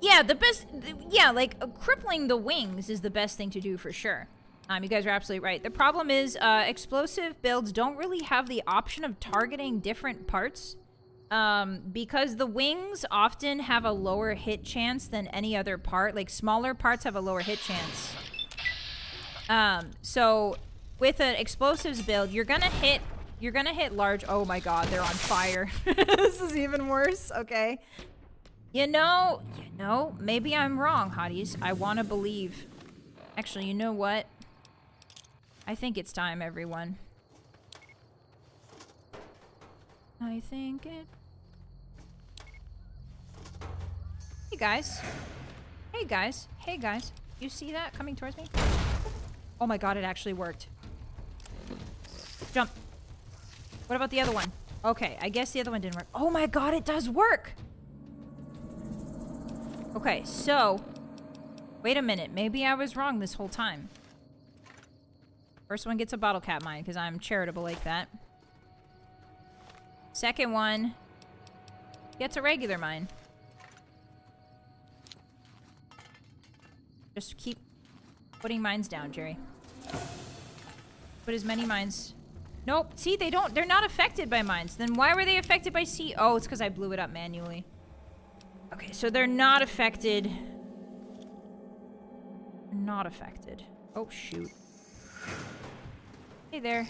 Yeah, like crippling the wings is the best thing to do for sure. You guys are absolutely right. The problem is explosive builds don't really have the option of targeting different parts. Because the wings often have a lower hit chance than any other part. Like, smaller parts have a lower hit chance. So with an explosives build, you're gonna hit large. Oh my god, they're on fire. This is even worse. Okay. You know, maybe I'm wrong, hotties. I want to believe. Actually, you know what? I think it's time, everyone. I think it... Hey, guys. Hey, guys. Hey, guys. You see that coming towards me? Oh my god, it actually worked. Jump. What about the other one? Okay, I guess the other one didn't work. Oh my god, it does work! Okay, so... Wait a minute. Maybe I was wrong this whole time. First one gets a bottle cap mine, because I'm charitable like that. Second one gets a regular mine. Just keep putting mines down, Jerry. Put as many mines... Nope. See, they're not affected by mines. Then why were they affected by sea? Oh, it's because I blew it up manually. Okay, so they're not affected. Not affected. Oh, shoot. Hey there.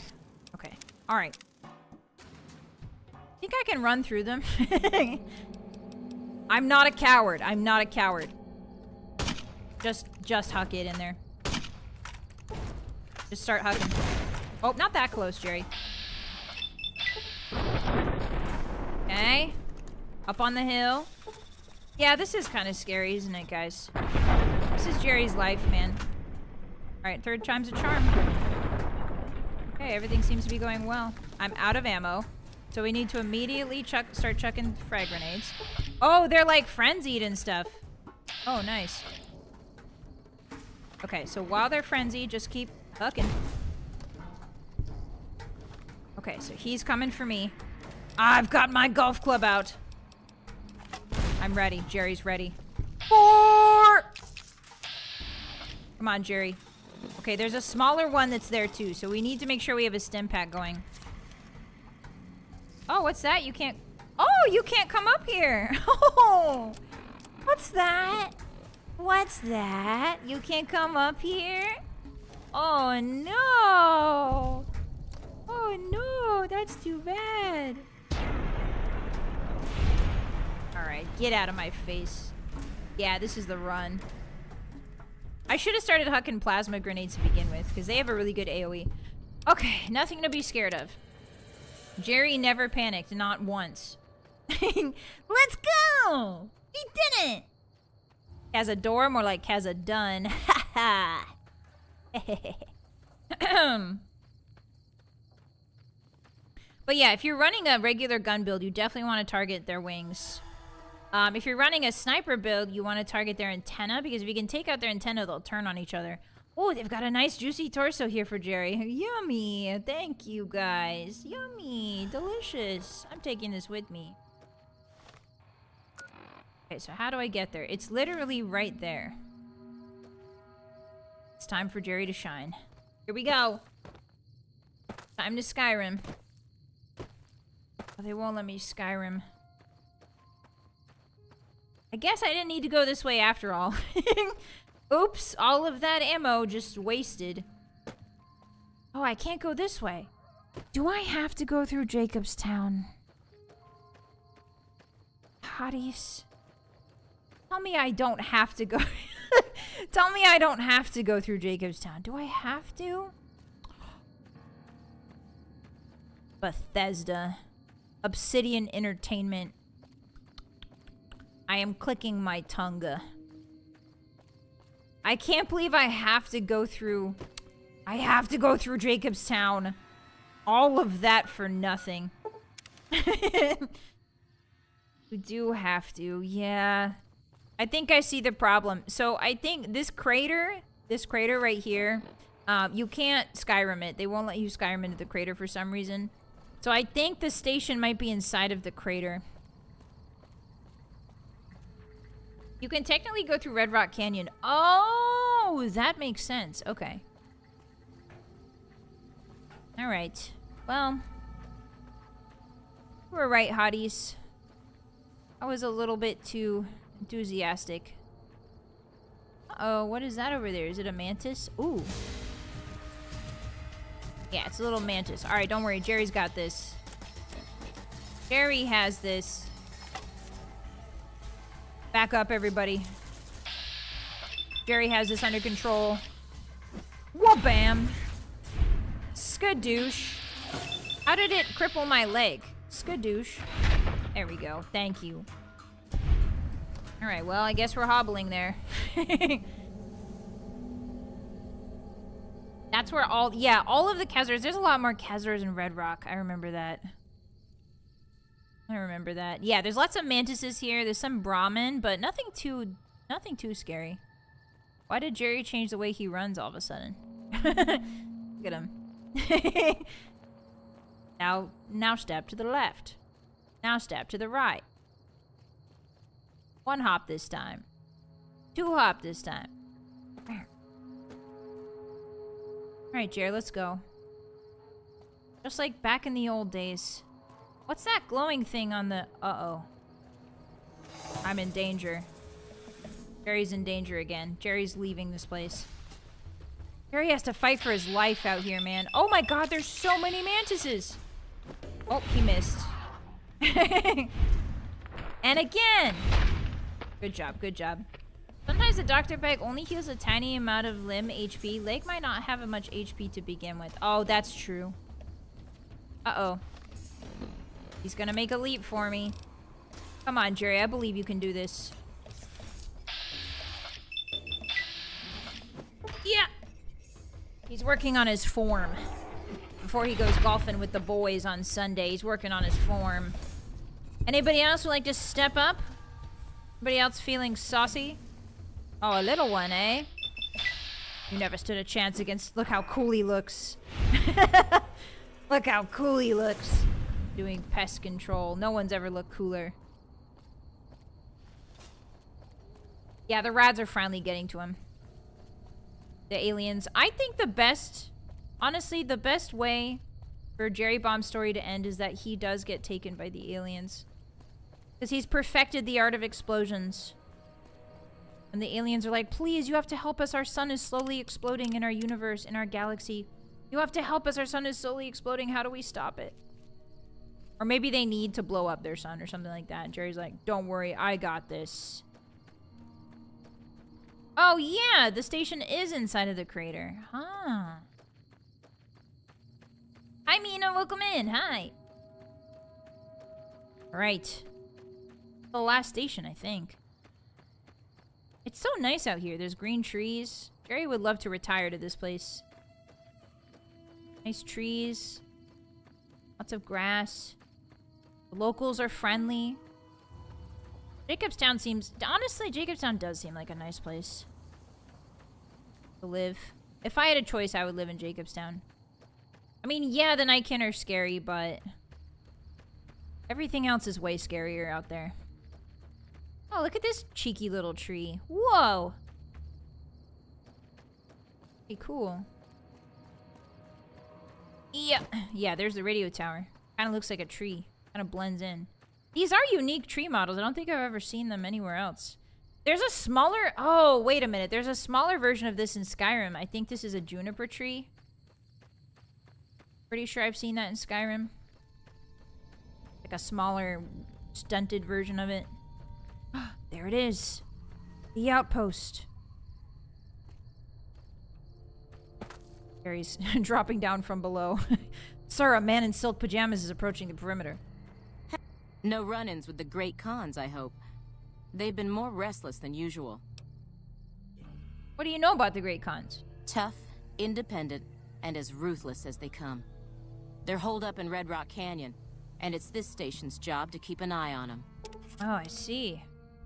Okay. Alright. Think I can run through them? I'm not a coward. I'm not a coward. Just huck it in there. Just start hucking. Oh, not that close, Jerry. Okay. Up on the hill. Yeah, this is kind of scary, isn't it, guys? This is Jerry's life, man. Alright, third time's a charm. Okay, everything seems to be going well. I'm out of ammo. So we need to immediately start chucking frag grenades. Oh, they're like frenzied and stuff. Oh, nice. Okay, so while they're frenzied, just keep hucking. Okay, so he's coming for me. I've got my golf club out. I'm ready. Jerry's ready. Come on, Jerry. Okay, there's a smaller one that's there too, so we need to make sure we have a stim pack going. Oh, what's that? You can't... Oh, you can't come up here. Oh, what's that? What's that? You can't come up here? Oh, no. Oh, no. That's too bad. Alright, get out of my face. Yeah, this is the run. I should have started hucking plasma grenades to begin with, because they have a really good AoE. Okay, nothing to be scared of. Jerry never panicked, not once. Let's go! He didn't! Has a door, more like has a done. Ha ha! But yeah, if you're running a regular gun build, you definitely want to target their wings. If you're running a sniper build, you want to target their antenna, because if you can take out their antenna, they'll turn on each other. Oh, they've got a nice juicy torso here for Jerry. Yummy. Thank you, guys. Yummy. Delicious. I'm taking this with me. Okay, so how do I get there? It's literally right there. It's time for Jerry to shine. Here we go. Time to Skyrim. Oh, they won't let me Skyrim. I guess I didn't need to go this way after all. Oops, all of that ammo just wasted. Oh, I can't go this way. Do I have to go through Jacobstown? Hotties. Tell me I don't have to go. Tell me I don't have to go through Jacobstown. Do I have to? Bethesda. Obsidian Entertainment. I am clicking my tongue. I can't believe I have to go through... I have to go through Jacobstown. All of that for nothing. We do have to, yeah. I think I see the problem. So I think this crater right here, you can't Skyrim it. They won't let you Skyrim into the crater for some reason. So I think the station might be inside of the crater. You can technically go through Red Rock Canyon. Oh, that makes sense. Okay. All right. Well, we're right, hotties. I was a little bit too enthusiastic. Uh-oh, what is that over there? Is it a mantis? Ooh. Yeah, it's a little mantis. All right, don't worry. Jerry's got this. Jerry has this. Back up, everybody. Jerry has this under control. Wha-bam! Skadoosh. How did it cripple my leg? Skadoosh. There we go. Thank you. Alright, well, I guess we're hobbling there. That's where all... Yeah, all of the Khazars... There's a lot more Khazars in Red Rock. I remember that. Yeah, there's lots of mantises here. There's some Brahmin, but nothing too scary. Why did Jerry change the way he runs all of a sudden? Look at him. Now step to the left. Now step to the right. 1 hop this time. 2 hop this time. Alright, Jerry, let's go. Just like back in the old days. What's that glowing thing on the... Uh-oh. I'm in danger. Jerry's in danger again. Jerry's leaving this place. Jerry has to fight for his life out here, man. Oh my god, there's so many mantises! Oh, he missed. And again! Good job, good job. Sometimes the Dr. Bag only heals a tiny amount of limb HP. Leg might not have much HP to begin with. Oh, that's true. Uh-oh. He's gonna make a leap for me. Come on, Jerry. I believe you can do this. Yeah! He's working on his form. Before he goes golfing with the boys on Sunday, he's working on his form. Anybody else would like to step up? Anybody else feeling saucy? Oh, a little one, eh? You never stood a chance against... Look how cool he looks. Look how cool he looks. Doing pest control. No one's ever looked cooler. Yeah, the rads are finally getting to him. The aliens. I think the best... Honestly, the best way for Jerry Bomb's story to end is that he does get taken by the aliens. Because he's perfected the art of explosions. And the aliens are like, please, you have to help us. Our sun is slowly exploding in our universe, in our galaxy. You have to help us. Our sun is slowly exploding. How do we stop it? Or maybe they need to blow up their sun or something like that. And Jerry's like, don't worry, I got this. Oh, yeah, the station is inside of the crater. Huh. Hi, Mina, welcome in. Hi. All right. The last station, I think. It's so nice out here. There's green trees. Jerry would love to retire to this place. Nice trees. Lots of grass. The locals are friendly. Jacobstown seems... Honestly, Jacobstown does seem like a nice place to live. If I had a choice, I would live in Jacobstown. I mean, yeah, the Nightkin are scary, but... everything else is way scarier out there. Oh, look at this cheeky little tree. Whoa! Pretty cool. Yeah. Yeah, there's the radio tower. Kind of looks like a tree. Kind of blends in. These are unique tree models. I don't think I've ever seen them anywhere else. There's a smaller... Oh, wait a minute. There's a smaller version of this in Skyrim. I think this is a juniper tree. Pretty sure I've seen that in Skyrim. Like a smaller, stunted version of it. There it is. The outpost. Gary's dropping down from below. Sir, a man in silk pajamas is approaching the perimeter. No run-ins with the Great Khans, I hope. They've been more restless than usual. What do you know about the Great Khans? Tough, independent, and as ruthless as they come. They're holed up in Red Rock Canyon, and it's this station's job to keep an eye on them. Oh, I see.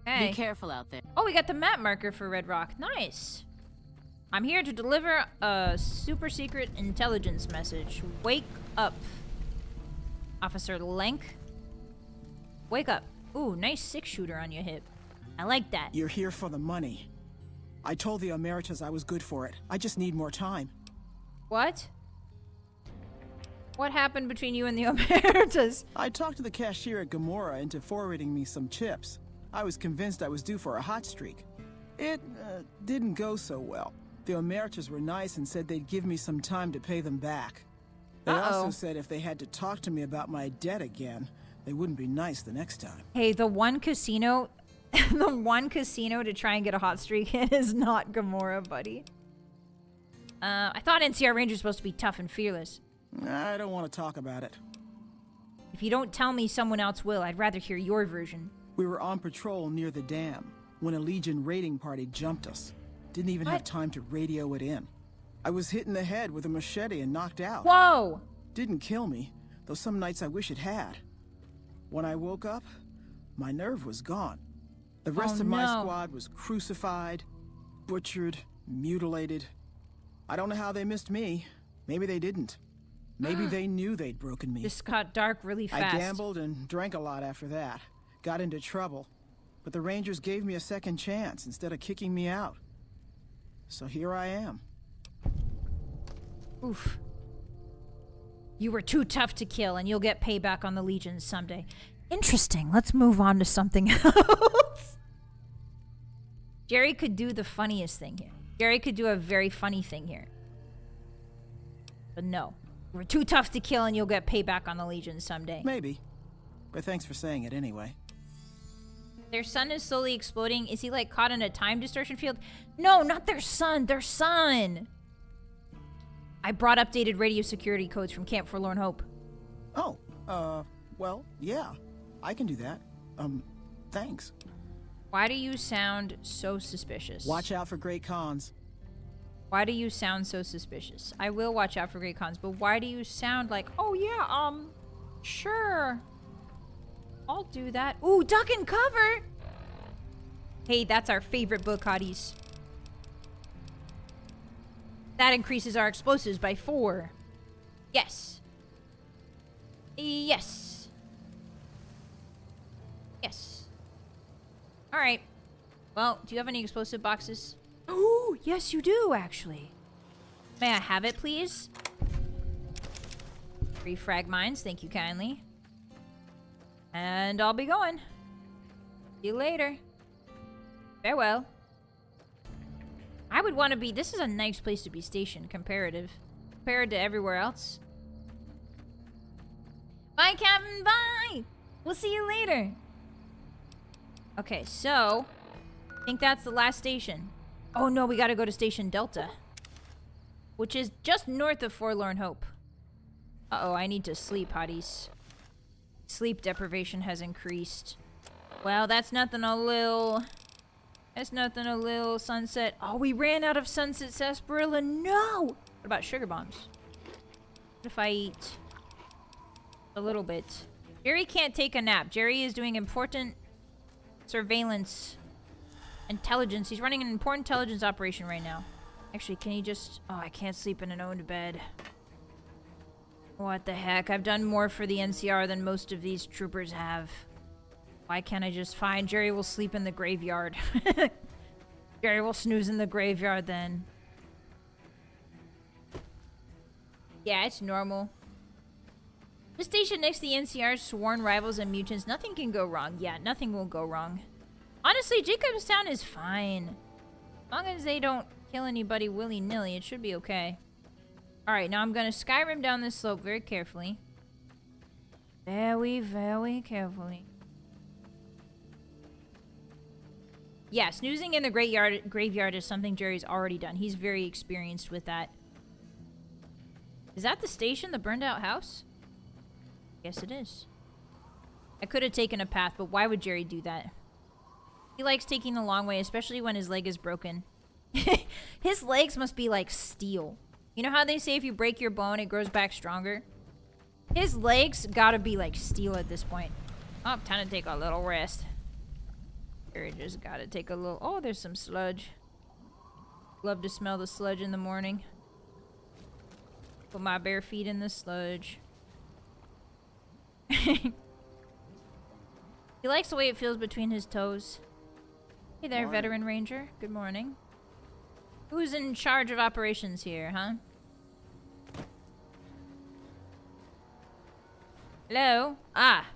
Okay. Be careful out there. Oh, we got the map marker for Red Rock. Nice. I'm here to deliver a super secret intelligence message. Wake up. Officer Lenk. Wake up. Ooh, nice 6-shooter on your hip. I like that. You're here for the money. I told the Emeritus I was good for it. I just need more time. What? What happened between you and the Emeritus? I talked to the cashier at Gamora into forwarding me some chips. I was convinced I was due for a hot streak. It didn't go so well. The Emeritus were nice and said they'd give me some time to pay them back. They also said if they had to talk to me about my debt again, they wouldn't be nice the next time. Hey, the one casino... the one casino to try and get a hot streak in is not Gamora, buddy. I thought NCR Ranger's supposed to be tough and fearless. I don't want to talk about it. If you don't tell me, someone else will. I'd rather hear your version. We were on patrol near the dam when a Legion raiding party jumped us. Didn't even have time to radio it in. I was hit in the head with a machete and knocked out. Whoa! Didn't kill me, though some nights I wish it had. When I woke up, my nerve was gone. The rest of my squad was crucified, butchered, mutilated. I don't know how they missed me. Maybe they didn't. Maybe they knew they'd broken me. This got dark really fast. I gambled and drank a lot after that. Got into trouble. But the Rangers gave me a second chance instead of kicking me out. So here I am. Oof. You were too tough to kill, and you'll get payback on the Legions someday. Interesting. Let's move on to something else. Jerry could do the funniest thing here. Jerry could do a very funny thing here. But no. You were too tough to kill, and you'll get payback on the Legions someday. Maybe. But thanks for saying it anyway. Their sun is slowly exploding. Is he, like, caught in a time distortion field? No, not their sun. Their sun. I brought updated radio security codes from Camp Forlorn Hope. Oh, well, yeah. I can do that. Thanks. Why do you sound so suspicious? Watch out for great cons. Why do you sound so suspicious? I will watch out for great cons, but why do you sound like, oh yeah, sure. I'll do that. Ooh, duck and cover! Hey, that's our favorite book, Hotties. That increases our explosives by 4. Yes. Yes. Yes. Alright. Well, do you have any explosive boxes? Oh, yes you do, actually. May I have it, please? 3 frag mines, thank you kindly. And I'll be going. See you later. Farewell. I would want to be... This is a nice place to be stationed, compared to everywhere else. Bye, Captain, bye! We'll see you later. Okay, so... I think that's the last station. Oh no, we gotta go to Station Delta. Which is just north of Forlorn Hope. Uh-oh, I need to sleep, Hotties. Sleep deprivation has increased. Well, that's nothing a little... That's nothing a little sunset. Oh, we ran out of sunset sarsaparilla. No! What about sugar bombs? What if I eat a little bit? Jerry can't take a nap. Jerry is doing important surveillance intelligence. He's running an important intelligence operation right now. Actually, can he just... Oh, I can't sleep in an owned bed. What the heck? I've done more for the NCR than most of these troopers have. Why can't I just... Fine, Jerry will sleep in the graveyard. Jerry will snooze in the graveyard then. Yeah, it's normal. The station next to the NCR's sworn rivals and mutants. Nothing can go wrong. Yeah, nothing will go wrong. Honestly, Jacobstown is fine. As long as they don't kill anybody willy-nilly, it should be okay. Alright, now I'm gonna Skyrim down this slope very carefully. Very, very carefully. Yeah, snoozing in the graveyard is something Jerry's already done. He's very experienced with that. Is that the station, the burned out house? Yes, it is. I could have taken a path, but why would Jerry do that? He likes taking the long way, especially when his leg is broken. His legs must be like steel. You know how they say if you break your bone, it grows back stronger? His legs gotta be like steel at this point. Oh, time to take a little rest. Jerry just gotta take a little... Oh, there's some sludge. Love to smell the sludge in the morning. Put my bare feet in the sludge. He likes the way it feels between his toes. Hey there, Morning. veteran ranger. Good morning. Who's in charge of operations here, huh? Hello? Ah.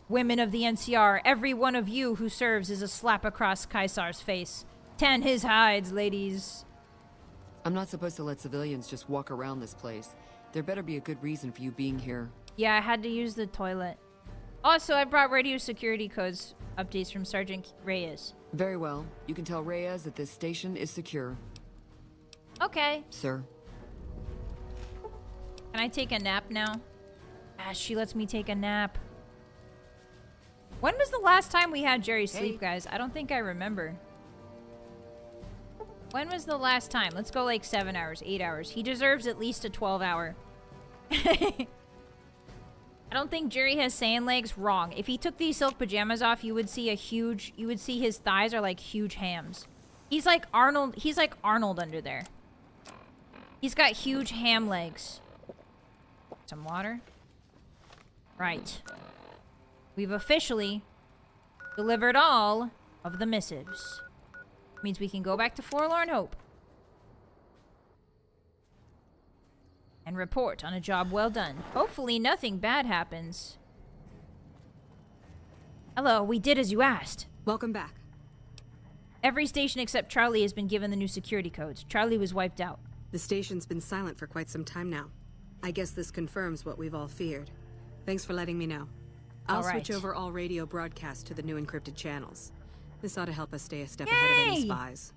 Women of the NCR, every one of you who serves is a slap across Caesar's face. Tan his hides, ladies. I'm not supposed to let civilians just walk around this place. There better be a good reason for you being here. Yeah, I had to use the toilet. Also, I brought radio security codes updates from Sergeant Reyes. Very well. You can tell Reyes that this station is secure. Okay. Sir. Can I take a nap now? Ah, she lets me take a nap. When was the last time we had Jerry sleep, guys? I don't think I remember. When was the last time? Let's go like 7 hours, 8 hours. He deserves at least a 12-hour. I don't think Jerry has sand legs. Wrong. If he took these silk pajamas off, you would see his thighs are like huge hams. He's like Arnold. He's like Arnold under there. He's got huge ham legs. Some water. Right. We've officially delivered all of the missives. Means we can go back to Forlorn Hope and report on a job well done. Hopefully nothing bad happens. Hello, we did as you asked. Welcome back. Every station except Charlie has been given the new security codes. Charlie was wiped out. The station's been silent for quite some time now. I guess this confirms what we've all feared. Thanks for letting me know. I'll switch over all radio broadcasts to the new encrypted channels. This ought to help us stay a step ahead of any spies.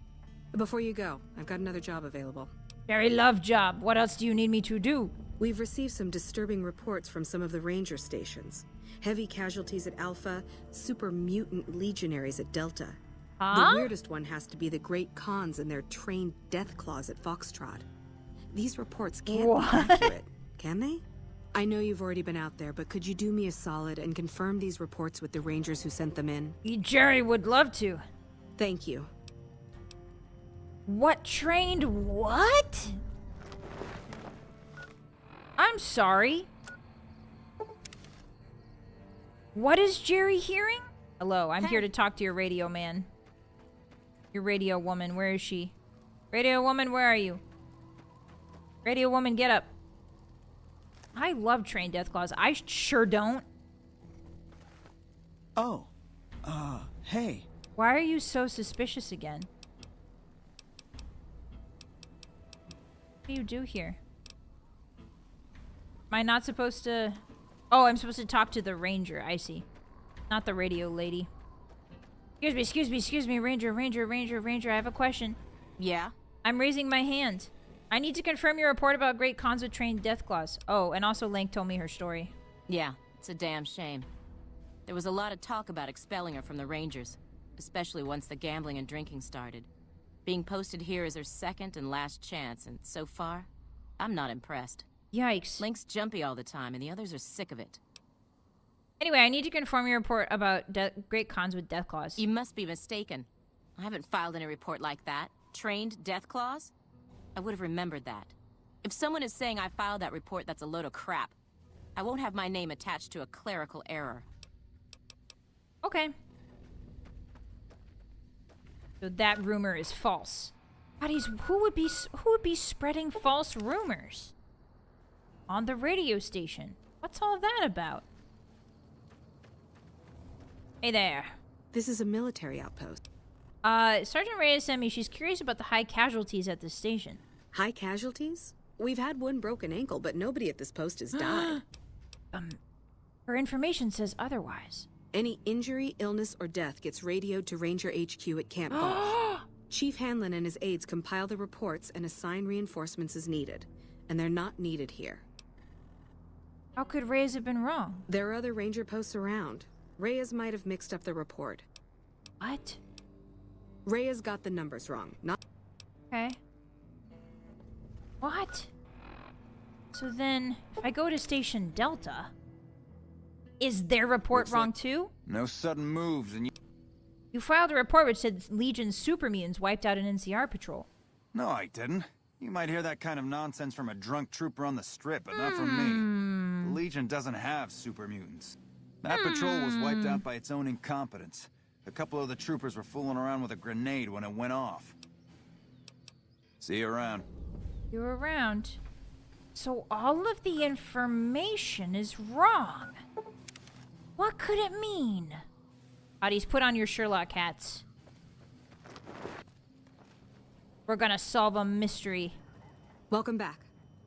Before you go, I've got another job available. Very love job. What else do you need me to do? We've received some disturbing reports from some of the ranger stations. Heavy casualties at Alpha, super mutant legionaries at Delta. Huh? The weirdest one has to be the Great Khans and their trained death claws at Foxtrot. These reports can't be accurate, can they? I know you've already been out there, but could you do me a solid and confirm these reports with the rangers who sent them in? Jerry would love to. Thank you. What trained what? I'm sorry. What is Jerry hearing? Hello, I'm here to talk to your radio man. Your radio woman, where is she? Radio woman, where are you? Radio woman, get up. I love trained deathclaws. I sure don't. Oh. Hey. Why are you so suspicious again? What do you do here? Am I not supposed to... Oh, I'm supposed to talk to the ranger. I see. Not the radio lady. Excuse me, ranger. I have a question. Yeah? I'm raising my hand. I need to confirm your report about Great Khans with trained deathclaws. Oh, and also Lank told me her story. Yeah, it's a damn shame. There was a lot of talk about expelling her from the Rangers, especially once the gambling and drinking started. Being posted here is her second and last chance, and so far, I'm not impressed. Yikes. Link's jumpy all the time, and the others are sick of it. Anyway, I need to confirm your report about Great Khans with deathclaws. You must be mistaken. I haven't filed any report like that. Trained deathclaws? I would have remembered that. If someone is saying I filed that report, that's a load of crap. I won't have my name attached to a clerical error. Okay. So that rumor is false. Hotties, who would be spreading false rumors on the radio station? What's all that about? Hey there. This is a military outpost. Sergeant Reyes sent me. She's curious about the high casualties at the station. High casualties? We've had one broken ankle, but nobody at this post has died. Her information says otherwise. Any injury, illness, or death gets radioed to Ranger HQ at Camp Golf. Chief Hanlon and his aides compile the reports and assign reinforcements as needed. And they're not needed here. How could Reyes have been wrong? There are other Ranger posts around. Reyes might have mixed up the report. What? Reyes got the numbers wrong. Not. Okay. What? So then, if I go to Station Delta, is their report wrong too? No sudden moves and You filed a report which said Legion's super mutants wiped out an NCR patrol. No, I didn't. You might hear that kind of nonsense from a drunk trooper on the strip, but not from me. Legion doesn't have super mutants. That patrol was wiped out by its own incompetence. A couple of the troopers were fooling around with a grenade when it went off. See you around. You're around. So all of the information is wrong. What could it mean? Hotties, put on your Sherlock hats. We're gonna solve a mystery. Welcome back.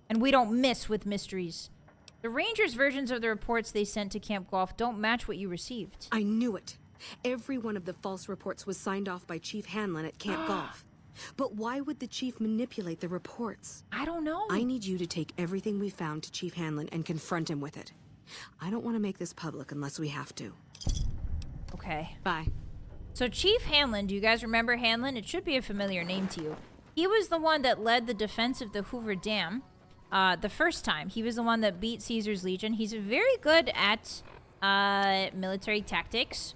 And we don't miss with mysteries. The Rangers' versions of the reports they sent to Camp Golf don't match what you received. I knew it. Every one of the false reports was signed off by Chief Hanlon at Camp Golf. But why would the Chief manipulate the reports? I don't know. I need you to take everything we found to Chief Hanlon and confront him with it. I don't want to make this public unless we have to. Okay. Bye. So Chief Hanlon, do you guys remember Hanlon? It should be a familiar name to you. He was the one that led the defense of the Hoover Dam the first time. He was the one that beat Caesar's Legion. He's very good at military tactics.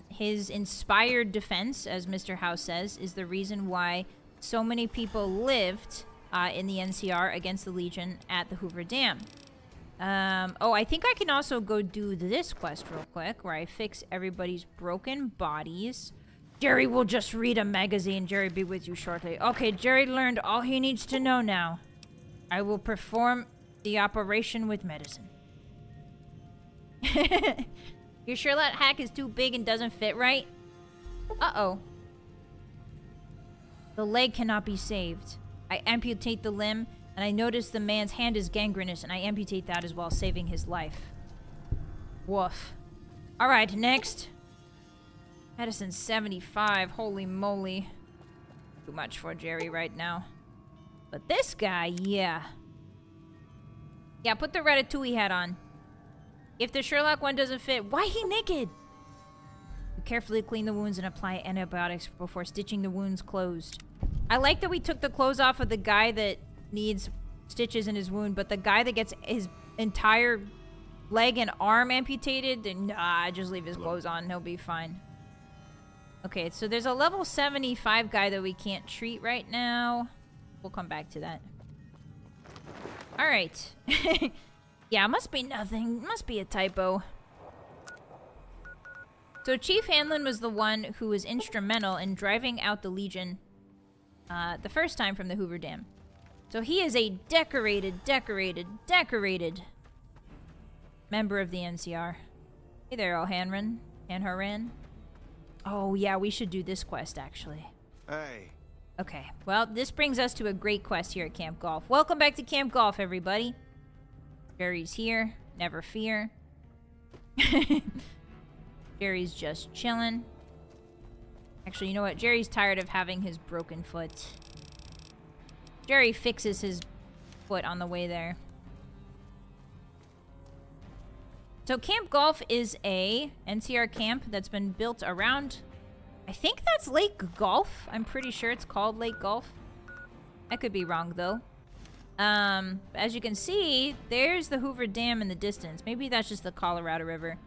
His inspired defense, as Mr. House says, is the reason why so many people lived in the NCR against the Legion at the Hoover Dam. Oh, I think I can also go do this quest real quick, where I fix everybody's broken bodies. Jerry will just read a magazine. Jerry, be with you shortly. Okay, Jerry learned all he needs to know now. I will perform the operation with medicine. You're sure that hack is too big and doesn't fit right? Uh-oh. The leg cannot be saved. I amputate the limb, and I notice the man's hand is gangrenous, and I amputate that as well, saving his life. Woof. Alright, next. Medicine 75. Holy moly. Too much for Jerry right now. But this guy, yeah. Yeah, put the Ratatouille hat on. If the Sherlock one doesn't fit, why he naked? You carefully clean the wounds and apply antibiotics before stitching the wounds closed. I like that we took the clothes off of the guy that needs stitches in his wound, but the guy that gets his entire leg and arm amputated, then nah, just leave his clothes on. He'll be fine. Okay, so there's a level 75 guy that we can't treat right now. We'll come back to that. Alright. Yeah, must be nothing. Must be a typo. So Chief Hanlon was the one who was instrumental in driving out the Legion the first time from the Hoover Dam. So he is a decorated member of the NCR. Hey there, O'Hanran. Hanharan. Oh, yeah, we should do this quest, actually. Hey. Okay, well, this brings us to a great quest here at Camp Golf. Welcome back to Camp Golf, everybody. Jerry's here. Never fear. Jerry's just chilling. Actually, you know what? Jerry's tired of having his broken foot. Jerry fixes his foot on the way there. So Camp Golf is a NCR camp that's been built around... I think that's Lake Golf. I'm pretty sure it's called Lake Golf. I could be wrong, though. As you can see, there's the Hoover Dam in the distance. Maybe that's just the Colorado River.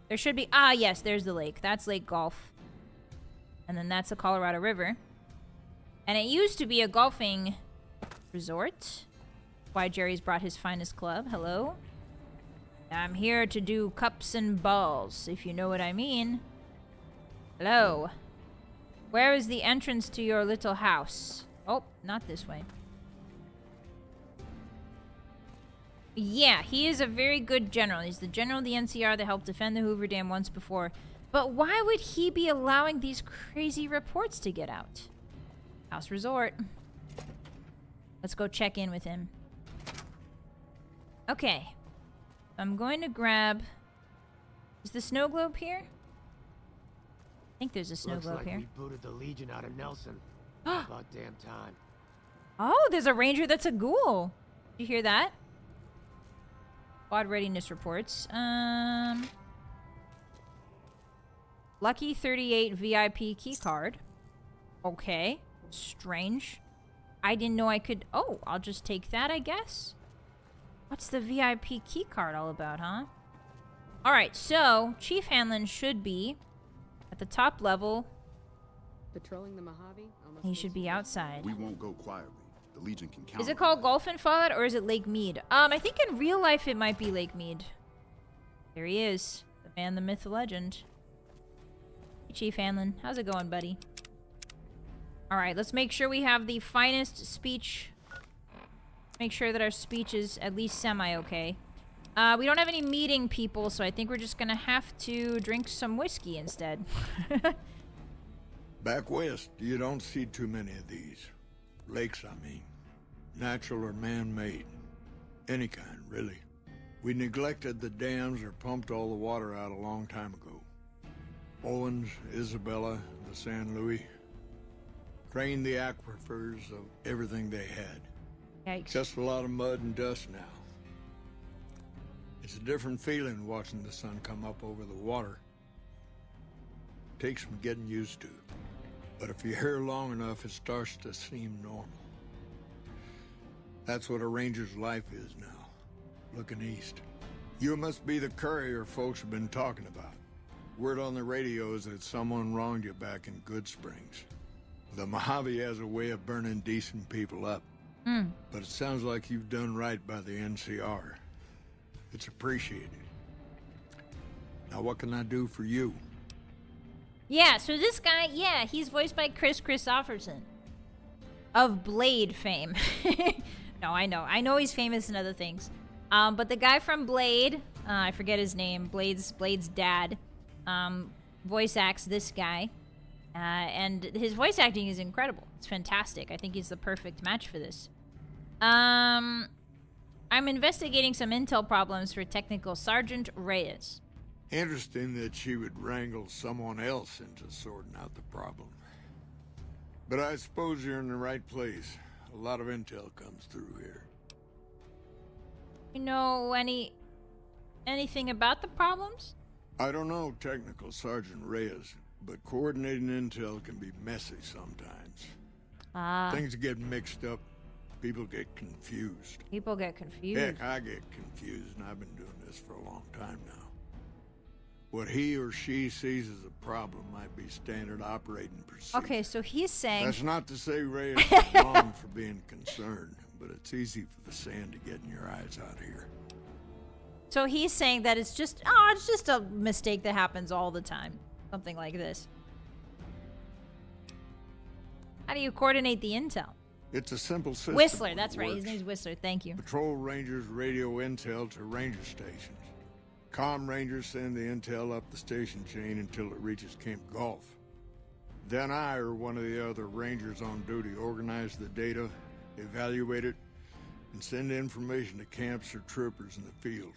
There should be... Ah, yes, there's the lake. That's Lake Golf. And then that's the Colorado River. And it used to be a golfing resort. Why Jerry's brought his finest club. Hello. I'm here to do cups and balls, if you know what I mean. Hello. Where is the entrance to your little house? Oh, not this way. Yeah, he is a very good general. He's the general of the NCR that helped defend the Hoover Dam once before. But why would he be allowing these crazy reports to get out? House resort. Let's go check in with him. Okay. I'm going to grab... Is the snow globe here? I think there's a snow globe here. We booted the Legion out of Nelson. About damn time. Oh, there's a ranger that's a ghoul. Did you hear that? Squad readiness reports. Lucky 38 VIP key card. Okay. Strange. I didn't know I could... Oh, I'll just take that, I guess. What's the VIP key card all about, huh? Alright, so Chief Hanlon should be at the top level. Patrolling the Mojave? He should be outside. We won't go quietly. the Legion can count. Is it called Golf in Fallout or is it Lake Mead? I think in real life it might be Lake Mead. There he is. The man, the myth, the legend. Hey, Chief Hanlon. How's it going, buddy? Alright, let's make sure we have the finest speech. Make sure that our speech is at least semi-okay. We don't have any meeting people, so I think we're just gonna have to drink some whiskey instead. Back west, you don't see too many of these. Lakes, I mean. Natural or man-made. Any kind, really. We neglected the dams or pumped all the water out a long time ago. Owens, Isabella, the San Luis. Drained the aquifers of everything they had. Yikes. Just a lot of mud and dust now. It's a different feeling watching the sun come up over the water. Takes some getting used to. But if you're here long enough, it starts to seem normal. That's what a ranger's life is now, looking east. You must be the courier folks have been talking about. Word on the radio is that someone wronged you back in Good Springs. The Mojave has a way of burning decent people up. But it sounds like you've done right by the NCR. It's appreciated. Now what can I do for you? Yeah, so this guy, yeah, he's voiced by Chris Christopherson of Blade fame. No, I know he's famous in other things. But the guy from Blade, I forget his name, Blade's dad, voice acts this guy. And his voice acting is incredible. It's fantastic. I think he's the perfect match for this. I'm investigating some intel problems for Technical Sergeant Reyes. Interesting that she would wrangle someone else into sorting out the problem. But I suppose you're in the right place. A lot of intel comes through here. You know anything about the problems? I don't know Technical Sergeant Reyes, but coordinating intel can be messy sometimes. Things get mixed up. People get confused. People get confused. Heck, I get confused, and I've been doing this for a long time now. What he or she sees as a problem might be standard operating procedure. Okay, so he's saying... That's not to say Reyes is wrong for being concerned, but it's easy for the sand to get in your eyes out here. So he's saying that it's just a mistake that happens all the time. Something like this. How do you coordinate the intel? It's a simple system. Whistler, that's right. His name's Whistler. Thank you. Patrol rangers radio intel to ranger stations. Comm rangers send the intel up the station chain until it reaches Camp Golf. Then I or one of the other rangers on duty organize the data, evaluate it, and send information to camps or troopers in the field.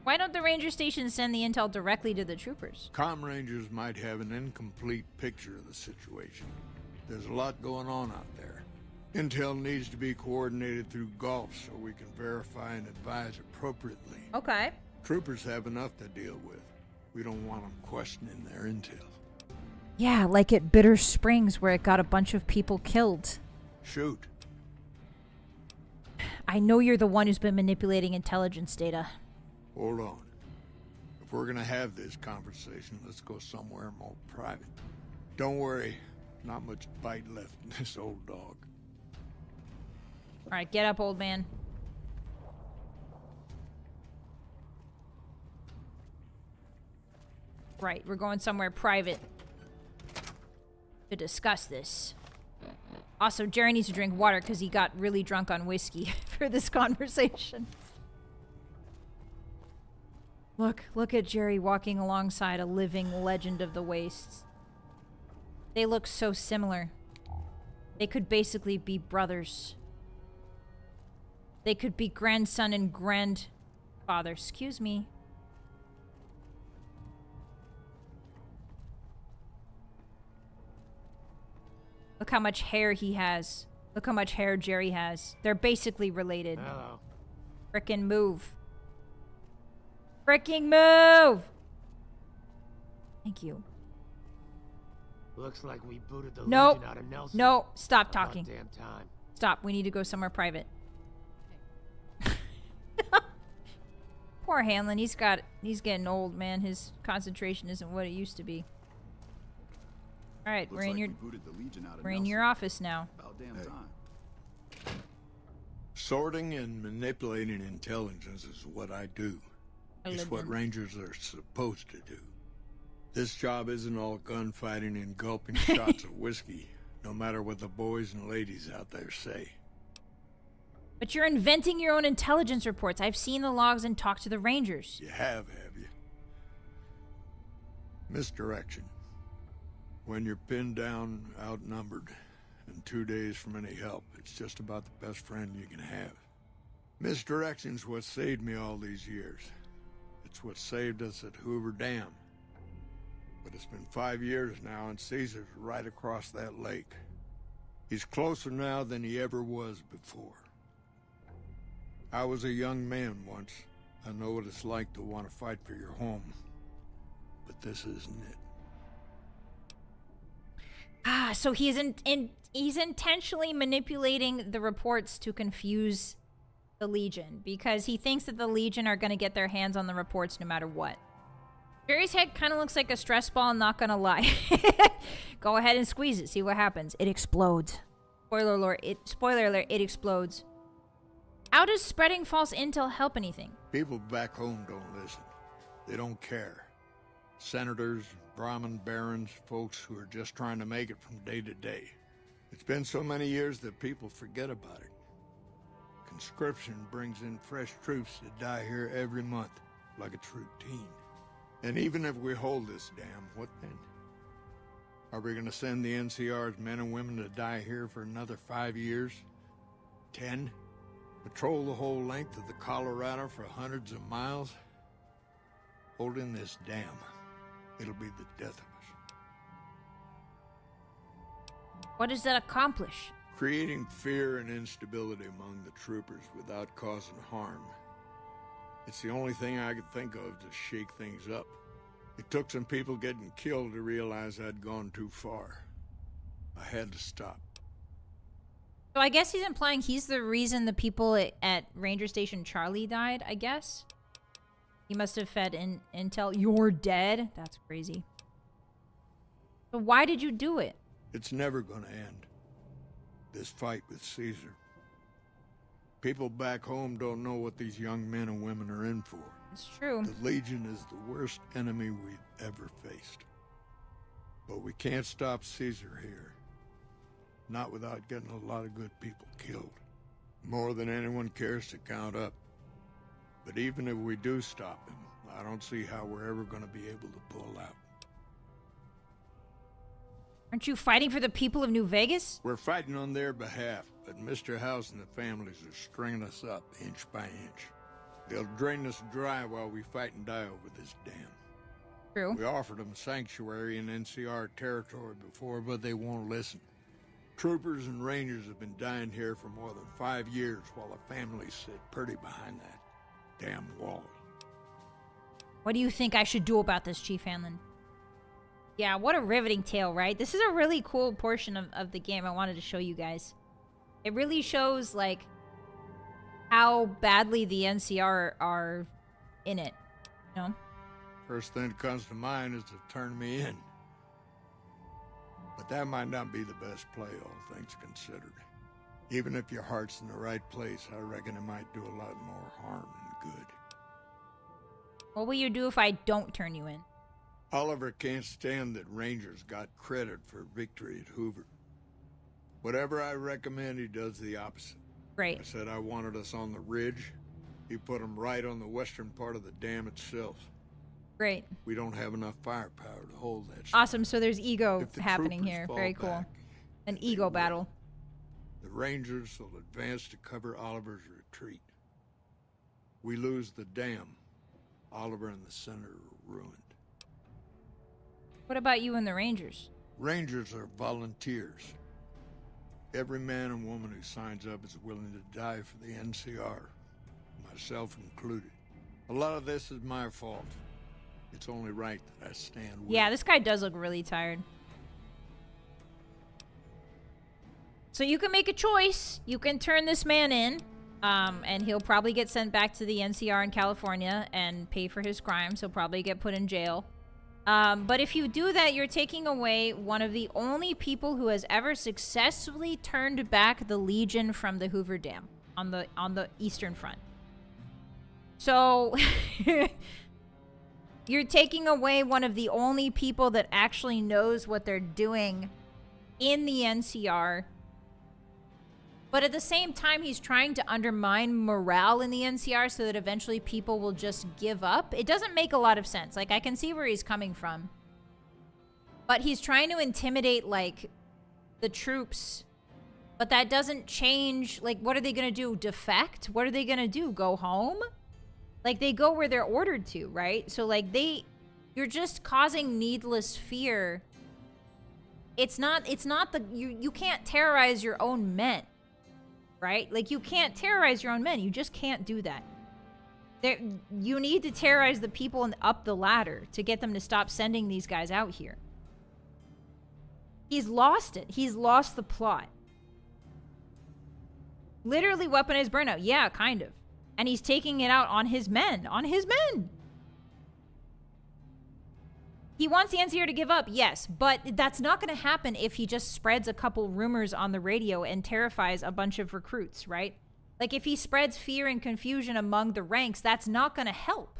Why don't the ranger stations send the intel directly to the troopers? Comm rangers might have an incomplete picture of the situation. There's a lot going on out there. Intel needs to be coordinated through Gulf so we can verify and advise appropriately. Okay. Troopers have enough to deal with. We don't want them questioning their intel. Yeah, like at Bitter Springs where it got a bunch of people killed. Shoot. I know you're the one who's been manipulating intelligence data. Hold on. If we're gonna have this conversation, let's go somewhere more private. Don't worry. Not much bite left in this old dog. All right, get up, old man. Right, we're going somewhere private to discuss this. Also, Jerry needs to drink water because he got really drunk on whiskey for this conversation. Look at Jerry walking alongside a living legend of the wastes. They look so similar. They could basically be brothers. They could be grandson and grandfather. Excuse me. Look how much hair he has. Look how much hair Jerry has. They're basically related. Hello. Frickin' move. Fricking move! Thank you. Looks like we booted the Nope. Legion out of Nelson. No, stop talking. About damn time. Stop. We need to go somewhere private. Poor Hanlon. He's getting old, man. His concentration isn't what it used to be. All right, Looks we're in like your we booted the Legion out of we're in Nelson. your office now. About damn time. Sorting and manipulating intelligence is what I do. It's what Rangers are supposed to do. This job isn't all gunfighting and gulping shots of whiskey, no matter what the boys and ladies out there say. But you're inventing your own intelligence reports. I've seen the logs and talked to the Rangers. You have you? Misdirection. When you're pinned down, outnumbered, and 2 days from any help, it's just about the best friend you can have. Misdirection's what saved me all these years. It's what saved us at Hoover Dam. But it's been 5 years now, and Caesar's right across that lake. He's closer now than he ever was before. I was a young man once. I know what it's like to want to fight for your home. But this isn't it. Ah, so he's he's intentionally manipulating the reports to confuse the Legion because he thinks that the Legion are going to get their hands on the reports no matter what. Jerry's head kind of looks like a stress ball, not gonna lie. Go ahead and squeeze it, see what happens. It explodes. Spoiler alert, it explodes. How does spreading false intel help anything? People back home don't listen. They don't care. Senators, Brahmin barons, folks who are just trying to make it from day to day. It's been so many years that people forget about it. Conscription brings in fresh troops that die here every month, like it's routine. And even if we hold this dam, what then? Are we gonna send the NCR's men and women to die here for another 5 years? 10? Patrol the whole length of the Colorado for hundreds of miles? Holding this dam, it'll be the death of us. What does that accomplish? Creating fear and instability among the troopers without causing harm. It's the only thing I could think of to shake things up. It took some people getting killed to realize I'd gone too far. I had to stop. So I guess he's implying he's the reason the people at Ranger Station Charlie died, I guess. He must have fed intel. You're dead? That's crazy. So why did you do it? It's never gonna end. This fight with Caesar. People back home don't know what these young men and women are in for. It's true. The Legion is the worst enemy we've ever faced. But we can't stop Caesar here. Not without getting a lot of good people killed. More than anyone cares to count up. But even if we do stop him, I don't see how we're ever going to be able to pull out. Aren't you fighting for the people of New Vegas? We're fighting on their behalf, but Mr. House and the families are stringing us up inch by inch. They'll drain us dry while we fight and die over this dam. True. We offered them sanctuary in NCR territory before, but they won't listen. Troopers and Rangers have been dying here for more than 5 years while the families sit pretty behind that damn wall. What do you think I should do about this, Chief Hanlon? Yeah, what a riveting tale, right? This is a really cool portion of the game I wanted to show you guys. It really shows, like, how badly the NCR are in it, you know? First thing that comes to mind is to turn me in. But that might not be the best play, all things considered. Even if your heart's in the right place, I reckon it might do a lot more harm than good. What will you do if I don't turn you in? Oliver can't stand that Rangers got credit for victory at Hoover. Whatever I recommend, he does the opposite. Great. I said I wanted us on the ridge. He put them right on the western part of the dam itself. Great. We don't have enough firepower to hold that. Awesome, so there's ego If the happening troopers here. fall Very cool. back, An they ego will. battle. The Rangers will advance to cover Oliver's retreat. We lose the dam. Oliver and the Senator are ruined. What about you and the Rangers? Rangers are volunteers. Every man and woman who signs up is willing to die for the NCR, myself included. A lot of this is my fault. It's only right that I stand with Yeah, this guy does look really tired. So you can make a choice. You can turn this man in, and he'll probably get sent back to the NCR in California and pay for his crimes. He'll probably get put in jail. But if you do that, you're taking away one of the only people who has ever successfully turned back the Legion from the Hoover Dam on the Eastern Front. So you're taking away one of the only people that actually knows what they're doing in the NCR. But at the same time, he's trying to undermine morale in the NCR so that eventually people will just give up. It doesn't make a lot of sense. Like, I can see where he's coming from. But he's trying to intimidate, like, the troops. But that doesn't change. Like, what are they going to do? Defect? What are they going to do? Go home? Like, they go where they're ordered to, right? So, like, you're just causing needless fear. It's not the, you can't terrorize your own men, right? Like, you can't terrorize your own men. You just can't do that. You need to terrorize the people up the ladder to get them to stop sending these guys out here. He's lost it. He's lost the plot. Literally weaponized burnout. Yeah, kind of. And he's taking it out on his men. On his men! He wants the NCR to give up, yes. But that's not going to happen if he just spreads a couple rumors on the radio and terrifies a bunch of recruits, right? Like, if he spreads fear and confusion among the ranks, that's not going to help.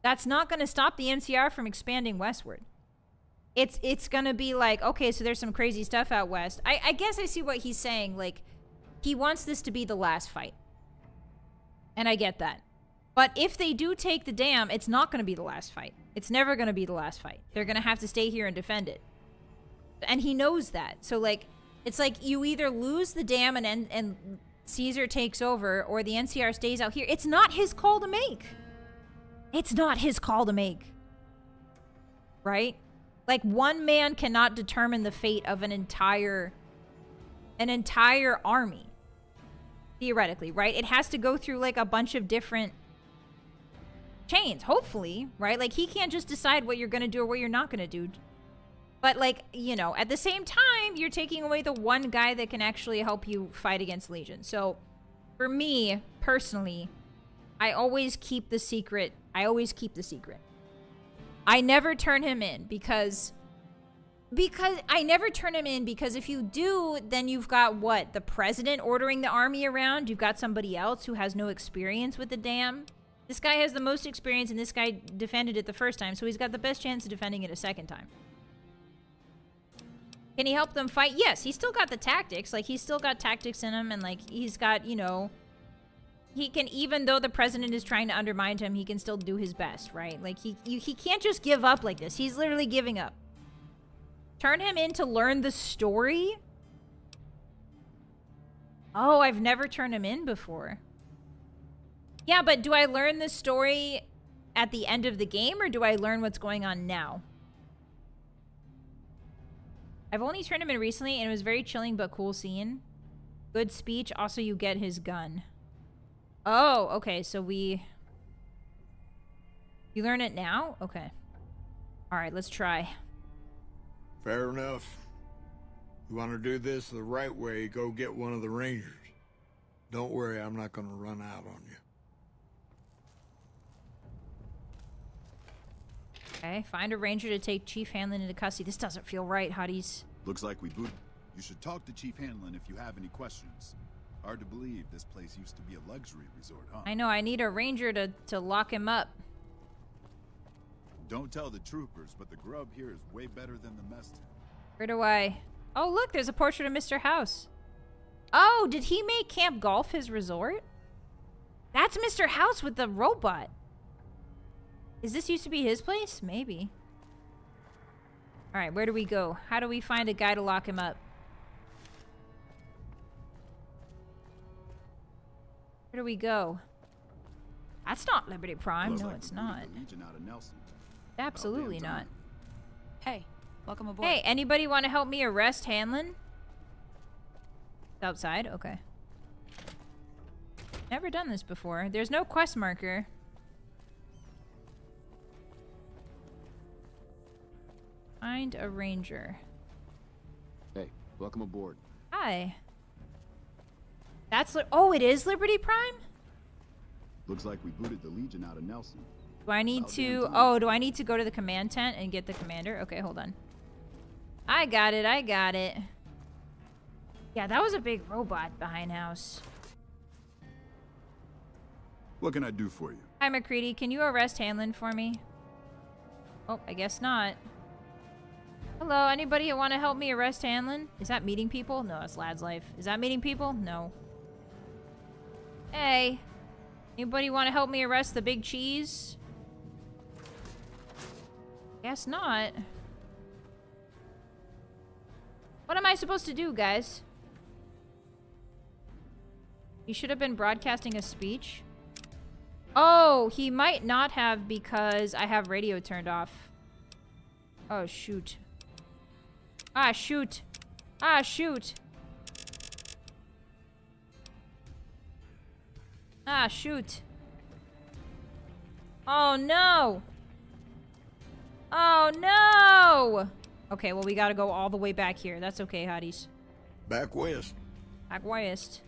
That's not going to stop the NCR from expanding westward. It's going to be like, okay, so there's some crazy stuff out west. I guess I see what he's saying. Like, he wants this to be the last fight. And I get that. But if they do take the dam, it's not going to be the last fight. It's never going to be the last fight. They're going to have to stay here and defend it. And he knows that. So, like, it's like you either lose the dam and Caesar takes over, or the NCR stays out here. It's not his call to make. It's not his call to make. Right? Like, one man cannot determine the fate of an entire army. Theoretically, right? It has to go through, like, a bunch of different chains, hopefully, right? Like, he can't just decide what you're gonna do or what you're not gonna do. But, like, you know, at the same time, you're taking away the one guy that can actually help you fight against Legion. So, for me, personally, I always keep the secret. I never turn him in because if you do, then you've got what? The president ordering the army around. You've got somebody else who has no experience with the dam. This guy has the most experience, and this guy defended it the first time, so he's got the best chance of defending it a second time. Can he help them fight? Yes, he's still got the tactics. Like, he's still got tactics in him, and, like, he's got, you know... He can, even though the president is trying to undermine him, he can still do his best, right? Like, he can't just give up like this. He's literally giving up. Turn him in to learn the story? Oh, I've never turned him in before. Yeah, but do I learn the story at the end of the game, or do I learn what's going on now? I've only turned him in recently, and it was very chilling but cool scene. Good speech. Also, you get his gun. Oh, okay, so you learn it now? Okay. Alright, let's try. Fair enough. You want to do this the right way, go get one of the Rangers. Don't worry, I'm not going to run out on you. Okay, find a Ranger to take Chief Hanlon into custody. This doesn't feel right, Hotties. Looks like we booted. You should talk to Chief Hanlon if you have any questions. Hard to believe this place used to be a luxury resort, huh? I know, I need a Ranger to lock him up. Don't tell the troopers, but the grub here is way better than the mess tent. Where do I... Oh, look, there's a portrait of Mr. House. Oh, did he make Camp Golf his resort? That's Mr. House with the robot. Is this used to be his place? Maybe. Alright, where do we go? How do we find a guy to lock him up? Where do we go? That's not Liberty Prime. No, it's not. Absolutely not. Hey, welcome aboard. Hey, anybody want to help me arrest Hanlon? Outside? Okay. Never done this before. There's no quest marker. Find a Ranger. Hey, welcome aboard. Hi. That's oh, it is Liberty Prime? Looks like we booted the Legion out of Nelson. Do I need to... Oh, do I need to go to the command tent and get the commander? Okay, hold on. I got it, I got it. Yeah, that was a big robot behind house. What can I do for you? Hi, McCready. Can you arrest Hanlon for me? Oh, I guess not. Hello, anybody want to help me arrest Hanlon? Is that meeting people? No, that's Lad's Life. Is that meeting people? No. Hey. Anybody want to help me arrest the big cheese? Guess not. What am I supposed to do, guys? He should have been broadcasting a speech. Oh, he might not have because I have radio turned off. Oh, shoot. Ah, shoot. Ah, shoot. Ah, shoot. Oh, no. Oh, no. Okay, well, we gotta go all the way back here. That's okay, hotties. Back west. Back west.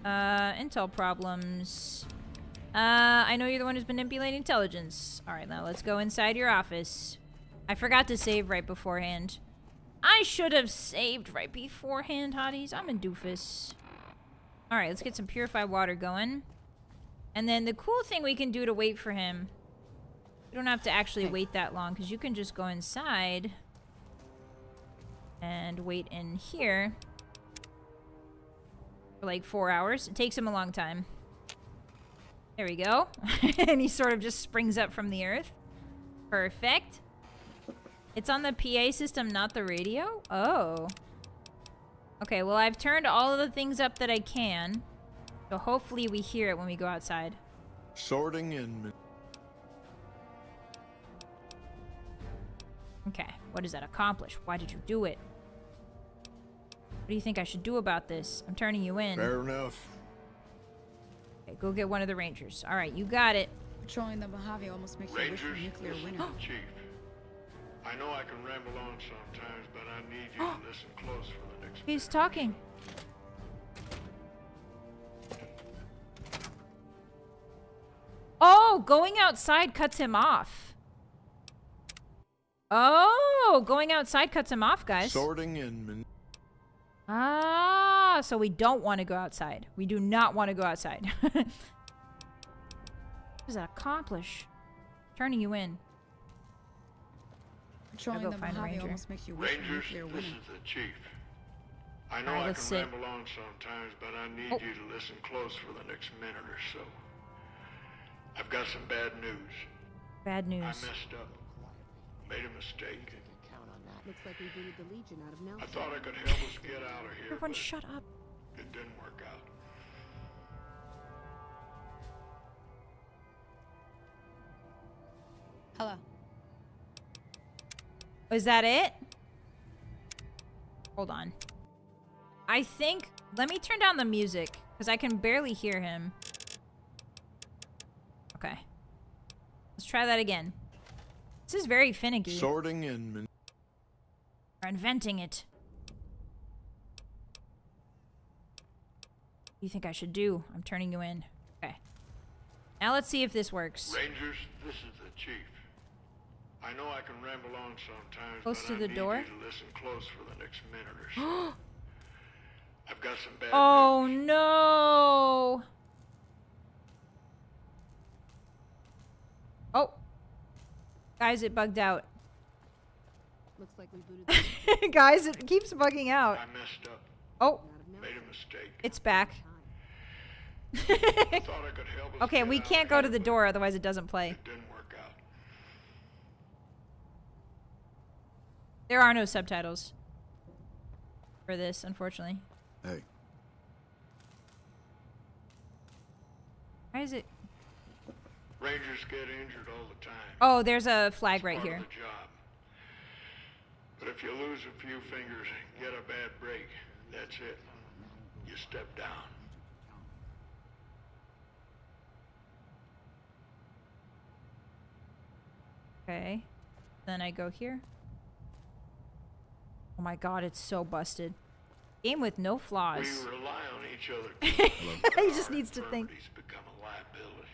Intel problems. I know you're the one who's manipulating intelligence. Alright, now let's go inside your office. I forgot to save right beforehand. I should have saved right beforehand, hotties. I'm a doofus. Alright, let's get some purified water going. And then the cool thing we can do to wait for him... You don't have to actually wait that long, because you can just go inside... and wait in here... for like 4 hours. It takes him a long time. There we go. And he sort of just springs up from the earth. Perfect. It's on the PA system, not the radio? Oh. Okay, well, I've turned all of the things up that I can. So hopefully we hear it when we go outside. Sorting and... Okay, what does that accomplish? Why did you do it? What do you think I should do about this? I'm turning you in. Fair enough. Okay, go get one of the rangers. Alright, you got it. Patrolling the Mojave almost makes you wish for nuclear winter. Chief. I know I can ramble on sometimes, but I need you to listen close for the next... He's talking. Oh, going outside cuts him off. Oh, going outside cuts him off, guys. Sorting and... Ah, so we don't want to go outside. We do not want to go outside. What does that accomplish? Turning you in. Patrolling the Mojave almost makes you wish for nuclear winter. This is the chief. I know I can ramble on sometimes, but I need you to listen close for the next minute or so. I've got some bad news. Bad news. I messed up. Made a mistake. Looks like we booted the Legion out of Nelson. I thought I could help us get out of here. Everyone shut up. It didn't work out. Hello. Is that it? Hold on. I think... Let me turn down the music, because I can barely hear him. Okay. Let's try that again. This is very finicky. Sorting and... We're inventing it. What do you think I should do? I'm turning you in. Okay. Now let's see if this works. Rangers, this is the chief. I know I can ramble on sometimes, Close but to I the need door? you to listen close for the next minute or so. I've got some bad Oh news. no! Oh. Guys, it bugged out. Looks like we booted Guys, it keeps bugging out. I messed up. Oh. Made a mistake. It's back. I thought I could help us Okay, get we out can't of go here, to the but door, otherwise it doesn't play. It didn't work out. There are no subtitles for this, unfortunately. Hey. Why is it... Rangers get injured all the time. Oh, there's a flag It's right part here. of the job. But if you lose a few fingers, get a bad break, that's it. You step down. Okay. Then I go here. Oh my god, it's so busted. Game with no flaws. We rely on each other. He just needs to think. Become a liability.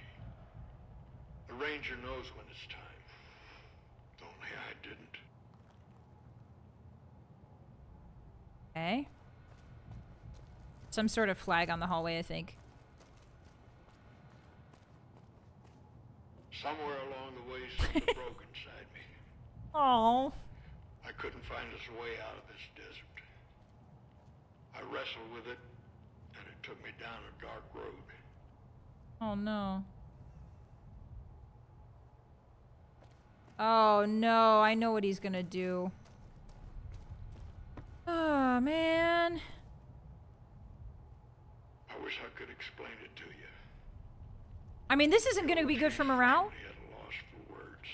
The The ranger knows when it's time. Only I didn't. Okay. Some sort of flag on the hallway, I think. Somewhere along the way, something broke inside me. Oh. I couldn't find us a way out of this desert. I wrestled with it, and it took me down a dark road. Oh no. Oh no, I know what he's gonna do. Oh man. I wish I could explain it to you. I mean, this isn't gonna be good for morale. At a loss for words.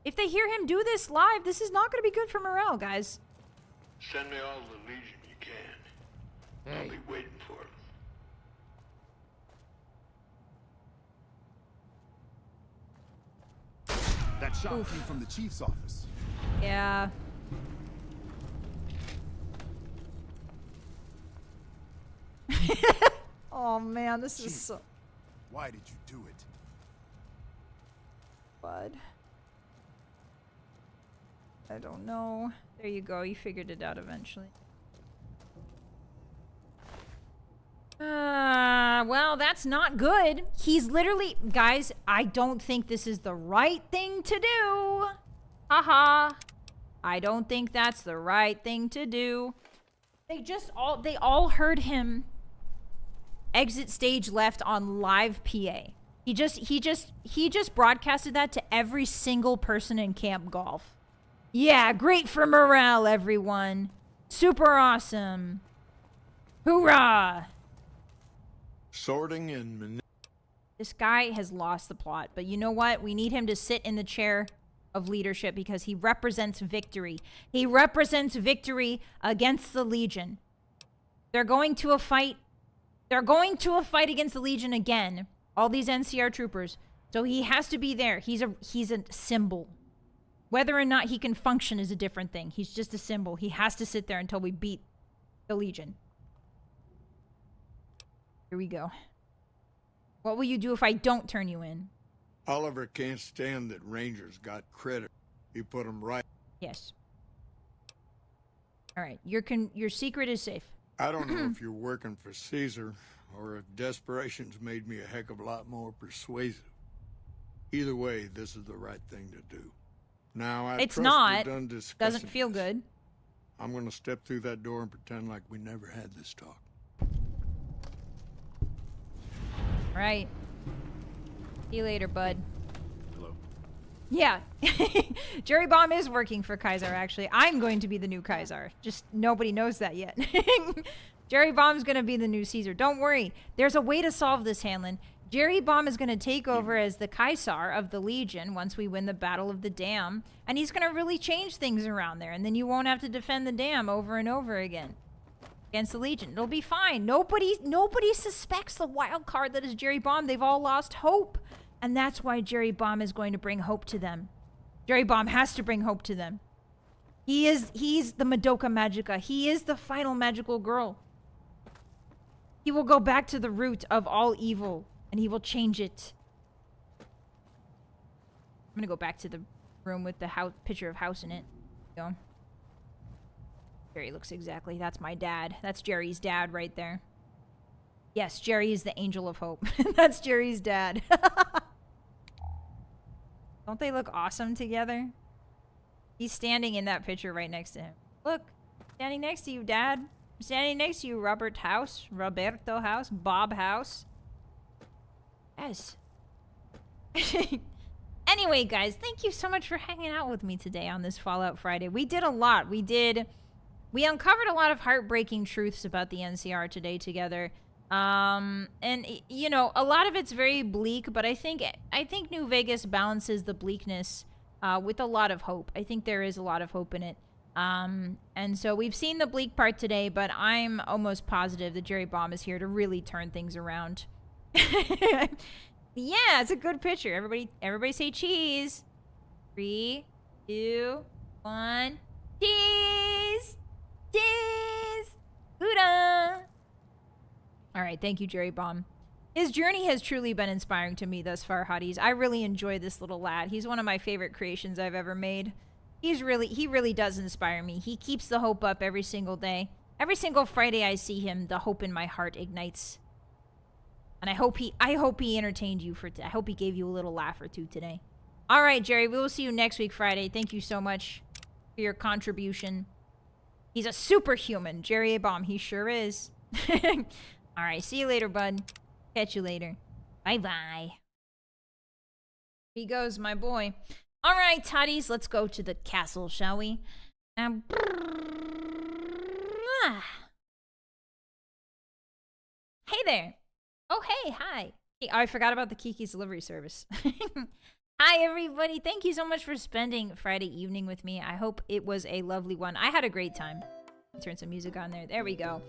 If they hear him do this live, this is not gonna be good for morale, guys. Send me all the Legion you can. I'll be waiting for them. That shot came from the chief's office. Yeah. Oh man, this is so... Why did you do it? Bud. I don't know. There you go, you figured it out eventually. Well, that's not good. He's literally... Guys, I don't think this is the right thing to do. Haha. I don't think that's the right thing to do. They all heard him exit stage left on live PA. He just broadcasted that to every single person in Camp Golf. Yeah, great for morale, everyone. Super awesome. Hoorah! Sorting and This guy has lost the plot, but you know what? We need him to sit in the chair of leadership because he represents victory. He represents victory against the Legion. They're going to a fight. They're going to a fight against the Legion again. All these NCR troopers. So he has to be there. He's a symbol. Whether or not he can function is a different thing. He's just a symbol. He has to sit there until we beat the Legion. Here we go. What will you do if I don't turn you in? Oliver can't stand that Rangers got credit. He put them right. Yes. All right. Your secret is safe. I don't know if you're working for Caesar or if desperation's made me a heck of a lot more persuasive. Either way, this is the right thing to do. Now, It's trust not. we're done discussing Doesn't feel this. good. I'm going to step through that door and pretend like we never had this talk. Right. See you later, bud. Hello. Yeah. Jerry Bomb is working for Kaiser, actually. I'm going to be the new Kaiser. Just nobody knows that yet. Jerry Bomb's going to be the new Caesar. Don't worry. There's a way to solve this, Hanlon. Jerry Bomb is going to take over as the Kaiser of the Legion once we win the Battle of the Dam. And he's going to really change things around there. And then you won't have to defend the dam over and over again against the Legion. It'll be fine. Nobody suspects the wild card that is Jerry Bomb. They've all lost hope. And that's why Jerry Bomb is going to bring hope to them. Jerry Bomb has to bring hope to them. He's the Madoka Magica. He is the final magical girl. He will go back to the root of all evil. And he will change it. I'm gonna go back to the room with the picture of house in it. Go. Jerry looks exactly. That's my dad. That's Jerry's dad right there. Yes, Jerry is the angel of hope. That's Jerry's dad. Don't they look awesome together? He's standing in that picture right next to him. Look, standing next to you, Dad. I'm standing next to you, Roberto House, Bob House. Yes. Anyway, guys, thank you so much for hanging out with me today on this Fallout Friday. We did a lot. We uncovered a lot of heartbreaking truths about the NCR today together. And you know, a lot of it's very bleak, but I think New Vegas balances the bleakness with a lot of hope. I think there is a lot of hope in it. And so we've seen the bleak part today, but I'm almost positive that Jerry Bomb is here to really turn things around. Yeah, it's a good picture. Everybody say cheese. 3, 2, 1. Cheese! Cheese! Huda! All right, thank you, Jerry Bomb. His journey has truly been inspiring to me thus far, Hotties. I really enjoy this little lad. He's one of my favorite creations I've ever made. He really does inspire me. He keeps the hope up every single day. Every single Friday I see him, the hope in my heart ignites. And I hope he entertained you I hope he gave you a little laugh or two today. All right, Jerry, we will see you next week Friday. Thank you so much for your contribution. He's a superhuman, Jerry A. Bomb. He sure is. All right, see you later, bud. Catch you later. Bye-bye. He goes, my boy. All right, Hotties, let's go to the castle, shall we? Hey there. Oh, hey, hi. Hey, I forgot about the Kiki's delivery service. Hi, everybody. Thank you so much for spending Friday evening with me. I hope it was a lovely one. I had a great time. Turn some music on there. There we go.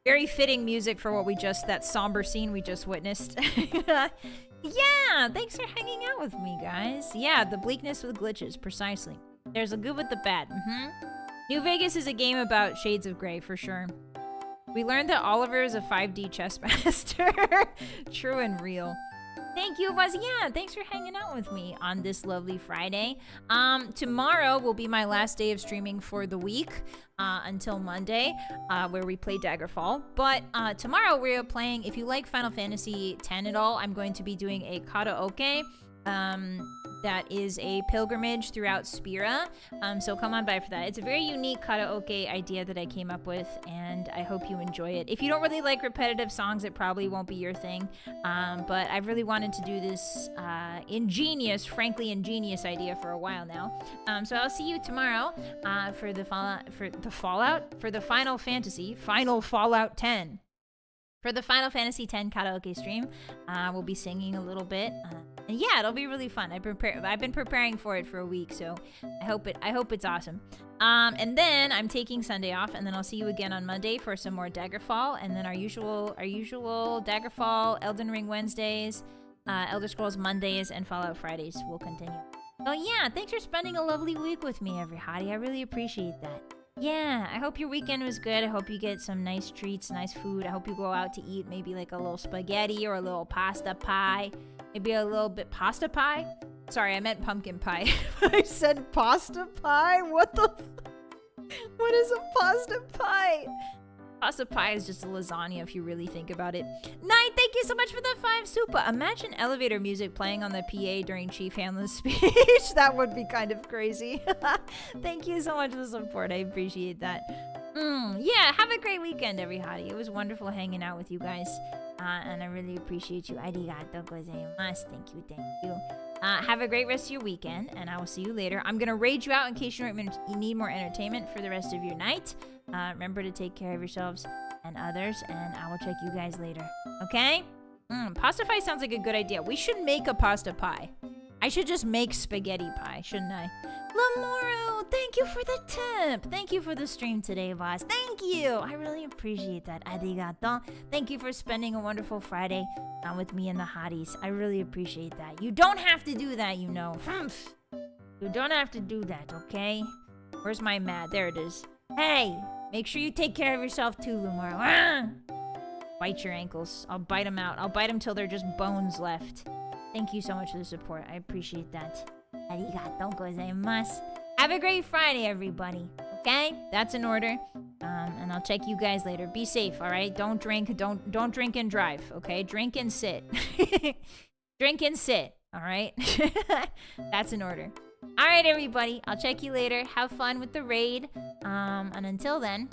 Very fitting music for what that somber scene we just witnessed. Yeah, thanks for hanging out with me, guys. Yeah, the bleakness with glitches, precisely. There's a good with the bad. New Vegas is a game about shades of gray, for sure. We learned that Oliver is a 5D chess master. True and real. Thank you, Buzz. Yeah, thanks for hanging out with me on this lovely Friday. Tomorrow will be my last day of streaming for the week until Monday, where we play Daggerfall. But tomorrow we're playing, if you like Final Fantasy X at all, I'm going to be doing a karaoke. That is a pilgrimage throughout Spira, so come on by for that. It's a very unique karaoke idea that I came up with, and I hope you enjoy it. If you don't really like repetitive songs, it probably won't be your thing, but I've really wanted to do this frankly ingenious idea for a while now. So I'll see you tomorrow for the Final Fallout 10. For the Final Fantasy X karaoke stream, we'll be singing a little bit. And yeah, it'll be really fun. I've been preparing for it for a week, so I hope it's awesome. And then I'm taking Sunday off, and then I'll see you again on Monday for some more Daggerfall, and then our usual Daggerfall, Elden Ring Wednesdays, Elder Scrolls Mondays, and Fallout Fridays will continue. So yeah, thanks for spending a lovely week with me, every hottie. I really appreciate that. Yeah, I hope your weekend was good. I hope you get some nice treats, nice food. I hope you go out to eat maybe like a little spaghetti or a little pasta pie. Maybe a little bit pasta pie? Sorry, I meant pumpkin pie. I said pasta pie? What the what is a pasta pie? Pasta pie is just a lasagna if you really think about it. Night, thank you so much for the 5 super. Imagine elevator music playing on the PA during Chief Hanlon's speech. That would be kind of crazy. Thank you so much for the support. I appreciate that. Yeah, have a great weekend, every hottie. It was wonderful hanging out with you guys. And I really appreciate you. Arigato gozaimasu. Thank you. Have a great rest of your weekend, and I will see you later. I'm going to raid you out in case you need more entertainment for the rest of your night. Remember to take care of yourselves and others, and I will check you guys later. Okay? Pasta pie sounds like a good idea. We should make a pasta pie. I should just make spaghetti pie, shouldn't I? Lamoro, thank you for the tip. Thank you for the stream today, boss. Thank you. I really appreciate that. Arigato. Thank you for spending a wonderful Friday with me and the hotties. I really appreciate that. You don't have to do that, you know. You don't have to do that, okay? Where's my mat? There it is. Hey, make sure you take care of yourself too, Lamoro. Bite your ankles. I'll bite them out. I'll bite them till they're just bones left. Thank you so much for the support. I appreciate that. Arigato gozaimasu. Have a great Friday, everybody. Okay? That's in order. And I'll check you guys later. Be safe, all right? Don't drink. Don't drink and drive, okay? Drink and sit. Drink and sit, all right? That's in order. All right, everybody. I'll check you later. Have fun with the raid. And until then,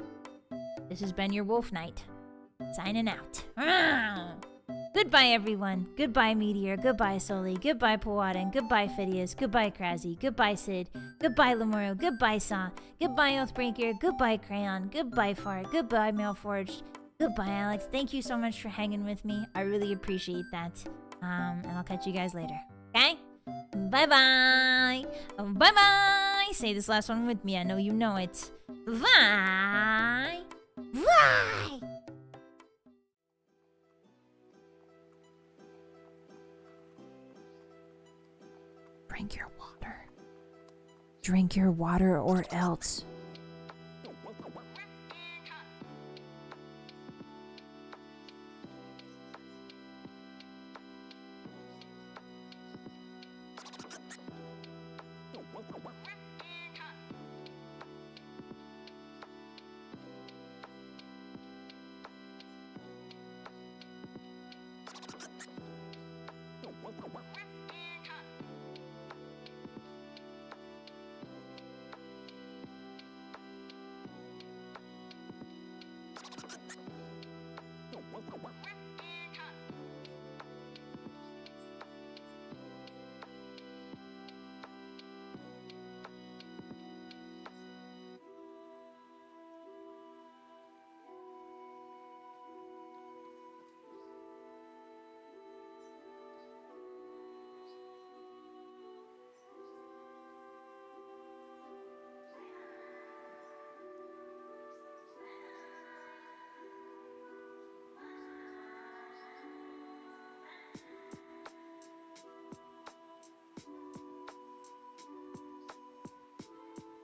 this has been your Wolf Knight. Signing out. Goodbye, everyone. Goodbye, Meteor. Goodbye, Soli. Goodbye, Pawadin. Goodbye, Phidias. Goodbye, Krasy. Goodbye, Sid. Goodbye, Lamoro. Goodbye, Saw. Goodbye, Oathbreaker. Goodbye, Crayon. Goodbye, Fart. Goodbye, Mailforged. Goodbye, Alex. Thank you so much for hanging with me. I really appreciate that. And I'll catch you guys later. Okay? Bye-bye. Bye-bye. Say this last one with me. I know you know it. Bye. Bye. Drink your water. Drink your water or else.